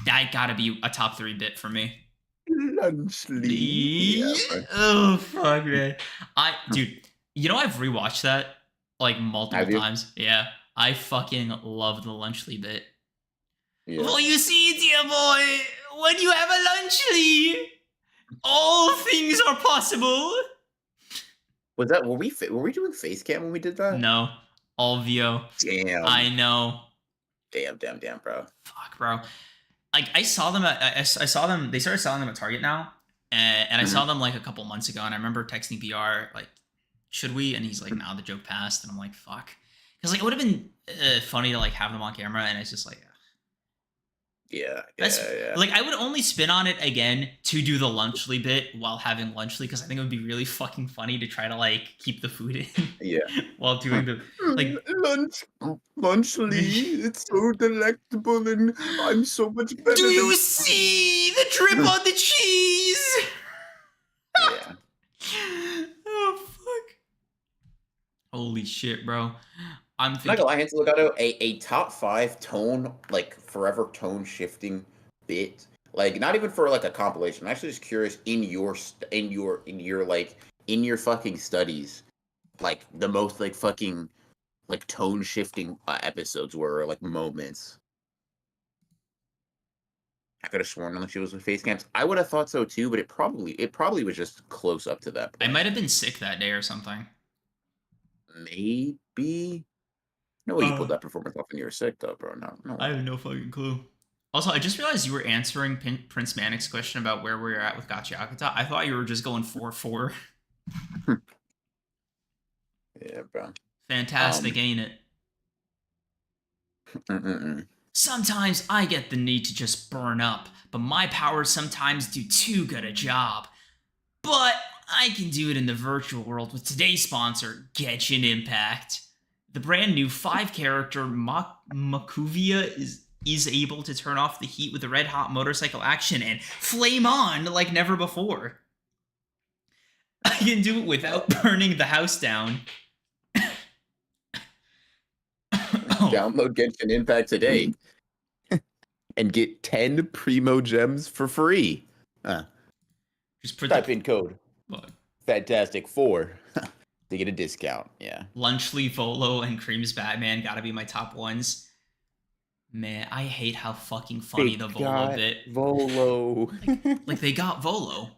gotta be a top 3 bit for me. Lunchly. Yeah, Oh, fuck, man. Dude, you know, I've rewatched that like multiple times. Yeah. I fucking love the Lunchly bit. Yeah. Well, you see, dear boy, when you have a Lunchly, all things are possible. Was that were we doing face cam when we did that? No, all VO. Damn. I know. Damn, bro. Fuck, bro. Like I saw them I saw them. They started selling them at Target now, and I saw them like a couple months ago. And I remember texting BR like, "Should we?" And he's like, "Nah, the joke passed." And I'm like, "Fuck," because like it would have been funny to like have them on camera, and it's just like. Yeah, Like I would only spin on it again to do the Lunchly bit while having Lunchly because I think it would be really fucking funny to try to like keep the food in. Yeah. While doing the like Lunchly, it's so delectable and I'm so much better. Do you see the drip on the cheese? Yeah. Oh fuck. Holy shit, bro. I'm thinking. Not gonna lie, Hansel Legato, a top 5 tone, like forever tone shifting bit, like not even for like a compilation. I'm actually just curious in your fucking studies, like the most like fucking like tone shifting episodes were like moments. I could have sworn that she was with face cams. I would have thought so too, but it probably was just close up to that point. I might have been sick that day or something. Maybe. No way you pulled that performance off when you were sick, though, bro. No. I have no fucking clue. Also, I just realized you were answering Prince Manic's question about where we're at with Gachiakuta. I thought you were just going 4-4. Yeah, bro. Fantastic, ain't it? Sometimes I get the need to just burn up, but my powers sometimes do too good a job. But I can do it in the virtual world with today's sponsor, Genshin Impact. The brand new 5-character Makuvia is able to turn off the heat with a red-hot motorcycle action and flame on like never before. I can do it without burning the house down. Download Genshin Impact today and get 10 Primo Gems for free. Just put type in code what? Fantastic4 to get a discount. Yeah. Lunchly, Volo, and Cream's Batman gotta be my top ones. Man, I hate how fucking funny the Volo bit. Volo. Like they got Volo.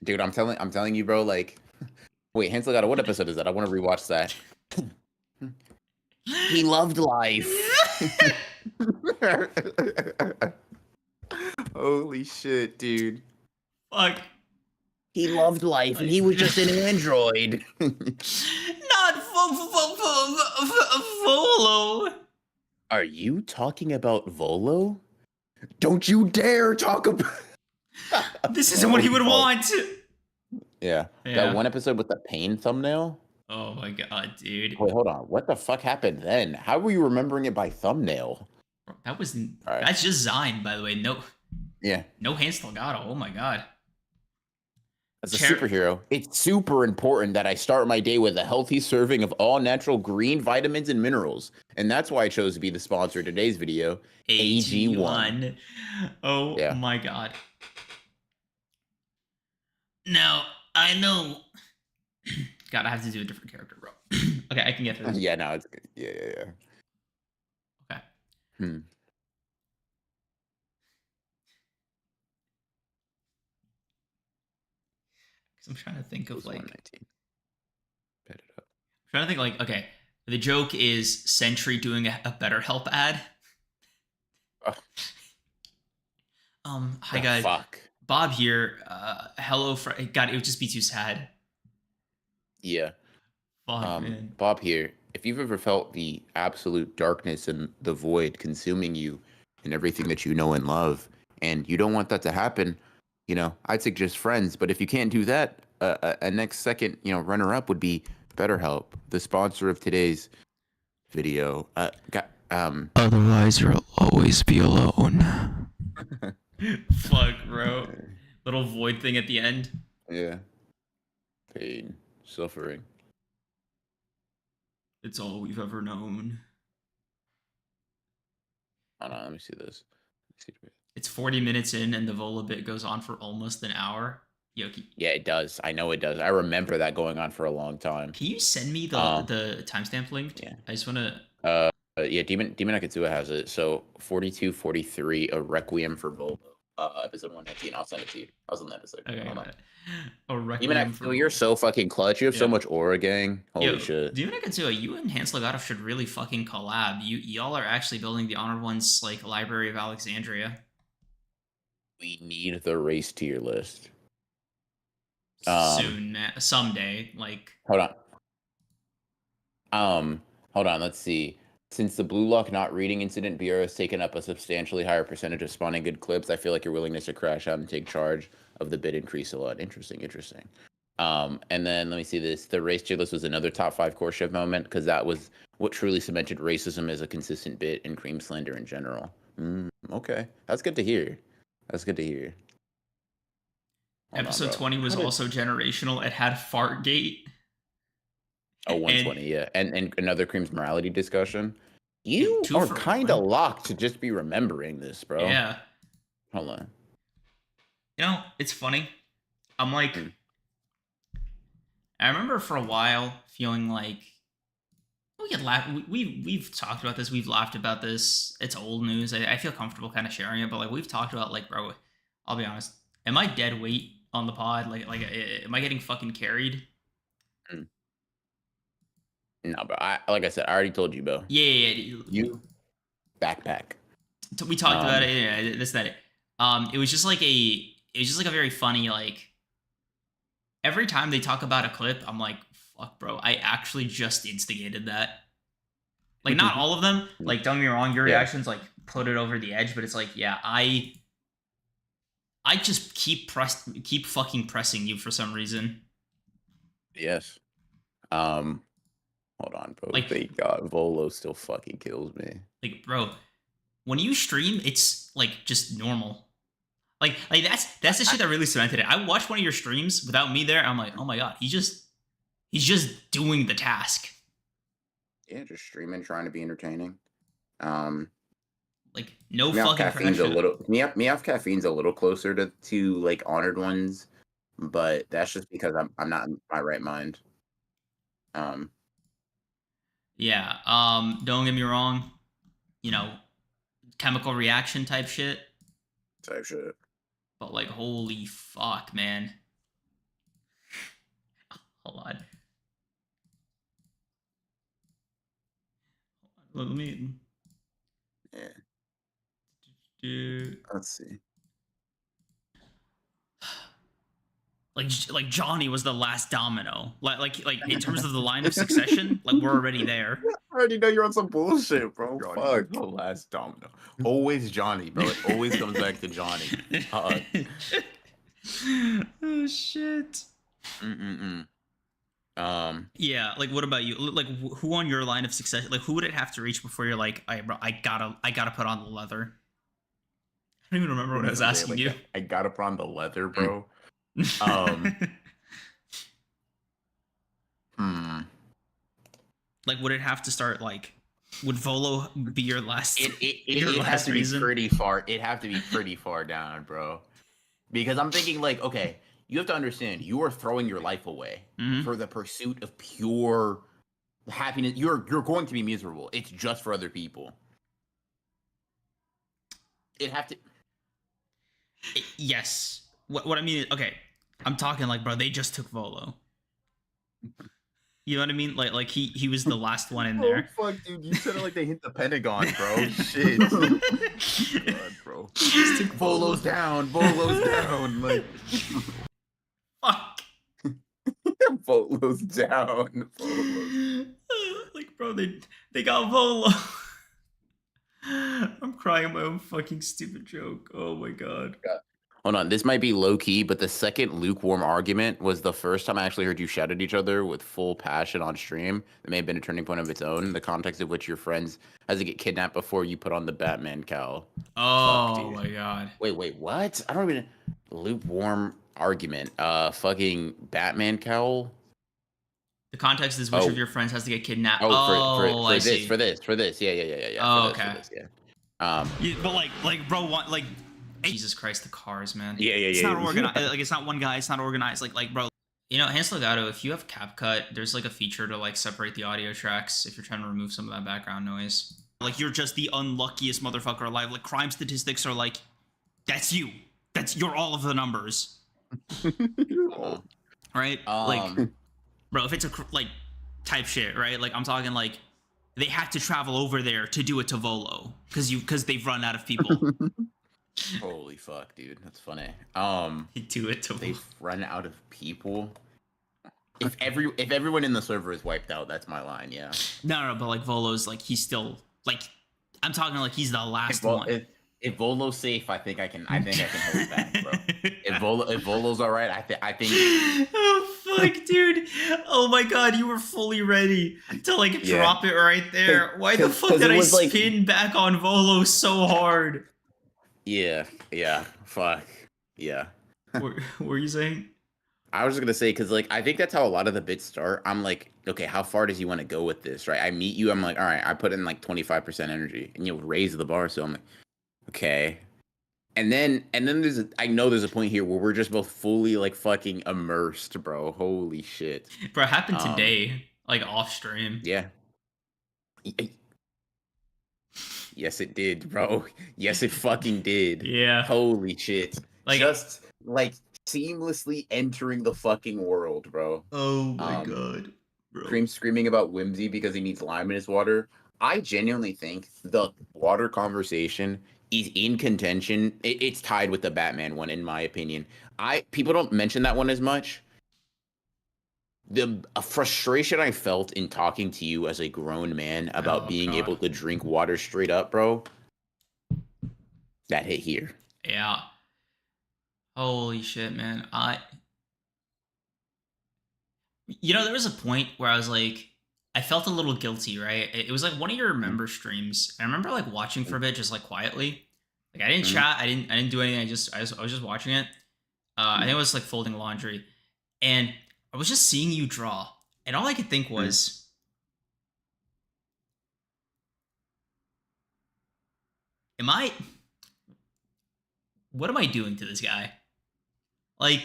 Dude, I'm telling you, bro, like wait, Hansel Legato, what episode is that? I want to rewatch that. He loved life. Holy shit, dude. Fuck. He loved life and he was just an android. Not Volo. Are you talking about Volo? Don't you dare talk about. This isn't what he would want. Yeah. That one episode with the pain thumbnail. Oh my god, dude. Wait, hold on. What the fuck happened then? How were you remembering it by thumbnail? That was that's just Zine, by the way. No. Yeah. No Hansel Legato. Oh my god. As a superhero, it's super important that I start my day with a healthy serving of all natural green vitamins and minerals. And that's why I chose to be the sponsor of today's video, AG1. Oh my god. Now, I know. God, I have to do a different character, bro. Okay, I can get through this. Yeah, no, it's good. Yeah. Okay. I'm trying to think of like. I'm trying to think like, okay, the joke is Sentry doing a BetterHelp ad. Hi guys. Fuck. Bob here. Hello, God, it would just be too sad. Yeah. Fuck, man. Bob here. If you've ever felt the absolute darkness and the void consuming you and everything that you know and love, and you don't want that to happen, you know, I'd suggest Friends. But if you can't do that, a next second, runner-up would be BetterHelp, the sponsor of today's video. Otherwise, you'll always be alone. Fuck, bro. Little void thing at the end. Yeah. Pain, suffering. It's all we've ever known. Hold on, let me see this. It's 40 minutes in, and the Vola bit goes on for almost an hour. Yoki. Yeah, it does. I know it does. I remember that going on for a long time. Can you send me the timestamp link? Yeah. I just want to. Yeah, Demon Akatsuha has it. So 4243, a Requiem for Volvo. Episode 119. I'll send it to you. I was on that episode. Okay. Hold on. A Demon Akatsuha, you're so fucking clutch. You have so much aura, gang. Holy shit. Demon Akatsuha, you and Hans Legatov should really fucking collab. Y'all are actually building the Honored Ones like Library of Alexandria. We need the race tier list. Soon, someday, like. Hold on. Let's see. Since the Blue Lock not reading incident, BR has taken up a substantially higher percentage of spawning good clips. I feel like your willingness to crash out and take charge of the bid increased a lot. Interesting. And then let me see this. The race tier list was another top 5 core shift moment because that was what truly cemented racism as a consistent bit in cream slander in general. Okay, that's good to hear. Episode 20 was also generational. It had Fartgate. Oh, 120, yeah. And another Cream's morality discussion. You are kind of locked to just be remembering this, bro. Yeah. Hold on. You know, it's funny. I'm like... I remember for a while feeling like... We've talked about this. We've laughed about this. It's old news. I feel comfortable kind of sharing it. But like we've talked about, like, bro, I'll be honest. Am I dead weight on the pod? Like, am I getting fucking carried? No, bro. Like I said, I already told you, bro. Yeah. You backpack. We talked about it. Yeah, this, that. It was just like a very funny, like, every time they talk about a clip, I'm like, fuck, bro, I actually just instigated that. Like, not all of them. Like, don't get me wrong, your reactions like put it over the edge, but it's like, yeah, I just keep fucking pressing you for some reason. Yes. Hold on, bro. Like, thank God, Volo still fucking kills me. Like, bro, when you stream, it's like just normal. Like that's the shit that really cemented it. I watched one of your streams without me there. I'm like, oh my god, he's just doing the task. Yeah, just streaming, trying to be entertaining. Like no fucking caffeine's a little. Me off caffeine's a little closer to like honored ones, but that's just because I'm not in my right mind. Yeah. Don't get me wrong. You know, chemical reaction type shit. But like, holy fuck, man. Hold on. Let me. Yeah. Let's see. Like Johnny was the last domino. Like in terms of the line of succession, like we're already there. I already know you're on some bullshit, bro. Fuck. The last domino. Always Johnny, bro. It always comes back to Johnny. Oh shit. Yeah, like what about you? Like who on your line of success? Like who would it have to reach before you're like, I gotta put on the leather? I don't even remember what I was asking you. I gotta put on the leather, bro. Like would it have to start like would Volo be your last it has to be pretty far. It'd have to be pretty far down, bro. Because I'm thinking like, okay, you have to understand you are throwing your life away for the pursuit of pure happiness. You're going to be miserable. It's just for other people. It'd have to Yes. What I mean is, okay, I'm talking like, bro, they just took Volo. You know what I mean? Like he was the last one in there. Oh fuck, dude! You said it like they hit the Pentagon, bro. Shit, God, bro. Just took Volo's down. Volo's down. Like, fuck. Volo's down. Like, bro, they got Volo. I'm crying at my own fucking stupid joke. Oh my god. Hold on, this might be low key, but the second lukewarm argument was the first time I actually heard you shout at each other with full passion on stream. It may have been a turning point of its own. The context of which your friends has to get kidnapped before you put on the Batman cowl. Oh my god. Wait, what? I don't even lukewarm argument. Fucking Batman cowl. The context is which of your friends has to get kidnapped. Oh, I for see. this. Yeah. Oh, for okay. This, yeah. Yeah, but like, bro, like, Jesus Christ, the cars, man. Yeah. It's not organized. Like, it's not one guy. It's not organized. Like, bro. You know, Hans Legato, if you have CapCut, there's like a feature to like separate the audio tracks if you're trying to remove some of that background noise. Like, you're just the unluckiest motherfucker alive. Like, crime statistics are like, that's you. You're all of the numbers. Right? Like, bro, if it's a like type shit, right? Like, I'm talking like they had to travel over there to do it to Volo because they've run out of people. Holy fuck, dude, that's funny. Do it to they've run out of people. If everyone in the server is wiped out, that's my line. Yeah. No, but like Volo's like he's still like I'm talking like he's the last one. If Volo's safe, I think I can hold that, bro. If Volo's all right, I think. Oh fuck, dude! Oh my god, you were fully ready to like drop it right there. Why the fuck did I spin back on Volo so hard? Yeah, fuck, yeah. What were you saying? I was just gonna say, because like I think that's how a lot of the bits start. I'm like, okay, how far does he want to go with this, right? I meet you, I'm like, all right, I put in like 25% energy, and you'll raise the bar, so I'm like, okay. And then I know there's a point here where we're just both fully like fucking immersed, bro. Holy shit. Bro, it happened today, like off stream. Yeah. Yes, it did, bro. Yes, it fucking did. Yeah. Holy shit. Like, just like seamlessly entering the fucking world, bro. Oh my god, bro. Cream screaming about Whimsy because he needs lime in his water. I genuinely think the water conversation is in contention. It's tied with the Batman one, in my opinion. People don't mention that one as much. The frustration I felt in talking to you as a grown man about being able to drink water straight up, bro, that hit here. Yeah. Holy shit, man. You know, there was a point where I was like, I felt a little guilty, right? It was like one of your member streams. I remember like watching for a bit, just like quietly. Like I didn't chat, I didn't do anything. I was just watching it. I think it was like folding laundry, and I was just seeing you draw, and all I could think was, what am I doing to this guy? Like,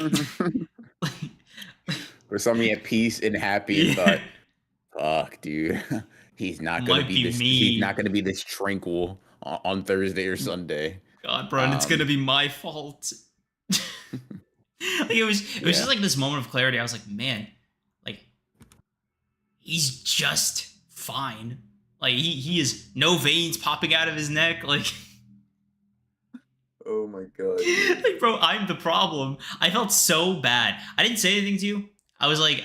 for somebody at peace and happy and thought, fuck, dude, he's not gonna be this. He's not gonna be this tranquil on Thursday or Sunday. God, bro, and it's gonna be my fault. Like it was just like this moment of clarity. I was like, man, like he's just fine. Like he is no veins popping out of his neck. Like, oh my god, like bro, I'm the problem. I felt so bad. I didn't say anything to you. I was like,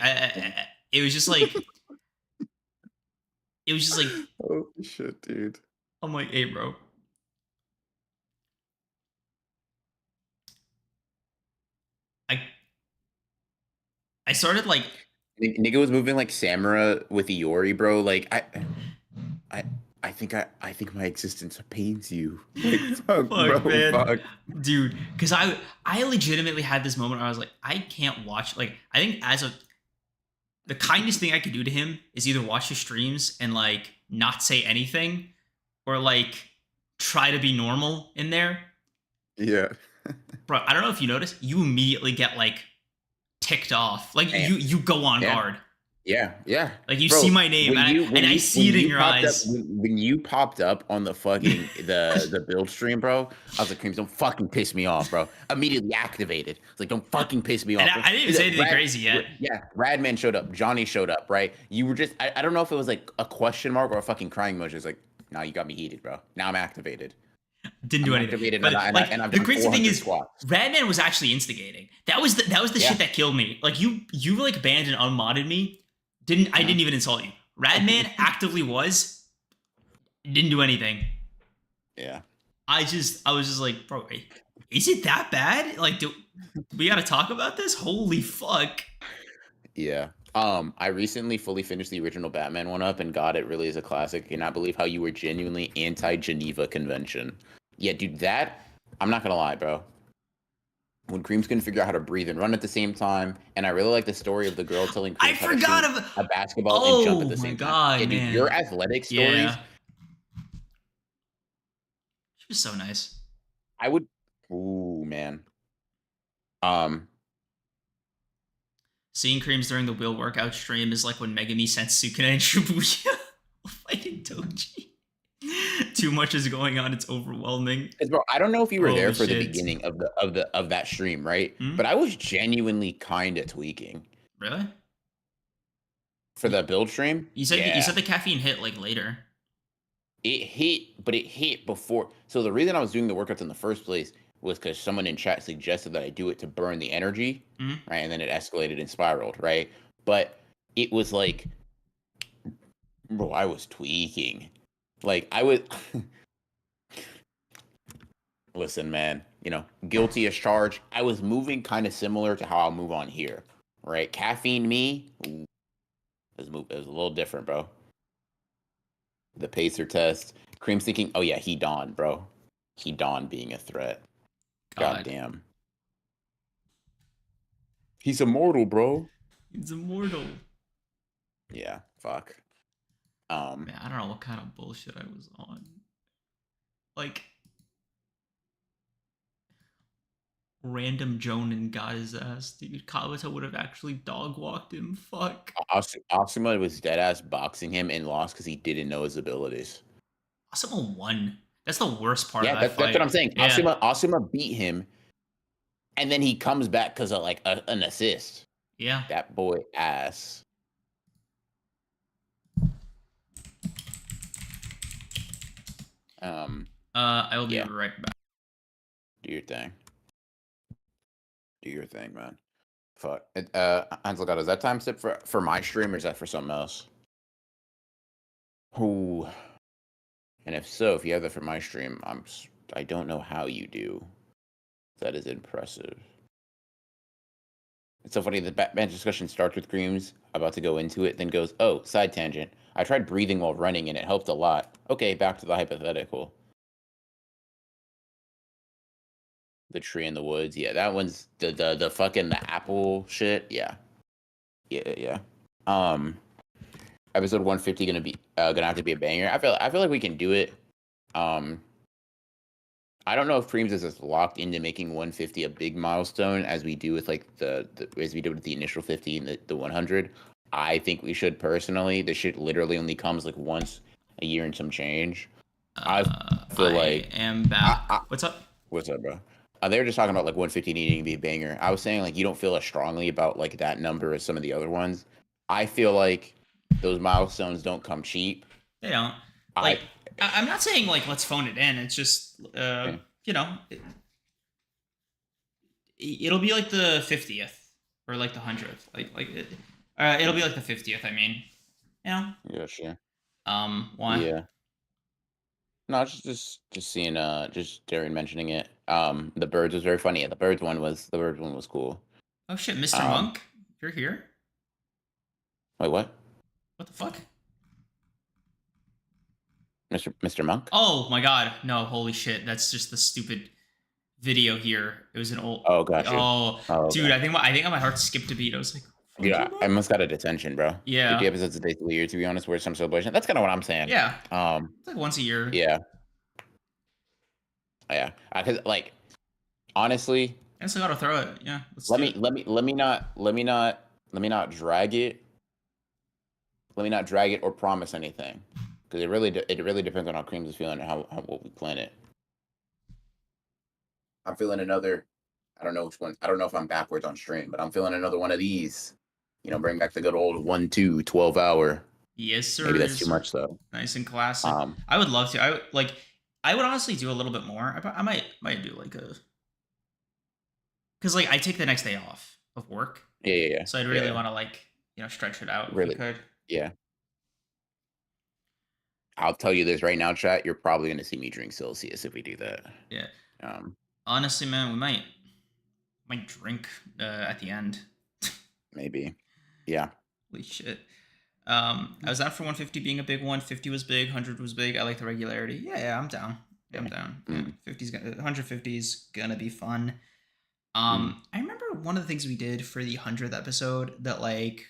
it was just like. It was just like, oh shit, dude. I'm like, hey, bro. I started like. Nigga was moving like Samura with Iori, bro. Like I think my existence pains you. Like, fuck, bro, man. Fuck. Dude, because I legitimately had this moment where I was like, I can't watch. Like, I think the kindest thing I could do to him is either watch his streams and like not say anything, or like try to be normal in there. Yeah. Bro, I don't know if you noticed, you immediately get like ticked off. Like you go on guard. Yeah. Like you see my name and I see it in your eyes. When you popped up on the fucking the build stream, bro, I was like, Creams, don't fucking piss me off, bro. Immediately activated. It's like, don't fucking piss me off. And I didn't even say anything crazy yet. Yeah, Radman showed up, Johnny showed up, right? You were just I don't know if it was like a question mark or a fucking crying emoji. It's like, nah, you got me heated, bro. Now I'm activated. Didn't do anything. But like, the crazy thing is, squats. Radman was actually instigating. That was the shit that killed me. Like you like banned and unmodded me. I didn't even insult you. Radman actively didn't do anything. Yeah. I was just like, bro, Is it that bad? Like, do we gotta talk about this? Holy fuck. Yeah. I recently fully finished the original Batman one up, and God, it really is a classic. I cannot believe how you were genuinely anti-Geneva Convention. Yeah, dude, that I'm not gonna lie, bro. When Creams couldn't figure out how to breathe and run at the same time, and I really like the story of the girl telling I Creams how to forgot shoot of a basketball and jump at the my same time. god, Yeah, dude, man. your athletic stories. Yeah. She was so nice. I would. Ooh, man. Um, Seeing Creams during the wheel workout stream is like when Megami sent Sukuna and Shibuya fighting Toji. Too much is going on. It's overwhelming. 'cause, bro, I don't know if you were Holy there for the shit. beginning of that stream, right? Hmm? But I was genuinely kind of tweaking Really? for the build stream. You said Yeah. you said the caffeine hit like later. It hit, but it hit before. So the reason I was doing the workouts in the first place was because someone in chat suggested that I do it to burn the energy, Mhm. right? And then it escalated and spiraled, right? But it was like, bro, I was tweaking. Like I was. Listen, man. You know, guilty as charged. I was moving kind of similar to how I'll move on here, right? Caffeine me, ooh, it was a little different, bro. The pacer test. Cream's thinking, oh yeah, he dawned, bro. He dawned being a threat. God damn. He's immortal, bro. He's immortal. Yeah, fuck. Man, I don't know what kind of bullshit I was on. Like, random Jonin got his ass, dude. Kabuto would have actually dog walked him. Fuck. Asuma was dead ass boxing him and lost because he didn't know his abilities. Asuma won. That's the worst part Yeah, of that that's fight. what I'm saying. Yeah. Asuma beat him, and then he comes back because of like an assist. Yeah. That boy ass. I will be yeah. right back. Do your thing. Do your thing, man. Fuck. Ansel, is that time step for my stream or is that for something else? Ooh. And if so, if you have that for my stream, I don't know how you do. That is impressive. It's so funny. The Batman discussion starts with Creams, about to go into it, then goes, oh, side tangent. I tried breathing while running and it helped a lot. Okay, back to the hypothetical. The tree in the woods. Yeah, that one's the fucking the apple shit. Yeah. Yeah. Episode 150 gonna have to be a banger. I feel like we can do it. I don't know if Creams is as locked into making 150 a big milestone as we do with like as we did with the initial 50 and the 100. I think we should personally. This shit literally only comes like once a year and some change. I feel like I am back. What's up? What's up, bro? They were just talking about like 150 needing to be a banger. I was saying like you don't feel as strongly about like that number as some of the other ones. I feel like those milestones don't come cheap. They don't. Like I'm not saying like let's phone it in. It's just you know, it'll be like the 50th or like the 100th. It'll be like the 50th. I mean, you know. Yeah, sure. Why? Yeah. No, just seeing just Darren mentioning it. The birds was very funny. Yeah, the birds one was cool. Oh shit, Mr. Monk, you're here? Wait, what? What the fuck? Mr. Monk? Oh my god, no, holy shit, that's just the stupid video here. It was an old. Oh, gotcha. Oh, okay. dude, I think my heart skipped a beat. I was like, yeah, I almost got a detention, bro. Yeah. 50 episodes a day through the year, to be honest, where some celebration. That's kind of what I'm saying. Yeah. It's like once a year. Yeah. Yeah. Because like, honestly, I still gotta throw it. Yeah. let me not drag it. Let me not drag it or promise anything, because it really depends on how Creams is feeling and how what we plan it. I'm feeling another. I don't know which one. I don't know if I'm backwards on stream, but I'm feeling another one of these. You know, bring back the good old 1-2 12-hour. Yes, sir. Maybe that's too much though. Nice and classic. I would love to. I would honestly do a little bit more. I might do like a, because like I take the next day off of work. Yeah. So I'd really want to like stretch it out. Really? If you could. Yeah. I'll tell you this right now, chat. You're probably gonna see me drink Celsius if we do that. Yeah. honestly, man, we might drink at the end. Maybe. Yeah. Holy shit. I was down for 150 being a big one. 50 was big. 100 was big. I like the regularity. Yeah, I'm down. I'm down. Yeah, 150 is gonna be fun. I remember one of the things we did for the 100th episode that like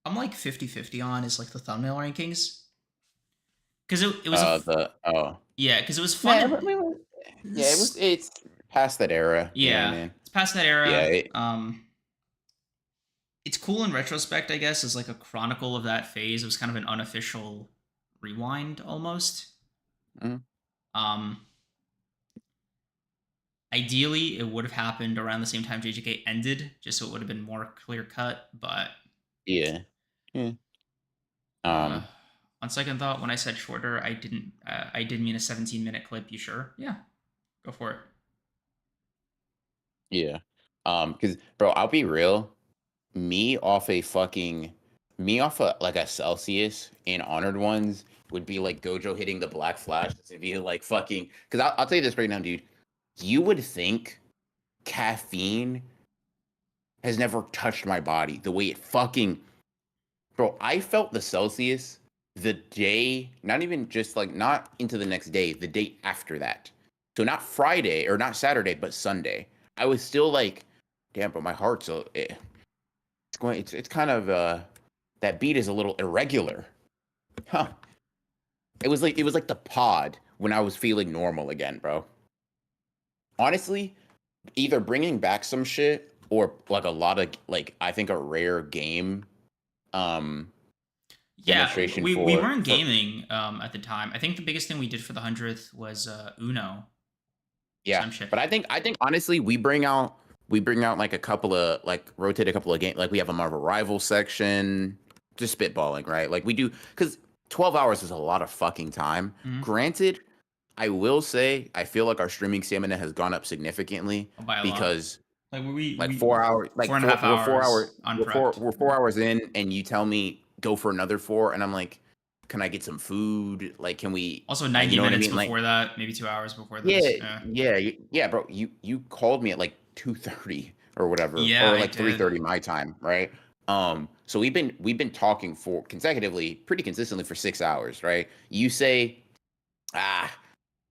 I'm like 50-50 on is like the thumbnail rankings. Because it was yeah, because it was fun. It's past that era. Yeah, man. it's past that era. Yeah. It's cool in retrospect, I guess, as like a chronicle of that phase. It was kind of an unofficial rewind almost. Ideally, it would have happened around the same time JJK ended, just so it would have been more clear cut. But yeah. On second thought, when I said shorter, I did mean a 17-minute clip. You sure? Yeah, go for it. Yeah. Because bro, I'll be real. Me off a like a Celsius in Honored Ones would be like Gojo hitting the Black Flash. It'd be like fucking. Because I'll tell you this right now, dude. You would think caffeine has never touched my body the way it fucking. Bro, I felt the Celsius the day, not even just like not into the next day, the day after that. So not Friday or not Saturday, but Sunday. I was still like, damn, but my heart's it's kind of that beat is a little irregular. Huh. It was like the pod when I was feeling normal again, bro. Honestly, either bringing back some shit or like a lot of like I think a rare game demonstration we weren't gaming at the time. I think the biggest thing we did for the 100th was Uno. Yeah, but I think honestly we bring out like a couple of like rotate a couple of games. Like we have a Marvel Rival section, just spitballing, right? Like we do because 12 hours is a lot of fucking time. Granted, I will say I feel like our streaming stamina has gone up significantly because like 4 hours, like 4.5 hours. We're 4 hours in, and you tell me go for another 4, and I'm like, can I get some food? Like, can we also 90 minutes before that, maybe 2 hours before this? Yeah, bro. You called me at like 2:30 or whatever, or like 3:30 my time, right? So we've been talking for pretty consistently for 6 hours, right? You say,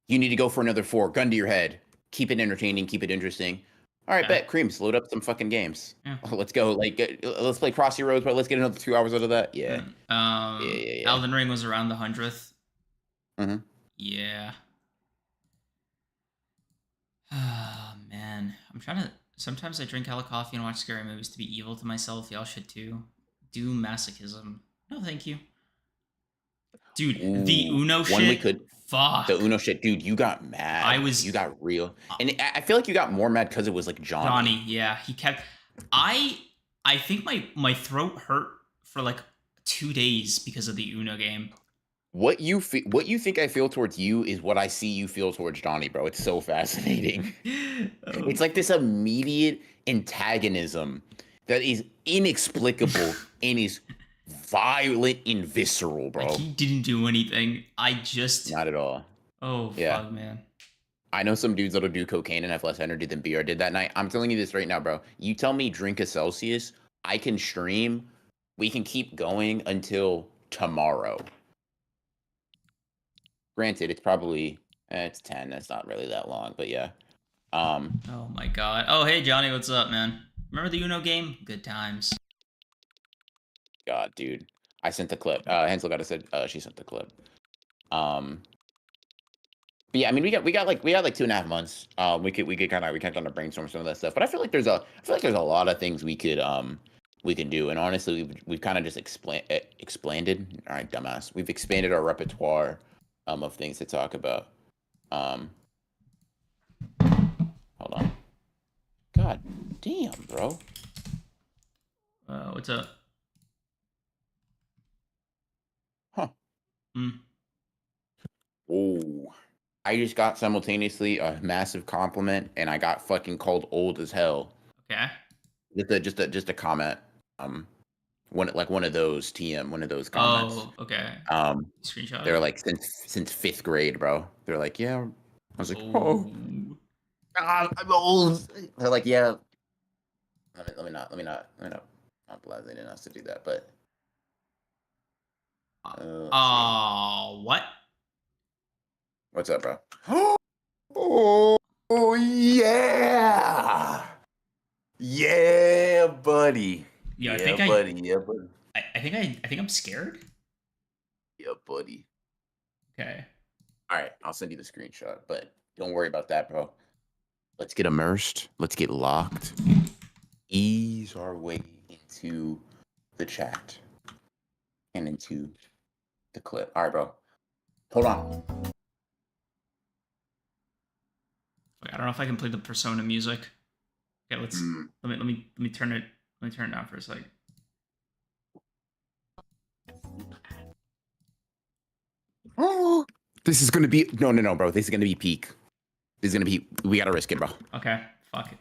you need to go for another 4, gun to your head, keep it entertaining, keep it interesting. All right, bet Creams, load up some fucking games. Yeah. Let's go. Like, let's play Crossy Roads, but let's get another 2 hours out of that. Yeah. Elden Ring was around the 100th. Yeah. Oh man, I'm trying to. Sometimes I drink hella coffee and watch scary movies to be evil to myself. Y'all should too. Do masochism. No, thank you. Dude, the Uno shit. Fuck. The Uno shit, dude, you got mad. You got real. And I feel like you got more mad because it was like Johnny. Yeah. He kept... I think my throat hurt for like 2 days because of the Uno game. What you think I feel towards you is what I see you feel towards Johnny, bro. It's so fascinating. It's like this immediate antagonism that is inexplicable and is violent and visceral, bro. Like he didn't do anything. Not at all. Oh yeah. Fuck, man. I know some dudes that'll do cocaine and have less energy than BR did that night. I'm telling you this right now, bro. You tell me drink a Celsius, I can stream. We can keep going until tomorrow. Granted, it's probably it's 10. That's not really that long, but yeah. Oh my god. Oh hey Johnny, what's up, man? Remember the Uno game? Good times. God, dude. I sent the clip. Hansel got said she sent the clip. But yeah, I mean we got like 2.5 months. We could kind of brainstorm some of that stuff. But I feel like there's a lot of things we can do. And honestly, we've kind of just expanded. All right, dumbass. We've expanded our repertoire of things to talk about. Hold on. God damn, bro. What's up? Huh. Oh, I just got simultaneously a massive compliment, and I got fucking called old as hell. Okay. Just a comment. One of those comments. Oh, okay. Screenshot. They're like since 5th grade, bro. They're like, yeah. I was like, oh. I'm old. They're like, yeah. Let me not blast. They didn't ask to do that, but. What? What's up, bro? Oh yeah, yeah, buddy. Yeah, I yeah, think buddy. Yeah, buddy. I think I'm scared. Yeah, buddy. Okay. All right, I'll send you the screenshot, but don't worry about that, bro. Let's get immersed. Let's get locked. Ease our way into the chat and into the clip. All right, bro. Hold on. I don't know if I can play the Persona music. Okay, let me turn it down for a second. Oh, this is gonna be no, bro. This is gonna be peak. This is gonna be. We gotta risk it, bro. Okay, fuck it.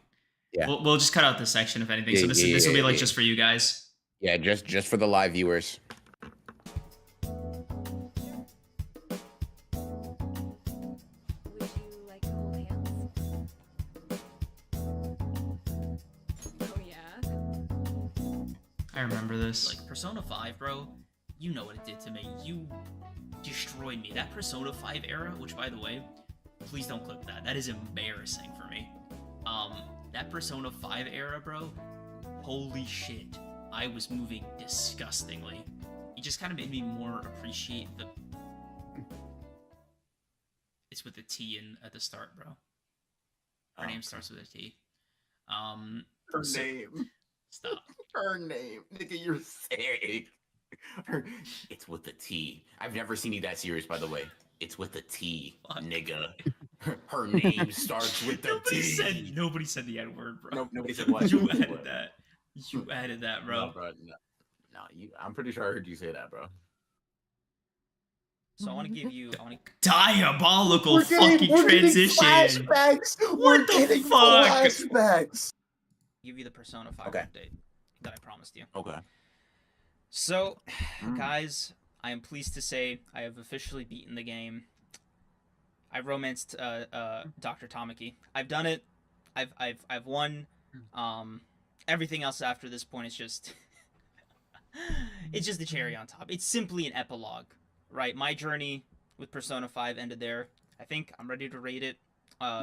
Yeah, we'll just cut out this section if anything. So this will be like just for you guys. Yeah, just for the live viewers. Would you like to hold hands? Oh yeah. I remember this. Like Persona 5, bro. You know what it did to me. You destroyed me. That Persona 5 era, which by the way, please don't clip that. That is embarrassing for me. That Persona 5 era, bro. Holy shit. I was moving disgustingly. It just kind of made me more appreciate the... It's with a T at the start, bro. Her name starts with a T. Her name. Stop. Her name. Nigga, you're sick. It's with a T. I've never seen you that serious, by the way. It's with a T, nigga. Her name starts with the T. Nobody said the N-word, bro. No, nobody said what? You added that. You added that, bro. No, bro. No, I'm pretty sure I heard you say that, bro. So I want to give you diabolical fucking transition. Flashbacks. What the fuck? Flashbacks. Give you the Persona 5 Okay. update that I promised you. Okay. So, guys, I am pleased to say I have officially beaten the game. I romanced Dr. Tamaki. I've done it. I've won. Everything else after this point is just it's just the cherry on top. It's simply an epilogue, right? My journey with Persona 5 ended there. I think I'm ready to rate it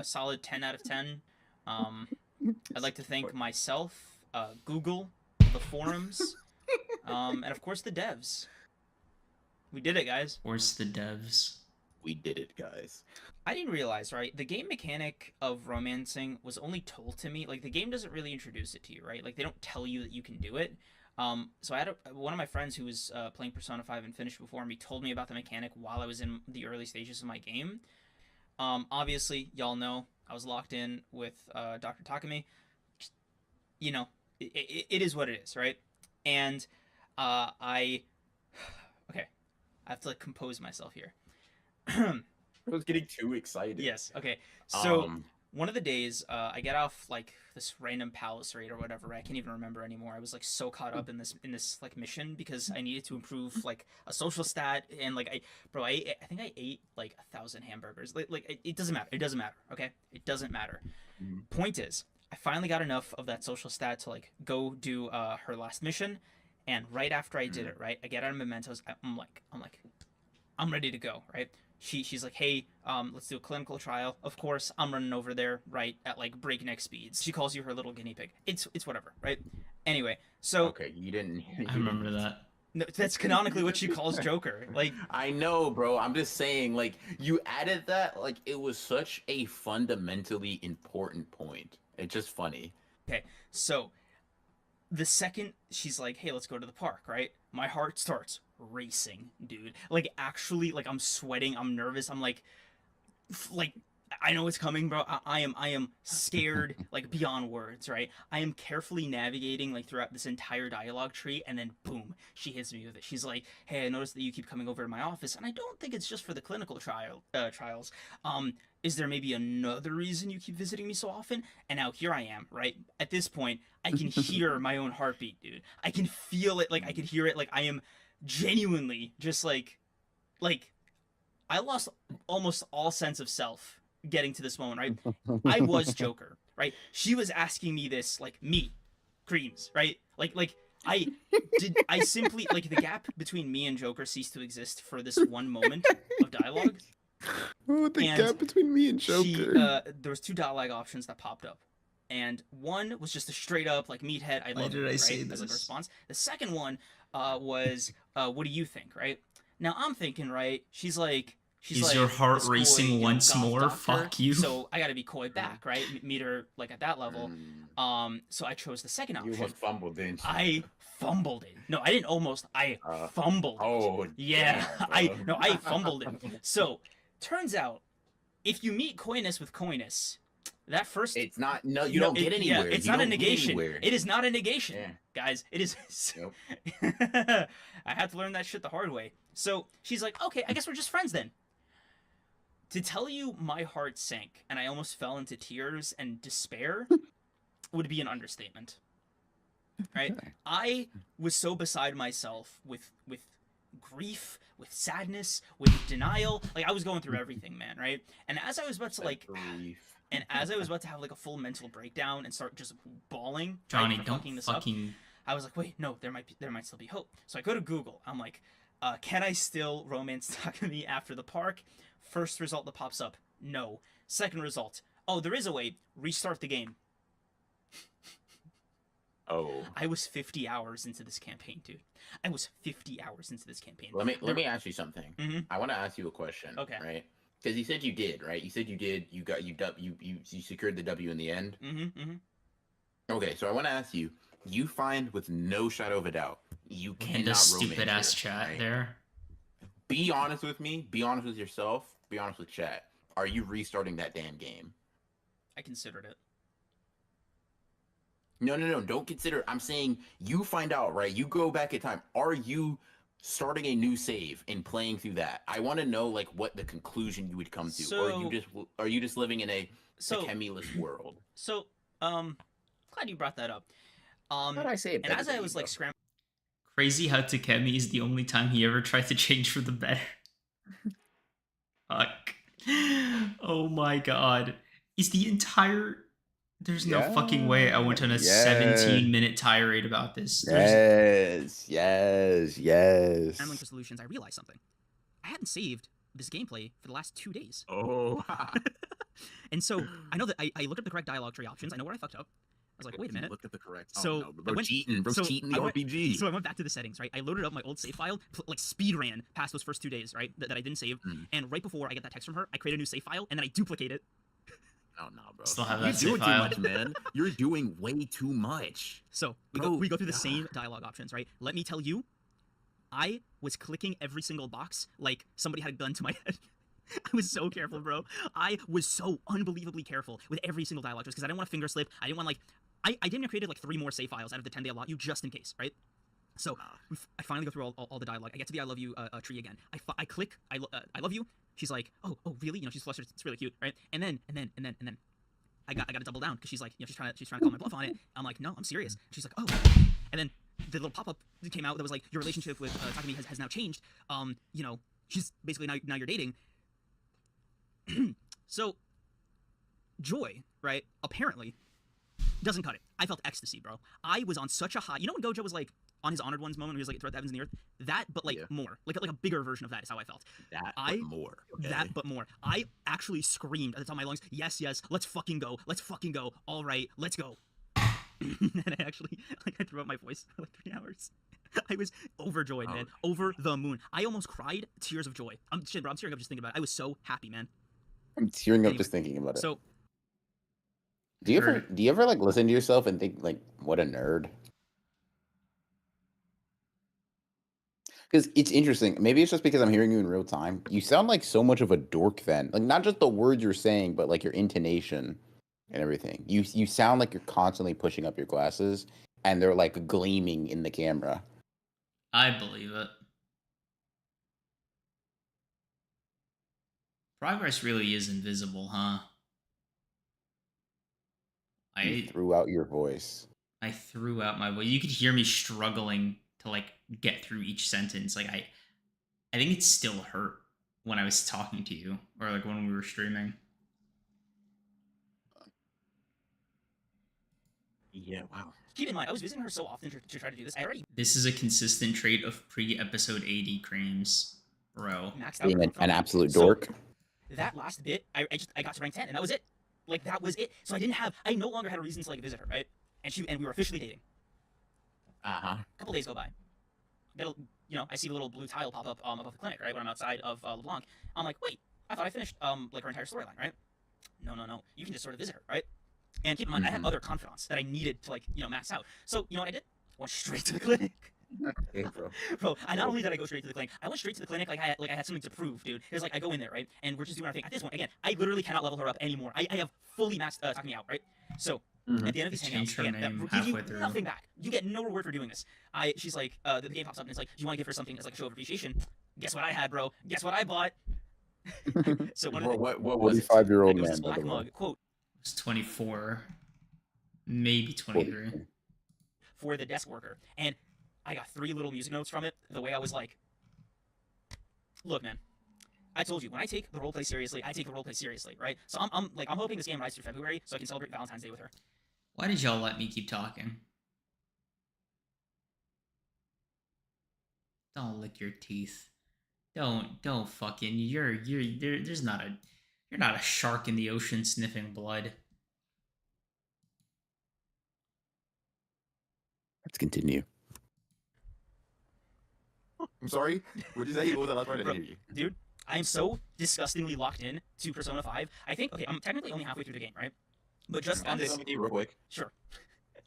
solid 10 out of 10. I'd like to thank myself, Google, the forums, and of course the devs. We did it, guys. Of course the devs. We did it, guys. I didn't realize, right? The game mechanic of romancing was only told to me. Like, the game doesn't really introduce it to you, right? Like, they don't tell you that you can do it. So I had one of my friends who was playing Persona 5 and finished before me told me about the mechanic while I was in the early stages of my game. Obviously, y'all know I was locked in with Dr. Takumi. You know, it is what it is, right? And okay, I have to like compose myself here. I was getting too excited. Yes. Okay. So one of the days, I get off like this random palace raid or whatever. I can't even remember anymore. I was like so caught up in this like mission because I needed to improve like a social stat and like I think I ate like 1,000 hamburgers. Like it doesn't matter. It doesn't matter. Okay. It doesn't matter. Point is, I finally got enough of that social stat to like go do her last mission, and right after I did it, right, I get out of mementos. I'm ready to go, right? She's like, hey, let's do a clinical trial. Of course, I'm running over there, right, at like breakneck speeds. She calls you her little guinea pig. It's whatever, right? Anyway, so okay, you didn't. I remember that. No, that's canonically what she calls Joker. Like, I know, bro. I'm just saying, like, you added that, like, it was such a fundamentally important point. It's just funny. Okay, so the second she's like, hey, let's go to the park, right? My heart starts racing, dude. Like, actually, like, I'm sweating, I'm nervous, I'm like I know it's coming, bro. I am scared, like, beyond words, right? I am carefully navigating, like, throughout this entire dialogue tree, and then, boom, she hits me with it. She's like, hey, I noticed that you keep coming over to my office, and I don't think it's just for the clinical trials. Is there maybe another reason you keep visiting me so often? And now here I am, right? At this point, I can hear my own heartbeat, dude. I can feel it, like, I can hear it, like, I am genuinely just, like, I lost almost all sense of self getting to this moment, right? I was Joker, right? She was asking me this, like, me, creams, right? Like I simply, like, the gap between me and Joker ceased to exist for this one moment of dialogue. Oh, the And gap between me and Joker. There was 2 dialogue options that popped up. And one was just a straight up, like, meathead, I Why love did it, I right? say As, like, a this? response. The second one was, what do you think, right? Now, I'm thinking, right, she's like, Is your heart this coy, racing you know, once goth more? doctor, Fuck you. So I gotta be coy back, right? Meet her, like, at that level. So I chose the second You option. almost fumbled, didn't you? I fumbled it. No, I didn't almost. I fumbled it. Oh, Yeah, damn, bro. I fumbled it. So, turns out, if you meet coyness with coyness, that first... It's not, no, you don't get anywhere. Yeah, it's You not a don't get negation. anywhere. It is not a negation, Yeah. guys. It is... Nope. I had to learn that shit the hard way. So, she's like, okay, I guess we're just friends then. To tell you my heart sank, and I almost fell into tears and despair, would be an understatement. Right? I was so beside myself with grief, with sadness, with denial. Like, I was going through everything, man, right? And as I was about to, like... Grief. And as I was about to have, like, a full mental breakdown and start just bawling, Johnny, right, for don't fucking this up, fucking... I was like, wait, no, there might still be hope. So I go to Google. I'm like, can I still romance Takumi after the park? First result that pops up, no. Second result, oh, there is a way. Restart the game. Oh. I was 50 hours into this campaign, dude. I was 50 hours into this campaign. Let me ask you something. Mhm. I want to ask you a question. Okay. Right? Because you said you did, right? You said you did. You got you secured the W in the end. Okay, so I want to ask you. You find with no shadow of a doubt, you cannot And the stupid romance ass her, chat right? there. Be honest with me. Be honest with yourself. Be honest with chat. Are you restarting that damn game? I considered it. No. Don't consider. I'm saying you find out, right? You go back in time. Are you starting a new save and playing through that? I want to know, like, what the conclusion you would come to, or are you just living in a Takemi-less world? So, glad you brought that up. How did I say it? And as I was, like, scrambling. Crazy how Takemi is the only time he ever tried to change for the better. Fuck. Oh my god. Is the entire... There's no fucking way I went on a 17-minute tirade about this. Yes. Scrambling for solutions, I realized something. I hadn't saved this gameplay for the last 2 days. Oh. And so, I know that I looked up the correct dialogue tree options. I know where I fucked up. I was like, wait a minute. Look at the correct. So, no, bro, cheating, the RPG. So I went back to the settings, right? I loaded up my old save file, like speed ran past those first 2 days, right? That I didn't save. And right before I get that text from her, I create a new save file, and then I duplicate it. Oh no, bro. Still have You're that doing save too file. much, man. You're doing way too much. So we go through the same dialogue options, right? Let me tell you, I was clicking every single box like somebody had a gun to my head. I was so careful, bro. I was so unbelievably careful with every single dialogue just because I didn't want to finger slip. I didn't want, like... I damn near created, like, 3 more save files out of the 10 they allot you just in case, right? So I finally go through all the dialogue. I get to the I love you tree again. I click I love you. She's like, oh really? You know, she's flustered. It's really cute, right? And then I got to double down because she's like, you know, she's trying to call my bluff on it. I'm like, no, I'm serious. She's like, oh. And then the little pop up came out that was like, your relationship with Takumi has now changed. You know, she's basically now you're dating. So Joy, right? Apparently doesn't cut it. I felt ecstasy, bro. I was on such a high. You know when Gojo was like on his honored ones moment, where he was like throughout the heavens and the earth. That, but like more, like a bigger version of that is how I felt. But more. Okay. That, but more. I actually screamed at the top of my lungs. Yes, let's fucking go. Let's fucking go. All right, let's go. And I actually, like, I threw out my voice for like 3 hours. I was overjoyed, man. Over the moon. I almost cried tears of joy. I'm tearing up just thinking about it. I was so happy, man. I'm tearing up just thinking about it. So, do you ever like listen to yourself and think like, what a nerd? Because it's interesting. Maybe it's just because I'm hearing you in real time. You sound like so much of a dork then. Like, not just the words you're saying, but like your intonation and everything. You sound like you're constantly pushing up your glasses and they're like gleaming in the camera. I believe it. Progress really is invisible, huh? You threw out your voice. I threw out my voice. You could hear me struggling to like get through each sentence. Like I think it still hurt when I was talking to you, or like when we were streaming. Yeah, wow. Keep in mind, I was visiting her so often to try to do this. I already This is a consistent trait of pre-episode 80 creams, bro. maxed out. Being an from- absolute so, dork. That last bit, I got to rank 10, and that was it. Like, that was it. So I no longer had a reason to, like, visit her, right? And we were officially dating. Uh-huh. A couple days go by. I see the little blue tile pop up above the clinic, right, when I'm outside of LeBlanc. I'm like, wait, I thought I finished like her entire storyline, right? No. You can just sort of visit her, right? And keep in mind, I had other confidants that I needed to, like, max out. So you know what I did? Went straight to the clinic. Hey, bro. Bro, I not only did I go straight to the clinic, I went straight to the clinic like I had something to prove, dude. It was like I go in there, right, and we're just doing our thing. At this point, again, I literally cannot level her up anymore. I have fully maxed Takumi out, right? So at the end of these Change hangouts, her again, name that give you halfway through. nothing back. You get no reward for doing this. She's like, the game pops up and it's like, do you want to give her something as like a show of appreciation? Guess what I had, bro? Guess what I bought? So one of the What was it? 45-year-old it was man, this by black the way. mug quote It's 24, maybe 23. for the desk worker, and I got 3 little music notes from it. The way I was like, look, man, I told you when I take the roleplay seriously, I take the roleplay seriously, right? So I'm hoping this game rides through February so I can celebrate Valentine's Day with her. Why did y'all let me keep talking? Don't lick your teeth. Don't fucking you're not a shark in the ocean sniffing blood. Let's continue. I'm sorry. What did you say? What was that last part? I didn't hear you. Dude, I am so disgustingly locked in to Persona 5. I think, okay, I'm technically only halfway through the game, right? But just on this, Real quick. sure,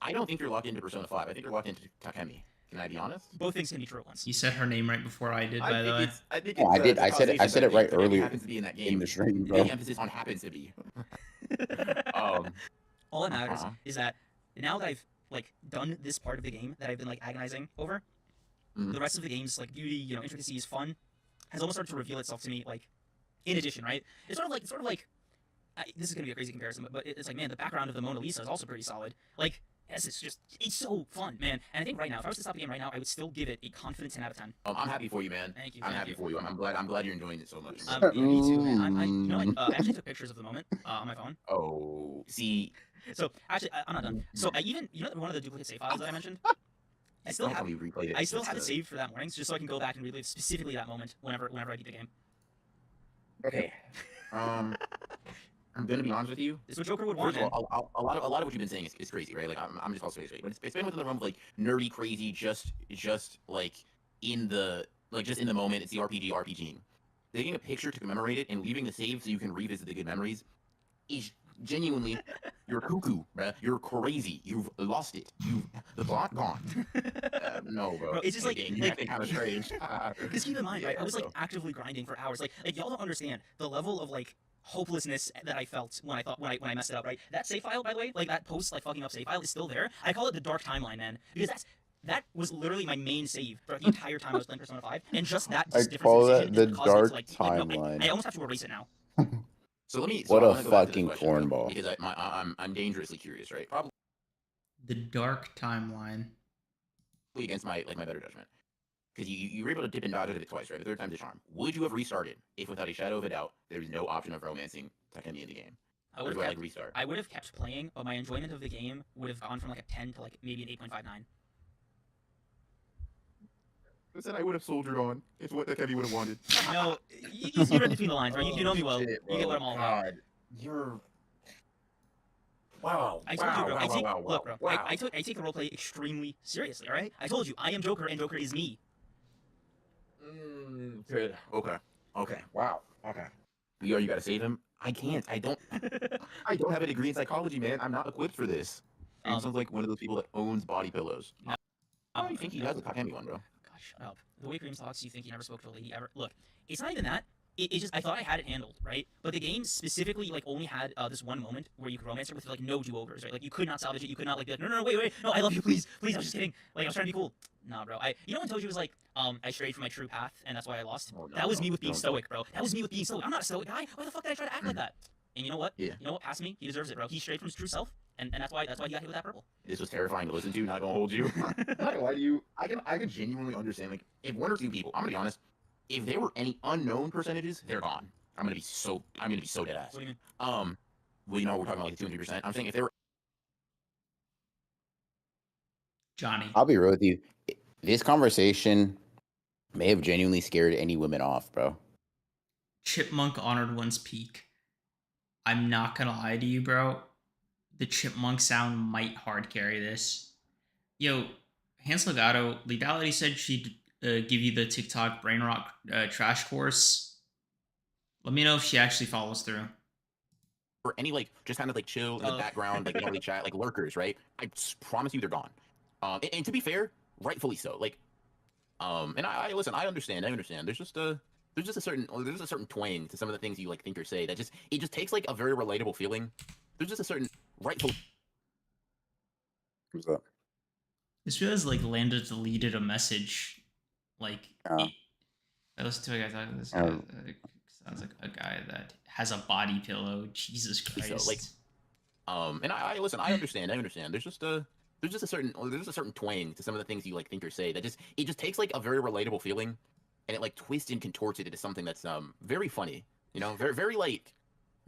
I don't think you're locked into Persona 5. I think you're locked into Takemi. Can I be honest? both things can be true at once. You said her name right before I did, by the way. I think Oh, I did. I said it right earlier happens to be in that in game. the stream, The bro. emphasis on happens to be. All that matters Uh-huh. is that now that I've like done this part of the game that I've been like agonizing over, the rest of the game's like beauty, intricacies, fun, has almost started to reveal itself to me. Like, in addition, right? It's sort of like this is gonna be a crazy comparison, but it's like, man, the background of the Mona Lisa is also pretty solid. Like, yes, it's so fun, man. And I think right now, if I was to stop the game right now, I would still give it a confident 10 out of 10. I'm happy for you, man. Thank you. I'm thank happy you. for you. I'm glad you're enjoying it so much. Yeah, me too, man. I you know what? I actually took pictures of the moment on my phone. Oh, see, So actually, I'm not done. So I even, one of the duplicate save files that I mentioned, I still don't have tell me you replayed it. I still It's, have it saved for that morning, just so I can go back and relive specifically that moment whenever I beat the game. Okay. I'm gonna be honest with you. This is what Joker would want, First of man. all, a lot of what you've been saying is crazy, right? Like I'm just all space but it's been within the realm of like nerdy, crazy, just like in the moment. It's the RPGing. Taking a picture to commemorate it and leaving the save so you can revisit the good memories is genuinely you're cuckoo, bruh. You're crazy. You've lost it. The plot gone. No, bro. Bro, it's just like you're acting kind of strange. Because keep in mind, right? I was like bro. actively grinding for hours. Like y'all don't understand the level of like hopelessness that I felt when I messed it up, right? That save file, by the way, like that post like fucking up save file is still there. I call it the dark timeline, man, because that was literally my main save throughout the entire time I was playing Persona 5, and just that I difference call in that decision the caused me to, dark like, timeline. I almost have to erase it now. So let me. What I a wanna go back to this fucking question, bro, cornball. Because I'm dangerously curious, right? Probably The dark timeline. against my better judgment. Because you were able to dip and dodge it twice, right? The third time's a charm. Would you have restarted if, without a shadow of a doubt, there was no option of romancing Takemi in the game? I Or would do I have like restart? I would have kept playing, but my enjoyment of the game would have gone from like a 10 to like maybe an 8.59. I said I would have soldiered on. It's what Takemi would have wanted. No, you read between the lines, right? You know me well. Shit, You get what I'm all about. God, you're. Wow. I told you, bro. Look, bro. Wow. I take the roleplay extremely seriously. All right. I told you, I am Joker, and Joker is me. Good. Okay. Wow. Okay. You gotta save him. I can't. I don't have a degree in psychology, man. I'm not equipped for this. It sounds like one of those people that owns body pillows. How do you think he has a Takemi one, bro? Gosh, shut up. The way Cream talks, you think you never spoke to a lady ever. Look, it's not even that. It just, I thought I had it handled, right? But the game specifically, like, only had this one moment where you could romance her with, like, no do-overs, right? Like, you could not salvage it. You could not, like, be like, no, wait, no, I love you, please, I was just kidding. Like, I was trying to be cool. Nah, bro. You know when Toji was like, I strayed from my true path, and that's why I lost? Oh, no, that was no, me with being don't. stoic, bro. That was me with being stoic. I'm not a stoic guy. Why the fuck did I try to act like that? And you know what? Yeah. You know what? Past me, he deserves it, bro. He strayed from his true self, and that's why he got hit with that purple. This was terrifying to listen to. Not gonna hold you. Not gonna lie to you. I can genuinely understand. Like, if one or two people, I'm gonna be honest. If there were any unknown percentages, they're gone. I'm gonna be so dead ass. What do you mean? Well, you know, we're talking about like 200%. I'm saying if there were Johnny. I'll be real with you. This conversation may have genuinely scared any women off, bro. Chipmunk honored one's peak. I'm not gonna lie to you, bro. The chipmunk sound might hard carry this. Yo, Hans Legato, Legality said she'd give you the TikTok brain rock trash course. Let me know if she actually follows through. For any like just kind of like chill in the background, like normally chat, like lurkers, right? I promise you they're gone. And to be fair, rightfully so. Like, and I listen. I understand. There's just a certain twang to some of the things you like think or say that it just takes like a very relatable feeling. There's just a certain rightful. What's up? This realized like Lambda deleted a message. Like, I listened to a guy talking. This guy sounds like a guy that has a body pillow. Jesus Christ. So, like, and I listen. I understand. There's just a certain twang to some of the things you like think or say that it just takes like a very relatable feeling, and it like twists and contorts it into something that's very funny. You know, very like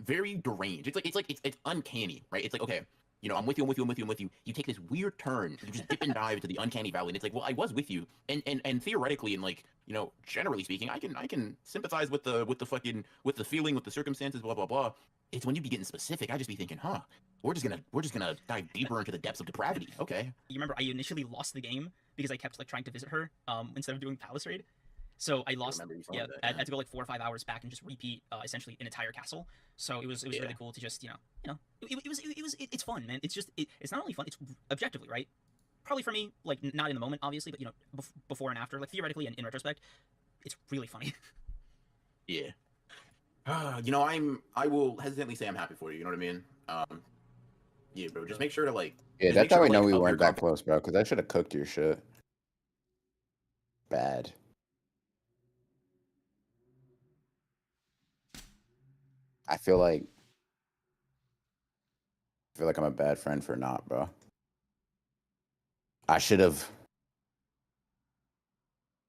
very deranged. It's uncanny, right? It's like, okay, you know, I'm with you. You take this weird turn, you just dip and dive to the uncanny valley, and it's like, well, I was with you, and theoretically, and like, you know, generally speaking, I can sympathize with the feeling, with the circumstances, blah blah blah. It's when you be getting specific, I just be thinking, huh, we're just gonna dive deeper into the depths of depravity. Okay. You remember I initially lost the game because I kept like trying to visit her instead of doing Palace Raid. So I lost. I had to go like 4 or 5 hours back and just repeat essentially an entire castle. So it was really cool to just it's fun, man. It's not only fun, it's objectively, right? Probably for me, like not in the moment, obviously, but you know, before and after, like theoretically and in retrospect, it's really funny. Yeah. You know, I will hesitantly say I'm happy for you. You know what I mean? Yeah, bro. Just make sure to like. Yeah, that's how I know we weren't that close, bro. Because I should have cooked your shit. Bad. I feel like I'm a bad friend for not, bro. I should have.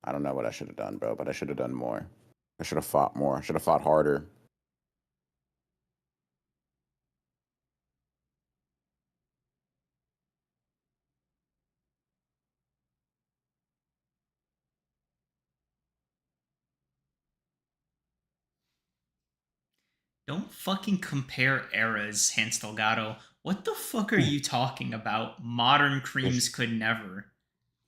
I don't know what I should have done, bro, but I should have done more. I should have fought more. I should have fought harder. Don't fucking compare eras, Hans Delgado. What the fuck are you talking about? Modern creams could never.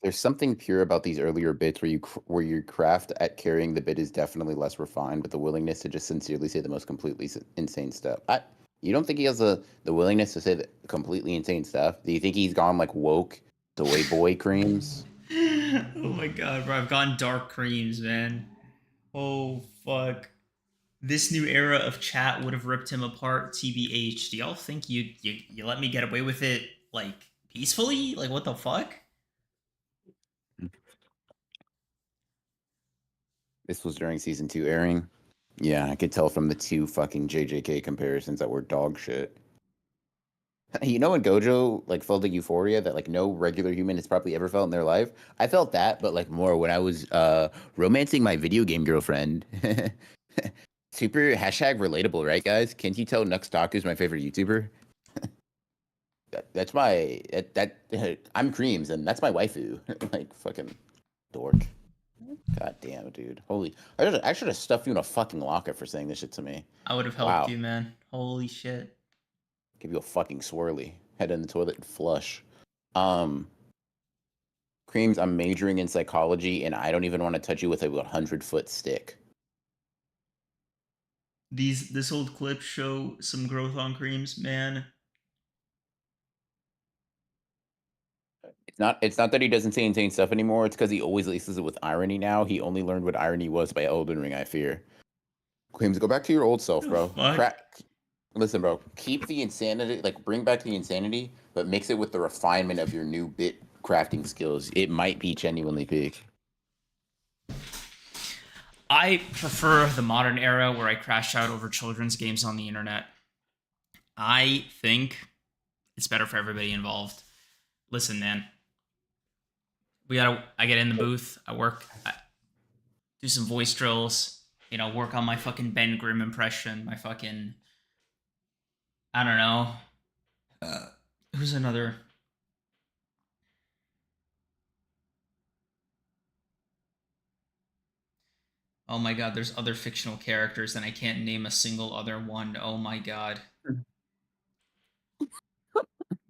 There's something pure about these earlier bits where your craft at carrying the bit is definitely less refined, but the willingness to just sincerely say the most completely insane stuff. You don't think he has the willingness to say the completely insane stuff? Do you think he's gone like woke the way boy creams? Oh my god, bro! I've gone dark creams, man. Oh fuck. This new era of chat would have ripped him apart, TBH. Do y'all think you let me get away with it, like, peacefully? Like, what the fuck? This was during season 2 airing. Yeah, I could tell from the 2 fucking JJK comparisons that were dog shit. You know when Gojo like felt the euphoria that like no regular human has probably ever felt in their life? I felt that, but like more when I was romancing my video game girlfriend. Super #relatable, right, guys? Can't you tell Nux Taku is my favorite YouTuber? That's my I'm Creams, and that's my waifu. Like fucking dork. God damn, dude. Holy, I should have stuffed you in a fucking locker for saying this shit to me. I would have helped you, man. Holy shit. Give you a fucking swirly. Head in the toilet and flush. Creams, I'm majoring in psychology, and I don't even want to touch you with a 100-foot stick. This old clip show some growth on Creams, man. It's not that he doesn't say insane stuff anymore. It's because he always laces it with irony now. He only learned what irony was by Elden Ring, I fear. Creams, go back to your old self, bro. Listen, bro. Keep the insanity, like bring back the insanity, but mix it with the refinement of your new bit crafting skills. It might be genuinely peak. I prefer the modern era where I crash out over children's games on the internet. I think it's better for everybody involved. Listen, man. I get in the booth, I do some voice drills, you know, work on my fucking Ben Grimm impression, my fucking, I don't know. Who's another? Oh my god, there's other fictional characters and I can't name a single other one. Oh my god.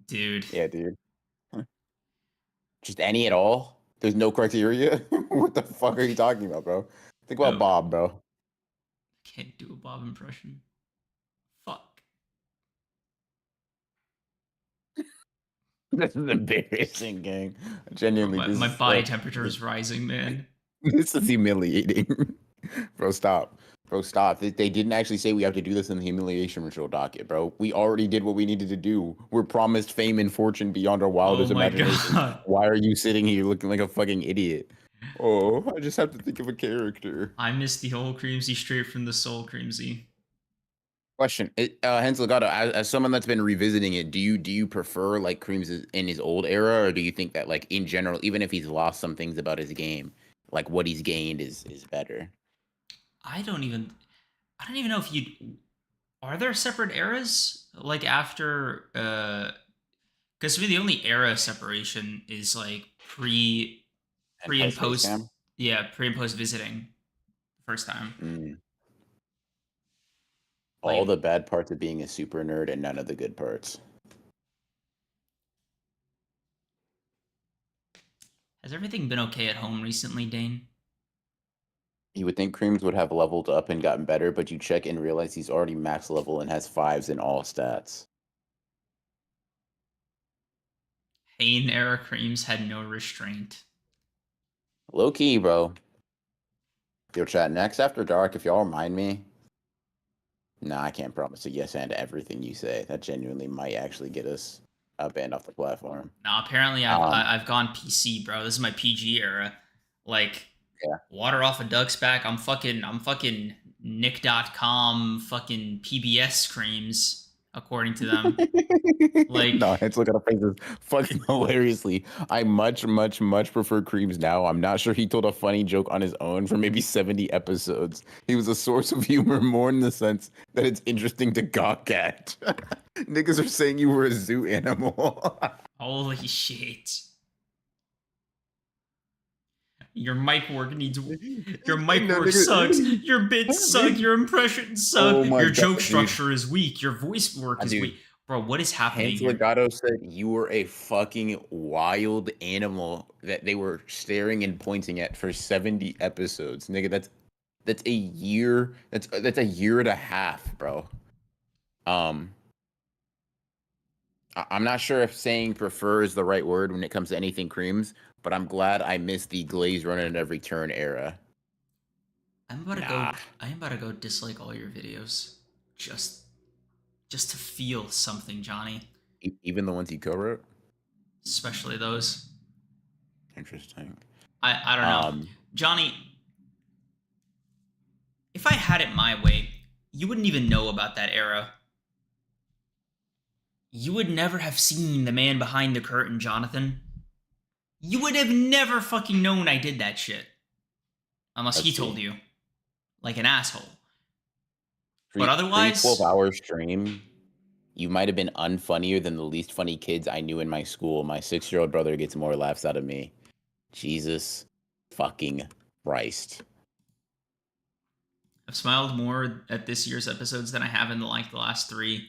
Dude. Yeah, dude. Just any at all? There's no criteria? What the fuck are you talking about, bro? Think about Oh. Bob, bro. Can't do a Bob impression. Fuck. This is embarrassing, gang. Genuinely, My body temperature is rising, man. This is humiliating. Bro, stop. Bro, stop. They didn't actually say we have to do this in the humiliation ritual docket, bro. We already did what we needed to do. We're promised fame and fortune beyond our wildest Oh my imagination. God. Why are you sitting here looking like a fucking idiot? Oh, I just have to think of a character. I miss the whole Creamsy straight from the soul Creamsy. Question, Hens Legato, as someone that's been revisiting it, do you prefer like Creams in his old era, or do you think that like in general, even if he's lost some things about his game, like what he's gained is better? I don't even know if you are there separate eras like after because to me the only era separation is like pre and post pre and post visiting the first time. All the bad parts of being a super nerd and none of the good parts. Has everything been okay at home recently, Dane? You would think Creams would have leveled up and gotten better, but you check and realize he's already max level and has 5s in all stats. Hayne era Creams had no restraint. Low key, bro. Yo, chat, next after dark, if y'all remind me. Nah, I can't promise a yes and to everything you say. That genuinely might actually get us banned off the platform. No, apparently I've gone PC, bro. This is my PG era. Like, yeah. Water off a duck's back. I'm fucking Nick.com fucking PBS Creams, according to them. Like, no, it's look at the faces fucking hilariously. I much prefer Creams now. I'm not sure he told a funny joke on his own for maybe 70 episodes. He was a source of humor more in the sense that it's interesting to gawk at. Niggas are saying you were a zoo animal. Holy shit. Your mic work needs. Your mic work sucks. Your bits suck. Your impressions suck. Your joke structure is weak. Your voice work is weak. Bro, what is happening here? Legato said you were a fucking wild animal that they were staring and pointing at for 70 episodes. Nigga, that's a year. That's a year and a half, bro. I'm not sure if saying prefer is the right word when it comes to anything Creams, but I'm glad I missed the Glaze running at every turn era. I'm about to go dislike all your videos. Just to feel something, Johnny. Even the ones you co-wrote? Especially those. Interesting. I don't know. Johnny, if I had it my way, you wouldn't even know about that era. You would never have seen the man behind the curtain, Jonathan. You would have never fucking known I did that shit. Unless he told you. Like an asshole. But otherwise... 12-hour stream, you might have been unfunnier than the least funny kids I knew in my school. My 6-year-old brother gets more laughs out of me. Jesus fucking Christ. I've smiled more at this year's episodes than I have in the last 3.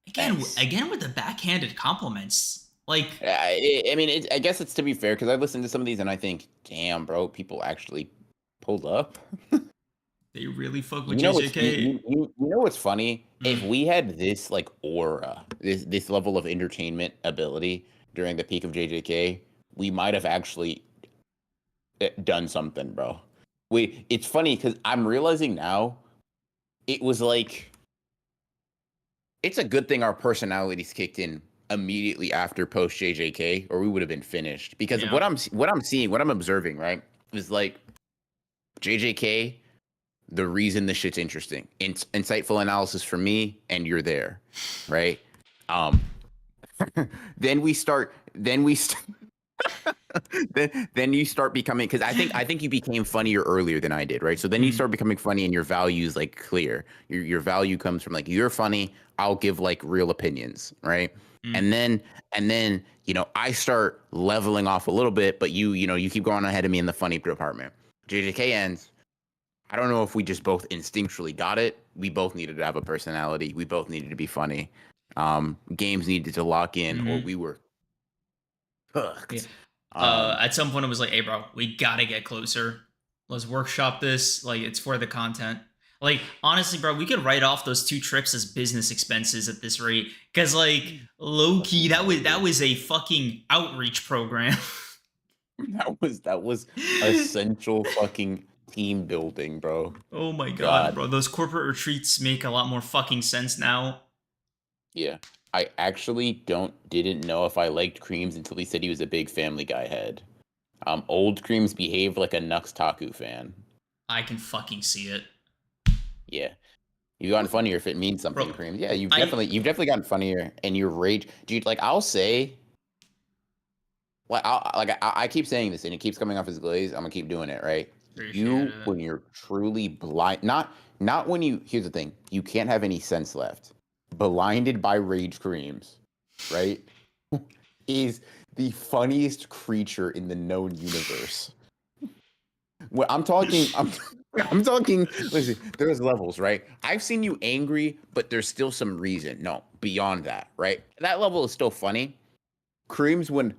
Again with the backhanded compliments. Like, I mean, I guess it's to be fair, because I listened to some of these and I think, damn, bro, people actually pulled up. They really fuck with JJK. You know what's funny? If we had this like aura, this level of entertainment ability during the peak of JJK, we might have actually done something, bro. It's funny because I'm realizing now, it was like, it's a good thing our personalities kicked in immediately after post JJK, or we would have been finished. Because what I'm seeing, what I'm observing, right, is like JJK. The reason this shit's interesting, insightful analysis for me, and you're there, right? Then you start becoming, because I think you became funnier earlier than I did, right? So then you start becoming funny, and your values like clear. Your value comes from like, you're funny, I'll give like real opinions, right? And then I start leveling off a little bit, but you keep going ahead of me in the funny department. JJK ends. I don't know if we just both instinctually got it. We both needed to have a personality. We both needed to be funny. Games needed to lock in, or we were hooked. Yeah. At some point, it was like, "Hey, bro, we gotta get closer. Let's workshop this. Like, it's for the content." Like, honestly, bro, we could write off those 2 trips as business expenses at this rate. Cause, like, low key, that was a fucking outreach program. That was essential fucking team building, bro. Oh my god, bro. Those corporate retreats make a lot more fucking sense now. Yeah. I actually didn't know if I liked Creams until he said he was a big Family Guy head. Old Creams behaved like a Nux Taku fan. I can fucking see it. Yeah. You've gotten funnier if it means something, Bro, Creams. Yeah, you've definitely gotten funnier, and your rage, dude. Like I'll say, I keep saying this, and it keeps coming off as glaze. I'm gonna keep doing it, right? When you're truly blind, not when you. Here's the thing: you can't have any sense left. Blinded by rage, Creams, right? Is the funniest creature in the known universe. Well, I'm talking. Listen, there's levels, right? I've seen you angry, but there's still some reason. No, beyond that, right? That level is still funny. Creams, when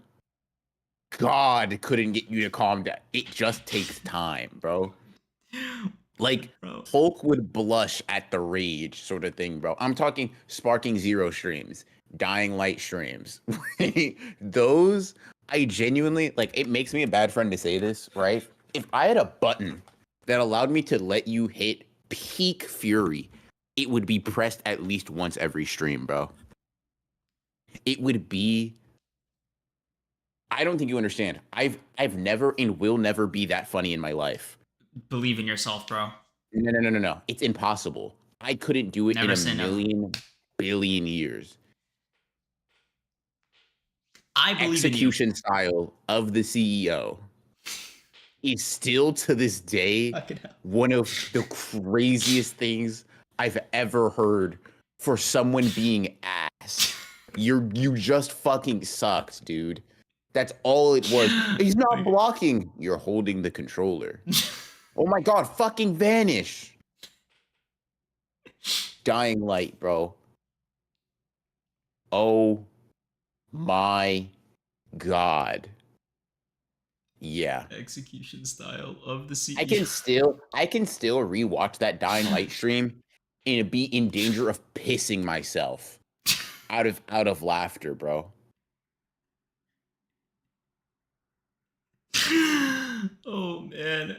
God couldn't get you to calm down. It just takes time, bro. Like Hulk would blush at the rage, sort of thing, bro. I'm talking Sparking Zero streams, Dying Light streams. Those, I genuinely like. It makes me a bad friend to say this, right? If I had a button that allowed me to let you hit peak fury, it would be pressed at least once every stream, bro. It would be. I don't think you understand. I've never and will never be that funny in my life. Believe in yourself, bro. No. It's impossible. I couldn't do it Never in a million billion years. I believe Execution in you. style of the CEO is still to this day one of the craziest things I've ever heard for someone being ass. You just fucking sucked, dude. That's all it was. He's not blocking. You're holding the controller. Oh my god, fucking vanish. Dying Light, bro. Oh my god. Yeah. Execution style of the CEO. I can still rewatch that Dying Light stream and be in danger of pissing myself out of laughter, bro. Oh man.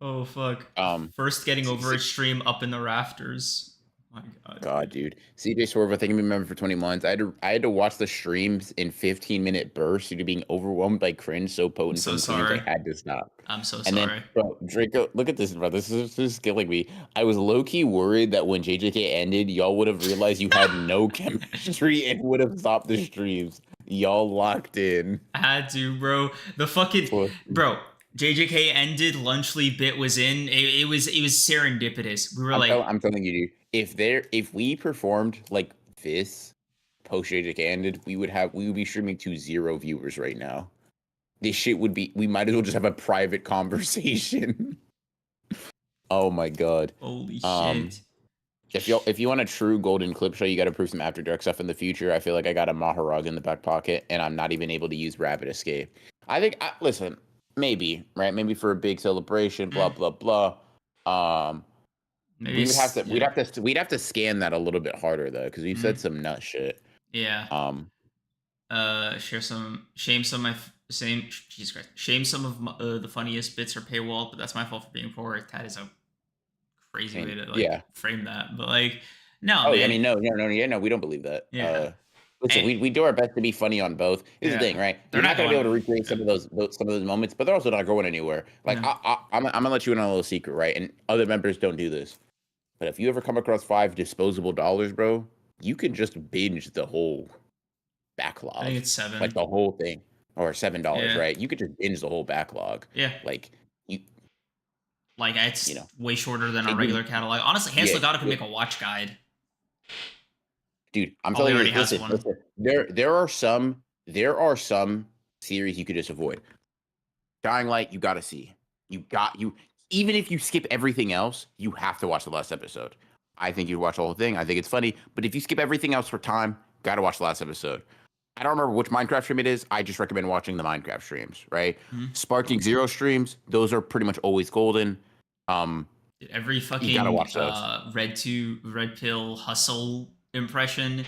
Oh fuck. First getting see- over a stream up in the rafters. My god. God, dude. CJ Swerve, I think I've been member for 20 months. I had to watch the streams in 15-minute bursts due to being overwhelmed by cringe so potent. So from Queens, sorry. I had to stop. I'm so And sorry. then, bro, Draco, look at this, bro. This is killing me. I was low-key worried that when JJK ended, y'all would have realized you had no chemistry and would have stopped the streams. Y'all locked in. I had to, bro. The fucking bro. JJK ended. Lunchly bit was in. It was serendipitous. We were I'm telling you, dude. If we performed like this post JJK ended, we would be streaming to 0 viewers right now. This shit would be. We might as well just have a private conversation. Oh my god. Holy shit. If you want a true golden clip show, you got to prove some After Dark stuff in the future. I feel like I got a Maharag in the back pocket, and I'm not even able to use Rapid Escape. I think. Listen, maybe right, maybe for a big celebration, blah blah blah. Maybe we'd have to scan that a little bit harder though, because we've said some nut shit. Yeah. Shame some of the funniest bits are paywall, but that's my fault for being poor. That is a crazy way to frame that. But like, no. Oh, man. I mean, no, we don't believe that. Yeah. Listen, we do our best to be funny on both. Here's the thing, right? They're not gonna be able to recreate some of those moments, but they're also not going anywhere. Like I'm gonna let you in on a little secret, right? And other members don't do this. But if you ever come across 5 disposable dollars, bro, you can just binge the whole backlog. I think it's 7. Like the whole thing. Or $7, right? You could just binge the whole backlog. Yeah. Like it's way shorter than our regular catalog. Honestly, Hans Legata could make a watch guide. Dude, I'm telling you, listen, there are some series you could just avoid. Dying Light, you gotta see. Even if you skip everything else, you have to watch the last episode. I think you'd watch the whole thing. I think it's funny, but if you skip everything else for time, gotta watch the last episode. I don't remember which Minecraft stream it is. I just recommend watching the Minecraft streams, right? Sparking Zero streams, those are pretty much always golden. Every fucking you gotta watch those. red pill hustle impression.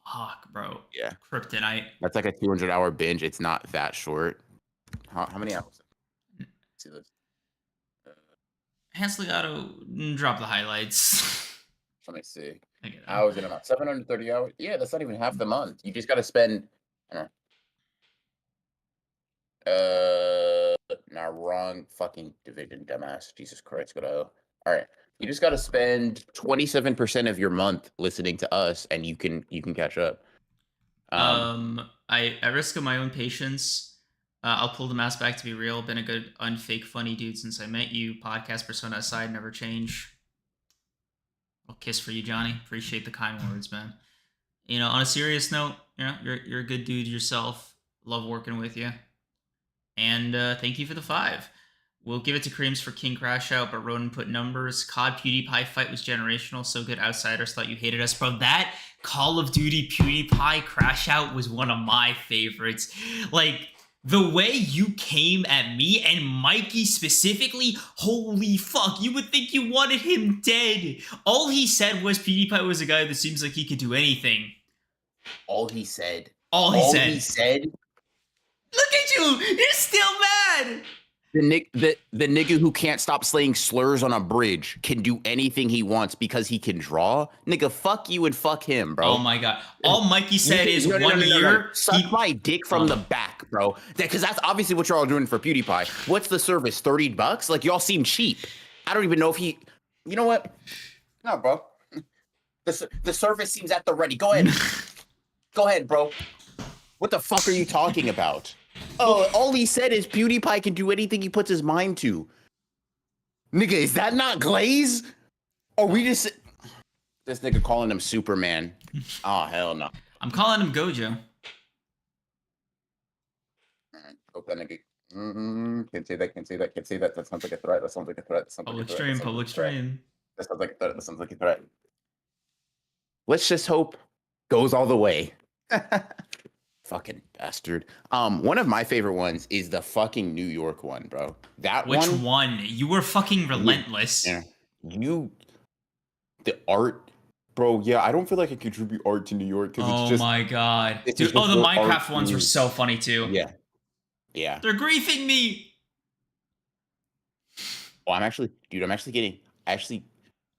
Fuck, bro. Yeah. Kryptonite. That's like a 200-hour binge. It's not that short. How many hours? Let's see this. Hansel gotta drop the highlights. Let me see. Okay, Hours in a month. 730 hours. Yeah, that's not even half the month. You just gotta spend. Now wrong fucking division, dumbass. Jesus Christ, go to hell. All right. You just gotta spend 27% of your month listening to us, and you can catch up. I risk of my own patience. I'll pull the mask back to be real. Been a good, unfake, funny dude since I met you. Podcast persona aside, never change. A kiss for you, Johnny. Appreciate the kind words, man. You know, on a serious note, you know, you're a good dude yourself. Love working with you. And thank you for the 5. We'll give it to Creams for King Crash Out, but Ronan put numbers. COD PewDiePie fight was generational. So good, outsiders thought you hated us. Bro, that Call of Duty PewDiePie Crash Out was one of my favorites. Like, the way you came at me and Mikey specifically, holy fuck, you would think you wanted him dead. All he said was PewDiePie was a guy that seems like he could do anything. All he said. All he said. Look at you! You're still mad! The nigga who can't stop saying slurs on a bridge can do anything he wants because he can draw. Nigga, fuck you and fuck him, bro. Oh my god. All Mikey said is 1 year. Suck my dick from the back, bro. Because that's obviously what you're all doing for PewDiePie. What's the service? $30? Like, y'all seem cheap. I don't even know if he. You know what? No, bro. The service seems at the ready. Go ahead. Go ahead, bro. What the fuck are you talking about? Oh, all he said is PewDiePie can do anything he puts his mind to. Nigga, is that not Glaze? Or we just... This nigga calling him Superman. Oh, hell no. I'm calling him Gojo. Hope that nigga... Can't say that. That sounds like a threat. Public stream. That sounds like a threat. Let's just hope goes all the way. Fucking bastard. One of my favorite ones is the fucking New York one, bro. Which one? You were fucking relentless. Yeah. The art, bro. Yeah, I don't feel like I contribute art to New York because it's just. Oh my god, dude. Oh, the Minecraft ones were so funny too. Yeah. They're griefing me. Oh, I'm actually getting.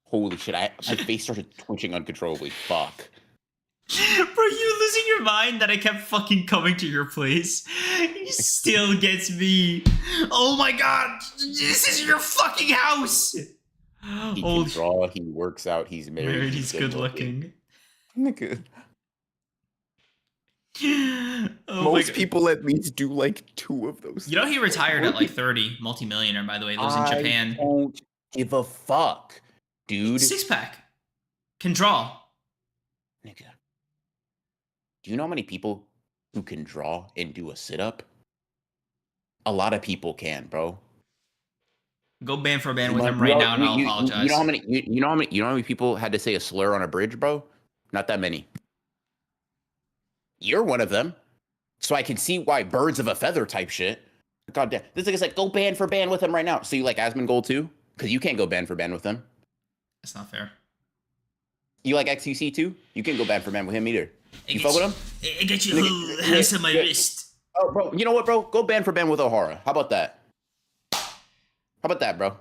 Holy shit! My face started twitching uncontrollably. Fuck. Bro, you losing your mind that I kept fucking coming to your place. It still gets me. Oh my god, this is your fucking house. He can draw, he works out, he's married, he's good looking. Nigga. Oh most people at least do like 2 of those. You know he retired at like 30, multi-millionaire, by the way, lives in Japan. I don't give a fuck, dude. 6-pack. Can draw. Nigga. Do you know how many people who can draw and do a sit-up? A lot of people can, bro. Go band for band with him right now, and I'll apologize. You know how many people had to say a slur on a bridge, bro? Not that many. You're one of them, so I can see why birds of a feather type shit. God damn, this nigga's like, go band for band with him right now. So you like Asmongold too? Because you can't go band for band with him. That's not fair. You like XQC too? You can't go band for band with him either. You fuck with him? I got your whole house on my wrist. Oh, bro, you know what, bro? Go band for band with O'Hara. How about that? How about that, bro?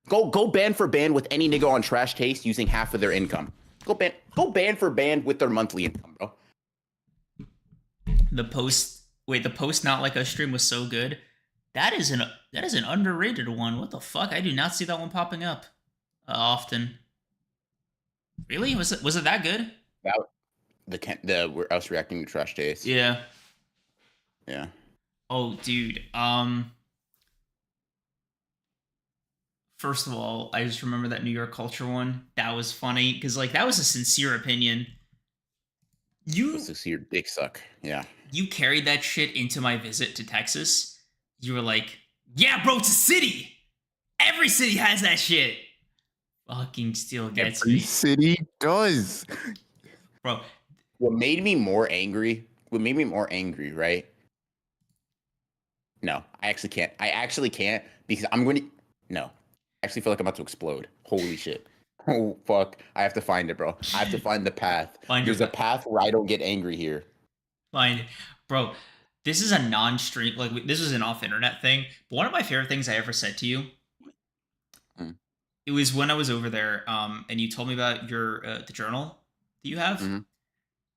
Go band for band with any nigga on Trash Taste using half of their income. Go band for band with their monthly income, bro. The post not like us stream was so good. That is an underrated one. What the fuck? I do not see that one popping up often. Really? Was it that good? We're us reacting to Trash Taste. Yeah. Yeah. Oh, dude. First of all, I just remember that New York culture one. That was funny because like that was a sincere opinion. You see your dick suck. Yeah. You carried that shit into my visit to Texas. You were like, Yeah, bro, it's a city. Every city has that shit. Fucking still gets Every me, city does. bro. What made me more angry? Right? No, I actually can't. I actually can't because I'm going to. No, I actually feel like I'm about to explode. Holy shit. Oh, fuck. I have to find it, bro. I have to find the path. Find your There's a path where I don't get angry here. Fine, bro. This is a non-stream. Like this was an off-internet thing. But one of my favorite things I ever said to you. Mm. It was when I was over there, and you told me about your the journal that you have, Mhm.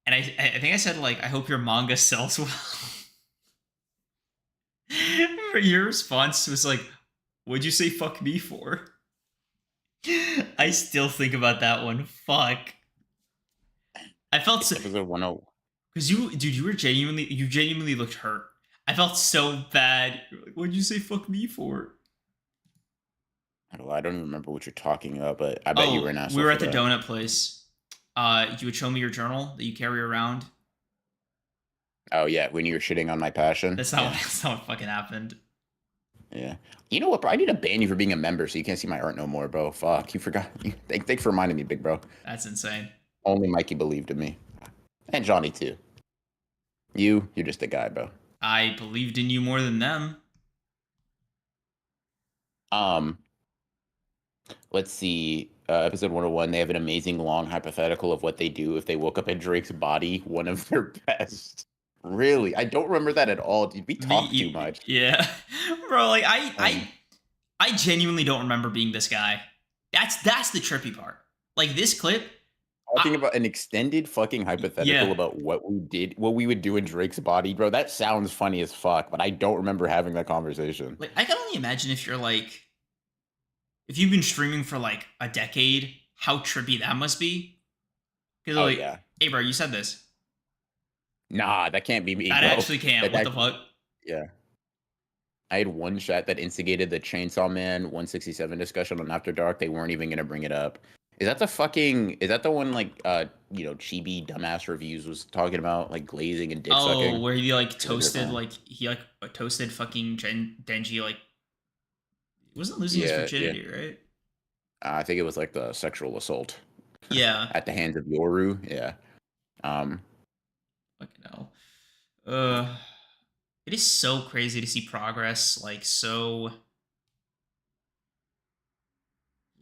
and I think I said like I hope your manga sells well. Your response was like, "What'd you say? Fuck me for?" I still think about that one. Fuck. I felt so Episode 10. because dude, you genuinely looked hurt. I felt so bad. You're like, what'd you say? Fuck me for? Well, I don't even remember what you're talking about, but I bet you were an asshole. We were at for the that. donut place. You would show me your journal that you carry around. Oh yeah, when you were shitting on my passion. That's not what fucking happened. Yeah. You know what, bro? I need to ban you for being a member so you can't see my art no more, bro. Fuck. You forgot. Thanks for reminding me, big bro. That's insane. Only Mikey believed in me. And Johnny too. You're just a guy, bro. I believed in you more than them. Let's see. Episode 101, they have an amazing long hypothetical of what they do if they woke up in Drake's body, one of their best. Really? I don't remember that at all. Did we talk too much? Yeah. Bro, like I genuinely don't remember being this guy. That's the trippy part. Like this clip, Talking about an extended fucking hypothetical about what we would do in Drake's body, bro. That sounds funny as fuck, but I don't remember having that conversation. like I can only imagine if you're like if you've been streaming for like a decade, how trippy that must be. Because like, yeah. hey bro, you said this. Nah, that can't be me. That bro. actually can't. What the fuck? Yeah. I had one chat that instigated the Chainsaw Man 167 discussion on After Dark. They weren't even gonna bring it up. Is that the one like Chibi dumbass reviews was talking about like glazing and dick sucking? Oh, where he like toasted toasted fucking Denji like he wasn't losing his virginity, right? I think it was like the sexual assault. Yeah. At the hands of Yoru. Yeah. Fucking hell. It is so crazy to see progress like so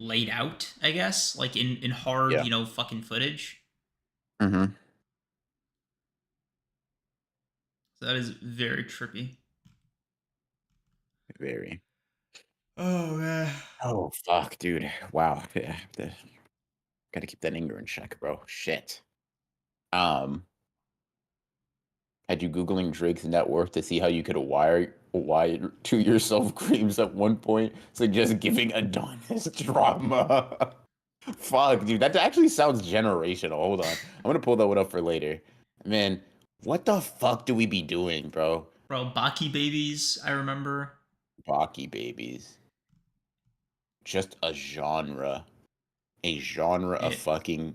laid out, I guess, like in hard, fucking footage. Mm-hmm. So that is very trippy. Very. Oh man. Oh fuck, dude. Wow. Yeah. Gotta keep that anger in check, bro. Shit. Had you Googling Drake's net worth to see how you could wire to yourself creams at one point, suggest giving Adonis drama. Fuck, dude, that actually sounds generational. Hold on. I'm gonna pull that one up for later. Man, what the fuck do we be doing, bro? Bro, Baki babies, I remember. Baki babies. Just a genre. A genre of fucking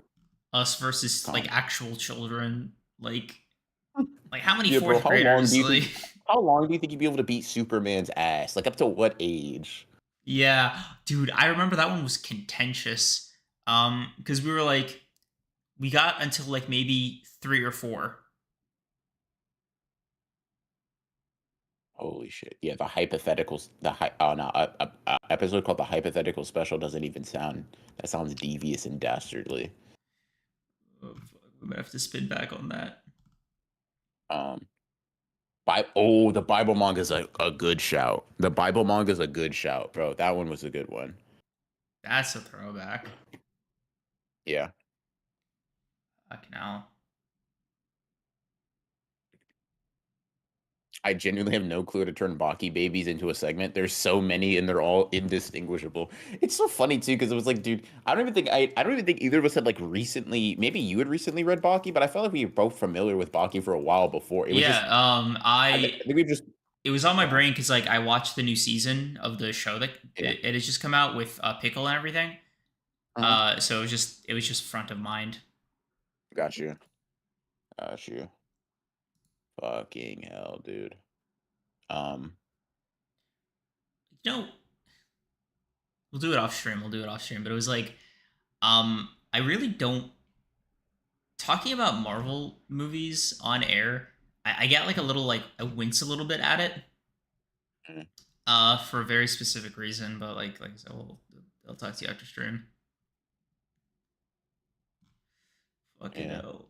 us versus like actual children. Like how many yeah, fourth bro, graders? How long do you think you'd be able to beat Superman's ass? Like up to what age? Yeah, dude, I remember that one was contentious. Because we were like, we got until like maybe 3 or 4. Holy shit! Yeah, the hypotheticals. Episode called the hypothetical special doesn't even sound. That sounds devious and dastardly. Oh, fuck. We might have to spin back on that. The Bible manga is a good shout. The Bible manga is a good shout, bro. That one was a good one. That's a throwback. Yeah. Fuck now. I genuinely have no clue how to turn Baki babies into a segment. There's so many and they're all indistinguishable. It's so funny too because it was like, dude, I don't even think either of us had like recently. Maybe you had recently read Baki, but I felt like we were both familiar with Baki for a while before. It was I think we just. It was on my brain because like I watched the new season of the show that it has just come out with Pickle and everything. So it was just front of mind. Got you. Fucking hell, dude. you know, we'll do it off stream. But it was like, I really don't talking about Marvel movies on air. I get like a little like I wince a little bit at it, for a very specific reason. But like I said, I'll talk to you after stream. Fucking hell.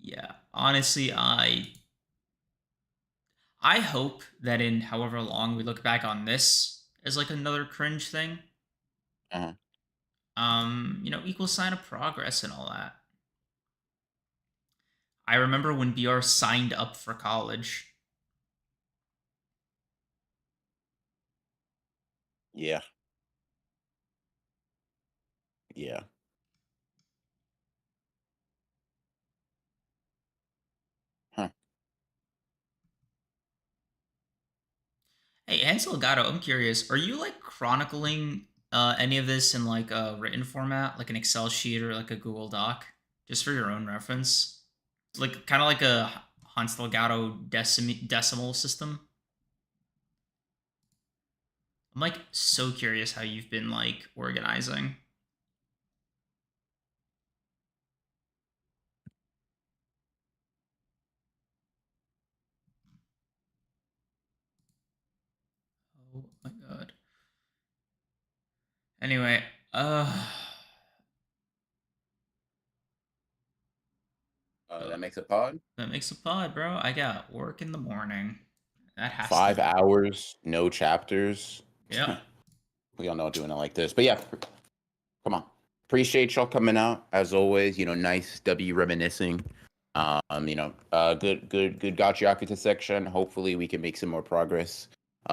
Yeah. Honestly, I hope that in however long we look back on this as like another cringe thing. Equal sign of progress and all that. I remember when BR signed up for college. Yeah. Yeah. Huh. Hey, Ansel Gato, I'm curious. Are you like chronicling any of this in like a written format, like an Excel sheet or like a Google Doc, just for your own reference? Like kind of like a Hans Delgado decimal system. I'm like so curious how you've been like organizing. Oh my god. Anyway, That makes a pod. that makes a pod, bro. I got work in the morning. That has 5 to hours, no chapters. Yep. We all know doing it like this, but yeah, come on. Appreciate y'all coming out as always. Nice W reminiscing. Good Gachiakuta section. Hopefully we can make some more progress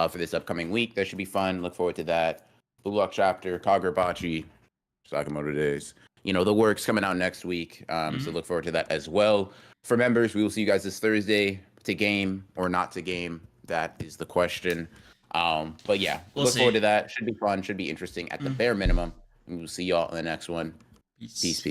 for this upcoming week. That should be fun. Look forward to that. Blue Lock chapter, Kagurabachi, Sakamoto Days. The work's coming out next week. So look forward to that as well. For members, we will see you guys this Thursday to game or not to game. That is the question. But yeah, We'll look see. forward to that. Should be fun. Should be interesting at the bare minimum. And we'll see y'all in the next one. Peace.